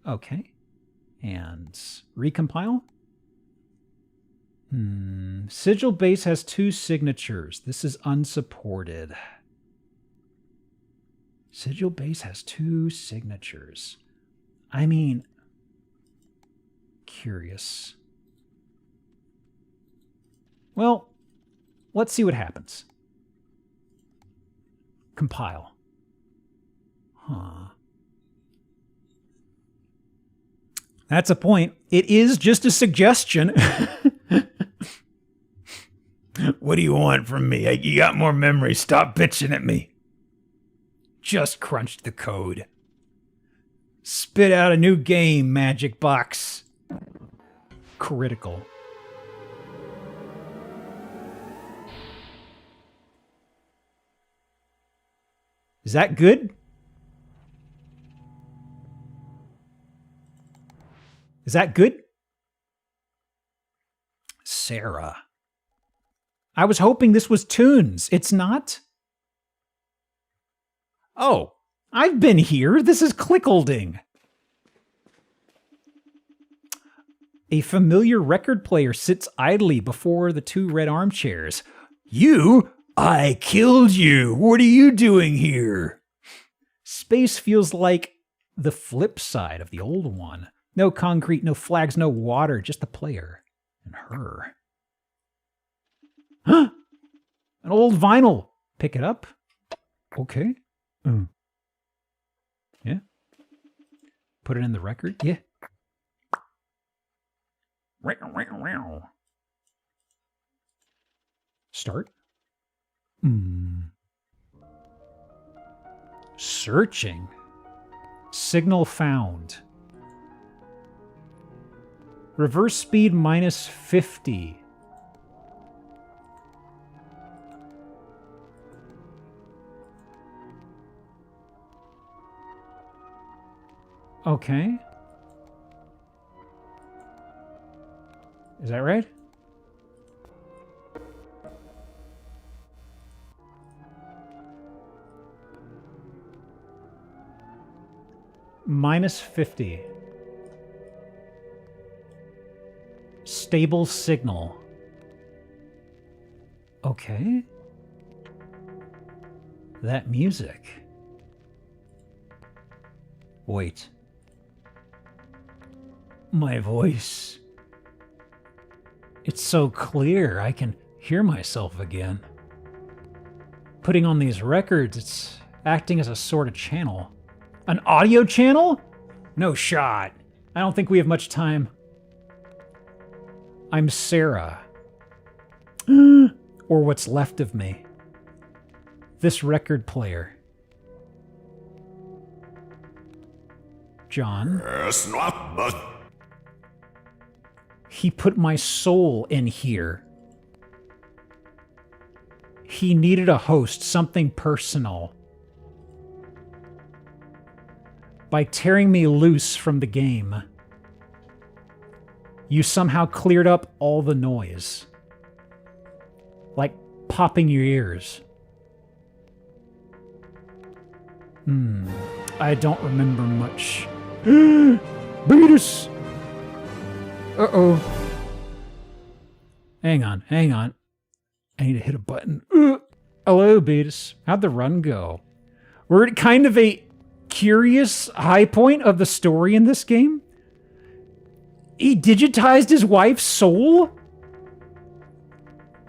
Okay. And recompile. Sigil base has 2 signatures. This is unsupported. Sigil base has 2 signatures. I mean, curious. Well, let's see what happens. Compile. Huh. That's a point. It is just a suggestion. What do you want from me? You got more memory. Stop bitching at me. Just crunched the code. Spit out a new game, Magic Box. Critical. Is that good? Is that good? Sarah. I was hoping this was Tunes. It's not? Oh, I've been here. This is Clickolding. A familiar record player sits idly before the 2 red armchairs. You? I killed you. What are you doing here? Space feels like the flip side of the old one. No concrete, no flags, no water, just the player and her. Huh? An old vinyl. Pick it up. Okay. Yeah. Put it in the record? Yeah. Start. Searching. Signal found. Reverse speed minus 50. Okay. Is that right? Minus 50. Stable signal. Okay. That music. Wait. My voice. It's so clear I can hear myself again. Putting on these records, it's acting as a sort of channel. An audio channel? No shot. I don't think we have much time. I'm Sarah. Or what's left of me. This record player. John. He put my soul in here. He needed a host, something personal. By tearing me loose from the game, you somehow cleared up all the noise. Like popping your ears. I don't remember much. Beatus! Uh-oh. Hang on. I need to hit a button. Hello, Beatus. How'd the run go? We're at kind of a curious high point of the story in this game. He digitized his wife's soul?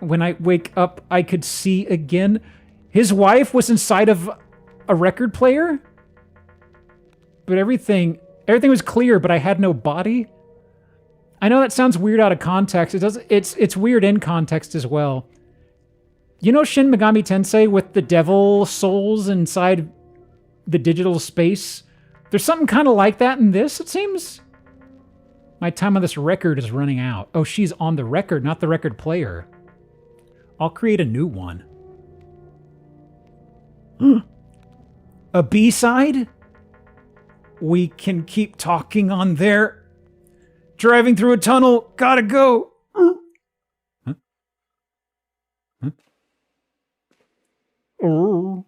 When I wake up, I could see again. His wife was inside of a record player? But everything was clear, but I had no body. I know that sounds weird out of context. It's weird in context as well. You know Shin Megami Tensei with the devil souls inside the digital space? There's something kind of like that in this, it seems. My time on this record is running out. Oh, she's on the record, not the record player. I'll create a new one. A B-side? We can keep talking on there. Driving through a tunnel. Gotta go. Huh? Oh.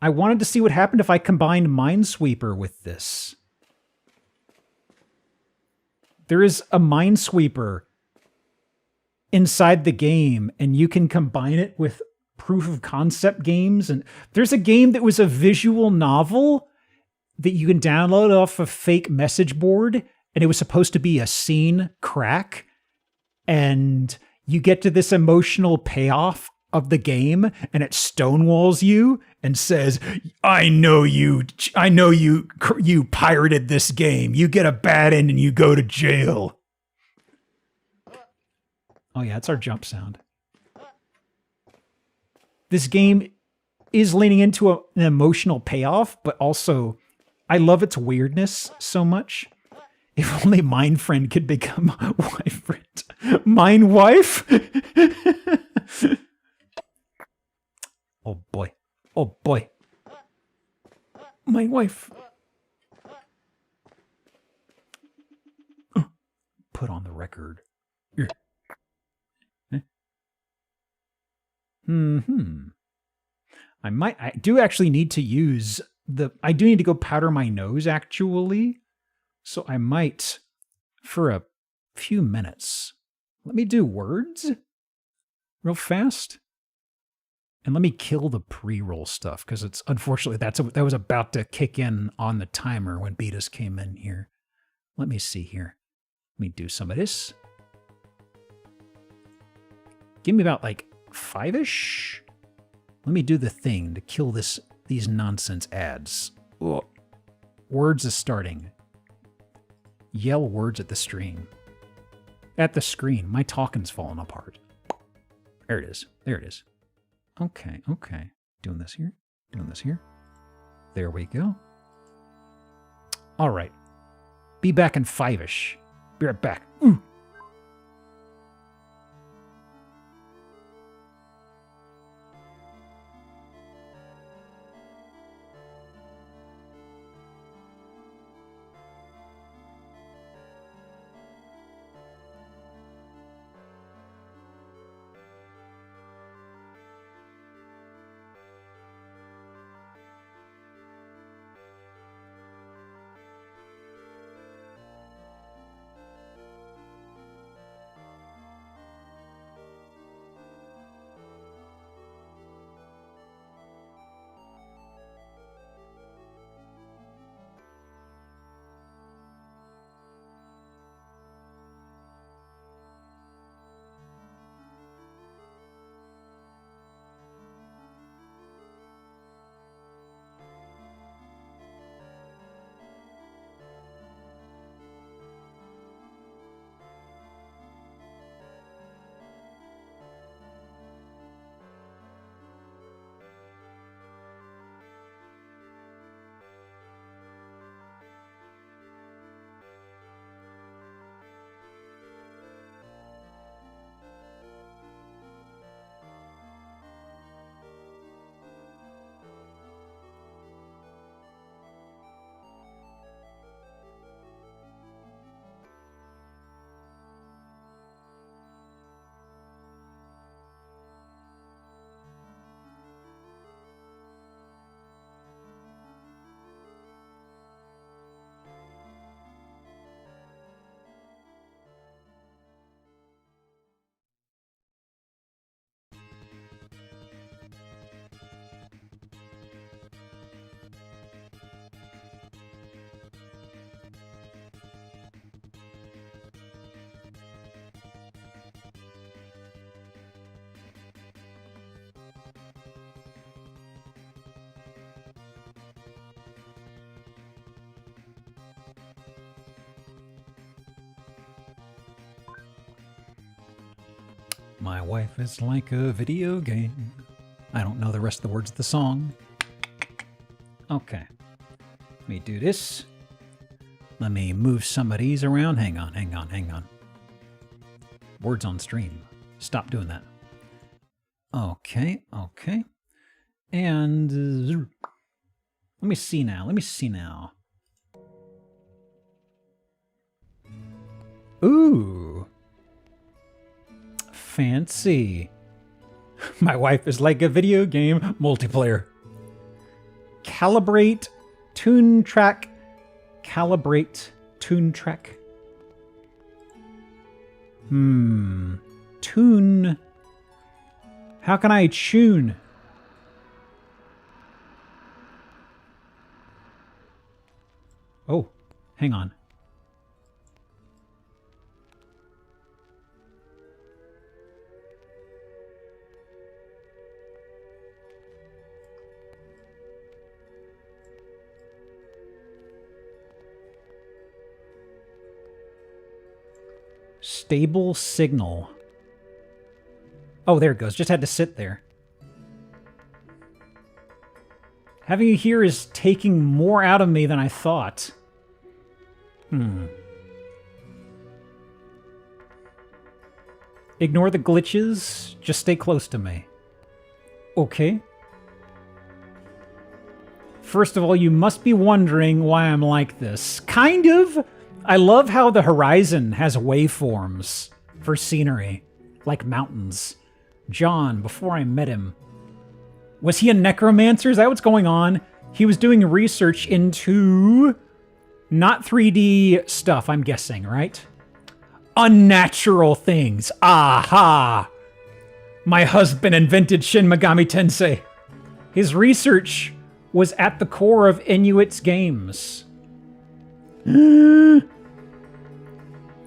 I wanted to see what happened if I combined Minesweeper with this. There is a Minesweeper inside the game, and you can combine it with proof of concept games. And there's a game that was a visual novel that you can download off a fake message board, and it was supposed to be a scene crack. And you get to this emotional payoff of the game, and it stonewalls you and says, I know you pirated this game. You get a bad end and you go to jail. Oh yeah, it's our jump sound. This game is leaning into an emotional payoff, but also I love its weirdness so much. If only Mindfriend could become a wife friend. Mine wife? Oh boy. Oh boy. My wife. Put on the record. I do actually need to use I do need to go powder my nose actually. So I might, for a few minutes, let me do words real fast. And let me kill the pre-roll stuff, because it's unfortunately that was about to kick in on the timer when Beatus came in here. Let me see here. Let me do some of this. Give me about like 5-ish. Let me do the thing to kill these nonsense ads. Ugh. Words is starting. Yell words at the stream. At the screen. My talking's falling apart. There it is. There it is. Okay, okay. Doing this here. Doing this here. There we go. All right. Be back in 5-ish. Be right back. Ooh. My wife is like a video game. I don't know the rest of the words of the song. Okay. Let me do this. Let me move some of these around. Hang on, hang on, hang on. Words on stream. Stop doing that. Okay, okay. And let me see now. Let me see now. Ooh. Fancy. My wife is like a video game multiplayer. Calibrate tune track. Calibrate tune track. Tune. How can I tune? Oh, hang on. Stable signal. Oh, there it goes. Just had to sit there. Having you here is taking more out of me than I thought. Ignore the glitches. Just stay close to me. Okay. First of all, you must be wondering why I'm like this. Kind of. I love how the horizon has waveforms for scenery, like mountains. John, before I met him, was he a necromancer? Is that what's going on? He was doing research into not 3D stuff, I'm guessing, right? Unnatural things. Aha! My husband invented Shin Megami Tensei. His research was at the core of Inuit's games.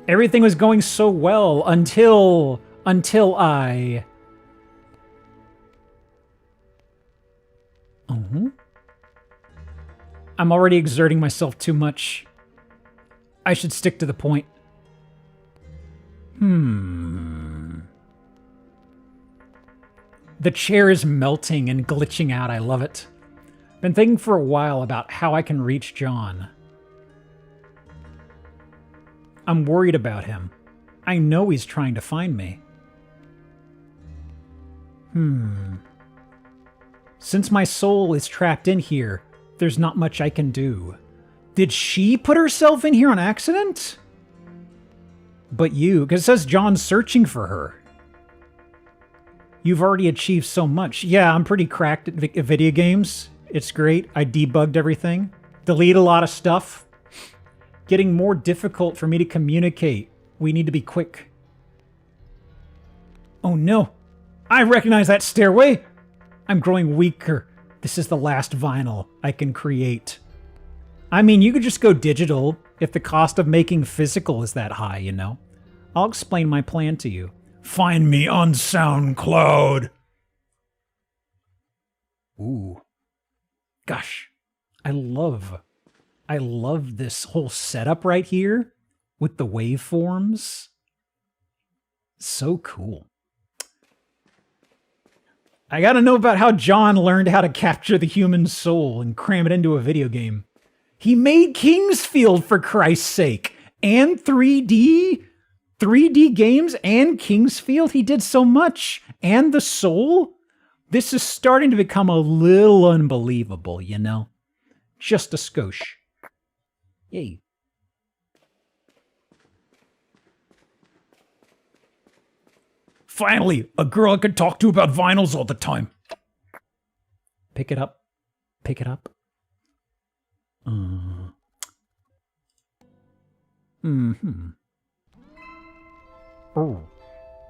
Everything was going so well until I... Oh. I'm already exerting myself too much. I should stick to the point. The chair is melting and glitching out. I love it. Been thinking for a while about how I can reach John. I'm worried about him. I know he's trying to find me. Since my soul is trapped in here, there's not much I can do. Did she put herself in here on accident? But you, because it says John's searching for her. You've already achieved so much. Yeah, I'm pretty cracked at video games. It's great. I debugged everything. Delete a lot of stuff. Getting more difficult for me to communicate. We need to be quick. Oh no. I recognize that stairway. I'm growing weaker. This is the last vinyl I can create. I mean, you could just go digital if the cost of making physical is that high, you know? I'll explain my plan to you. Find me on SoundCloud. Ooh. Gosh. I love this whole setup right here with the waveforms. So cool. I gotta know about how John learned how to capture the human soul and cram it into a video game. He made Kingsfield, for Christ's sake, and 3D games and Kingsfield. He did so much. And the soul. This is starting to become a little unbelievable, you know? Just a skosh. Yay. Finally, a girl I could talk to about vinyls all the time. Pick it up. Pick it up. Oh.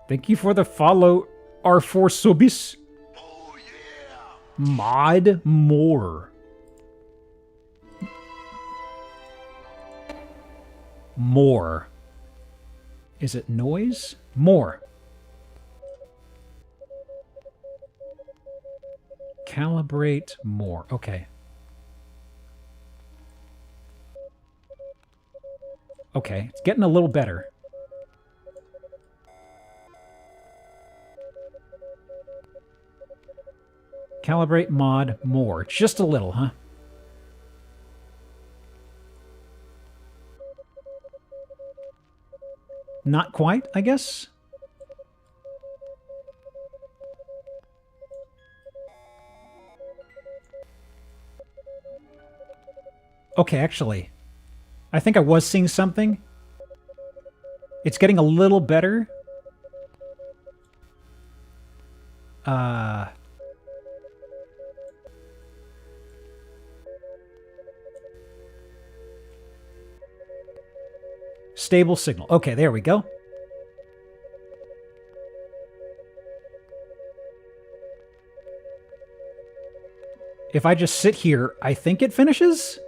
Thank you for the follow, R4 subis. Oh yeah! Mod more. More. Is it noise? More. Calibrate more. Okay. Okay, it's getting a little better. Calibrate mod more. Just a little, huh? Not quite, I guess? Okay, actually, I think I was seeing something. It's getting a little better. Stable signal. Okay, there we go. If I just sit here, I think it finishes?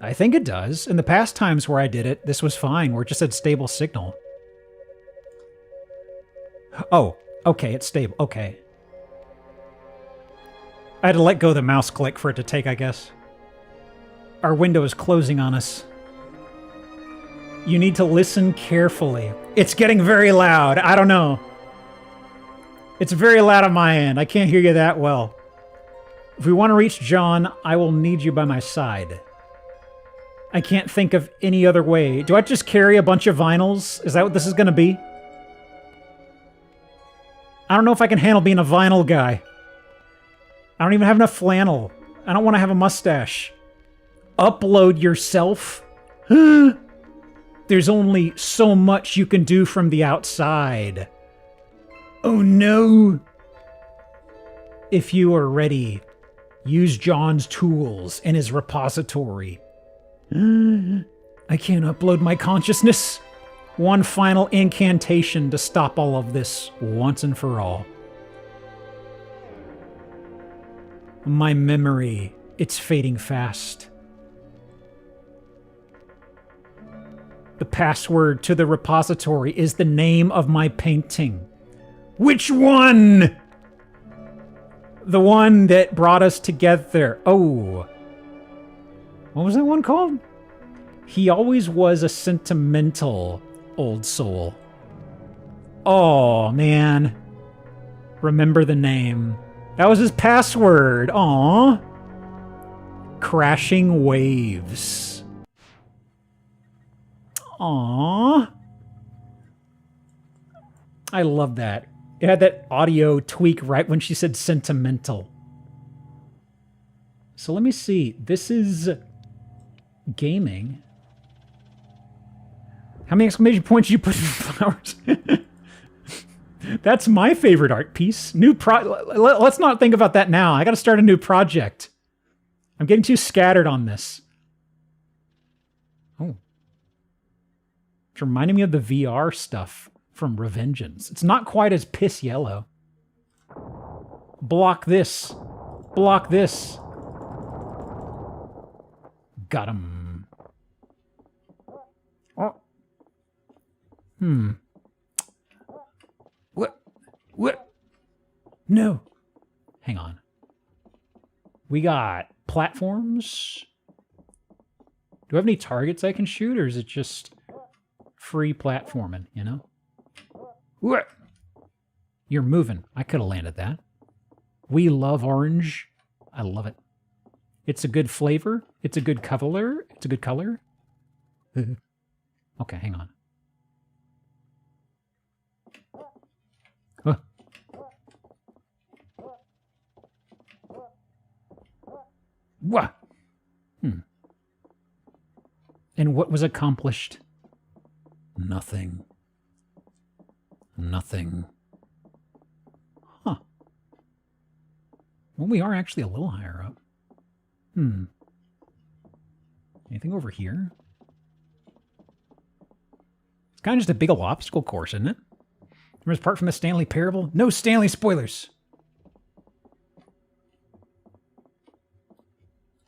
I think it does. In the past times where I did it, this was fine, where it just said stable signal. Oh, okay, it's stable. Okay. I had to let go of the mouse click for it to take, I guess. Our window is closing on us. You need to listen carefully. It's getting very loud. I don't know. It's very loud on my end. I can't hear you that well. If we want to reach John, I will need you by my side. I can't think of any other way. Do I just carry a bunch of vinyls? Is that what this is going to be? I don't know if I can handle being a vinyl guy. I don't even have enough flannel. I don't want to have a mustache. Upload yourself? There's only so much you can do from the outside. Oh no! If you are ready, use John's tools in his repository. I can't upload my consciousness. One final incantation to stop all of this once and for all. My memory, it's fading fast. The password to the repository is the name of my painting. Which one? The one that brought us together. Oh. What was that one called? He always was a sentimental old soul. Oh, man. Remember the name. That was his password. Aww. Crashing Waves. Aww. I love that. It had that audio tweak right when she said sentimental. So let me see. This is gaming. How many exclamation points did you put in flowers? That's my favorite art piece. Let's not think about that now. I got to start a new project. I'm getting too scattered on this. Oh. It's reminding me of the VR stuff from Revengeance. It's not quite as piss yellow. Block this. Block this. Got him. Oh. What? No. Hang on. We got platforms. Do I have any targets I can shoot, or is it just free platforming, you know? What? You're moving. I could have landed that. We love orange. I love it. It's a good flavor. It's a good color. It's a good color. Okay, hang on. Huh. What? And what was accomplished? Nothing. Nothing. Huh. Well, we are actually a little higher up. Anything over here? It's kind of just a big old obstacle course, isn't it? Remember, apart from the Stanley Parable? No Stanley spoilers!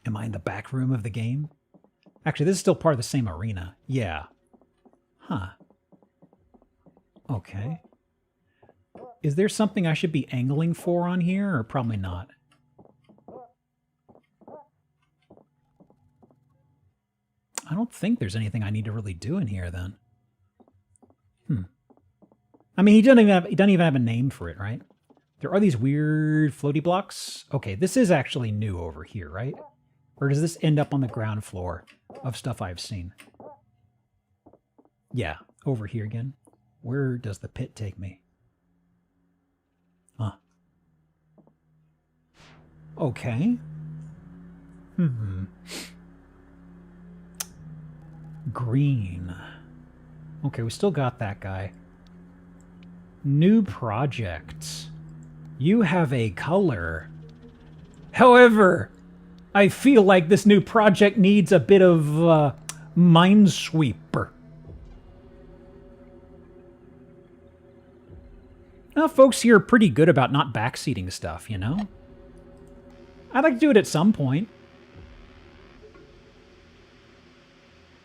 Am I in the back room of the game? Actually, this is still part of the same arena. Yeah. Huh. Okay. Is there something I should be angling for on here, or probably not? I don't think there's anything I need to really do in here, then. I mean, he doesn't even have a name for it, right? There are these weird floaty blocks. Okay, this is actually new over here, right? Or does this end up on the ground floor of stuff I've seen? Yeah, over here again. Where does the pit take me? Huh. Okay. Green. Okay, we still got that guy. New project. You have a color. However, I feel like this new project needs a bit of Minesweeper. Now, folks here are pretty good about not backseating stuff, you know? I'd like to do it at some point.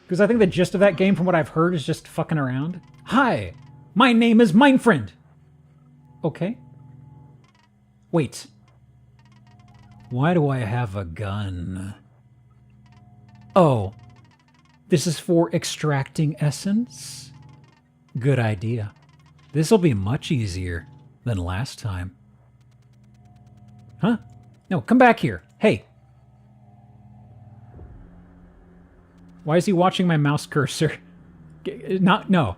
Because I think the gist of that game, from what I've heard, is just fucking around. Hi, my name is Minefriend. Okay. Wait. Why do I have a gun? Oh, this is for extracting essence? Good idea. This'll be much easier than last time. Huh? No, come back here. Hey. Why is he watching my mouse cursor? No.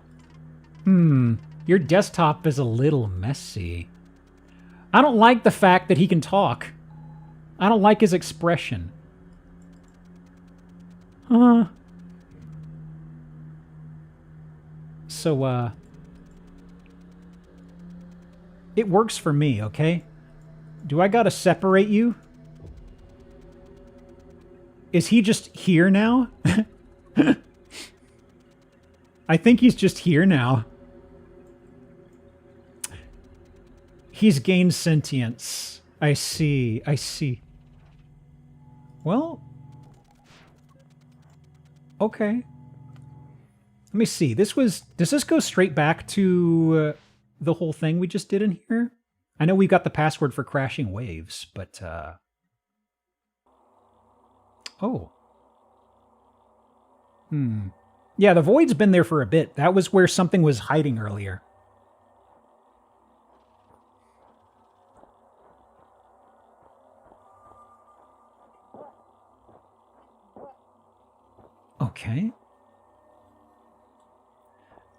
Your desktop is a little messy. I don't like the fact that he can talk. I don't like his expression. So, it works for me, okay? Do I gotta separate you? Is he just here now? I think he's just here now. He's gained sentience. I see. I see. Well. Okay. Let me see. Does this go straight back to the whole thing we just did in here? I know we got the password for crashing waves, but, oh. Yeah, the void's been there for a bit. That was where something was hiding earlier. Okay.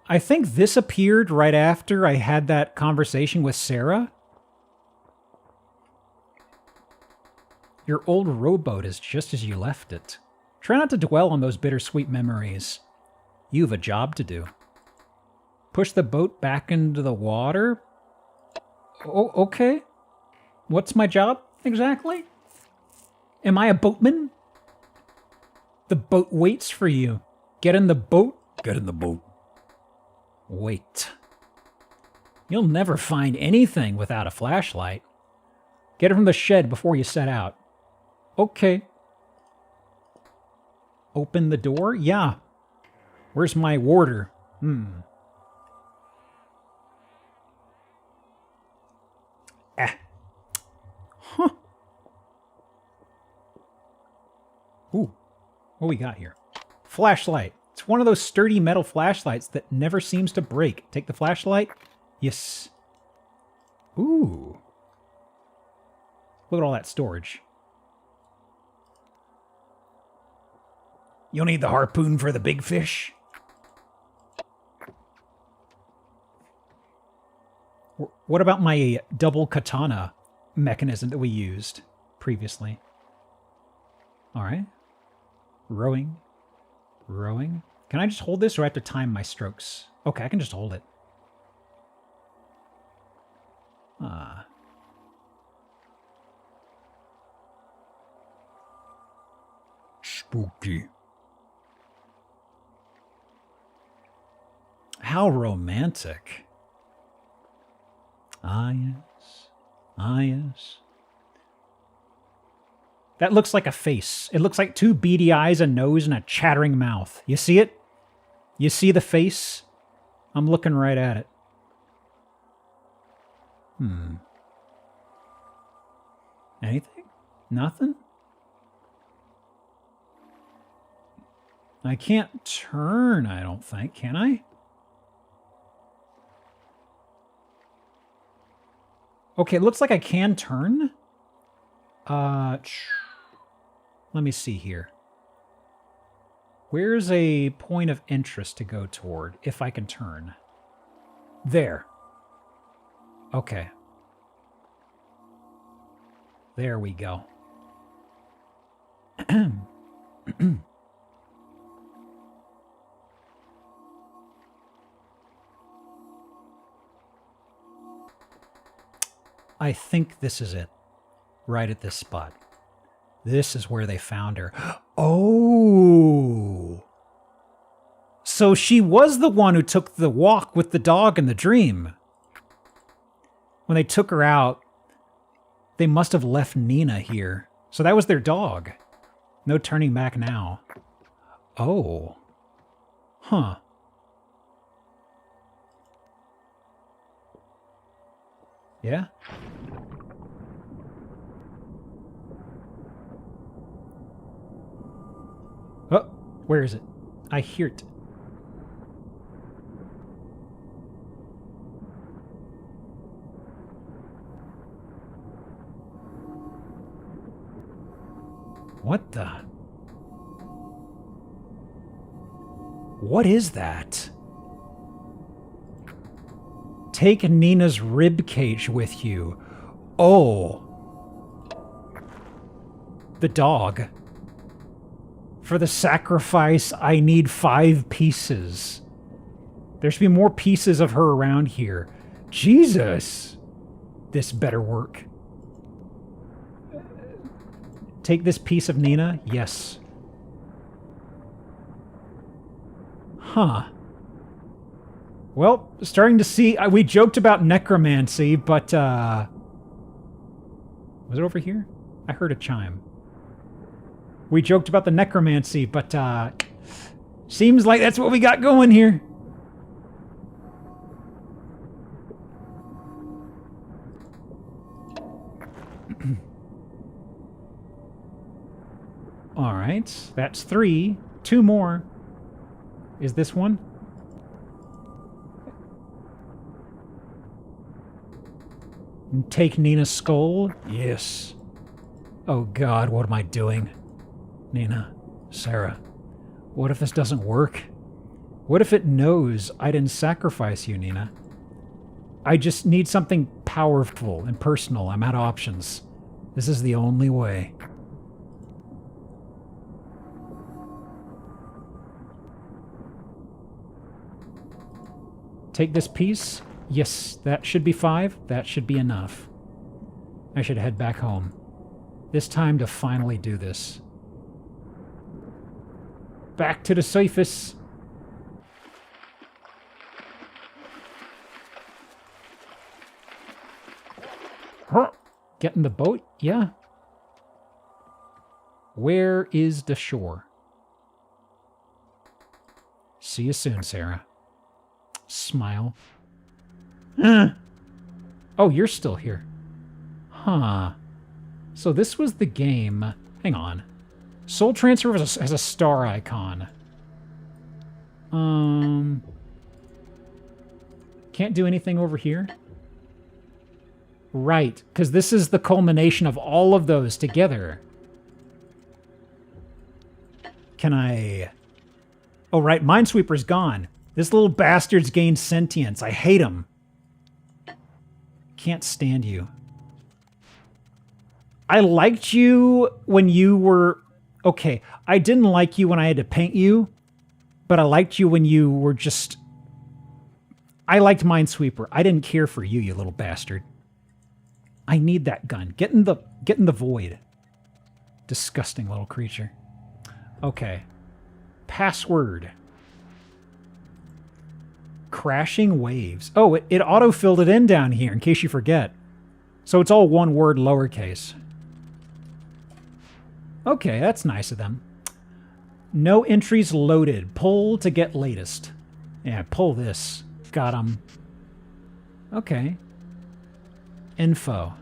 I think this appeared right after I had that conversation with Sarah. Your old rowboat is just as you left it. Try not to dwell on those bittersweet memories. You have a job to do. Push the boat back into the water? Oh, okay. What's my job, exactly? Am I a boatman? The boat waits for you. Get in the boat. Get in the boat. Wait. You'll never find anything without a flashlight. Get it from the shed before you set out. Okay. Open the door? Yeah. Where's my warder? Huh. Ooh. What we got here? Flashlight. It's one of those sturdy metal flashlights that never seems to break. Take the flashlight. Yes. Ooh. Look at all that storage. You'll need the harpoon for the big fish. What about my double katana mechanism that we used previously? All right. Rowing. Rowing. Can I just hold this or I have to time my strokes? Okay, I can just hold it. Spooky. How romantic. Ah, yes. Ah, yes. That looks like a face. It looks like two beady eyes, a nose, and a chattering mouth. You see it? You see the face? I'm looking right at it. Anything? Nothing? I can't turn, I don't think. Can I? Okay, it looks like I can turn. Let me see here. Where's a point of interest to go toward, if I can turn? There. Okay. There we go. I think this is it. Right at this spot. This is where they found her. Oh! So she was the one who took the walk with the dog in the dream. When they took her out, they must have left Nina here. So that was their dog. No turning back now. Oh. Huh. Yeah? Oh, where is it? I hear it. What the? What is that? Take Nina's rib cage with you. Oh. The dog. For the sacrifice, I need 5 pieces. There should be more pieces of her around here. Jesus! This better work. Take this piece of Nina? Yes. Huh. Well, starting to see... we joked about necromancy, but, was it over here? I heard a chime. We joked about the necromancy, but, Seems like that's what we got going here. All right, that's 3. 2 more. Is this one? Take Nina's skull? Yes. Oh God, what am I doing? Nina, Sarah, what if this doesn't work? What if it knows I didn't sacrifice you, Nina? I just need something powerful and personal. I'm out of options. This is the only way. Take this piece. Yes, that should be 5. That should be enough. I should head back home. This time to finally do this. Back to the surface. Get in the boat? Yeah. Where is the shore? See you soon, Sarah. Smile. Oh, you're still here. Huh. So this was the game. Hang on. Soul Transfer has a star icon. Can't do anything over here? Right, because this is the culmination of all of those together. Can I... Oh, right, Minesweeper's gone. This little bastard's gained sentience. I hate him. Can't stand you. I liked you when you were... Okay, I didn't like you when I had to paint you, but I liked you when you were just... I liked Minesweeper. I didn't care for you, you little bastard. I need that gun. Get in the void. Disgusting little creature. Okay. Password. Crashing waves. Oh, it auto-filled it in down here, in case you forget. So it's all one word lowercase. Okay, that's nice of them. No entries loaded. Pull to get latest. Yeah, pull this. Got 'em. Okay. Info.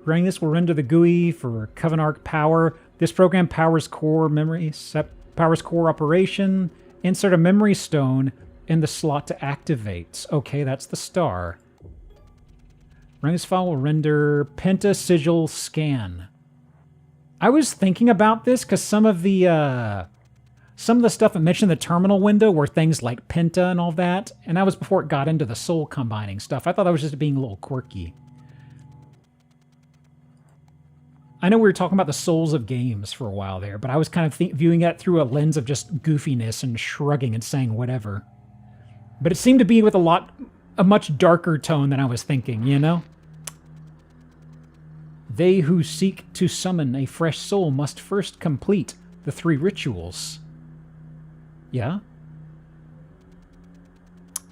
Running this will render the GUI for Covenant power. This program powers core memory, powers core operation. Insert a memory stone in the slot to activate. Okay, that's the star. Running this file will render Penta Sigil Scan. I was thinking about this because some of the stuff it mentioned in the terminal window were things like Penta and all that, and that was before it got into the soul combining stuff. I thought that was just being a little quirky. I know we were talking about the souls of games for a while there, but I was kind of viewing it through a lens of just goofiness and shrugging and saying whatever. But it seemed to be with a much darker tone than I was thinking, you know? They who seek to summon a fresh soul must first complete the 3 rituals. Yeah?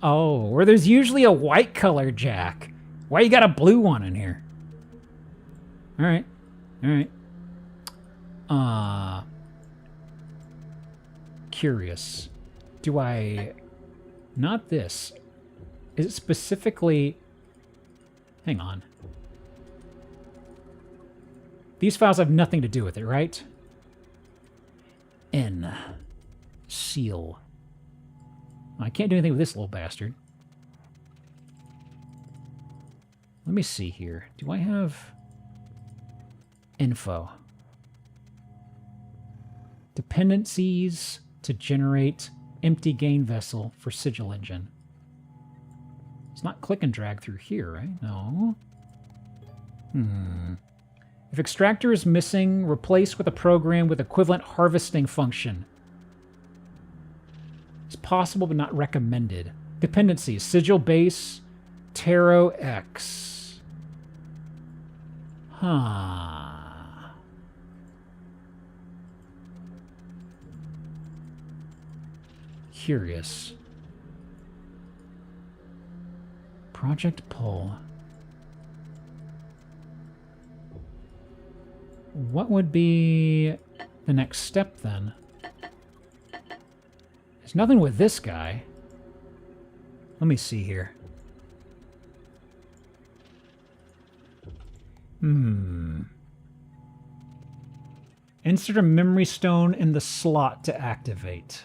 Oh, or there's usually a white color jack. Why you got a blue one in here? Alright. Alright. Curious. Do I... Not this. Is it specifically... Hang on. These files have nothing to do with it, right? N. Seal. I can't do anything with this little bastard. Let me see here. Do I have... Info. Dependencies to generate empty gain vessel for sigil engine. It's not click and drag through here, right? No. If extractor is missing, replace with a program with equivalent harvesting function. It's possible but not recommended. Dependencies. Sigil base. Tarot X. Huh. Curious. Project pull. What would be the next step then? There's nothing with this guy. Let me see here. Insert a memory stone in the slot to activate.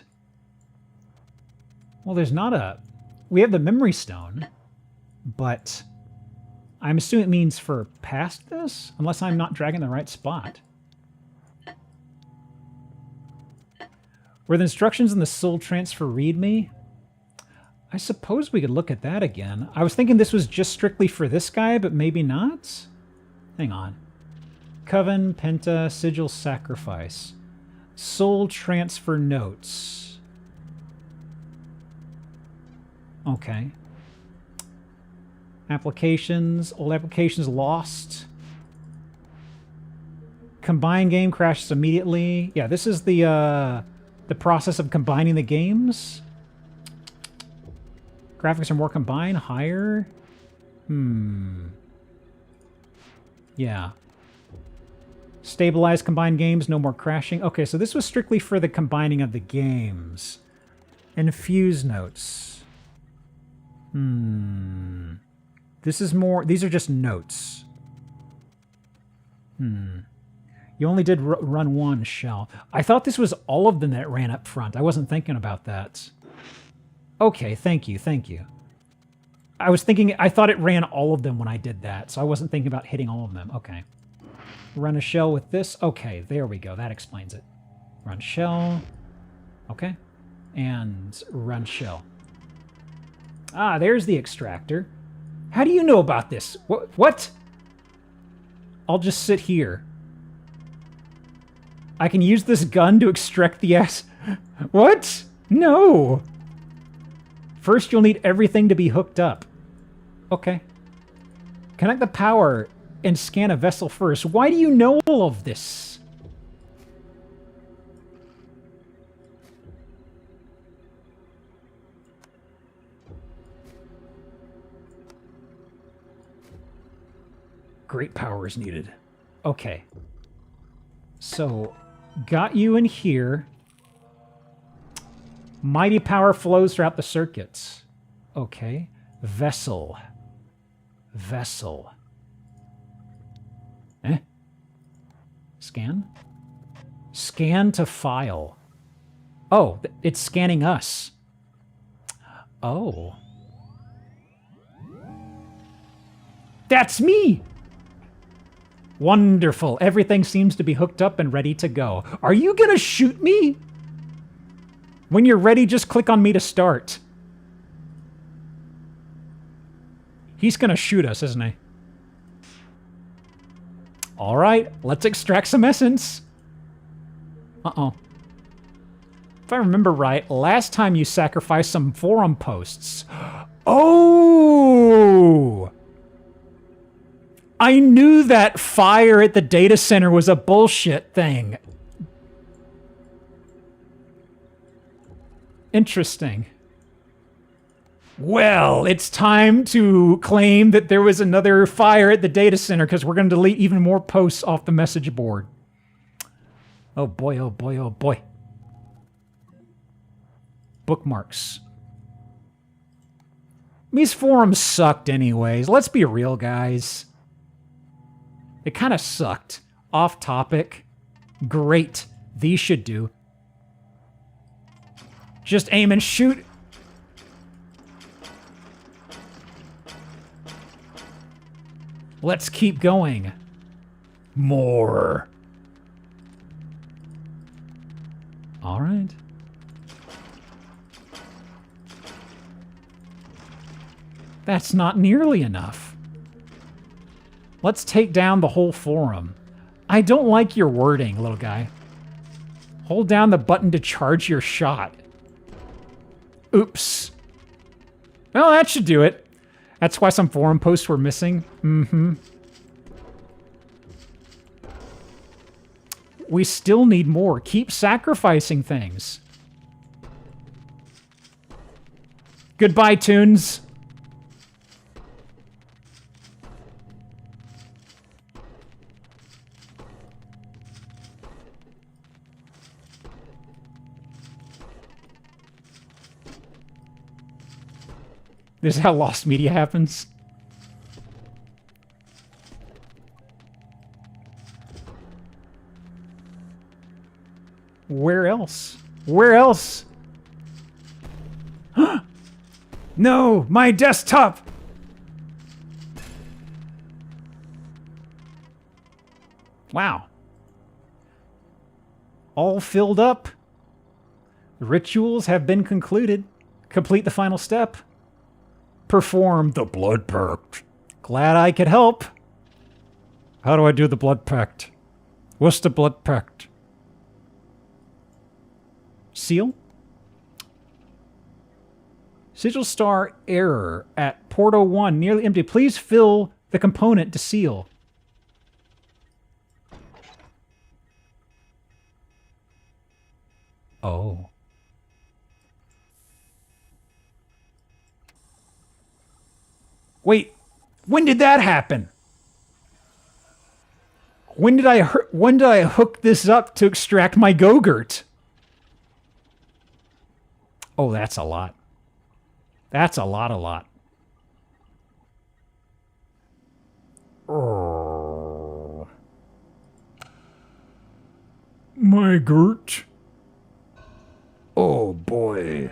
Well, there's not a... We have the memory stone, but I'm assuming it means for past this, unless I'm not dragging the right spot. Were the instructions in the soul transfer readme? I suppose we could look at that again. I was thinking this was just strictly for this guy, but maybe not? Hang on. Coven, Penta, Sigil, Sacrifice. Soul transfer notes. Okay. Applications, old applications lost. Combine game crashes immediately. Yeah, this is the process of combining the games. Graphics are more combined, higher. Yeah. Stabilize combined games, no more crashing. Okay, so this was strictly for the combining of the games. Infuse notes. This is more... These are just notes. You only did run one shell. I thought this was all of them that ran up front. I wasn't thinking about that. Okay, thank you, thank you. I was thinking... I thought it ran all of them when I did that, so I wasn't thinking about hitting all of them. Okay. Run a shell with this. Okay, there we go. That explains it. Run shell. Okay. And run shell. Ah, there's the extractor. How do you know about this? What? I'll just sit here. I can use this gun to extract the ass... What? No! First, you'll need everything to be hooked up. Okay. Connect the power and scan a vessel first. Why do you know all of this? Great power is needed. Okay. So, got you in here. Mighty power flows throughout the circuits. Okay. Vessel. Vessel. Scan? Scan to file. Oh, it's scanning us. Oh. That's me! Wonderful. Everything seems to be hooked up and ready to go. Are you gonna shoot me? When you're ready, just click on me to start. He's gonna shoot us, isn't he? All right, let's extract some essence. Uh-oh. If I remember right, last time you sacrificed some forum posts. Oh! I knew that fire at the data center was a bullshit thing. Interesting. Well, it's time to claim that there was another fire at the data center because we're going to delete even more posts off the message board. Oh boy, oh boy, oh boy. Bookmarks. These forums sucked anyways. Let's be real, guys. It kind of sucked. Off topic. Great. These should do. Just aim and shoot. Let's keep going. More. All right. That's not nearly enough. Let's take down the whole forum. I don't like your wording, little guy. Hold down the button to charge your shot. Oops. Well, that should do it. That's why some forum posts were missing. We still need more. Keep sacrificing things. Goodbye, Tunes. This is how lost media happens. Where else? Where else? No, my desktop! Wow. All filled up. The rituals have been concluded. Complete the final step. Perform the blood pact. Glad I could help. How do I do the blood pact? What's the blood pact? Seal? Sigil star error at port 01, nearly empty. Please fill the component to seal. Oh. Wait, when did that happen? When did I hook this up to extract my Go-Gurt? Oh, that's a lot. That's a lot. Oh. My Gurt. Oh, boy.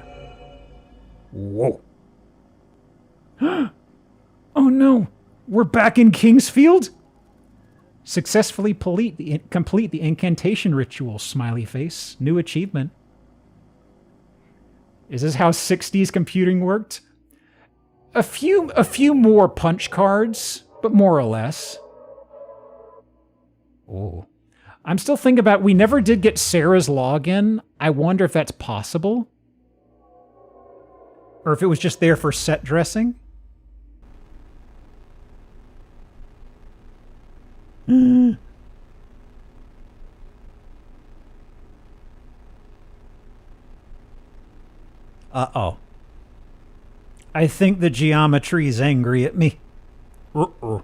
Whoa. Oh, no. We're back in Kingsfield? Successfully complete the incantation ritual, smiley face. New achievement. Is this how 60s computing worked? A few more punch cards, but more or less. Oh. I'm still thinking about, we never did get Sarah's login. I wonder if that's possible. Or if it was just there for set dressing. Uh-oh. I think the geometry's angry at me. Uh-oh.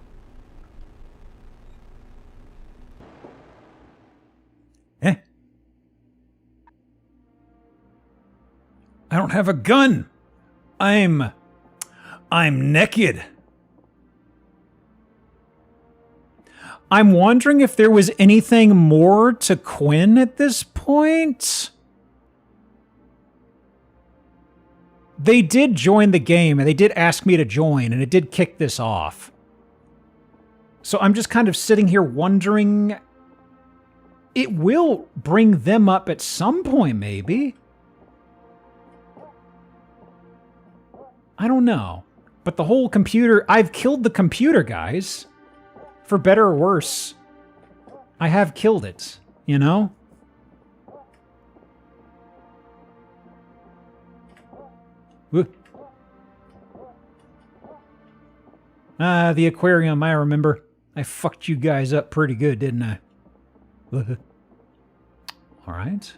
Eh? I don't have a gun. I'm naked. I'm wondering if there was anything more to Quinn at this point. They did join the game, and they did ask me to join, and it did kick this off. So I'm just kind of sitting here wondering... It will bring them up at some point, maybe. I don't know. But the whole computer... I've killed the computer, guys. For better or worse. I have killed it, you know? The aquarium, I remember. I fucked you guys up pretty good, didn't I? Alright.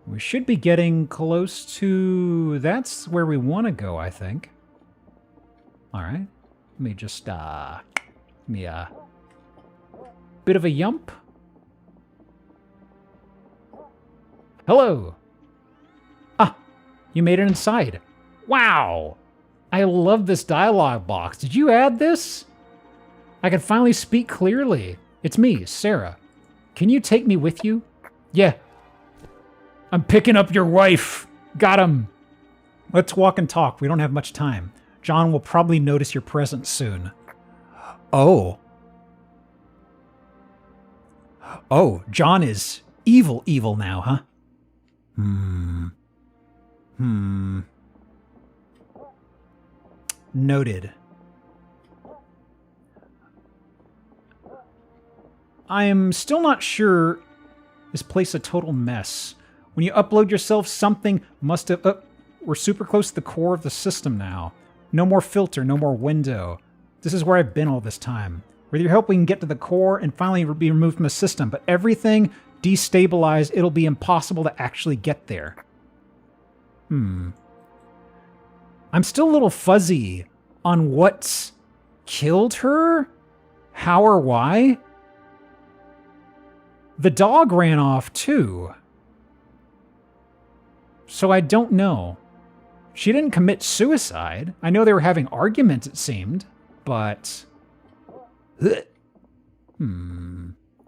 We should be getting close to... That's where we want to go, I think. Alright. Let me just, give me a bit of a yump. Hello! Ah! You made it inside. Wow! I love this dialogue box. Did you add this? I can finally speak clearly. It's me, Sarah. Can you take me with you? Yeah. I'm picking up your wife. Got him. Let's walk and talk. We don't have much time. John will probably notice your presence soon. Oh. Oh, John is evil now, huh? Noted. I am still not sure. This place a total mess. When you upload yourself, something must have... we're super close to the core of the system now. No more filter, no more window. This is where I've been all this time. With your help, we can get to the core and finally be removed from the system, but everything destabilized, it'll be impossible to actually get there. I'm still a little fuzzy on what killed her, how or why. The dog ran off too. So I don't know. She didn't commit suicide. I know they were having arguments, it seemed, but...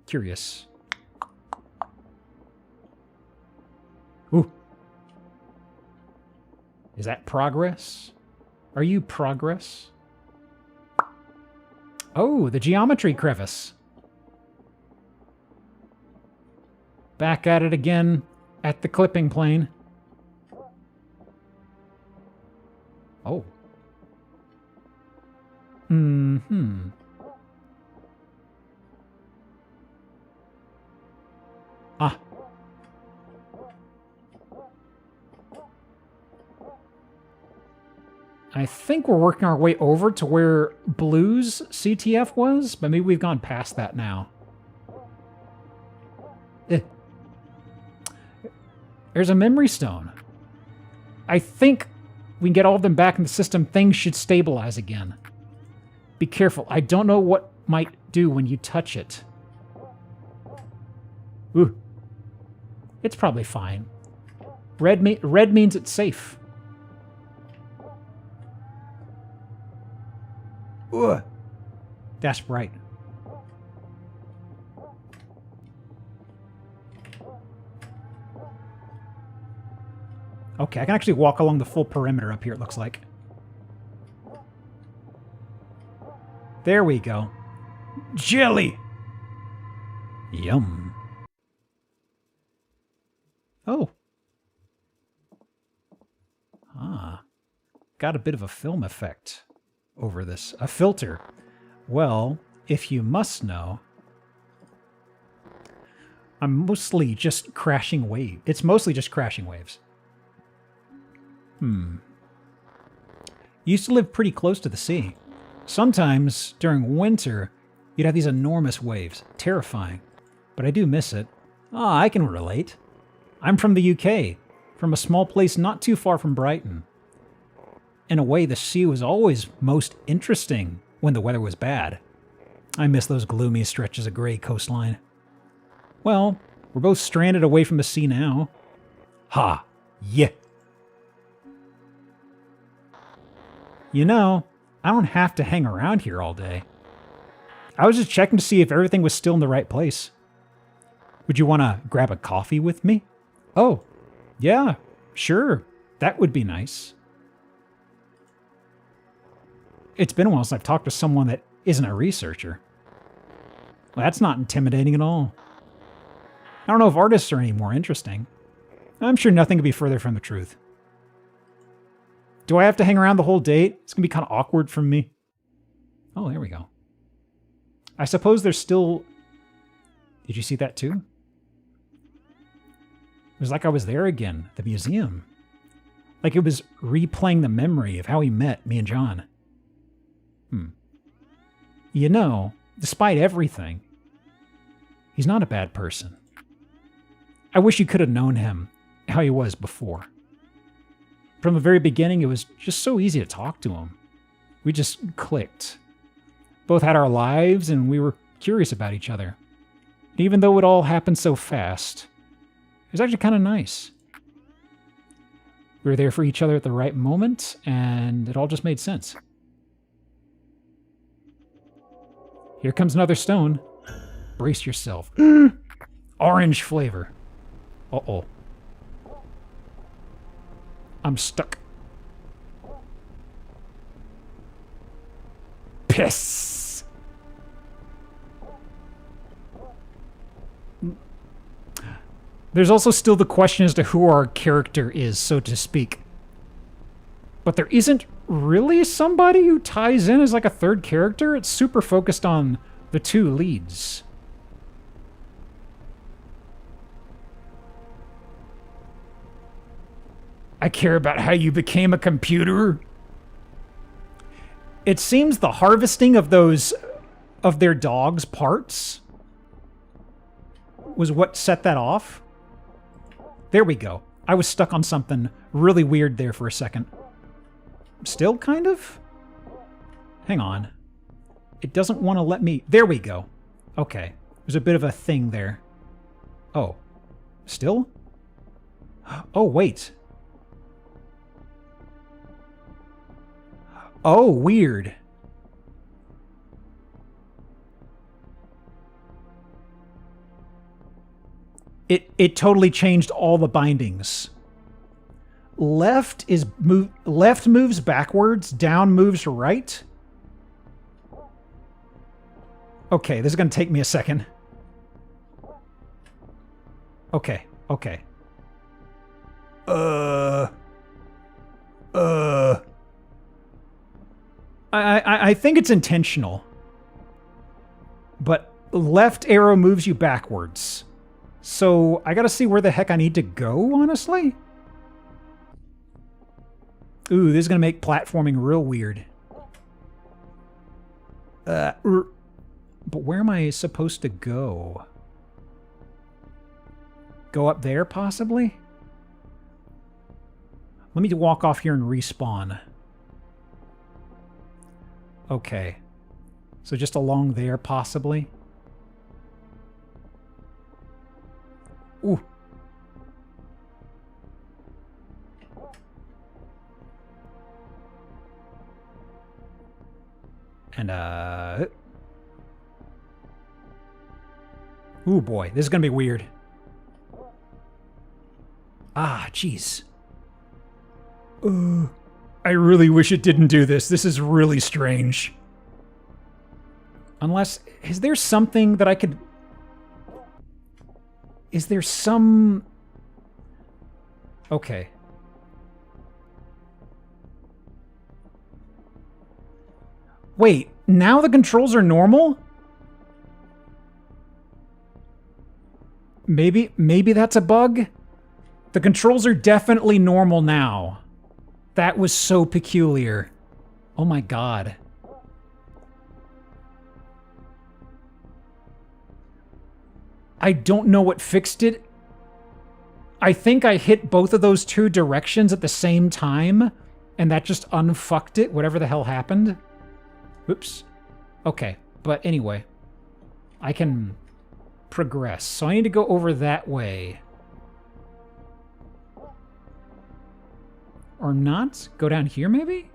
Curious. Ooh. Is that progress? Are you progress? Oh, the geometry crevice. Back at it again at the clipping plane. Oh. Ah. I think we're working our way over to where Blue's CTF was, but maybe we've gone past that now. There's a memory stone. I think we can get all of them back in the system. Things should stabilize again. Be careful. I don't know what might do when you touch it. Ooh. It's probably fine. Red means it's safe. Ugh. That's right. Okay, I can actually walk along the full perimeter up here, it looks like. There we go. Jelly! Yum. Oh. Ah. Got a bit of a film effect over this. A filter. Well, if you must know, I'm mostly just crashing waves. It's mostly just crashing waves. Used to live pretty close to the sea. Sometimes, during winter, you'd have these enormous waves. Terrifying. But I do miss it. Ah, I can relate. I'm from the UK, from a small place not too far from Brighton. In a way, the sea was always most interesting when the weather was bad. I miss those gloomy stretches of gray coastline. Well, we're both stranded away from the sea now. Ha! Yeah! You know, I don't have to hang around here all day. I was just checking to see if everything was still in the right place. Would you want to grab a coffee with me? Oh, yeah, sure. That would be nice. It's been a while since I've talked to someone that isn't a researcher. Well, that's not intimidating at all. I don't know if artists are any more interesting. I'm sure nothing could be further from the truth. Do I have to hang around the whole date? It's going to be kind of awkward for me. Oh, there we go. I suppose there's still... Did you see that too? It was like I was there again, the museum. Like it was replaying the memory of how he met me and John. You know, despite everything, he's not a bad person. I wish you could have known him how he was before. From the very beginning, it was just so easy to talk to him. We just clicked. Both had our lives, and we were curious about each other. And even though it all happened so fast, it was actually kind of nice. We were there for each other at the right moment, and it all just made sense. Here comes another stone. Brace yourself. Orange flavor. Uh-oh. I'm stuck. Piss. There's also still the question as to who our character is, so to speak. But there isn't really somebody who ties in as like a third character. It's super focused on the two leads. I care about how you became a computer. It seems the harvesting of their dog's parts was what set that off. There we go. I was stuck on something really weird there for a second. Still kind of? Hang on. It doesn't want to let me... There we go. Okay. There's a bit of a thing there. Oh. Still? Oh, wait. Oh, weird. It totally changed all the bindings. Left moves backwards, down moves right. Okay, this is going to take me a second. Okay. I think it's intentional. But left arrow moves you backwards. So I gotta see where the heck I need to go, honestly. Ooh, this is gonna make platforming real weird. But where am I supposed to go? Go up there, possibly? Let me walk off here and respawn. Okay. So just along there, possibly? Ooh. And, ooh, boy. This is gonna be weird. Ah, jeez. I really wish it didn't do this. This is really strange. Unless... Is there something that I could... Is there some... Okay. Wait, now the controls are normal? Maybe that's a bug? The controls are definitely normal now. That was so peculiar. Oh my god. I don't know what fixed it. I think I hit both of those two directions at the same time, and that just unfucked it, whatever the hell happened. Whoops. Okay, but anyway. I can progress. So I need to go over that way. Or not? Go down here, maybe?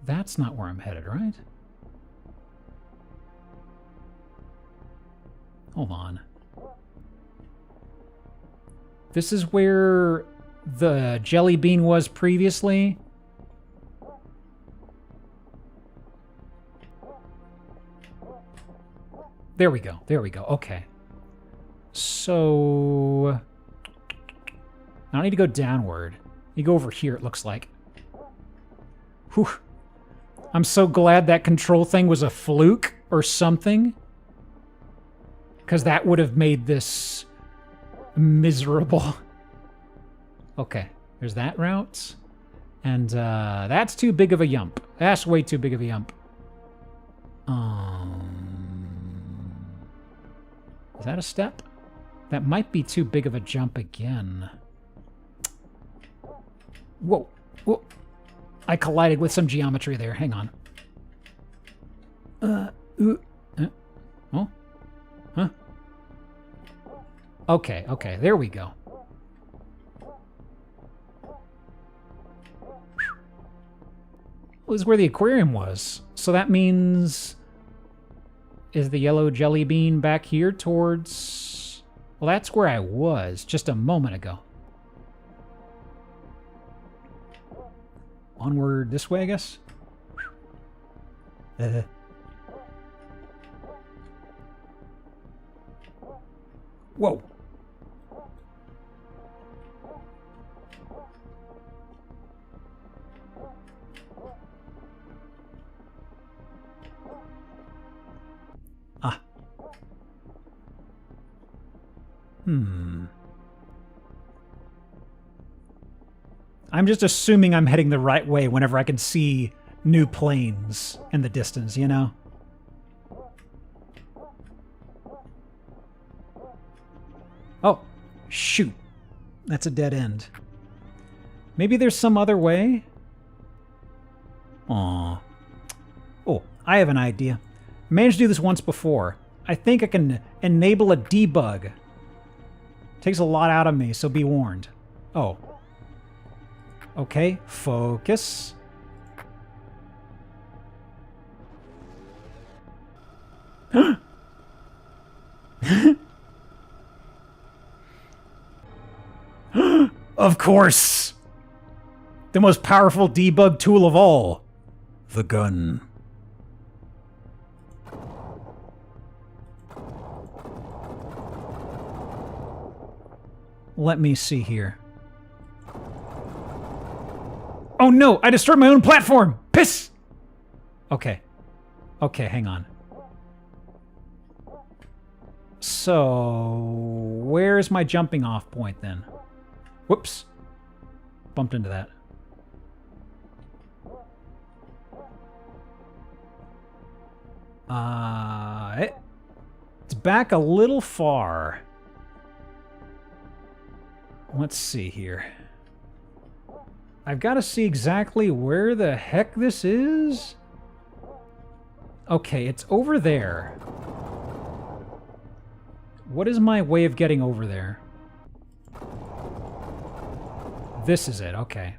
That's not where I'm headed, right? Hold on. This is where the jelly bean was previously. There we go. There we go. Okay. So... Now I need to go downward. You go over here, it looks like. Whew. I'm so glad that control thing was a fluke or something. Because that would have made this miserable. Okay, there's that route. And that's too big of a yump. That's way too big of a yump. Is that a step? That might be too big of a jump again. Whoa. Whoa. I collided with some geometry there. Hang on. Oh? Huh? Okay, okay. There we go. Well, this is where the aquarium was. So that means... Is the yellow jelly bean back here towards... Well, that's where I was just a moment ago. Onward this way, I guess? Whoa. Ah. I'm just assuming I'm heading the right way whenever I can see new planes in the distance, you know? Oh, shoot. That's a dead end. Maybe there's some other way? Aw. Oh, I have an idea. I managed to do this once before. I think I can enable a debug. Takes a lot out of me, so be warned. Oh. Okay, focus. Of course! The most powerful debug tool of all. The gun. Let me see here. Oh no! I destroyed my own platform! Piss! Okay. Okay, hang on. So, where's my jumping off point then? Whoops. Bumped into that. It's back a little far. Let's see here. I've got to see exactly where the heck this is. Okay, it's over there. What is my way of getting over there? This is it, okay.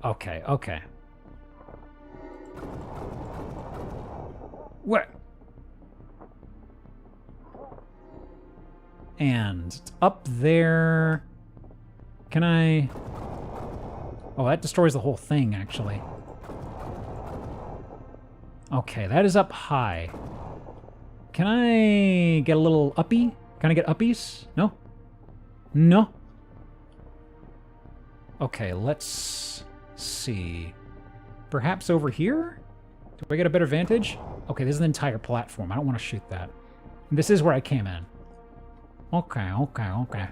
Okay, okay. What? And it's up there. Can I... Oh, that destroys the whole thing, actually. Okay, that is up high. Can I get a little uppy? Can I get uppies? No? No? Okay, let's see. Perhaps over here? Do I get a better vantage? Okay, this is the entire platform. I don't want to shoot that. This is where I came in. Okay, okay, okay.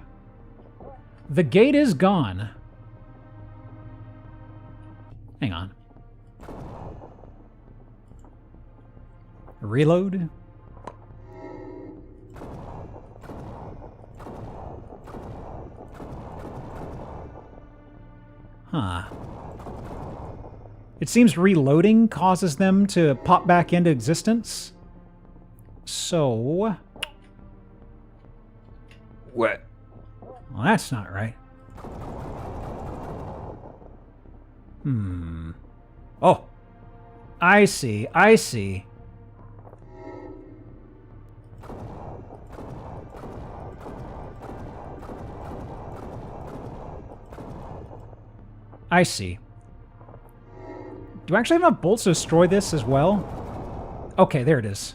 The gate is gone. Hang on. Reload. Huh. It seems reloading causes them to pop back into existence. So... What? Well, that's not right. Oh. I see, I see. I see. Do I actually have enough bolts to destroy this as well? Okay, there it is.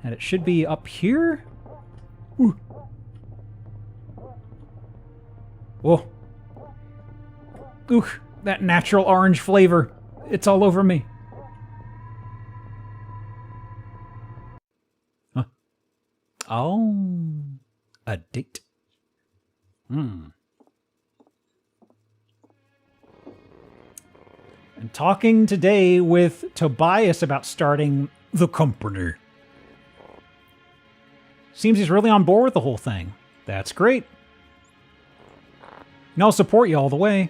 And it should be up here? Ooh. Whoa. Ooh, that natural orange flavor. It's all over me. Huh. Oh. A date. And talking today with Tobias about starting the company. Seems he's really on board with the whole thing. That's great. And I'll support you all the way.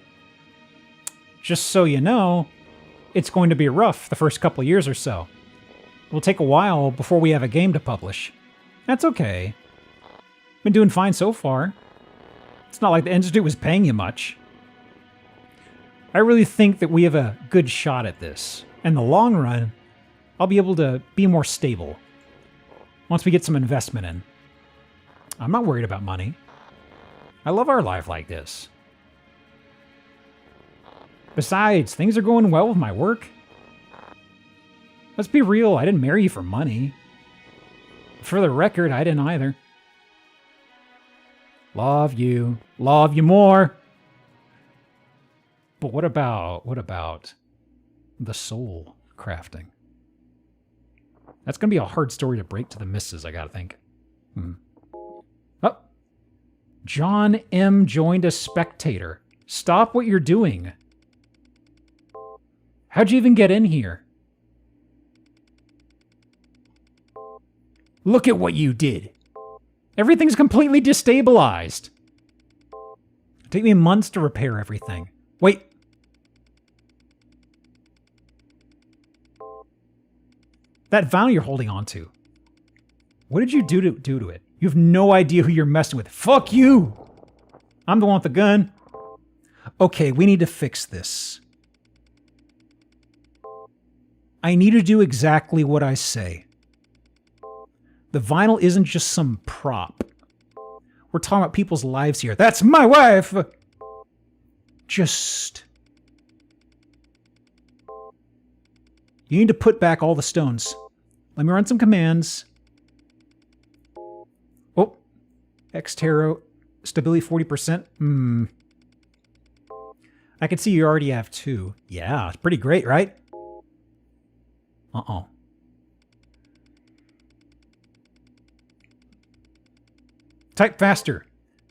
Just so you know, it's going to be rough the first couple of years or so. It'll take a while before we have a game to publish. That's okay. Been doing fine so far. It's not like the Institute was paying you much. I really think that we have a good shot at this. In the long run, I'll be able to be more stable. Once we get some investment in. I'm not worried about money. I love our life like this. Besides, things are going well with my work. Let's be real, I didn't marry you for money. For the record, I didn't either. Love you more. But what about the soul crafting? That's going to be a hard story to break to the missus, I gotta think. Oh. John M. joined as spectator. Stop what you're doing. How'd you even get in here? Look at what you did. Everything's completely destabilized. It'll take me months to repair everything. Wait. That vinyl you're holding on to. What did you do to it? You have no idea who you're messing with. Fuck you! I'm the one with the gun. Okay, we need to fix this. I need to do exactly what I say. The vinyl isn't just some prop. We're talking about people's lives here. That's my wife! Just... You need to put back all the stones. Let me run some commands. Oh. Xtero. Stability 40%. I can see you already have 2. Yeah, it's pretty great, right? Uh-oh. Type faster.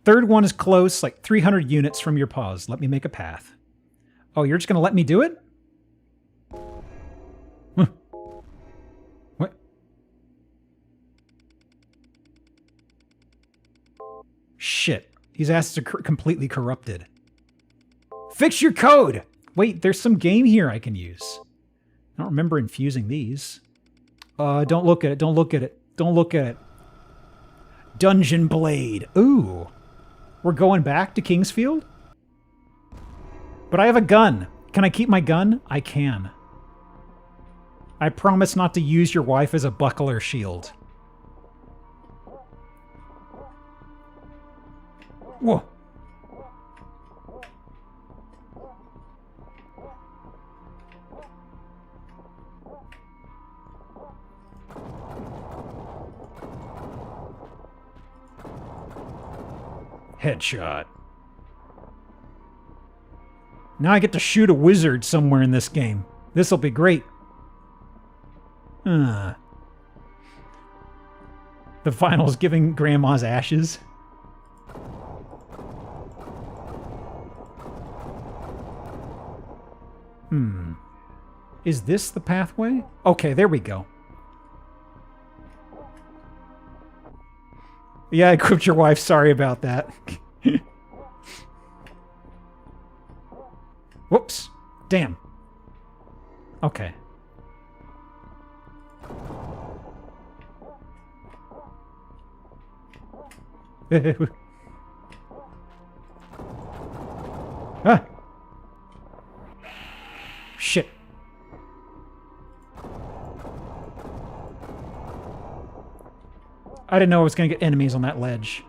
Third one is close, like 300 units from your pause. Let me make a path. Oh, you're just going to let me do it? Huh. What? Shit. These asses are completely corrupted. Fix your code! Wait, there's some game here I can use. I don't remember infusing these. Don't look at it. Don't look at it. Don't look at it. Dungeon Blade. Ooh. We're going back to Kingsfield? But I have a gun. Can I keep my gun? I can. I promise not to use your wife as a buckler shield. Whoa. Headshot. Now I get to shoot a wizard somewhere in this game. This'll be great. The final's giving Grandma's ashes. Is this the pathway? Okay, there we go. Yeah, I equipped your wife. Sorry about that. Whoops. Damn. Okay. Ah. Shit. I didn't know I was going to get enemies on that ledge.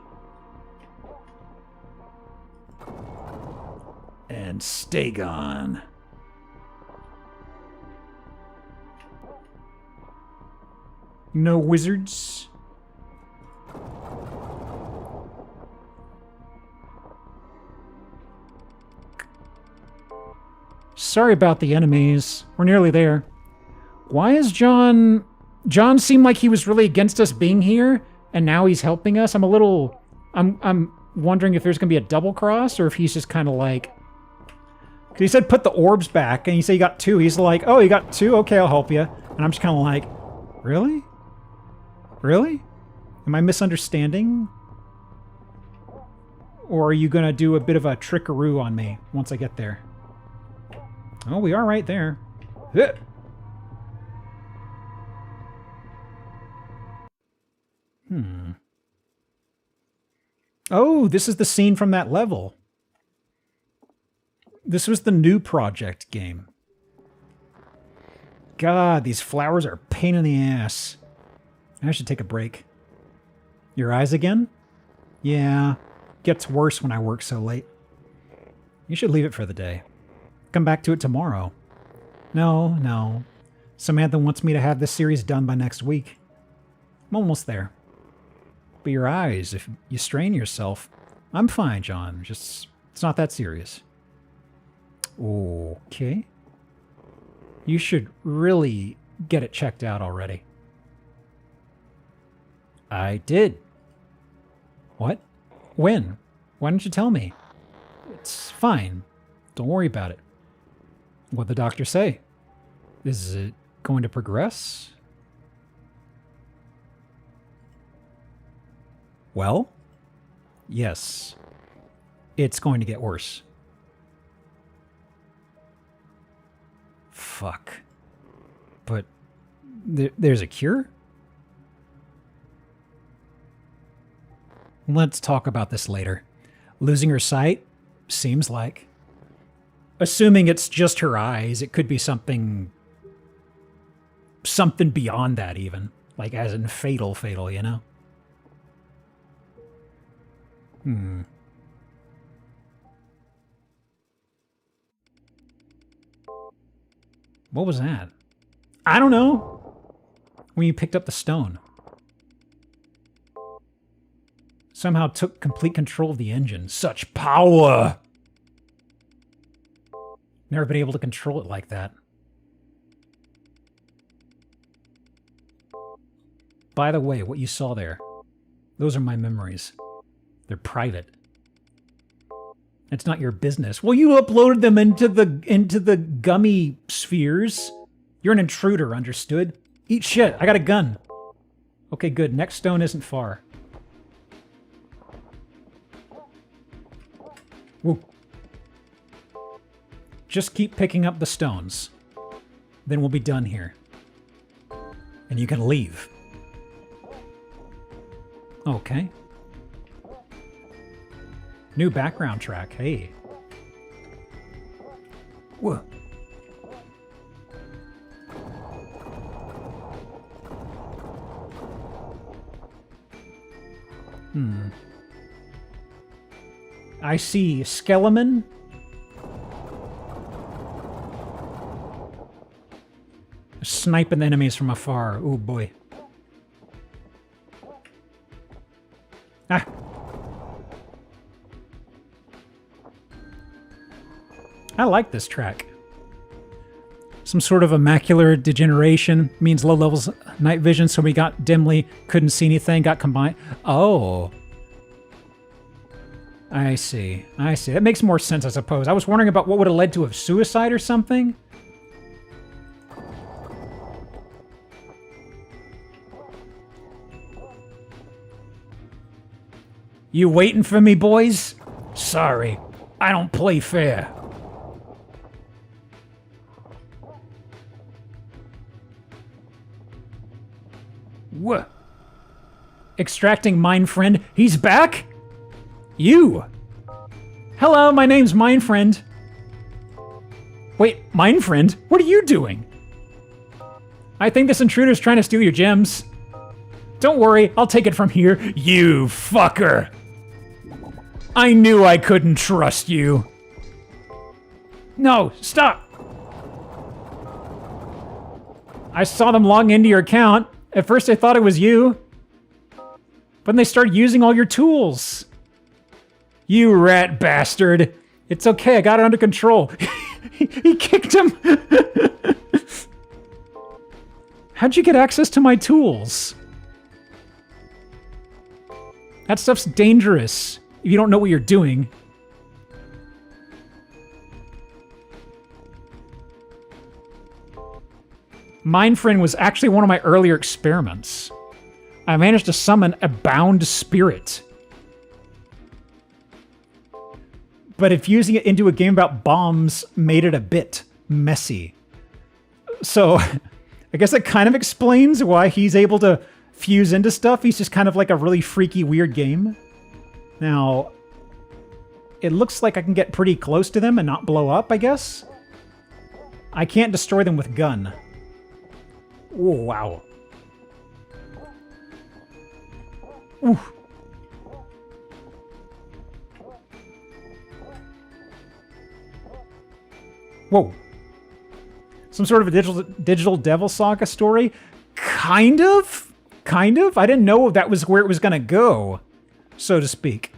And stay gone. No wizards. Sorry about the enemies. We're nearly there. Why is John... John seemed like he was really against us being here, and now he's helping us. I'm a little... I'm wondering if there's going to be a double cross, or if he's just kind of like... Because he said put the orbs back, and you say you got 2. He's like, oh, you got 2? Okay, I'll help you. And I'm just kind of like, really? Really? Am I misunderstanding? Or are you going to do a bit of a trickaroo on me once I get there? Oh, we are right there. Oh, this is the scene from that level. This was the new project game. God, these flowers are a pain in the ass. I should take a break. Your eyes again? Yeah, gets worse when I work so late. You should leave it for the day. Come back to it tomorrow. No. Samantha wants me to have this series done by next week. I'm almost there. But your eyes, if you strain yourself... I'm fine, John. Just, it's not that serious. Okay. You should really get it checked out already. I did. What? When? Why didn't you tell me? It's fine. Don't worry about it. What'd the doctor say? Is it going to progress? Well, yes. It's going to get worse. Fuck. But There's a cure? Let's talk about this later. Losing her sight? Seems like. Assuming it's just her eyes, it could be something beyond that even. Like as in fatal, you know? What was that? I don't know. When you picked up the stone. Somehow took complete control of the engine. Such power! Never been able to control it like that. By the way, what you saw there, those are my memories. They're private. It's not your business. Well, you uploaded them into the gummy spheres. You're an intruder, understood? Eat shit. I got a gun. Okay, good. Next stone isn't far. Woo. Just keep picking up the stones. Then we'll be done here. And you can leave. Okay. New background track. Hey. Whoa. I see Skeleton. Sniping the enemies from afar. Oh boy. Ah. I like this track. Some sort of a macular degeneration means low levels night vision, so we got dimly, couldn't see anything, got combined. Oh. I see. I see. That makes more sense, I suppose. I was wondering about what would have led to a suicide or something. You waiting for me, boys? Sorry, I don't play fair. What? Extracting Mind Friend. He's back? You! Hello, my name's Mind Friend. Wait, Mind Friend? What are you doing? I think this intruder's trying to steal your gems. Don't worry, I'll take it from here. You fucker! I knew I couldn't trust you. No, stop! I saw them log into your account. At first I thought it was you. But then they started using all your tools. You rat bastard. It's okay, I got it under control. He kicked him. How'd you get access to my tools? That stuff's dangerous if you don't know what you're doing. Mind Friend was actually one of my earlier experiments. I managed to summon a bound spirit. But infusing it into a game about bombs made it a bit messy. So, I guess that kind of explains why he's able to fuse into stuff. He's just kind of like a really freaky, weird game. Now, it looks like I can get pretty close to them and not blow up, I guess? I can't destroy them with gun. Oh, wow. Ooh. Whoa. Some sort of a digital Devil Saga story? Kind of? Kind of? I didn't know that was where it was going to go, so to speak.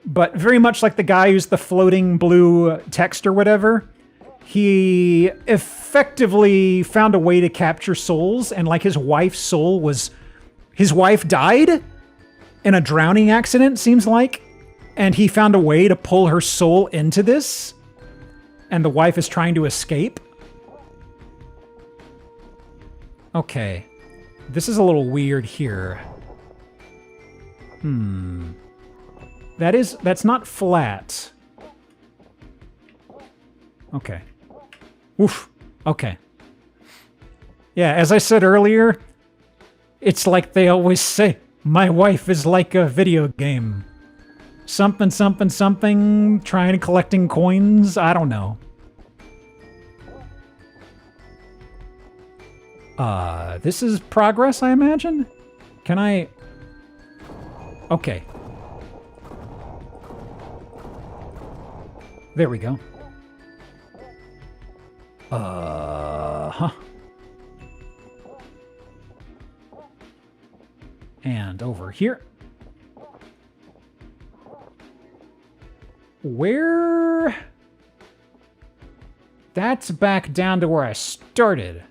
But very much like the guy who's the floating blue text or whatever, he effectively found a way to capture souls, and like his wife's soul was... His wife died in a drowning accident, seems like, and he found a way to pull her soul into this, and the wife is trying to escape. Okay. This is a little weird here. That's not flat. Okay. Oof. Okay. Yeah, as I said earlier, it's like they always say, my wife is like a video game. Something, something, something, trying and collecting coins, I don't know. This is progress, I imagine? Can I... Okay. There we go. Huh. And over here. Where... That's back down to where I started.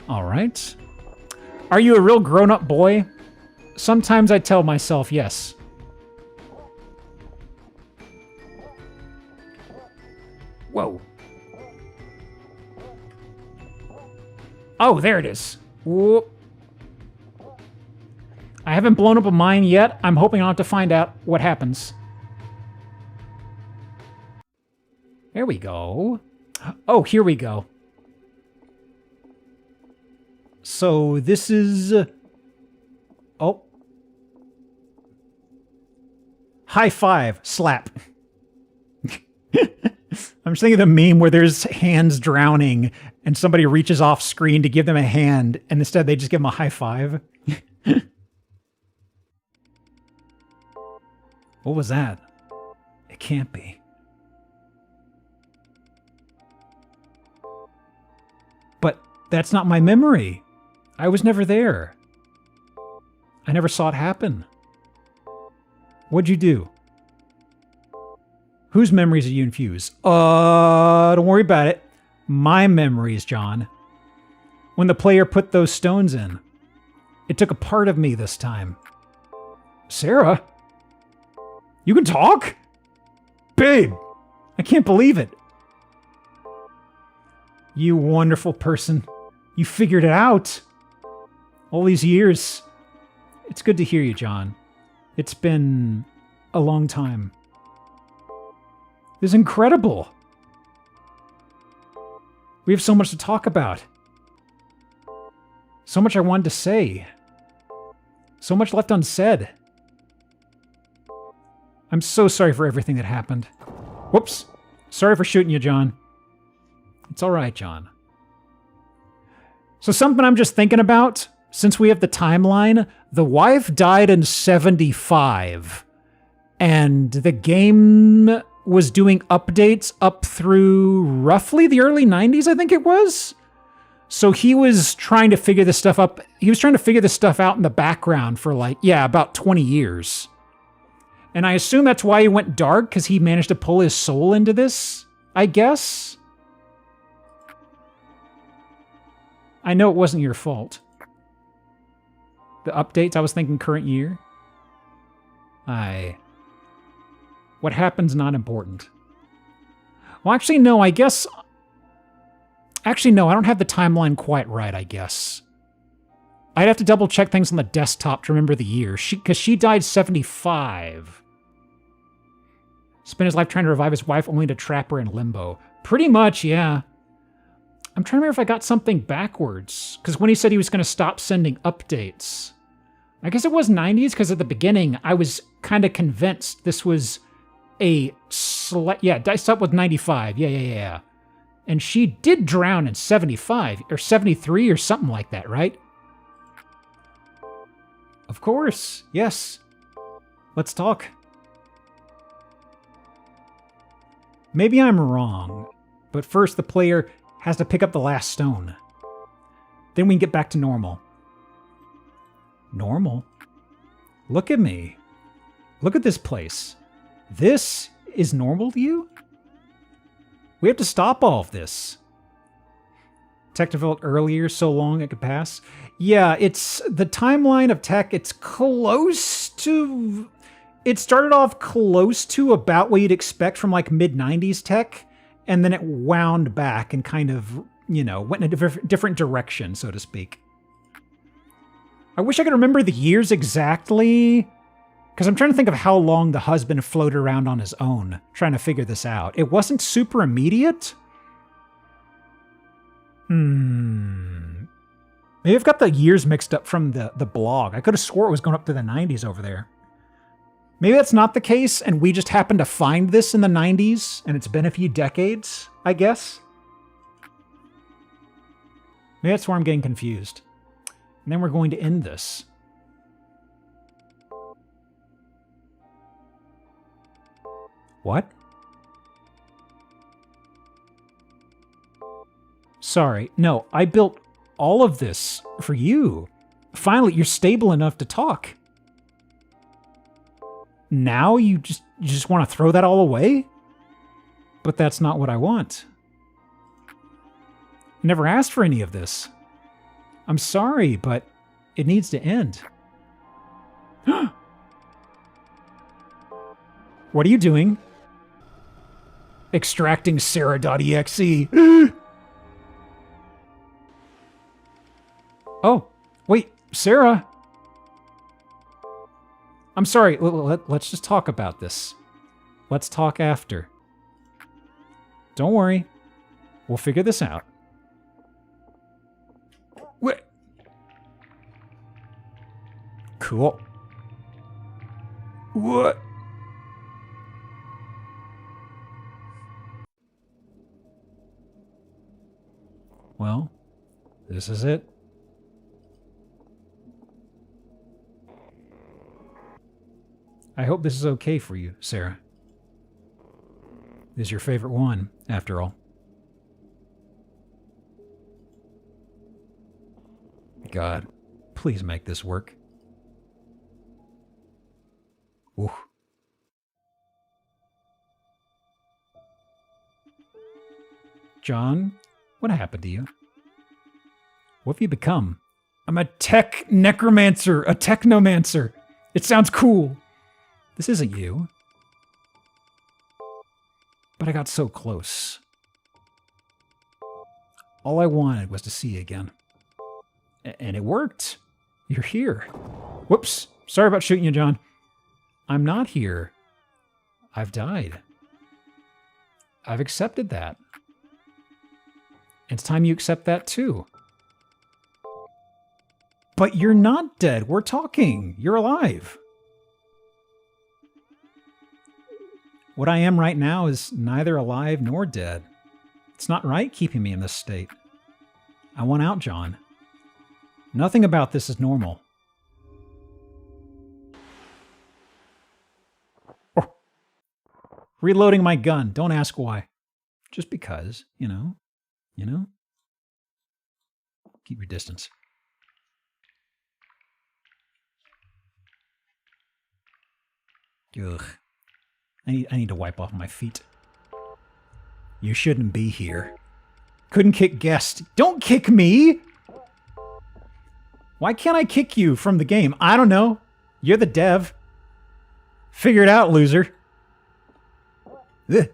All right. Are you a real grown-up boy? Sometimes I tell myself yes. Whoa. Oh, there it is. Whoop. I haven't blown up a mine yet. I'm hoping I'll have to find out what happens. There we go. Oh, here we go. So this is... Oh. High five. Slap. I'm just thinking of the meme where there's hands drowning and somebody reaches off screen to give them a hand and instead they just give them a high five. What was that? It can't be. But that's not my memory. I was never there. I never saw it happen. What'd you do? Whose memories did you infuse? Don't worry about it. My memories, John. When the player put those stones in. It took a part of me this time. Sarah? You can talk? Babe! I can't believe it. You wonderful person. You figured it out. All these years. It's good to hear you, John. It's been a long time. This is incredible. We have so much to talk about. So much I wanted to say. So much left unsaid. I'm so sorry for everything that happened. Whoops. Sorry for shooting you, John. It's all right, John. So something I'm just thinking about, since we have the timeline, the wife died in 75, and the game was doing updates up through roughly the early 90s, I think it was. So he was trying to figure this stuff up. He was trying to figure this stuff out in the background for about 20 years. And I assume that's why he went dark, because he managed to pull his soul into this, I guess. I know it wasn't your fault. The updates, I was thinking current year. What happen's not important. Well, actually, no, I guess... Actually, no, I don't have the timeline quite right, I guess. I'd have to double-check things on the desktop to remember the year. Because she died 75. Spent his life trying to revive his wife only to trap her in limbo. Pretty much, yeah. I'm trying to remember if I got something backwards. Because when he said he was going to stop sending updates... I guess it was 90s, because at the beginning, I was kind of convinced this was a... Yeah, diced up with 95. Yeah. And she did drown in 75, or 73, or something like that, right? Of course, yes. Let's talk. Maybe I'm wrong, but first the player has to pick up the last stone. Then we can get back to normal. Normal? Look at me. Look at this place. This is normal to you? We have to stop all of this. Tech developed earlier, so long it could pass. Yeah, it's the timeline of tech, it's close to... It started off close to about what you'd expect from like mid-90s tech, and then it wound back and kind of, went in a different direction, so to speak. I wish I could remember the years exactly, Because I'm trying to think of how long the husband floated around on his own, trying to figure this out. It wasn't super immediate? Maybe I've got the years mixed up from the blog. I could have swore it was going up to the 90s over there. Maybe that's not the case, and we just happened to find this in the 90s, and it's been a few decades, I guess. Maybe that's where I'm getting confused. And then we're going to end this. What? Sorry. No, I built all of this for you. Finally, you're stable enough to talk. Now you just want to throw that all away? But that's not what I want. I never asked for any of this. I'm sorry, but it needs to end. What are you doing? Extracting Sarah.exe. Oh, wait, Sarah. I'm sorry, let's just talk about this. Let's talk after. Don't worry. We'll figure this out. What? Cool. What? Well, this is it. I hope this is okay for you, Sarah. This is your favorite one, after all. God, please make this work. Ooh. John, what happened to you? What have you become? I'm a tech necromancer, a technomancer. It sounds cool. This isn't you. But I got so close. All I wanted was to see you again. And it worked. You're here. Whoops. Sorry about shooting you, John. I'm not here. I've died. I've accepted that. It's time you accept that too. But you're not dead. We're talking. You're alive. What I am right now is neither alive nor dead. It's not right keeping me in this state. I want out, John. Nothing about this is normal. Oh. Reloading my gun. Don't ask why. Just because, you know. You know? Keep your distance. Ugh. I need to wipe off my feet. You shouldn't be here. Couldn't kick guest. Don't kick me! Why can't I kick you from the game? I don't know. You're the dev. Figure it out, loser. Ugh.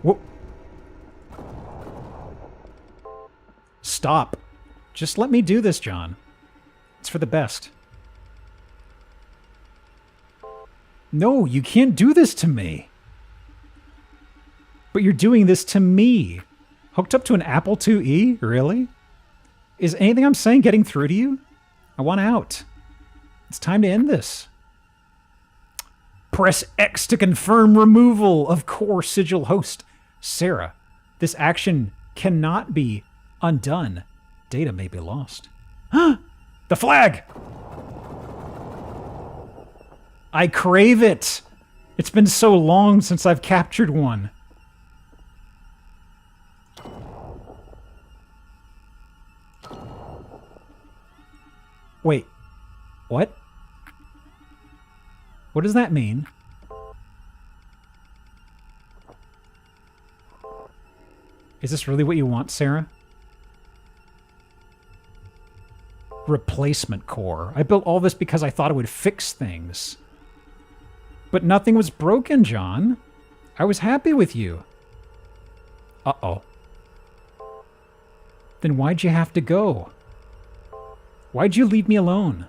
Whoa. Stop. Just let me do this, John. It's for the best. No, you can't do this to me. But you're doing this to me. Hooked up to an Apple IIe? Really? Is anything I'm saying getting through to you? I want out. It's time to end this. Press X to confirm removal of core sigil host. Sarah, this action cannot be undone. Data may be lost. Huh? The flag! I crave it! It's been so long since I've captured one. Wait. What? What does that mean? Is this really what you want, Sarah? Replacement core. I built all this because I thought it would fix things. But nothing was broken, John. I was happy with you. Uh-oh. Then why'd you have to go? Why'd you leave me alone?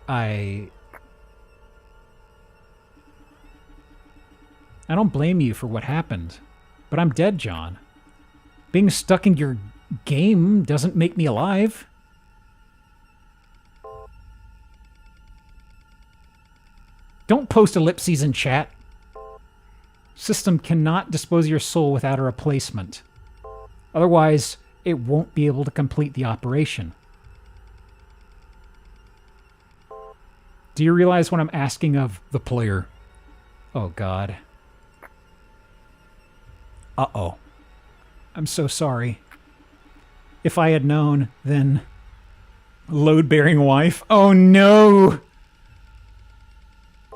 I don't blame you for what happened, but I'm dead, John. Being stuck in your game doesn't make me alive. Don't post ellipses in chat. System cannot dispose of your soul without a replacement. Otherwise, it won't be able to complete the operation. Do you realize what I'm asking of the player? Oh, God. Uh-oh. I'm so sorry. If I had known, then... Load-bearing wife? Oh, no!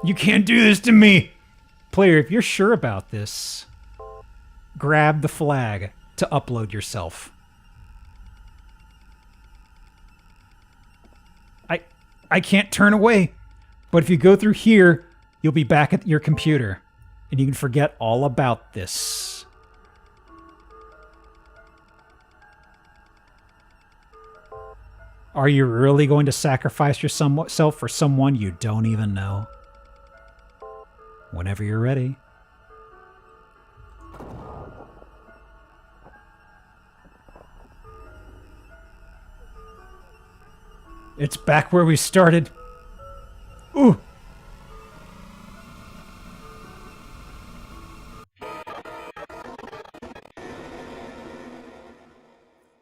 You can't do this to me! Player, if you're sure about this, grab the flag to upload yourself. I can't turn away. But if you go through here, you'll be back at your computer. And you can forget all about this. Are you really going to sacrifice yourself for someone you don't even know? Whenever you're ready. It's back where we started. Ooh.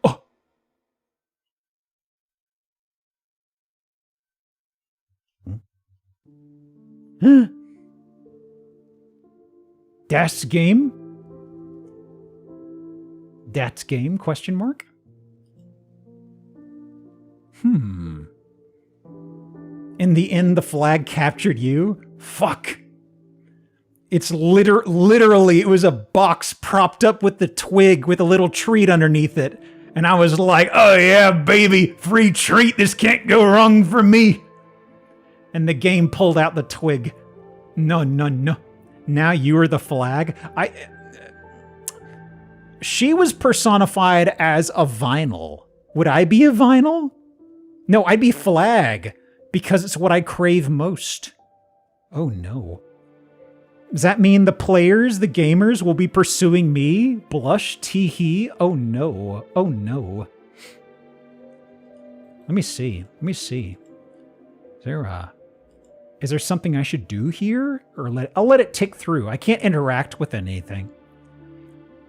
Oh. Huh? Das game? That's game? Question mark? In the end, the flag captured you? Fuck. It's literally, it was a box propped up with the twig with a little treat underneath it. And I was like, oh yeah, baby, free treat. This can't go wrong for me. And the game pulled out the twig. No. Now you are the flag. She was personified as a vinyl. Would I be a vinyl? No, I'd be flag. Because it's what I crave most. Oh no. Does that mean the players, the gamers, will be pursuing me? Blush, tee-hee? Oh no. Oh no. Let me see. Is there something I should do here? Or I'll let it tick through. I can't interact with anything.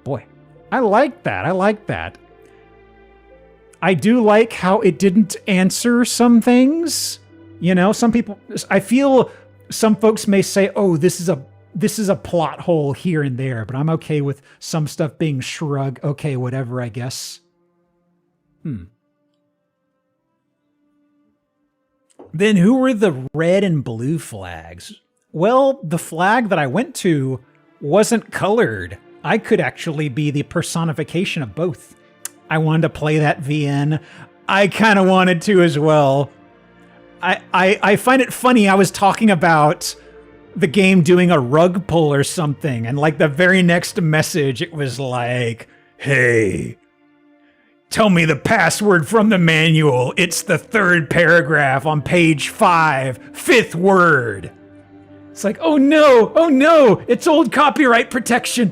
Boy, I like that. I do like how it didn't answer some things. You know, some people, I feel some folks may say, oh, this is a plot hole here and there, but I'm okay with some stuff being shrugged. Okay, whatever, I guess. Then who were the red and blue flags? Well, the flag that I went to wasn't colored. I could actually be the personification of both. I wanted to play that VN. I kind of wanted to as well. I find it funny. I was talking about the game doing a rug pull or something, and like the very next message, it was like, hey, tell me the password from the manual. It's the third paragraph on page 5, 5th word. It's like, oh no, it's old copyright protection.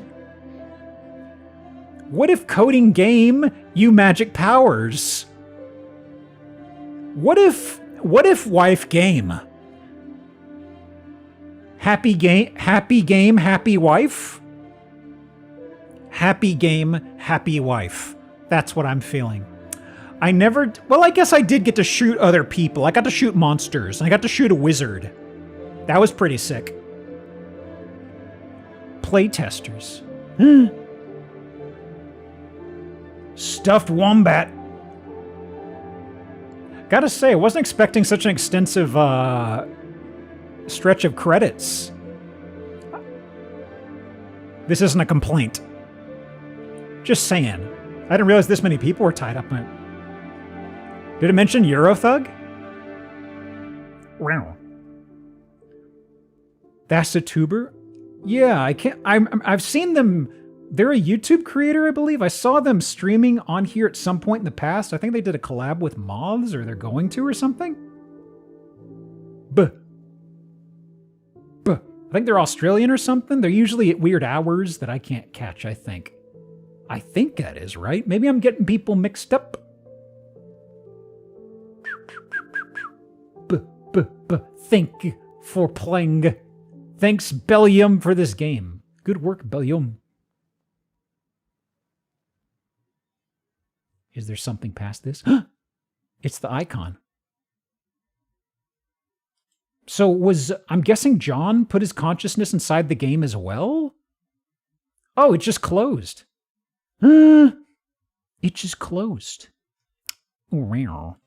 What if coding game, you magic powers? What if wife game? Happy game, happy wife? Happy game, happy wife. That's what I'm feeling. Well, I guess I did get to shoot other people. I got to shoot monsters. I got to shoot a wizard. That was pretty sick. Playtesters. Stuffed wombat. Gotta say, I wasn't expecting such an extensive stretch of credits. This isn't a complaint. Just saying. I didn't realize this many people were tied up in it. Did it mention Eurothug? Wow. That's a tuber? Yeah, I can't. I've seen them They're a YouTube creator, I believe. I saw them streaming on here at some point in the past. I think they did a collab with Moths, or they're going to, or something. Buh. I think they're Australian or something. They're usually at weird hours that I can't catch, I think. I think that is, right? Maybe I'm getting people mixed up. Thank you for playing. Thanks, Belgium, for this game. Good work, Belgium. Is there something past this? It's the icon. So I'm guessing John put his consciousness inside the game as well? Oh, it just closed. It just closed. Wow.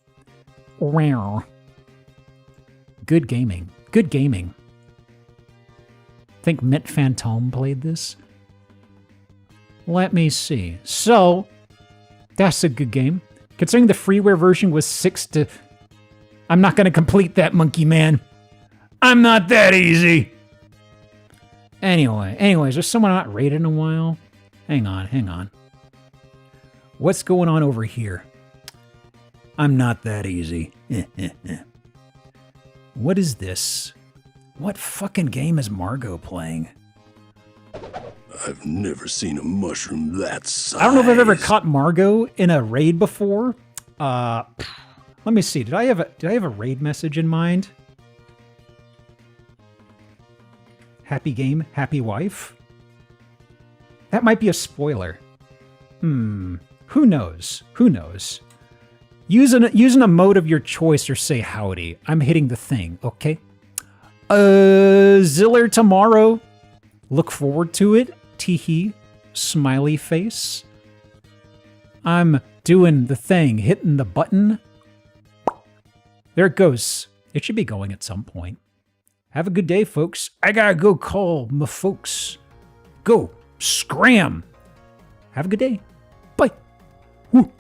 Good gaming. Good gaming. Think Mint Phantom played this? Let me see. So, that's a good game. Considering the freeware version was 6 to... I'm not going to complete that, Monkey Man. I'm not that easy. Anyways, there's someone not rated in a while. Hang on. What's going on over here? I'm not that easy. What is this? What fucking game is Margot playing? I've never seen a mushroom that size. I don't know if I've ever caught Margot in a raid before. Let me see. Did I have a raid message in mind? Happy game, happy wife? That might be a spoiler. Who knows? Use an emote of your choice or say howdy. I'm hitting the thing, okay? Ziller tomorrow. Look forward to it. Teehee. Smiley face. I'm doing the thing, hitting the button. There it goes. It should be going at some point. Have a good day, folks. I gotta go call my folks. Go. Scram. Have a good day. Bye. Woo.